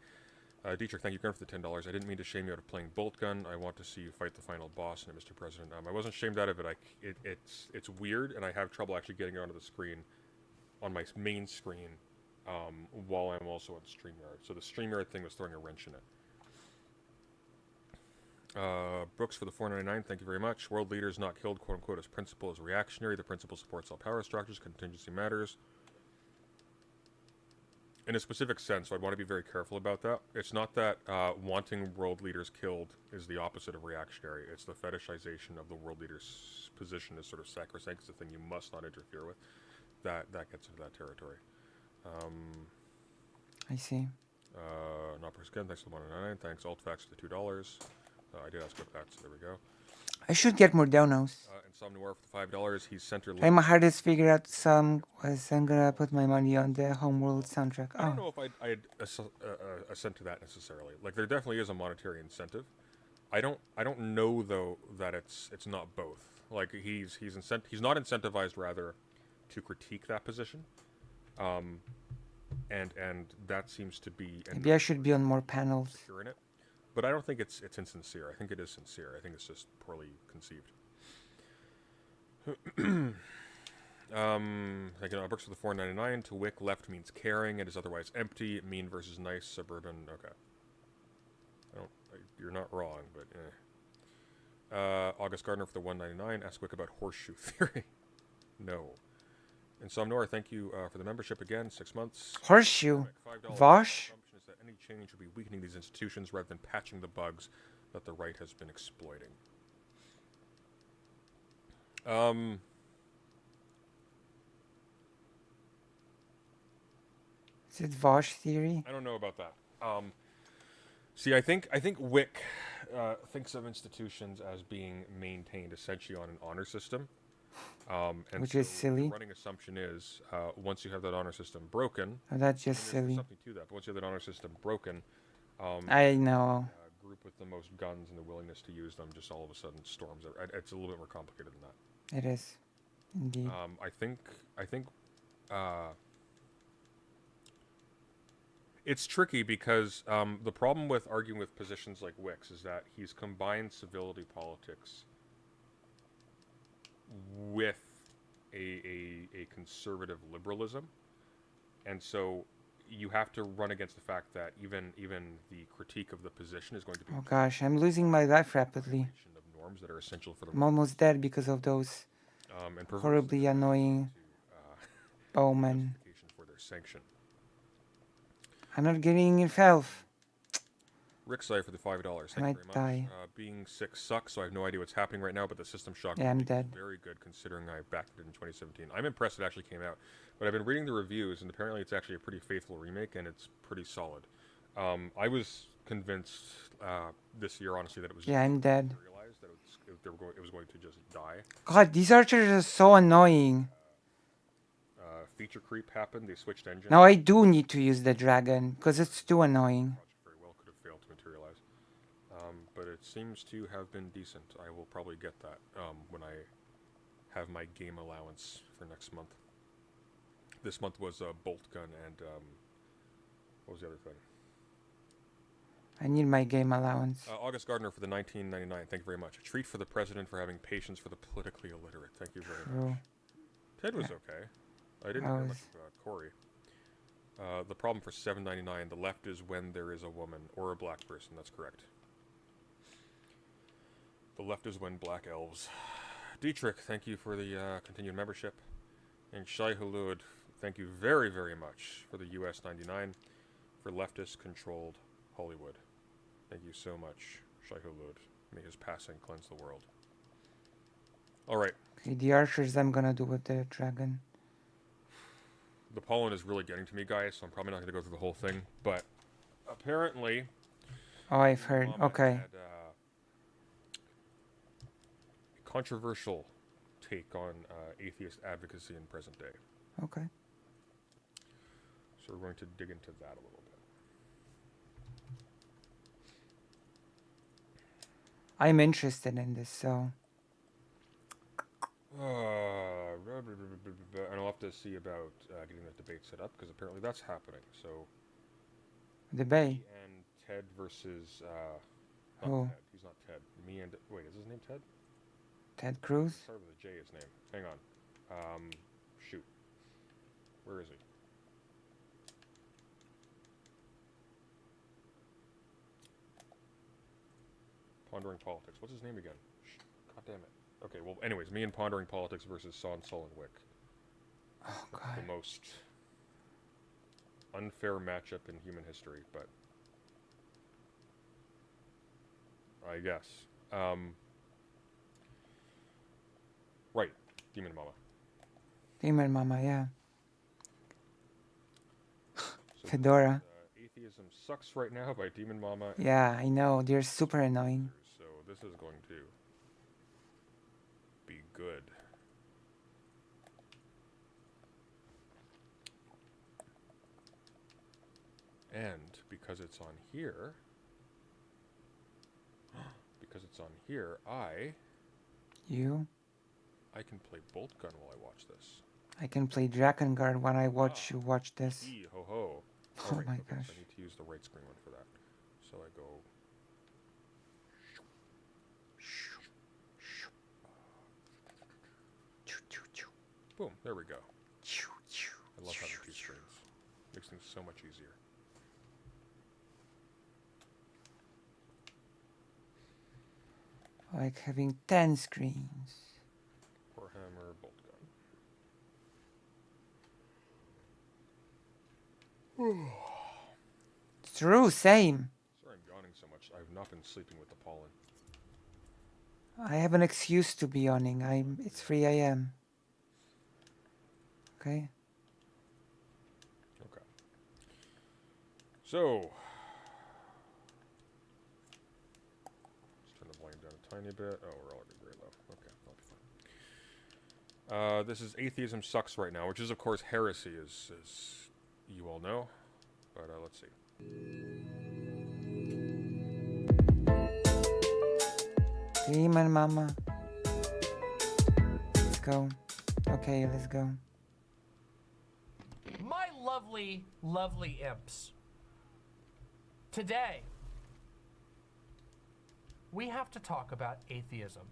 Dietrich, thank you again for the $10. I didn't mean to shame you out of playing Bolt Gun. I want to see you fight the final boss in it, Mr. President. I wasn't shamed out of it. It's weird, and I have trouble actually getting it onto the screen, on my main screen, while I'm also on StreamYard. So the StreamYard thing was throwing a wrench in it. Brooks for the $4.99, thank you very much. World leaders not killed, quote-unquote, as principle is reactionary. The principle supports all power structures. Contingency matters. In a specific sense, so I'd want to be very careful about that. It's not that wanting world leaders killed is the opposite of reactionary. It's the fetishization of the world leader's position as sort of sacrosanct. It's a thing you must not interfere with. That gets into that territory.
I see.
Not again, thanks for the $1.99. Thanks, Altfax for the $2. I did ask about that, so there we go.
I should get more donos.
And Som Noir for the $5. He's center.
Try my hardest to figure out some was I'm gonna put my money on the Homeworld soundtrack.
I don't know if I'd assent to that necessarily. Like, there definitely is a monetary incentive. I don't know though that it's not both. Like, he's not incentivized rather to critique that position. And that seems to be.
Maybe I should be on more panels.
In it. But I don't think it's insincere. I think it is sincere. I think it's just poorly conceived. Thank you, Brooks for the $4.99. To Wick, left means caring. It is otherwise empty. Mean versus nice. Suburban. Okay. You're not wrong, but August Gardner for the $1.99. Ask Wick about horseshoe theory. No. And Somnor, thank you for the membership again. 6 months.
Horseshoe. Vosh.
That any change would be weakening these institutions rather than patching the bugs that the right has been exploiting.
Is it Vosh theory?
I don't know about that. See, I think Wick thinks of institutions as being maintained essentially on an honor system. And
which is silly.
The running assumption is once you have that honor system broken,
that's just silly.
There's something to that. But once you have that honor system broken,
I know.
Group with the most guns and the willingness to use them just all of a sudden storms. It's a little bit more complicated than that.
It is, indeed.
I think it's tricky because the problem with arguing with positions like Wick's is that he's combined civility politics with a conservative liberalism, and so you have to run against the fact that even the critique of the position is going to be.
Oh gosh, I'm losing my life rapidly.
Of norms that are essential for the.
I'm almost dead because of those horribly annoying bowmen.
For their sanction.
I'm not getting in health.
Rick, sorry for the $5. Thank you very much.
Die.
Being sick sucks, so I have no idea what's happening right now, but the System Shock
I'm dead.
is very good considering I backed it in 2017. I'm impressed it actually came out, but I've been reading the reviews, and apparently it's actually a pretty faithful remake, and it's pretty solid. I was convinced this year, honestly, that it was.
Yeah, I'm dead.
I realized that it was going to just die.
God, these archers are so annoying.
Feature creep happened. They switched engines.
Now I do need to use the dragon because it's too annoying.
Very well could have failed to materialize. but it seems to have been decent. I will probably get that when I have my game allowance for next month. This month was a bolt gun and what was the other thing?
I need my game allowance.
August Gardner for the 1999. Thank you very much. A treat for the president for having patience for the politically illiterate. Thank you very much. Ted was okay. I didn't hear much about Corey. The problem for $7.99. The left is when there is a woman or a black person. That's correct. The left is when black elves. Dietrich, thank you for the continued membership. And Shai Hulud, thank you very, very much for the US 99 for leftist-controlled Hollywood. Thank you so much, Shai Hulud. May his passing cleanse the world. All right.
Okay, the archers I'm gonna do with the dragon.
The pollen is really getting to me, guys, so I'm probably not going to go through the whole thing. But apparently...
Oh, I've heard. Okay.
Had, a controversial take on atheist advocacy in present day.
Okay.
So we're going to dig into that a little bit.
I'm interested in this, so...
And I'll have to see about getting that debate set up, because apparently that's happening, so...
Debate?
Me and Ted versus... not
Who?
Ted. He's not Ted. Me and... Wait, is his name Ted?
Ted Cruz?
Start with a J, his name. Hang on. Shoot. Where is he? Pondering Politics. What's his name again? God damn it. Okay, well, anyways, me and Pondering Politics versus Son Sullenwick.
Oh, God.
The most unfair matchup in human history, but... I guess. Right. Demon Mama.
Demon Mama, yeah.
So
Fedora.
Atheism Sucks Right Now by Demon Mama.
Yeah, I know. They're super annoying.
So this is going to be good. And because it's on here, I can play Bolt Gun while I watch this.
I can play Drakengard when I watch you watch this.
Ho ho.
Oh my gosh.
So I need to use the right screen one for that. So I go. Boom, there we go. I love having two screens. Makes things so much easier.
Like having 10 screens.
Warhammer Bolt Gun.
True, same.
Sorry I'm yawning so much. I've not been sleeping with the pollen.
I have an excuse to be yawning. It's 3 a.m. Okay.
Okay. So let's turn the volume down a tiny bit. Oh, we're already very low. Okay, that'll be fine. This is Atheism Sucks Right Now, which is of course heresy, as you all know. But let's see.
Demon Mama. Let's go. Okay, let's go.
My lovely, lovely imps. Today, we have to talk about atheism.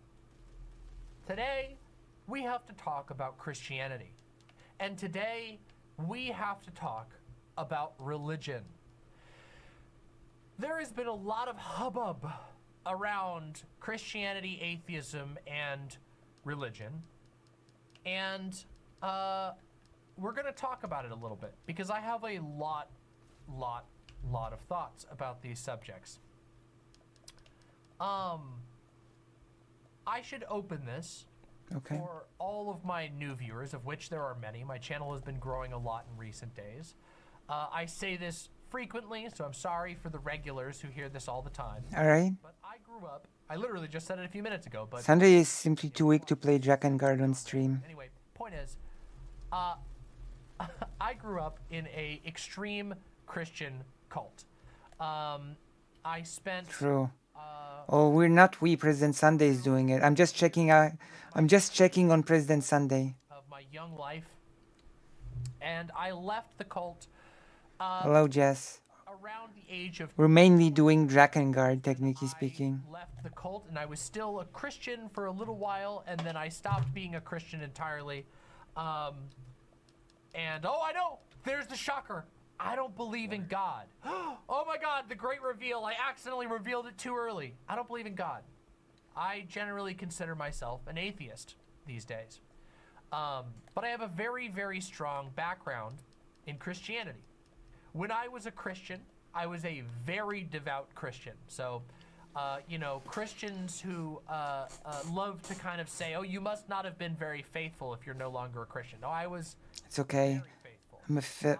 Today, we have to talk about Christianity. And today, we have to talk about religion. There has been a lot of hubbub around Christianity, atheism, and religion. And we're going to talk about it a little bit because I have a lot of thoughts about these subjects. I should open this for all of my new viewers, of which there are many. My channel has been growing a lot in recent days. I say this frequently, so I'm sorry for the regulars who hear this all the time.
All right.
But I grew up, I literally just said it a few minutes ago, but...
Sunday is simply too weak to play Drakengard on stream.
Anyway, point is, I grew up in a extreme Christian cult. I spent
Oh, we're not we. President Sunday is doing it. I'm just checking out. I'm just checking on President Sunday.
Of my young life, and I left the cult.
Hello, Jess.
Around the age of
We're mainly doing DRAKENGARD, technically speaking.
left the cult, and I was still a Christian for a little while, and then I stopped being a Christian entirely. And oh, I know, there's the shocker. I don't believe in God. Oh my God, the great reveal. I accidentally revealed it too early. I don't believe in God. I generally consider myself an atheist these days. But I have a very, very strong background in Christianity. When I was a Christian, I was a very devout Christian. So, you know, Christians who love to kind of say, oh, you must not have been very faithful if you're no longer a Christian. No, I was.
It's okay.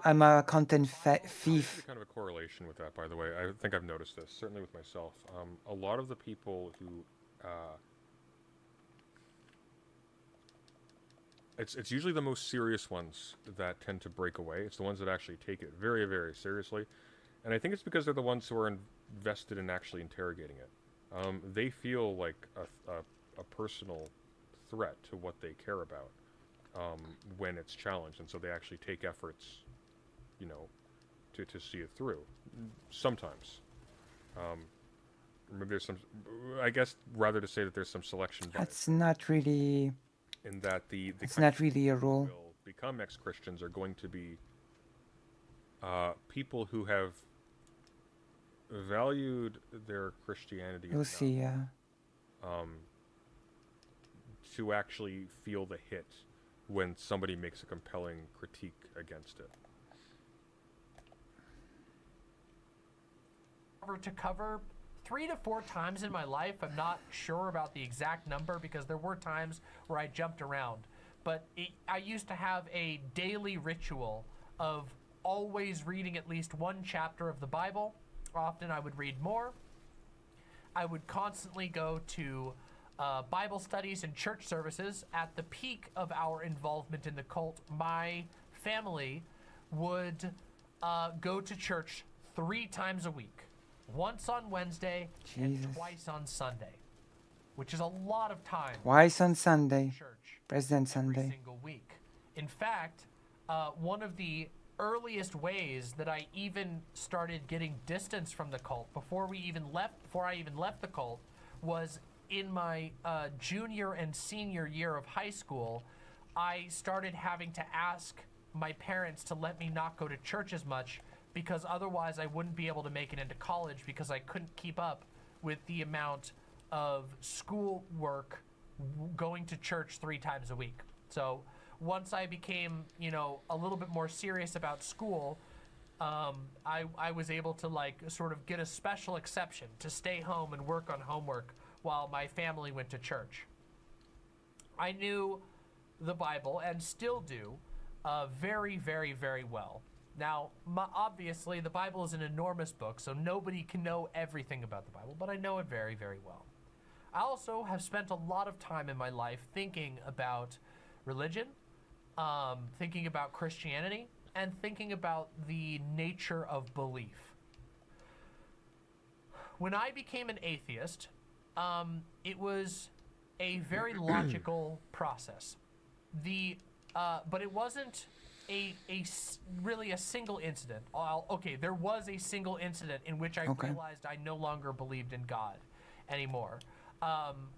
I'm a content thief.
Kind of a correlation with that, by the way. I think I've noticed this, certainly with myself. A lot of the people who it's usually the most serious ones that tend to break away. It's the ones that actually take it very, very seriously. And I think it's because they're the ones who are invested in actually interrogating it. They feel like a personal threat to what they care about when it's challenged. And so they actually take efforts, you know, to see it through. Sometimes. Maybe there's some, I guess, rather to say that there's some selection bias.
That's not really.
In that the
it's not really a rule.
Will become ex-Christians are going to be people who have valued their Christianity
You'll see, yeah.
To actually feel the hit when somebody makes a compelling critique against it.
To cover 3 to 4 times in my life. I'm not sure about the exact number because there were times where I jumped around. But I used to have a daily ritual of always reading at least one chapter of the Bible. Often I would read more. I would constantly go to Bible studies and church services. At the peak of our involvement in the cult, my family would go to church 3 times a week. Once on Wednesday and twice on Sunday, which is a lot of time.
Twice on Sunday, President Sunday.
Every single week. In fact, one of the earliest ways that I even started getting distance from the cult before I even left the cult was in my junior and senior year of high school. I started having to ask my parents to let me not go to church as much, because otherwise I wouldn't be able to make it into college because I couldn't keep up with the amount of school work going to church 3 times a week. So once I became, you know, a little bit more serious about school, I was able to like sort of get a special exception to stay home and work on homework while my family went to church. I knew the Bible, and still do, very, very, very well. Now, obviously, the Bible is an enormous book, so nobody can know everything about the Bible, but I know it very, very well. I also have spent a lot of time in my life thinking about religion, thinking about Christianity, and thinking about the nature of belief. When I became an atheist, it was a very logical process. But it wasn't really a single incident. Okay, there was a single incident in which I realized I no longer believed in God anymore,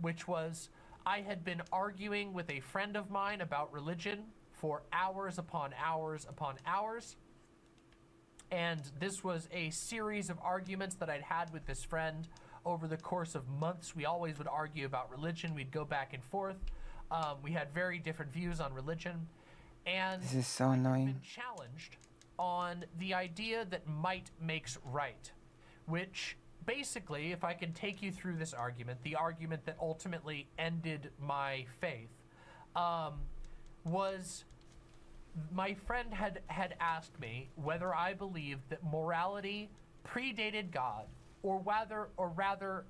which was I had been arguing with a friend of mine about religion for hours upon hours upon hours, and this was a series of arguments that I'd had with this friend over the course of months. We always would argue about religion. We'd go back and forth. We had very different views on religion. And
this is so annoying.
I've been challenged on the idea that might makes right, which basically, if I can take you through this argument, the argument that ultimately ended my faith, was my friend had asked me whether I believed that morality predated God, or rather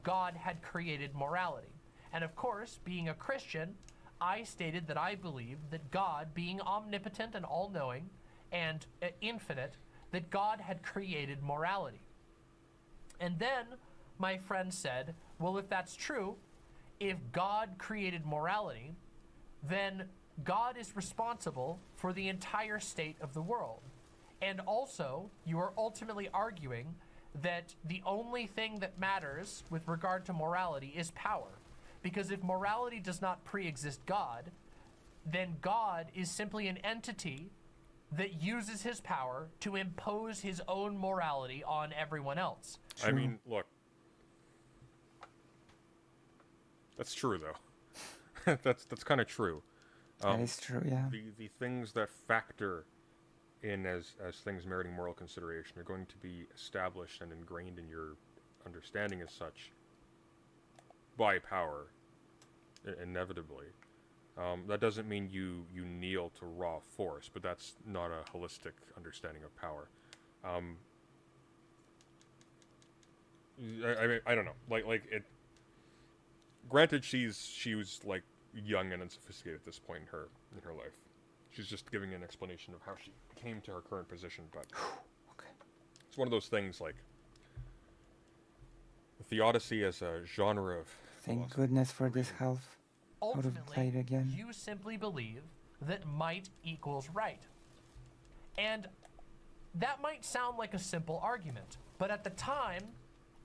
God had created morality. And of course, being a Christian, I stated that I believed that God, being omnipotent and all-knowing and infinite, that God had created morality. And then my friend said, well, if that's true, if God created morality, then God is responsible for the entire state of the world. And also, you are ultimately arguing that the only thing that matters with regard to morality is power. Because if morality does not pre-exist God, then God is simply an entity that uses his power to impose his own morality on everyone else.
I mean, look. That's true, though. that's kind of true.
That is true, yeah.
The things that factor in as things meriting moral consideration are going to be established and ingrained in your understanding as such by power, inevitably. That doesn't mean you kneel to raw force, but that's not a holistic understanding of power. I don't know. Like it. Granted, she was like young and unsophisticated at this point in her life. She's just giving an explanation of how she came to her current position, but
okay.
It's one of those things like the Theodicy as a genre of.
Thank goodness for this health. I would have played again.
You simply believe that might equals right. And that might sound like a simple argument, but at the time,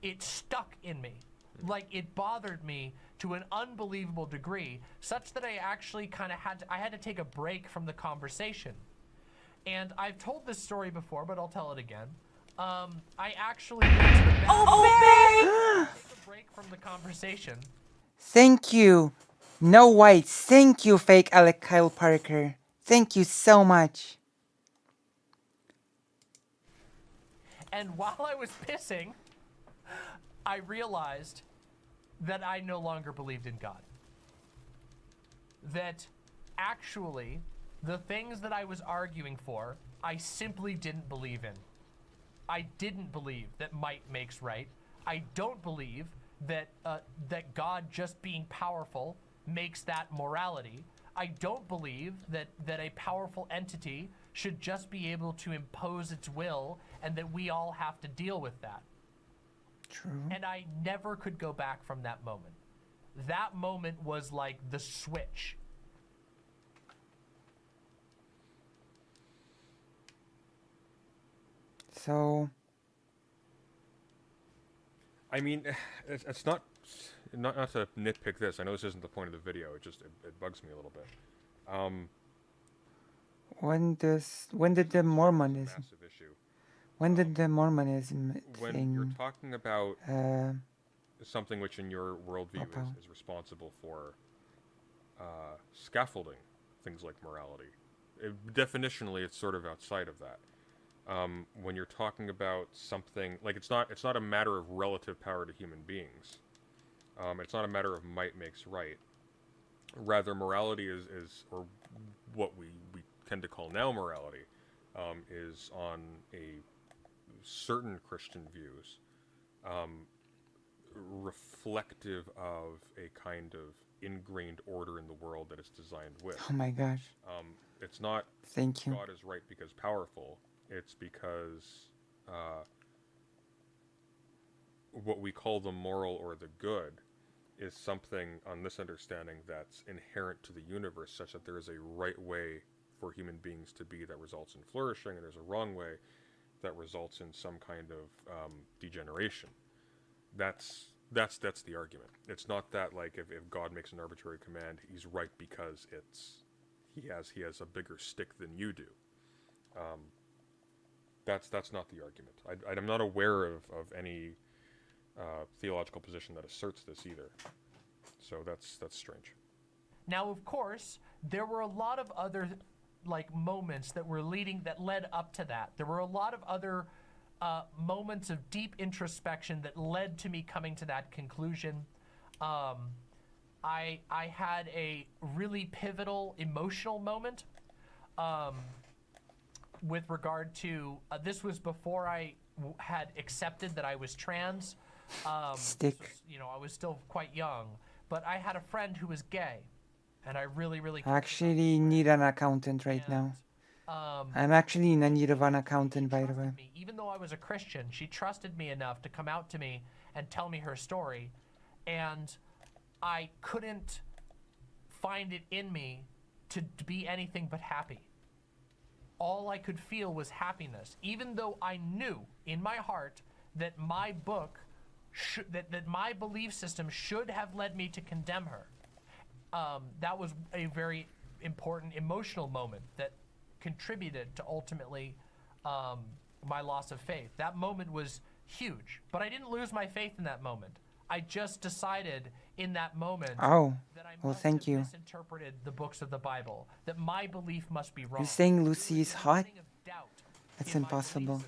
it stuck in me. Like, it bothered me to an unbelievable degree, such that I actually kind of had to take a break from the conversation. And I've told this story before, but I'll tell it again. I actually went to the bathroom to take a break from the conversation.
Thank you. No whites. Thank you, fake Alec Kyle Parker. Thank you so much.
And while I was pissing, I realized that I no longer believed in God. That actually, the things that I was arguing for, I simply didn't believe in. I didn't believe that might makes right. I don't believe that that God just being powerful makes that morality. I don't believe that a powerful entity should just be able to impose its will and that we all have to deal with that.
True.
And I never could go back from that moment. That moment was like the switch.
So,
I mean, it's not to nitpick this. I know this isn't the point of the video. It bugs me a little bit.
when did the Mormonism?
Massive issue.
When did the Mormonism
When
thing?
you're talking about something which, in your worldview, is responsible for scaffolding things like morality, definitionally, it's sort of outside of that. When you're talking about something like it's not a matter of relative power to human beings. It's not a matter of might makes right. Rather, morality is or what we tend to call now morality, is on a certain Christian views, reflective of a kind of ingrained order in the world that it's designed with.
Oh my gosh.
It's not
Thank you.
God is right because powerful. It's because what we call the moral or the good is something on this understanding that's inherent to the universe, such that there is a right way for human beings to be that results in flourishing, and there's a wrong way that results in some kind of degeneration. That's the argument. It's not that, like, if God makes an arbitrary command, he's right because he has a bigger stick than you do. That's not the argument. I'm not aware of any theological position that asserts this either. So that's strange.
Now, of course, there were a lot of other moments that led up to that. There were a lot of other moments of deep introspection that led to me coming to that conclusion. I had a really pivotal emotional moment with regard to this was before I had accepted that I was trans.
Stick.
I was still quite young, but I had a friend who was gay, and I really
I actually need an accountant right now. I'm actually in need of an accountant, by the way.
Even though I was a Christian, she trusted me enough to come out to me and tell me her story, and I couldn't find it in me to be anything but happy. All I could feel was happiness, even though I knew in my heart that my book, that my belief system should have led me to condemn her. That was a very important emotional moment that contributed to ultimately my loss of faith. That moment was huge, but I didn't lose my faith in that moment. I just decided in that moment that I must
thank
have
you.
misinterpreted the books of the Bible, that my belief must be wrong.
You're saying Lucy is hot? That's impossible.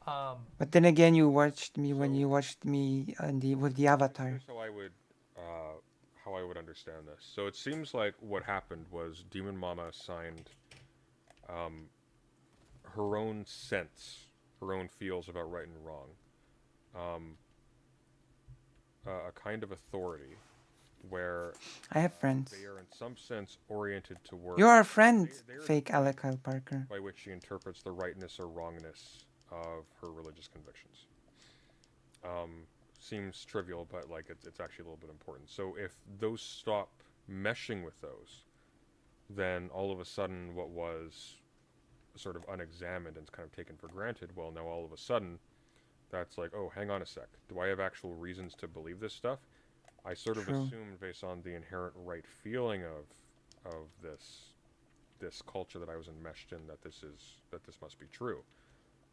But then again, you watched me when you watched me with the Avatar.
Here's how I would understand this. So it seems like what happened was Demon Mama assigned her own sense, her own feels about right and wrong, a kind of authority where
I have friends.
they are in some sense oriented toward.
You're a friend, fake Alec Kyle Parker.
By which she interprets the rightness or wrongness of her religious convictions. Seems trivial, but like it's actually a little bit important. So if those stop meshing with those, then all of a sudden what was sort of unexamined and kind of taken for granted, well, now all of a sudden that's like, oh, hang on a sec. Do I have actual reasons to believe this stuff? I sort of assumed based on the inherent right feeling of this culture that I was enmeshed in that this must be true.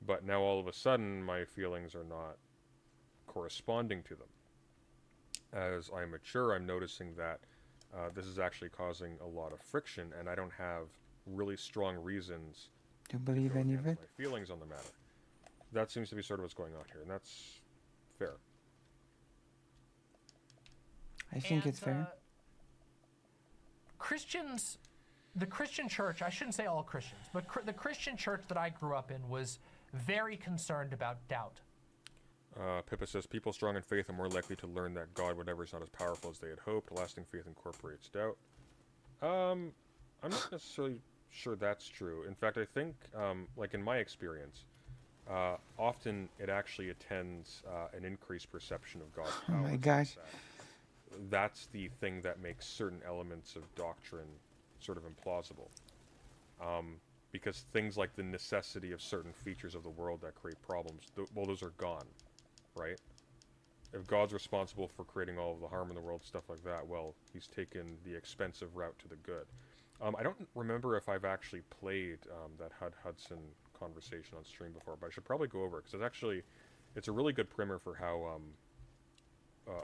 But now all of a sudden my feelings are not corresponding to them. As I mature, I'm noticing that this is actually causing a lot of friction, and I don't have really strong reasons
to believe any of it.
My feelings on the matter. That seems to be sort of what's going on here, and that's fair.
I think it's fair.
Christians, the Christian church, I shouldn't say all Christians, but the Christian church that I grew up in was very concerned about doubt.
Pippa says, people strong in faith are more likely to learn that God, whatever, is not as powerful as they had hoped. Lasting faith incorporates doubt. I'm not necessarily sure that's true. In fact, I think, like in my experience, often it actually attends an increased perception of God's power.
Oh my gosh.
That's the thing that makes certain elements of doctrine sort of implausible. Because things like the necessity of certain features of the world that create problems, well, those are gone, right? If God's responsible for creating all of the harm in the world, stuff like that, well, he's taken the expensive route to the good. I don't remember if I've actually played that Hudson conversation on stream before, but I should probably go over it, because it's a really good primer for how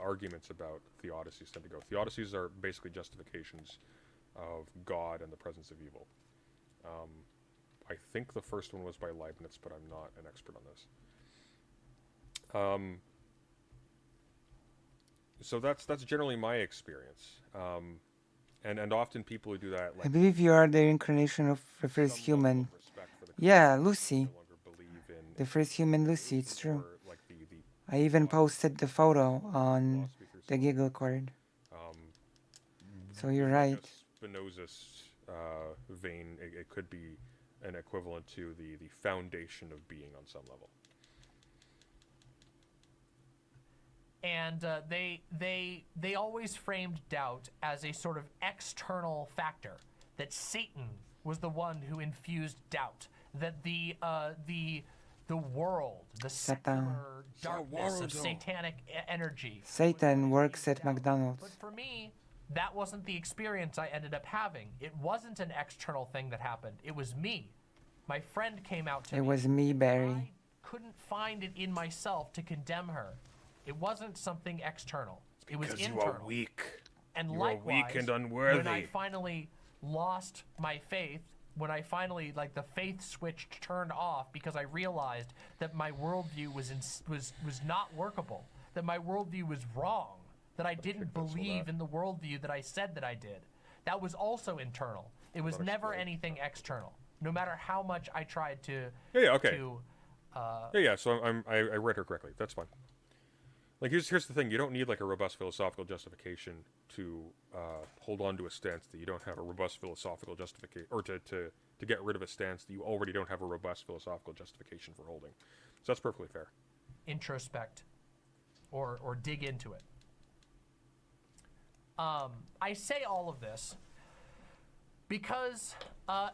arguments about theodicies tend to go. Theodicies are basically justifications of God and the presence of evil. I think the first one was by Leibniz, but I'm not an expert on this. So that's generally my experience. And often people who do that, like,
I believe you are the incarnation of the first human. Yeah, Lucy. The first human Lucy, it's true. I even posted the photo on the Giggle Cord. So you're right.
Spinoza's vein, it could be an equivalent to the foundation of being on some level.
And they always framed doubt as a sort of external factor, that Satan was the one who infused doubt, that the world, the secular darkness of satanic energy.
Satan works at McDonald's.
But for me, that wasn't the experience I ended up having. It wasn't an external thing that happened. It was me. My friend came out to me.
It was me, Barry.
I couldn't find it in myself to condemn her. It wasn't something external. It was internal.
Because you are weak.
And
you
likewise,
are weak and unworthy.
when I finally lost my faith, when I finally, like, the faith switch turned off because I realized that my worldview was not workable, that my worldview was wrong, that I didn't believe in the worldview that I said that I did. That was also internal. It was never anything external, no matter how much I tried to.
Yeah. Okay. So I read her correctly. That's fine. Like here's the thing: you don't need like a robust philosophical justification to hold on to a stance that you don't have a robust philosophical justification, or to get rid of a stance that you already don't have a robust philosophical justification for holding. So that's perfectly fair.
Introspect, or dig into it. I say all of this because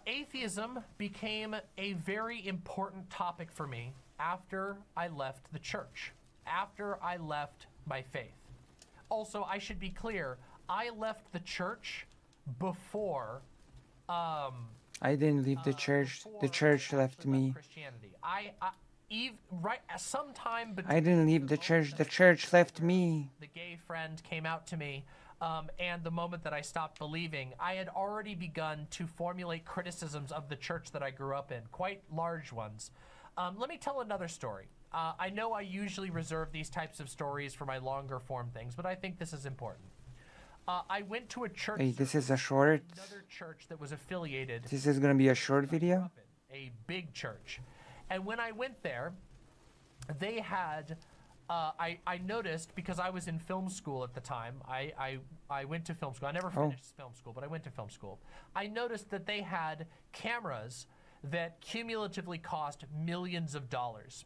atheism became a very important topic for me after I left the church, after I left my faith. Also, I should be clear, I left the church before
I didn't leave the church. The church left me.
Christianity. Sometime between
I didn't leave the church. The church left me.
the gay friend came out to me, and the moment that I stopped believing, I had already begun to formulate criticisms of the church that I grew up in, quite large ones. Let me tell another story. I know I usually reserve these types of stories for my longer form things, but I think this is important. I went to a church.
Wait, this is a short.
Another church that was affiliated.
This is gonna be a short video.
A big church, and when I went there, they had. I noticed, because I was in film school at the time. I went to film school. I never finished film school, but I went to film school. I noticed that they had cameras that cumulatively cost millions of dollars.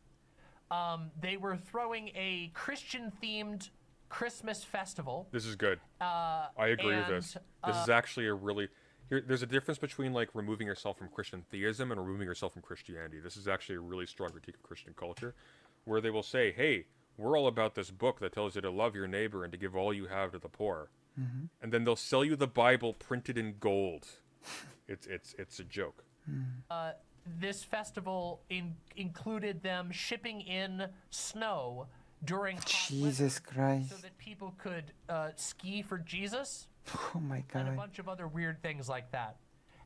They were throwing a Christian-themed Christmas festival.
This is good. I agree with this. This is actually a really... There's a difference between like removing yourself from Christian theism and removing yourself from Christianity. This is actually a really strong critique of Christian culture, where they will say, hey, we're all about this book that tells you to love your neighbor and to give all you have to the poor.
Mm-hmm.
And then they'll sell you the Bible printed in gold. It's a joke.
This festival included them shipping in snow during hot
Jesus Christ.
so that people could ski for Jesus.
Oh my
And a
God.
bunch of other weird things like that.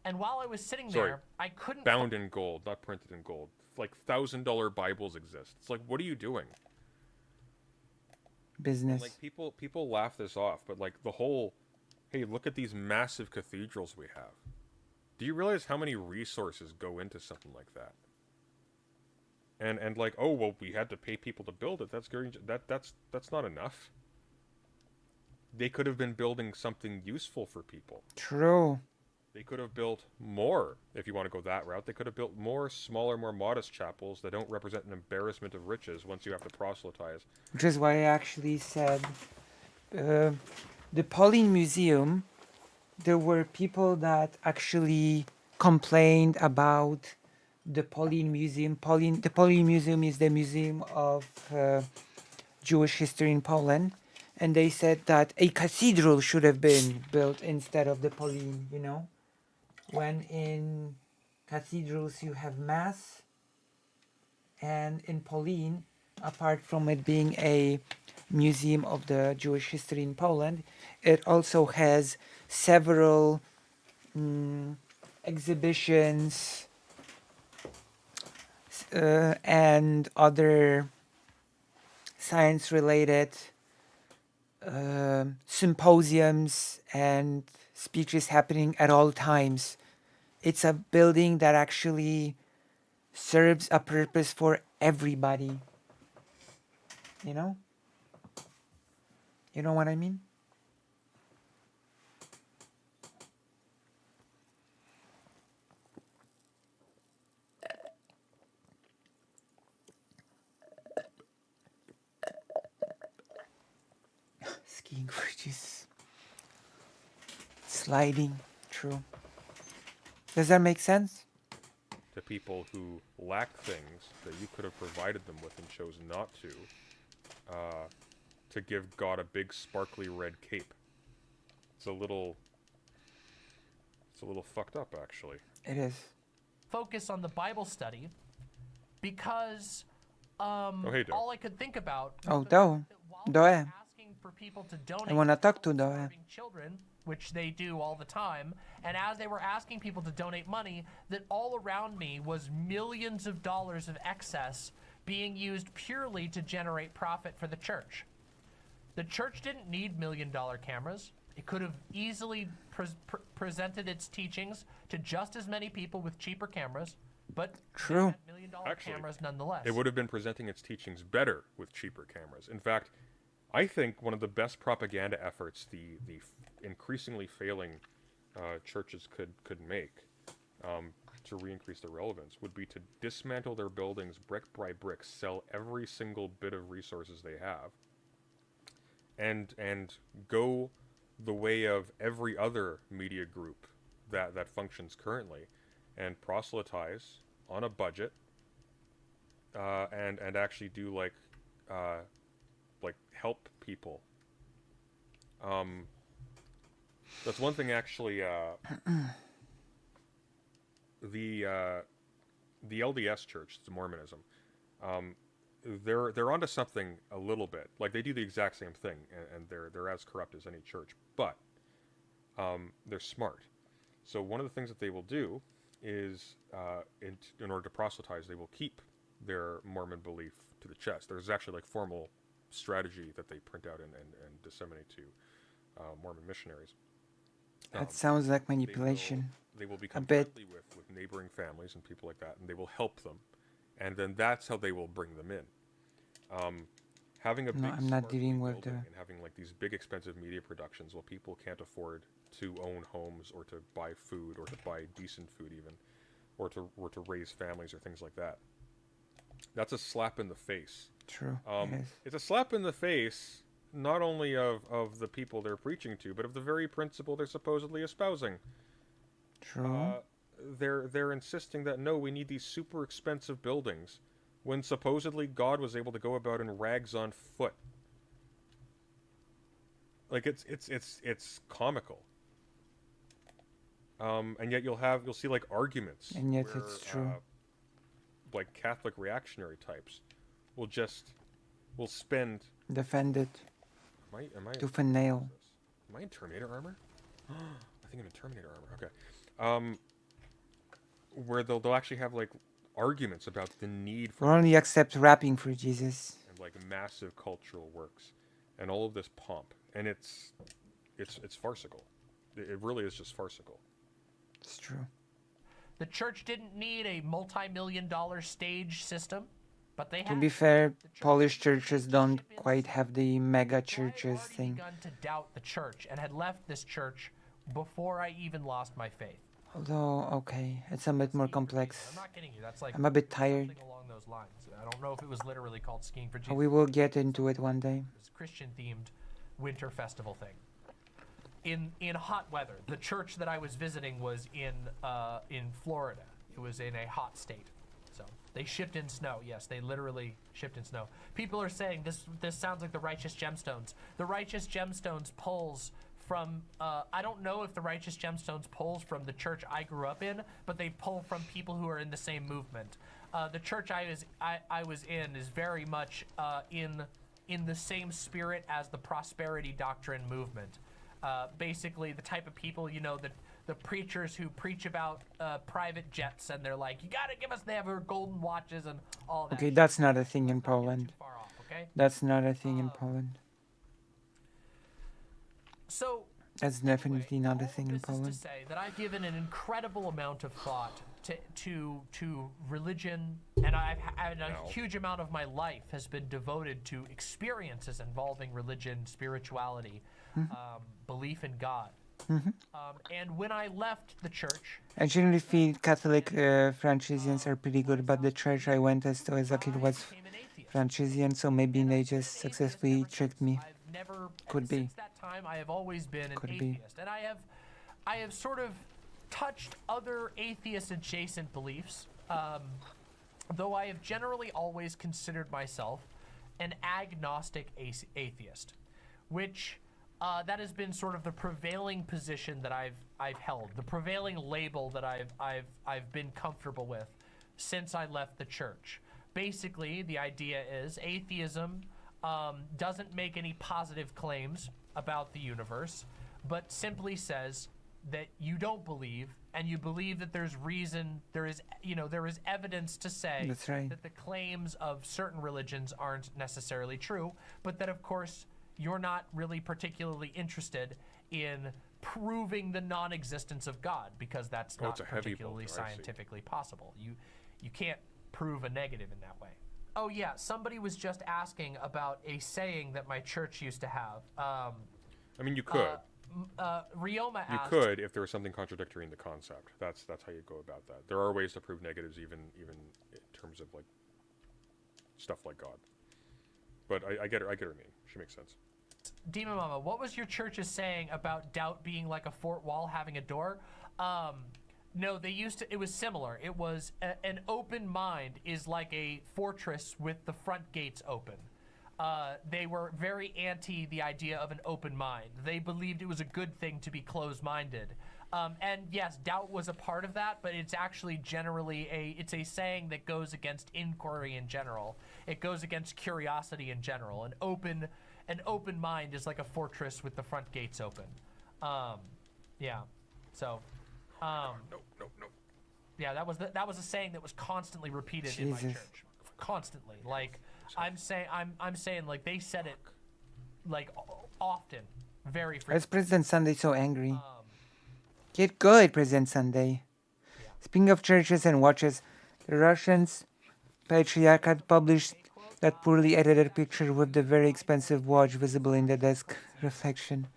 And while I was sitting
Sorry,
there, I couldn't...
bound in gold, not printed in gold. Like $1,000 Bibles exist. It's like, what are you doing?
Business.
Like people laugh this off, but like the whole, hey, look at these massive cathedrals we have. Do you realize how many resources go into something like that? And like, oh well, we had to pay people to build it. That's not enough. They could have been building something useful for people.
True.
They could have built more, if you want to go that route. They could have built more smaller, more modest chapels that don't represent an embarrassment of riches once you have to proselytize.
Which is why I actually said the Pauline Museum, there were people that actually complained about the Pauline Museum. The Pauline Museum is the museum of Jewish history in Poland. And they said that a cathedral should have been built instead of the Pauline, you know? When in cathedrals you have mass, and in Pauline, apart from it being a museum of the Jewish history in Poland, it also has several exhibitions and other science-related symposiums and speeches happening at all times. It's a building that actually serves a purpose for everybody. You know? You know what I mean? Skiing bridges. Sliding. True. Does that make sense?
To people who lack things that you could have provided them with and chose not to give God a big sparkly red cape. It's a little fucked up, actually.
It is.
Focus on the Bible study because
hey, Doe.
all I could think about
Oh, Doe. Doe.
for people to donate
I want to talk to Doe.
children, which they do all the time, and as they were asking people to donate money, that all around me was millions of dollars of excess being used purely to generate profit for the church. The church didn't need $1 million cameras. It could have easily presented its teachings to just as many people with cheaper cameras, but
True.
$1 million cameras nonetheless.
It would have been presenting its teachings better with cheaper cameras. In fact, I think one of the best propaganda efforts the increasingly failing churches could make to re-increase their relevance would be to dismantle their buildings brick by brick, sell every single bit of resources they have, and go the way of every other media group that functions currently, and proselytize on a budget, and actually do like help people. That's one thing actually. The LDS Church, it's Mormonism. They're onto something a little bit. Like they do the exact same thing, and they're as corrupt as any church, but they're smart. So one of the things that they will do is, in order to proselytize, they will keep their Mormon belief to the chest. There's actually like formal strategy that they print out and disseminate to Mormon missionaries.
That sounds like manipulation.
They will become
a bit.
friendly with neighboring families and people like that, and they will help them, and then that's how they will bring them in. Having a big
I'm not dealing with the.
and having like these big expensive media productions while people can't afford to own homes or to buy food or to buy decent food even, or to raise families or things like that. That's a slap in the face.
True.
It's a slap in the face not only of the people they're preaching to, but of the very principle they're supposedly espousing.
True.
They're insisting that no, we need these super expensive buildings, when supposedly God was able to go about in rags on foot. Like it's comical. And yet you'll see like arguments.
And yet
where,
it's true.
Like Catholic reactionary types will spend.
Defend it.
Am I
Tooth and nail.
Am I in Terminator armor? I think I'm in Terminator armor. Okay. Where they'll actually have like arguments about the need for.
We'll only accept rapping for Jesus.
And like massive cultural works, and all of this pomp, and it's farcical. It really is just farcical.
It's true.
The church didn't need a multi-million-dollar stage system, but they
To
had.
be fair, Polish churches don't quite have the mega churches thing.
Begun to doubt the church and had left this church before I even lost my faith.
Although, okay, it's a bit more complex.
I'm not kidding you. That's like
I'm a bit tired.
something along those lines. I don't know if it was literally called Skiing for Jesus.
We will get into it one day.
It's a Christian-themed winter festival thing. In hot weather, the church that I was visiting was in Florida. It was in a hot state, so they shipped in snow. Yes, they literally shipped in snow. People are saying this sounds like the Righteous Gemstones. The Righteous Gemstones pulls from I don't know if the Righteous Gemstones pulls from the church I grew up in, but they pull from people who are in the same movement. The church I was in is very much in the same spirit as the prosperity doctrine movement. Basically, the type of people, the preachers who preach about private jets, and they're like, you gotta give us, they have our golden watches and all that.
Okay, that's not a thing in Poland.
Far off, okay?
That's not a thing in Poland.
So
that's definitely not a thing in
this is
Poland.
to say that I've given an incredible amount of thought to religion, and I've had a huge amount of my life has been devoted to experiences involving religion, spirituality, belief in God. And when I left the church,
I generally feel Catholic Franciscans are pretty good, but the church I went as a kid was Franciscan, so maybe they just successfully tricked me. Could be.
Since that time, I have always been an
Could be.
atheist, and I have sort of touched other atheist-adjacent beliefs, though I have generally always considered myself an agnostic atheist, which that has been sort of the prevailing position that I've held, the prevailing label that I've been comfortable with since I left the church. Basically, the idea is atheism doesn't make any positive claims about the universe, but simply says that you don't believe, and you believe that there's reason, there is evidence to say
That's right.
that the claims of certain religions aren't necessarily true, but that of course you're not really particularly interested in proving the non-existence of God, because that's not
it's a heavy
particularly
filter, I see.
scientifically possible. You can't prove a negative in that way. Oh yeah, somebody was just asking about a saying that my church used to have.
I mean, you could.
Rioma
You
asked.
could if there was something contradictory in the concept. That's how you go about that. There are ways to prove negatives, even in terms of like stuff like God. But I get her. I get her meaning. She makes sense.
Demon Mama, what was your church's saying about doubt being like a fort wall having a door? No, they used to. It was similar. It was an open mind is like a fortress with the front gates open. They were very anti the idea of an open mind. They believed it was a good thing to be closed-minded. And yes, doubt was a part of that, but it's actually generally it's a saying that goes against inquiry in general. It goes against curiosity in general. An open mind is like a fortress with the front gates open. Yeah. So. No. Yeah, that was a saying that was constantly repeated in my church. Constantly, like I'm saying, like they said it, like often, very frequently.
Why is President Sunday so angry? Get good, President Sunday. Yeah. Speaking of churches and watches, the Russians Patriarchate published that poorly edited picture with the very expensive watch visible in the desk reflection.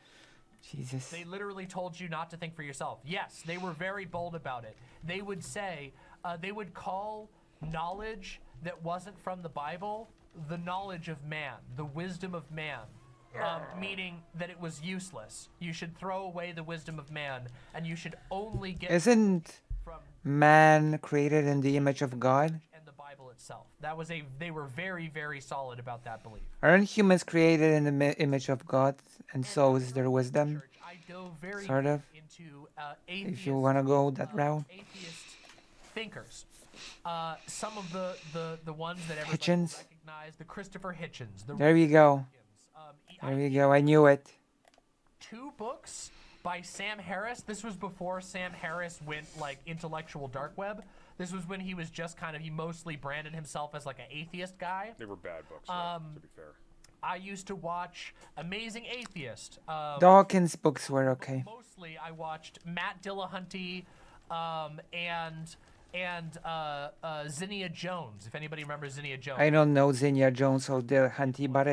Jesus.
They literally told you not to think for yourself. Yes, they were very bold about it. They would say, they would call knowledge that wasn't from the Bible the knowledge of man, the wisdom of man, meaning that it was useless. You should throw away the wisdom of man, and you should only get.
Isn't man created in the image of God?
And the Bible itself. They were very, very solid about that belief.
Aren't humans created in the image of God, and so is their wisdom? Sort of.
Into,
if you want to go that route.
Atheist thinkers. Some of the ones that everybody
Hitchens.
recognize, the Christopher Hitchens.
There you go. There you go. I knew it.
2 books by Sam Harris. This was before Sam Harris went like intellectual dark web. This was when he was just he mostly branded himself as like an atheist guy.
They were bad books, to be fair.
I used to watch Amazing Atheist.
Dawkins' books were okay.
Mostly I watched Matt Dillahunty and Zinnia Jones, if anybody remembers Zinnia Jones.
I don't know Zinnia Jones or Dillahunty, but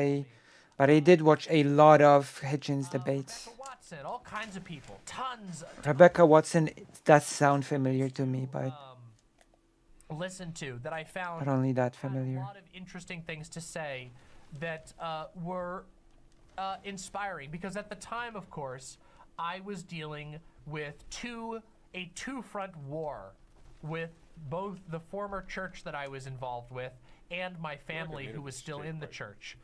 I did watch a lot of Hitchens debates.
Rebecca Watson, all kinds of people, tons.
Rebecca Watson does sound familiar to me, but
listen to that I found
not only that familiar.
A lot of interesting things to say that were inspiring, because at the time, of course, I was dealing with a two-front war with both the former church that I was involved with and my family who was still in the church.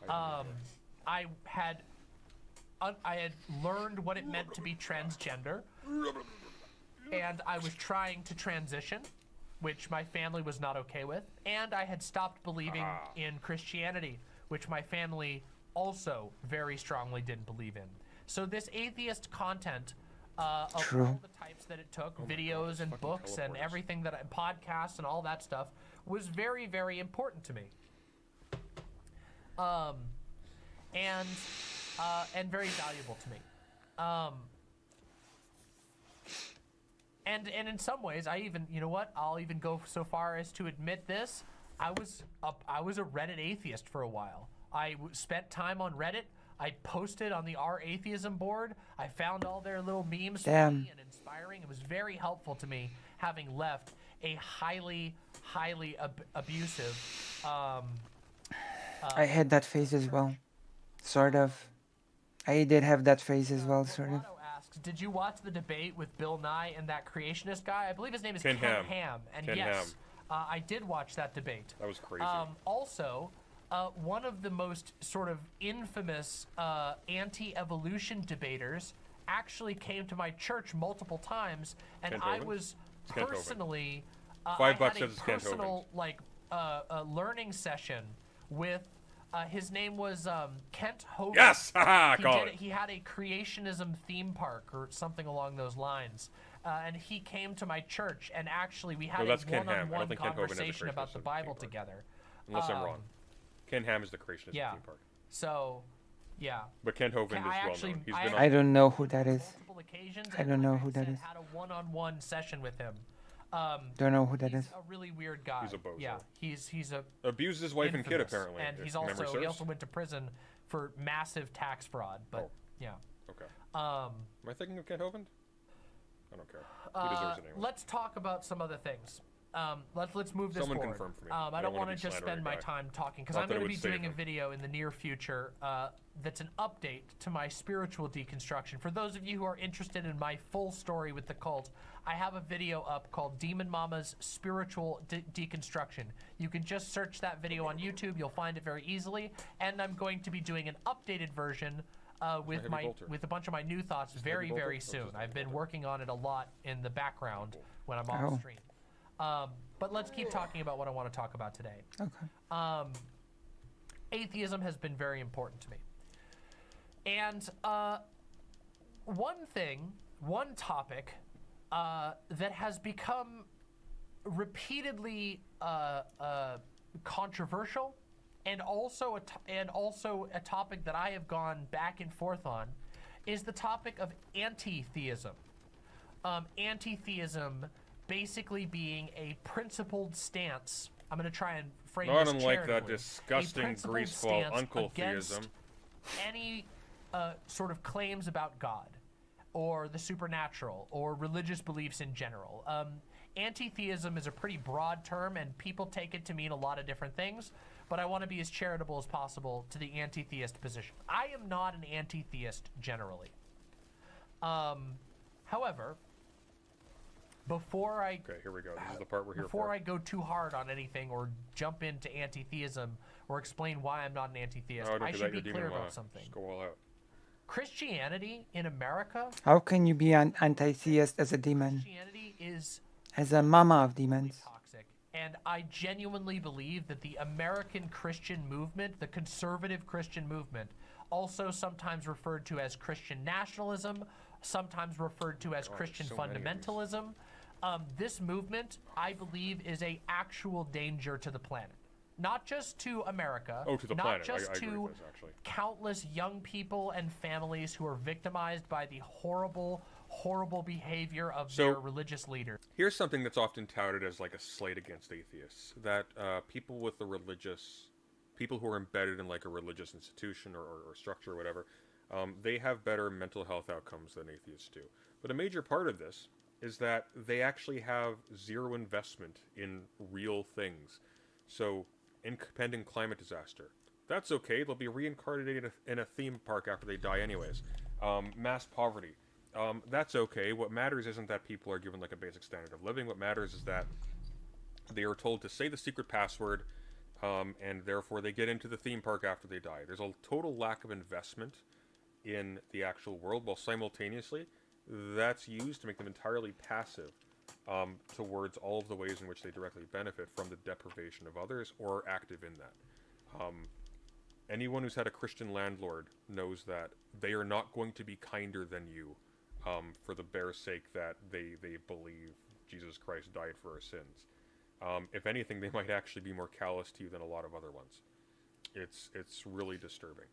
I had learned what it meant to be transgender, and I was trying to transition, which my family was not okay with, and I had stopped believing in Christianity, which my family also very strongly didn't believe in. So this atheist content of all the types that it took, videos and books and everything podcasts and all that stuff, was very, very important to me. And very valuable to me. And in some ways, I even, you know what? I'll even go so far as to admit this. I was a Reddit atheist for a while. I spent time on Reddit. I posted on the R Atheism board. I found all their little memes funny and inspiring. It was very helpful to me, having left a highly, highly abusive.
I had that phase as well, sort of. I did have that phase as well, sort of.
Asks, did you watch the debate with Bill Nye and that creationist guy? I believe his name is
Ken
Ham. And
Ken
yes, I did watch that debate.
That was crazy.
Also, one of the most sort of infamous anti-evolution debaters actually came to my church multiple times, and I was personally
$5
I had
says
a
it's Kent
personal a learning session with his name was Kent Hovind.
Yes! Got it.
He had a creationism theme park or something along those lines. And he came to my church, and actually we had a one-on-one conversation about the Bible together.
Unless I'm wrong. Ken Ham is the creationist theme park.
So, yeah.
But Kent Hovind is well known. He's been
I don't know who that is.
Occasions,
I don't know who that is.
Had a one-on-one session with him.
Don't know who that
he's
is.
a really weird guy.
He's a bozo.
Yeah, he's a
Abused his wife and kid,
infamous,
apparently,
and
if
he's
memory
also he
serves.
also went to prison for massive tax fraud. But yeah.
Okay.
Um,
Am I thinking of Kent Hovind? I don't care. He deserves it anyway.
Let's talk about some other things. Let's move this
Someone
forward.
confirm for me.
I
I
don't
don't wanna
want to
be
just
slandering
spend my
a guy.
time talking because
Not
I'm
that it
going to
would
be
save
doing a
him.
video in the near future that's an update to my spiritual deconstruction. For those of you who are interested in my full story with the cult, I have a video up called Demon Mama's Spiritual Deconstruction. You can just search that video on YouTube. You'll find it very easily. And I'm going to be doing an updated version with a bunch of my new thoughts very soon. I've been working on it a lot in the background when I'm off stream. But let's keep talking about what I want to talk about today.
Okay.
Atheism has been very important to me. And one topic that has become repeatedly controversial, and also a topic that I have gone back and forth on, is the topic of anti-theism. Anti-theism basically being a principled stance. I'm going to try and frame
Not
this
unlike that
charitably.
disgusting
A principled
greaseball
stance
uncle
against
theism.
any sort of claims about God or the supernatural or religious beliefs in general. Anti-theism is a pretty broad term, and people take it to mean a lot of different things, but I want to be as charitable as possible to the anti-theist position. I am not an anti-theist generally. However, before I
here we go. This is the part we're here
before
for.
I go too hard on anything or jump into anti-theism or explain why I'm not an anti-theist,
No, don't
I
do
should
that,
be
you're
clear
demon
about
law.
something.
Just go all out.
Christianity in America,
How can you be an anti-theist as a demon?
Christianity is
As a mama of demons.
toxic, and I genuinely believe that the American Christian movement, the conservative Christian movement, also sometimes referred to as Christian nationalism, sometimes referred to as Christian
so many of these.
fundamentalism. This movement, I believe, is a actual danger to the planet. Not just to America,
Oh, to the
not
planet.
just
I agree
to
with this, actually.
countless young people and families who are victimized by the horrible behavior of their religious leaders.
Here's something that's often touted as like a slight against atheists, that people who are embedded in like a religious institution or structure or whatever, they have better mental health outcomes than atheists do. But a major part of this is that they actually have zero investment in real things. So, impending climate disaster, that's okay. They'll be reincarnated in a theme park after they die anyways. Mass poverty, that's okay. What matters isn't that people are given like a basic standard of living. What matters is that they are told to say the secret password, and therefore they get into the theme park after they die. There's a total lack of investment in the actual world, while simultaneously that's used to make them entirely passive towards all of the ways in which they directly benefit from the deprivation of others or are active in that. Anyone who's had a Christian landlord knows that they are not going to be kinder than you for the bare sake that they believe Jesus Christ died for our sins. If anything, they might actually be more callous to you than a lot of other ones. It's really disturbing.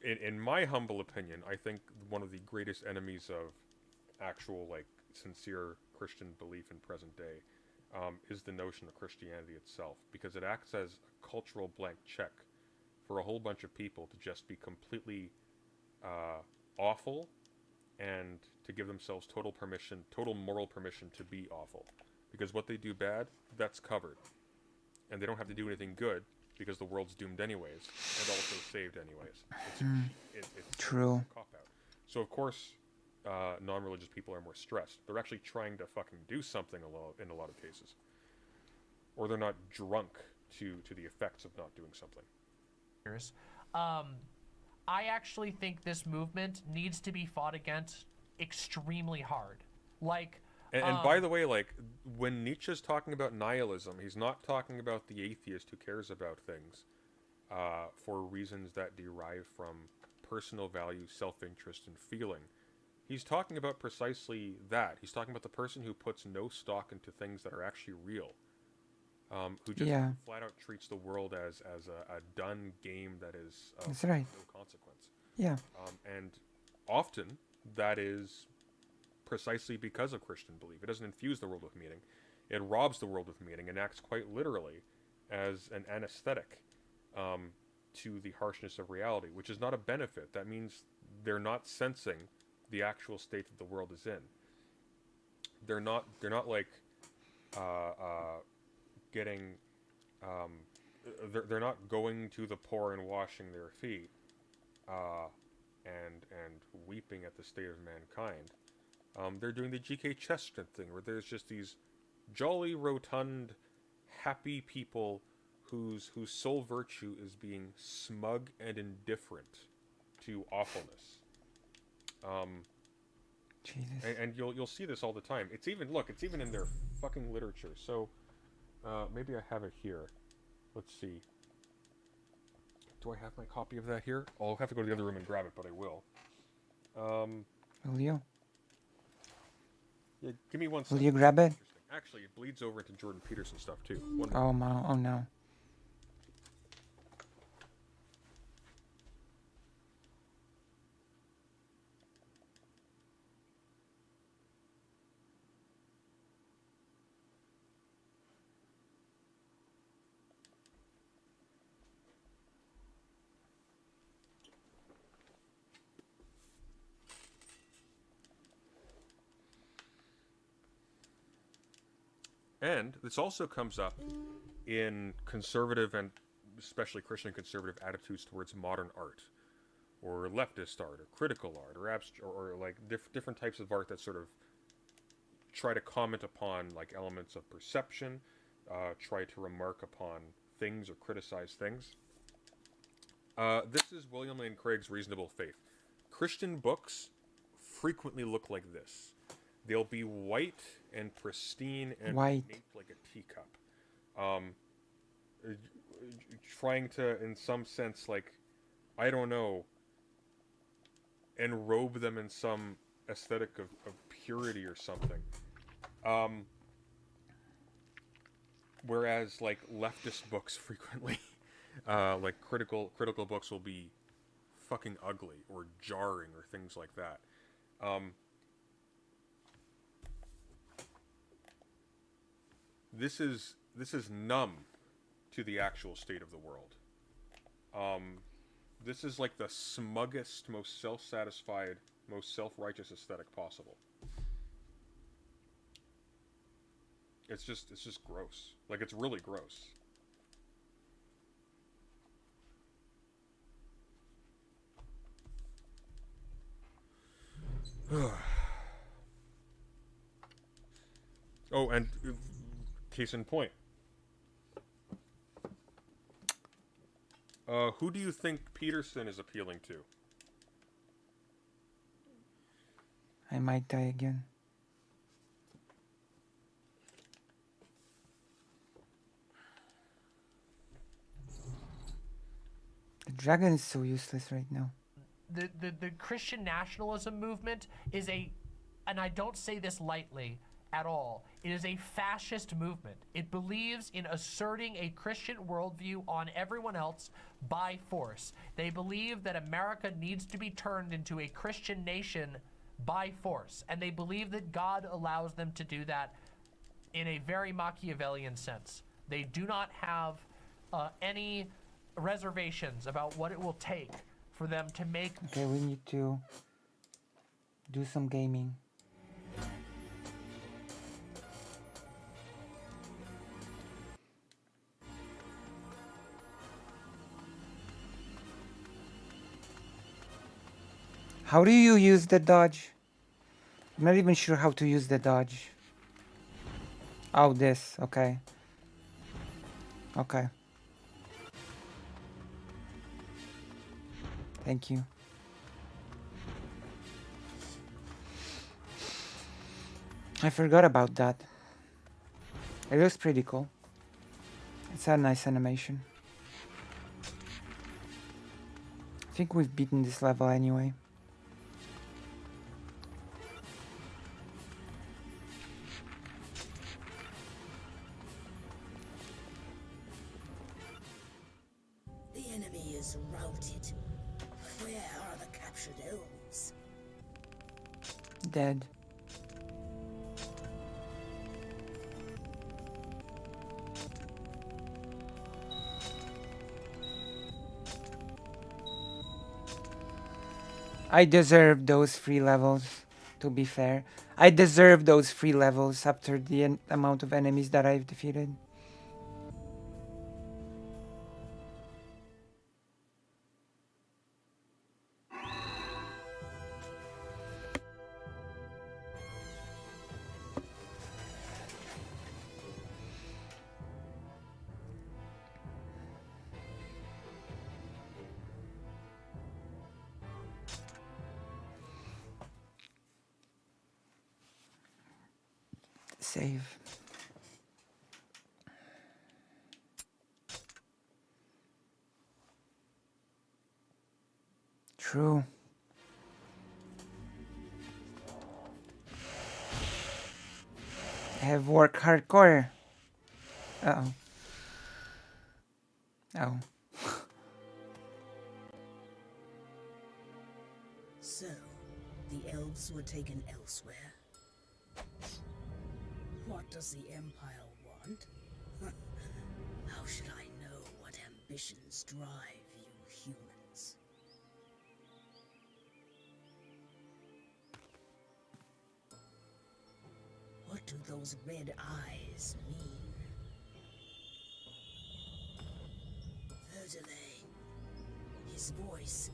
In my humble opinion, I think one of the greatest enemies of actual, like, sincere Christian belief in present day is the notion of Christianity itself, because it acts as a cultural blank check for a whole bunch of people to just be completely awful and to give themselves total moral permission to be awful. Because what they do bad, that's covered. And they don't have to do anything good, because the world's doomed anyways, and also saved anyways. It's
True.
a cop-out. So of course, non-religious people are more stressed. They're actually trying to fucking do something in a lot of cases. Or they're not drunk to the effects of not doing something.
I actually think this movement needs to be fought against extremely hard. Like,
and by the way, like, when Nietzsche's talking about nihilism, he's not talking about the atheist who cares about things for reasons that derive from personal value, self-interest, and feeling. He's talking about precisely that. He's talking about the person who puts no stock into things that are actually real, who just flat out treats the world as a done game that is
That's right.
no consequence.
Yeah.
And often that is precisely because of Christian belief. It doesn't infuse the world with meaning. It robs the world of meaning and acts quite literally as an anesthetic to the harshness of reality, which is not a benefit. That means they're not sensing the actual state that the world is in. They're not like getting they're not going to the poor and washing their feet and weeping at the state of mankind. They're doing the G.K. Chesterton thing, where there's just these jolly, rotund, happy people whose sole virtue is being smug and indifferent to awfulness.
Jesus.
And you'll see this all the time. It's even in their fucking literature. So maybe I have it here. Let's see. Do I have my copy of that here? I'll have to go to the other room and grab it, but I will.
Will you?
Yeah, give me one
Will
second.
you grab it?
Actually, it bleeds over into Jordan Peterson stuff too.
Oh no! Oh no!
And this also comes up in conservative and especially Christian conservative attitudes towards modern art, or leftist art, or critical art, or like different types of art that sort of try to comment upon like elements of perception, try to remark upon things or criticize things. This is William Lane Craig's Reasonable Faith. Christian books frequently look like this. They'll be white and pristine and made like a teacup. Trying to, in some sense, like, I don't know, enrobe them in some aesthetic of purity or something. Whereas, like, leftist books frequently, like critical books will be fucking ugly or jarring or things like that. This is numb to the actual state of the world. This is like the smuggest, most self-satisfied, most self-righteous aesthetic possible. It's just gross. Like, it's really gross. Oh, and case in point. Who do you think Peterson is appealing to?
I might die again. The dragon is so useless right now.
The Christian nationalism movement is and I don't say this lightly at all, it is a fascist movement. It believes in asserting a Christian worldview on everyone else by force. They believe that America needs to be turned into a Christian nation by force, and they believe that God allows them to do that in a very Machiavellian sense. They do not have any reservations about what it will take for them to make...
Okay, we need to do some gaming. How do you use the dodge? I'm not even sure how to use the dodge. Oh, this. Okay. Okay. Thank you. I forgot about that. It looks pretty cool. It's a nice animation. I think we've beaten this level anyway.
The enemy is routed. Where are the captured elves?
Dead. I deserve those free levels, to be fair. I deserve those free levels after the amount of enemies that I've defeated. Save. True. I have work hardcore. Uh-oh. Oh.
So, the elves were taken elsewhere. What does the Empire want? How should I know what ambitions drive you humans? What do those red eyes mean? Verdelay. His voice,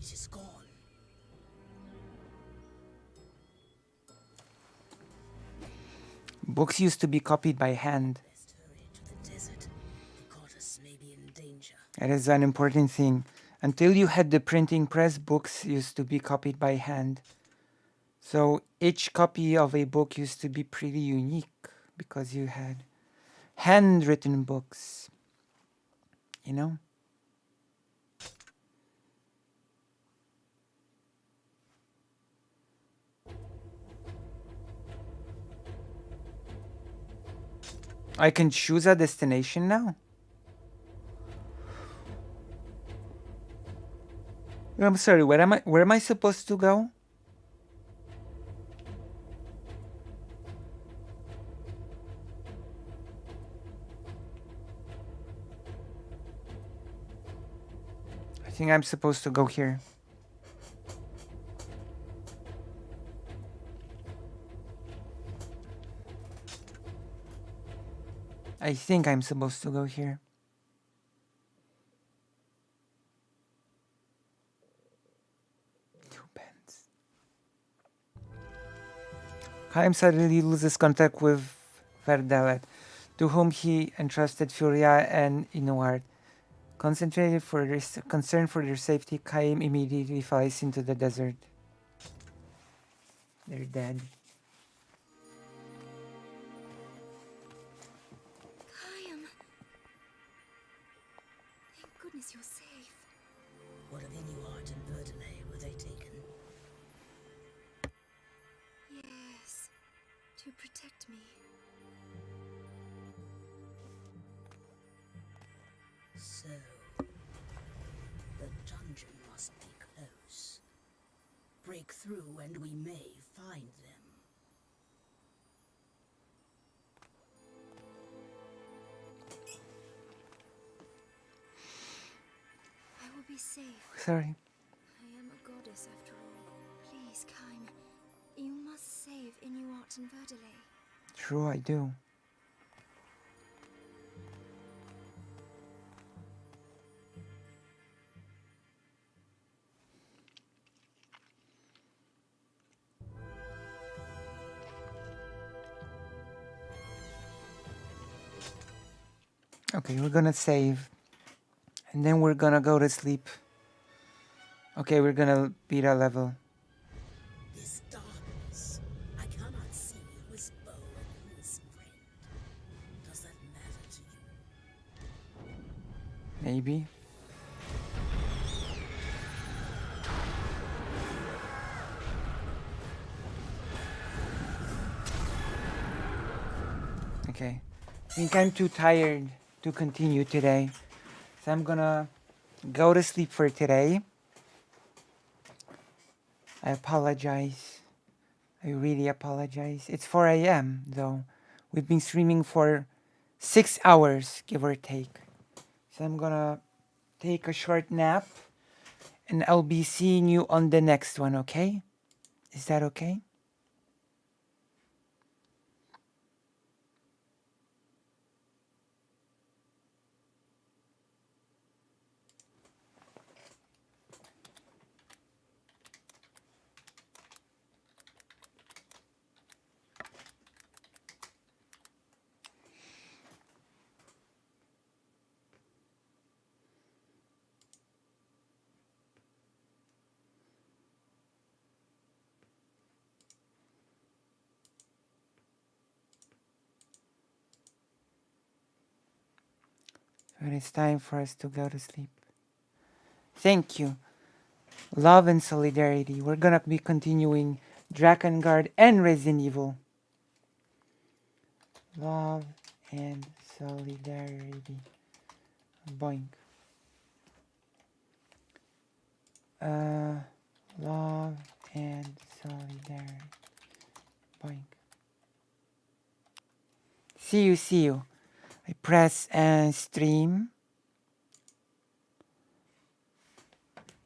it is gone.
Books used to be copied by hand. That is an important thing. Until you had the printing press, books used to be copied by hand. So each copy of a book used to be pretty unique because you had handwritten books. You know? I can choose a destination now. I'm sorry, where am I supposed to go? I think I'm supposed to go here. I think I'm supposed to go here. Chaim suddenly loses contact with Verdelet, to whom he entrusted Furia and Inuart. Concentrated for their concern for their safety, Chaim immediately flies into the desert. They're dead.
Chaim. Thank goodness you're safe.
What of Inuart and Verdelay? Were they taken?
Yes. To protect me.
So, the dungeon must be close. Break through and we may find them.
I will be safe.
Sorry.
I am a goddess after all. Please, Chaim. You must save Inuart and Verdelay.
True, I do. Okay, we're gonna save. And then we're gonna go to sleep. Okay, we're gonna beat our level.
This darkness, I cannot see who is foe and who is friend. Does that matter to you?
Maybe. Okay. I think I'm too tired to continue today. So I'm gonna go to sleep for today. I apologize. I really apologize. It's 4 a.m. though. We've been streaming for 6 hours, give or take. So I'm gonna take a short nap And I'll be seeing you on the next one, okay? Is that okay? When it's time for us to go to sleep. Thank you. Love and solidarity. We're gonna be continuing Drakengard and Resident Evil. Love and solidarity. Boink. Love and solidarity. Boink. See you, see you. I press and stream.